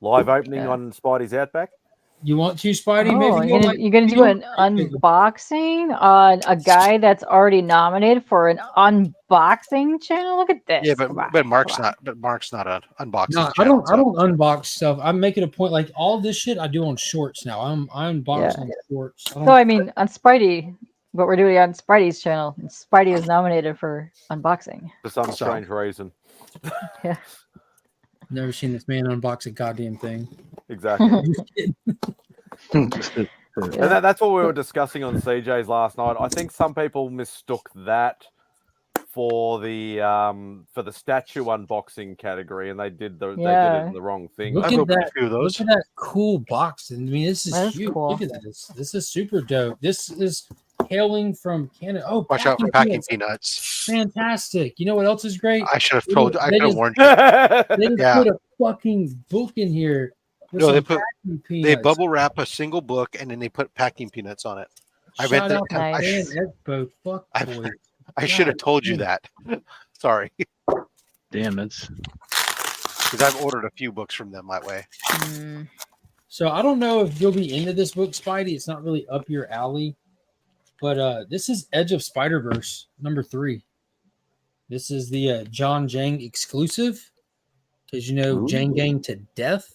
Live opening on Spidey's Outback. You want to, Spidey? Oh, maybe you're gonna do an unboxing on a guy that's already nominated for an unboxing channel. Look at this. Yeah, but Mark's not. But Mark's not an unboxing. No, channel, I don't unbox stuff. I'm making a point. Like all this shit, I do on shorts now. I unbox on shorts. So I mean, on Spidey, what we're doing on Spidey's channel, Spidey is nominated for unboxing for some strange reason. Yeah. Never seen this man unbox a goddamn thing. Exactly. And that's what we were discussing on CJ's last night. I think some people mistook that for the statue unboxing category, and they did it in the wrong thing. Look at that cool box. I mean, this is huge. Cool. Look at that. This is super dope. This is hailing from Canada. Oh, watch out for packing peanuts. Fantastic. You know what else is great? I should have told you. I could have warned you. They just put a fucking book in here. No, they bubble wrap a single book and then they put packing peanuts on it. I should have told you that. Sorry. Damn, that's because I've ordered a few books from them that way. So I don't know if you'll be into this book, Spidey. It's not really up your alley, but this is Edge of Spider-Verse #3. This is the John Jang exclusive because Jang Gang to death.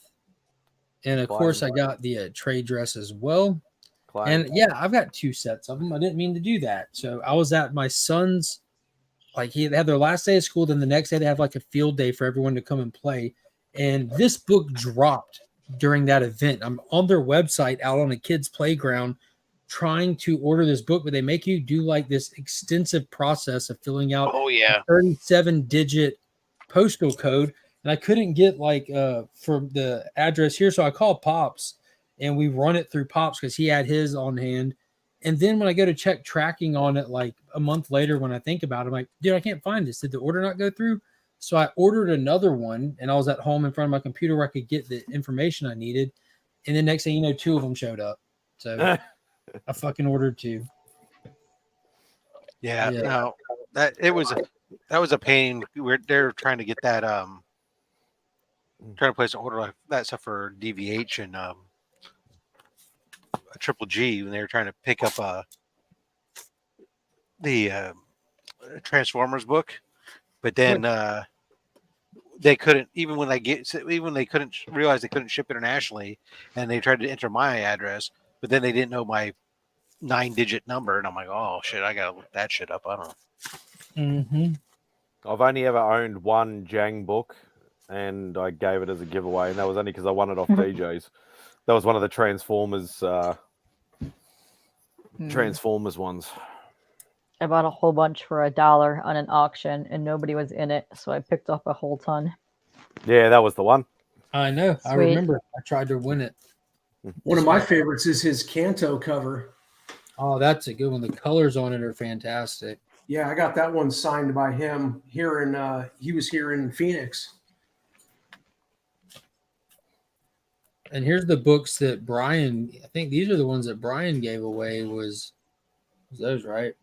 And of course, I got the trade dress as well. And yeah, I've got 2 sets of them. I didn't mean to do that. So I was at my son's, they had their last day of school. Then the next day they have like a field day for everyone to come and play. And this book dropped during that event. I'm on their website out on a kid's playground trying to order this book, but they make you do like this extensive process of filling out a 37-digit postal code. And I couldn't get from the address here. So I called Pops and we run it through Pops because he had his on hand. And then when I go to check tracking on it, like a month later, when I think about it, I'm like, dude, I can't find this. Did the order not go through? So I ordered another one and I was at home in front of my computer where I could get the information I needed. And then next thing you know, 2 of them showed up. So I fucking ordered 2. Yeah. No, that was a pain. They're trying to get that trying to place an order like that stuff for DVH and a Triple G when they were trying to pick up the Transformers book, but then they couldn't even they couldn't realize they couldn't ship internationally, and they tried to enter my address, but then they didn't know my 9-digit number, and I'm like, oh shit, I gotta look that shit up. I don't know. Mm-hmm. I've only ever owned one Jang book, and I gave it as a giveaway, and that was only because I won it off DJs. That was one of the Transformers Transformers ones. I bought a whole bunch for $1 on an auction, and nobody was in it, so I picked up a whole ton. Yeah, that was the one. I know. I Sweet. remember. I tried to win it. One of my favorites is his Kanto cover. Oh, that's a good one. The colors on it are fantastic. Yeah, I got that one signed by him here in he was here in Phoenix. And here's the books that Brian, I think these are the ones that Brian gave away was those, right?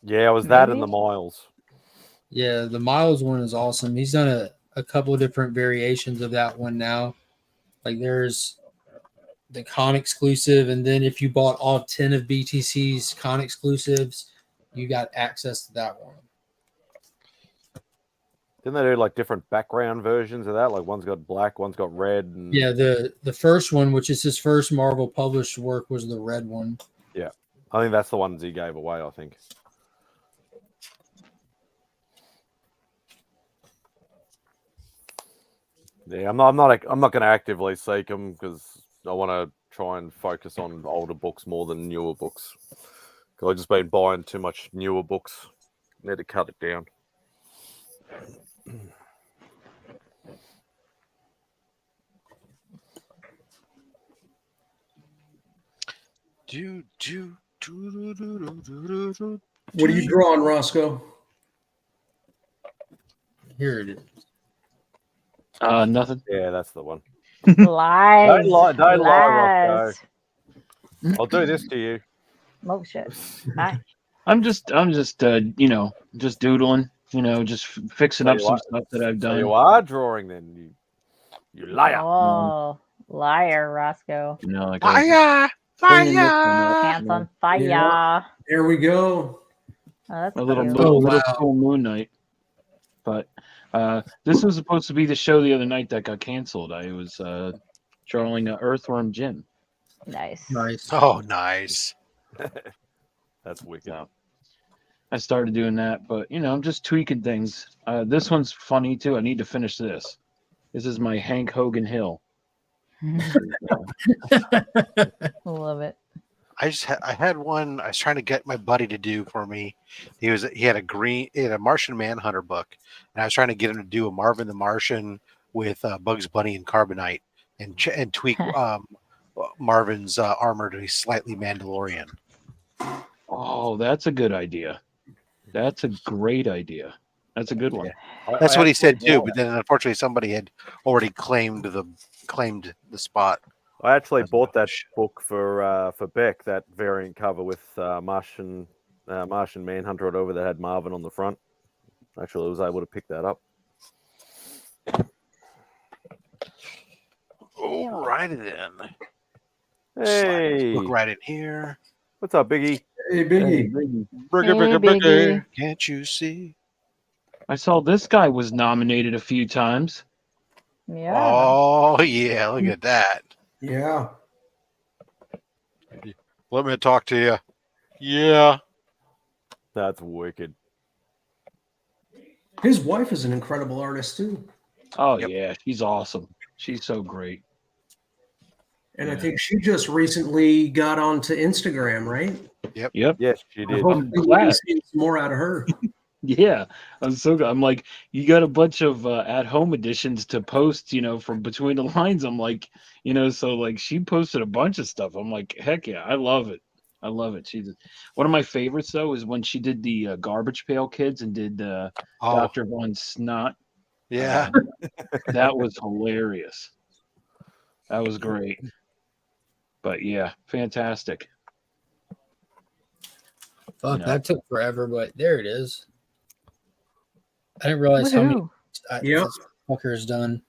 Yeah, it was that and the Miles. Yeah, the Miles one is awesome. He's done a couple of different variations of that one now. Like there's the con exclusive, and then if you bought all 10 of BTC's con exclusives, you got access to that one. Didn't they do like different background versions of that? Like one's got black, one's got red. And... Yeah, the first one, which is his first Marvel published work, was the red one. Yeah, I think that's the ones he gave away. I think. Yeah, I'm not going to actively seek them because I want to try and focus on older books more than newer books. Because I've just been buying too much newer books. Need to cut it down. What are you drawing, Roscoe? Here it is. Nothing. Yeah, that's the one. Lies. Don't lie, Lies. Roscoe. I'll do this to you. Oh shit. Bye. I'm just just doodling, just fixing So up you some are- stuff that I've So done. you are drawing then, you liar. Oh, liar, Roscoe. Like Fire! cleaning this one Fire! up, Pants on fire. Yeah. There we go. Oh, that's a little, cute. little full moon night. But this was supposed to be the show the other night that got canceled. I was drawing Earthworm Jim. Nice. Oh, nice. That's wicked. So I started doing that, but I'm just tweaking things. This one's funny too. I need to finish this. This is my Hank Hogan Hill. Love it. I had one I was trying to get my buddy to do for me. He had a Martian Manhunter book, and I was trying to get him to do a Marvin the Martian with Bugs Bunny and Carbonite, and tweak Marvin's armor to be slightly Mandalorian. Oh, that's a good idea. That's a great idea. That's a good one. Yeah. That's what he said actually too. bought But then unfortunately, somebody had already claimed the spot. I actually bought that book for Beck, that variant cover with Martian Manhunter all over that had Marvin on the front. Actually, I was able to pick that up. All righty then. Hey, Slide this book right in here. What's up, Biggie? Hey, Biggie. Bigger. Can't you see? I saw this guy was nominated a few times. Yeah. Oh yeah, look at that. Yeah. Let me talk to you. Yeah. That's wicked. His wife is an incredible artist too. Oh yeah, she's awesome. She's so great. And I think she just recently got onto Instagram, right? Yep. Yes, she did. I'm We've glad. seen some more out of her. Yeah, I'm so good. I'm like, you got a bunch of at-home editions to post, from between the lines. I'm like, so like she posted a bunch of stuff. I'm like, heck yeah, I love it. I love it. She's one of my favorites though is when she did the Garbage Pail Kids and did Dr. Von Snot. Yeah. That was hilarious. That was great. But yeah, fantastic. Fuck, that took forever, but there it is. I didn't realize how many this fucker's done.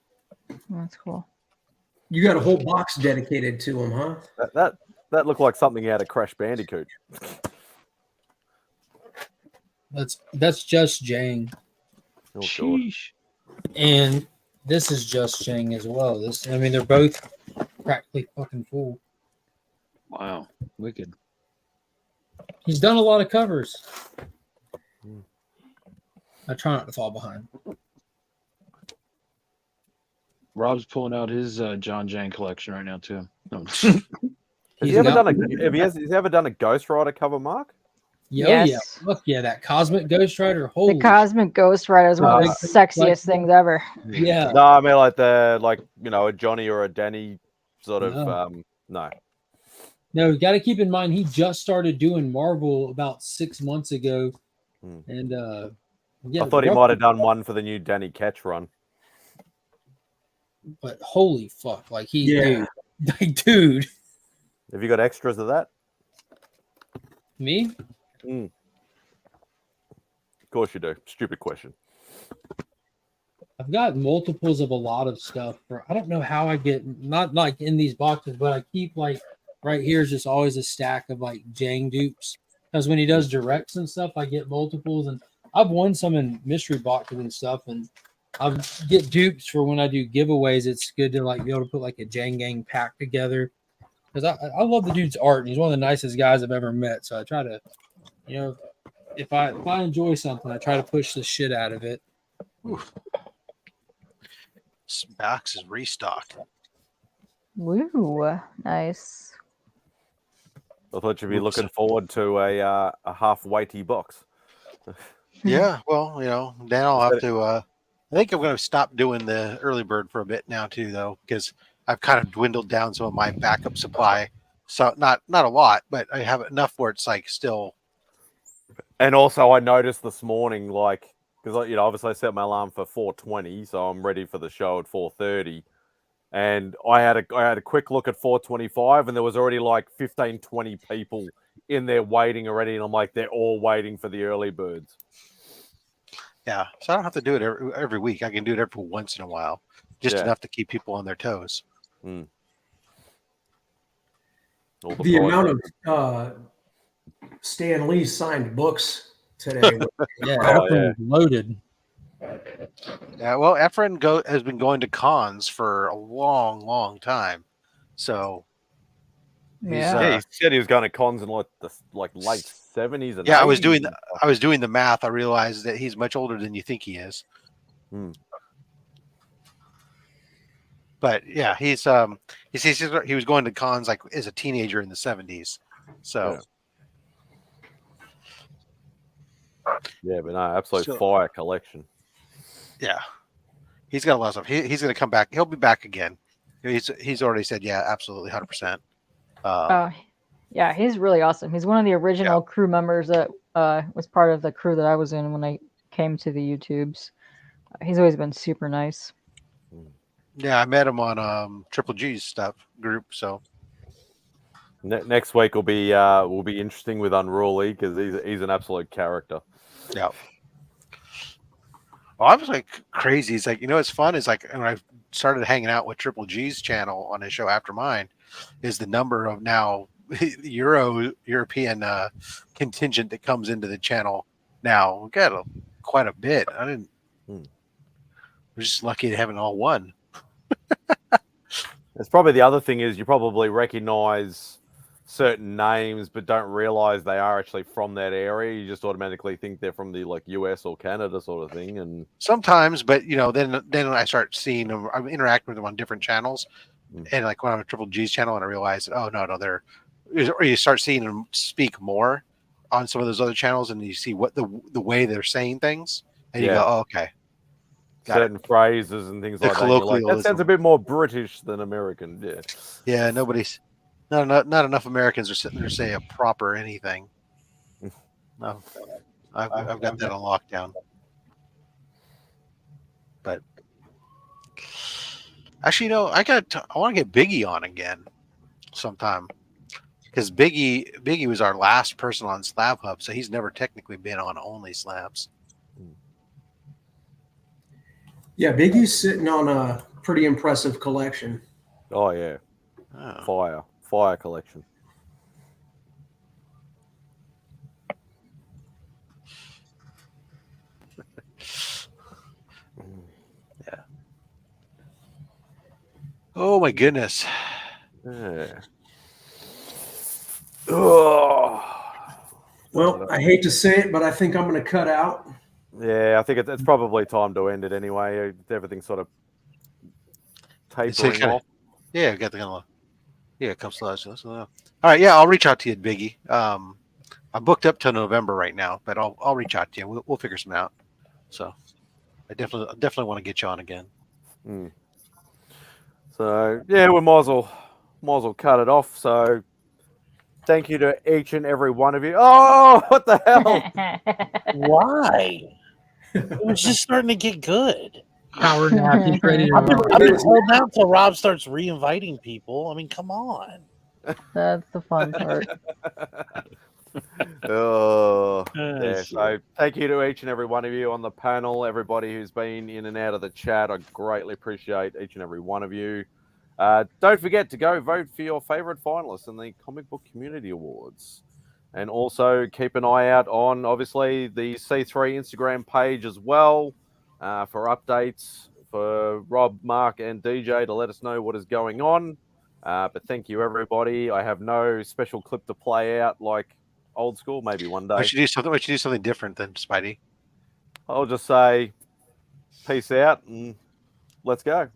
That's cool. You got a whole box dedicated to him, huh? That looked like something out of Crash Bandicoot. That's just Jang. Oh, Sheesh. And this is just Jang as well. They're both practically fucking full. Wow, wicked. He's done a lot of covers. I try not to fall behind. Rob's pulling out his John Jang collection right now too. No. Has he ever done a Ghost Rider cover, Mark? Yes. Yeah. Look, yeah, that Cosmic Ghost Rider. The Holy Cosmic Ghost Rider is one of the sexiest things ever. Yeah. No, I mean a Johnny or a Danny sort of no. No, you got to keep in mind he just started doing Marvel about 6 months ago, and yeah, I thought he might have done one for the new Danny Ketch run. But holy fuck, like dude. Have you got extras of that? Me? Of course you do. Stupid question. I've got multiples of a lot of stuff. I don't know how I get, not like in these boxes, but I keep like right here is just always a stack of like Jang dupes. Because when he does directs and stuff, I get multiples, and I've won some in mystery boxes and stuff, and I get dupes for when I do giveaways. It's good to like be able to put like a Jang Gang pack together. Because I love the dude's art, and he's one of the nicest guys I've ever met. So I try to, if I enjoy something, I try to push the shit out of it. Oof. This box is restocked. Woo, nice. I thought you'd be looking forward to a half weighty box. Yeah, well, then I'll have to. I think I'm going to stop doing the early bird for a bit now too, though, because I've kind of dwindled down some of my backup supply. So not a lot, but I have enough where it's like still. And also, I noticed this morning, like, because obviously I set my alarm for 4:20, so I'm ready for the show at 4:30. And I had a quick look at 4:25, and there was already like 15, 20 people in there waiting already, and I'm like, they're all waiting for the early birds. Yeah, so I don't have to do it every week. I can do it every once in a while, just enough to keep people on their toes. The amount of Stan Lee signed books today. Loaded. Yeah, well, Efren has been going to cons for a long, long time. So, he said he was going to cons in like late 70s. And yeah, 80s. I was doing the math. I realized that he's much older than you think he is. But yeah, he was going to cons like as a teenager in the 70s. So. Yeah, but no, absolute fire collection. Yeah, he's got a lot of stuff. He's going to come back. He'll be back again. He's already said, yeah, absolutely, 100%. Yeah, he's really awesome. He's one of the original crew members that was part of the crew that I was in when I came to the YouTubes. He's always been super nice. Yeah, I met him on Triple G's stuff group. So next week will be interesting with Unruly because he's an absolute character. Yeah. Well, I was like crazy. It's like, it's fun. It's like when I started hanging out with Triple G's channel on his show after mine, is the number of now European contingent that comes into the channel now. We got quite a bit. We're just lucky to have it all one. It's probably the other thing is you probably recognize certain names but don't realize they are actually from that area. You just automatically think they're from the like US or Canada sort of thing. And sometimes, but then I start seeing them, I'm interacting with them on different channels. And like when I'm on Triple G's channel and I realize, oh no, they're, or you start seeing them speak more on some of those other channels and you see what the way they're saying things and you go, oh, okay. Certain phrases and things like that. Like, that sounds a bit more British than American. Yeah. Yeah, not enough Americans are sitting there saying a proper anything. No, I've got that on lockdown. But actually, I want to get Biggie on again sometime because Biggie was our last person on Slab Hub, so he's never technically been on Only Slabs. Yeah, Biggie's sitting on a pretty impressive collection. Oh yeah, fire collection. Yeah. Oh my goodness. Yeah. Oh. Well, I hate to say it, but I think I'm going to cut out. Yeah, I think it's probably time to end it anyway. Everything's sort of tapering off. Yeah, got the kind of. Yeah, come slow. All right, yeah, I'll reach out to you, Biggie. I'm booked up till November right now, but I'll reach out to you. We'll figure something out. So I definitely want to get you on again. So yeah, we might as well cut it off. So thank you to each and every one of you. Oh, what the hell? Why? It was just starting to get good. Power nap. He's ready to I've been rock. holding out till Rob starts re-inviting people. I mean, come on. That's the fun part. Oh, yeah. So thank you to each and every one of you on the panel, everybody who's been in and out of the chat. I greatly appreciate each and every one of you. Don't forget to go vote for your favorite finalists in the Comic Book Community Awards. And also keep an eye out on, obviously, the C3 Instagram page as well for updates for Rob, Mark, and DJ to let us know what is going on. But thank you, everybody. I have no special clip to play out like old school, maybe one day. We should do something different than Spidey. I'll just say peace out and let's go.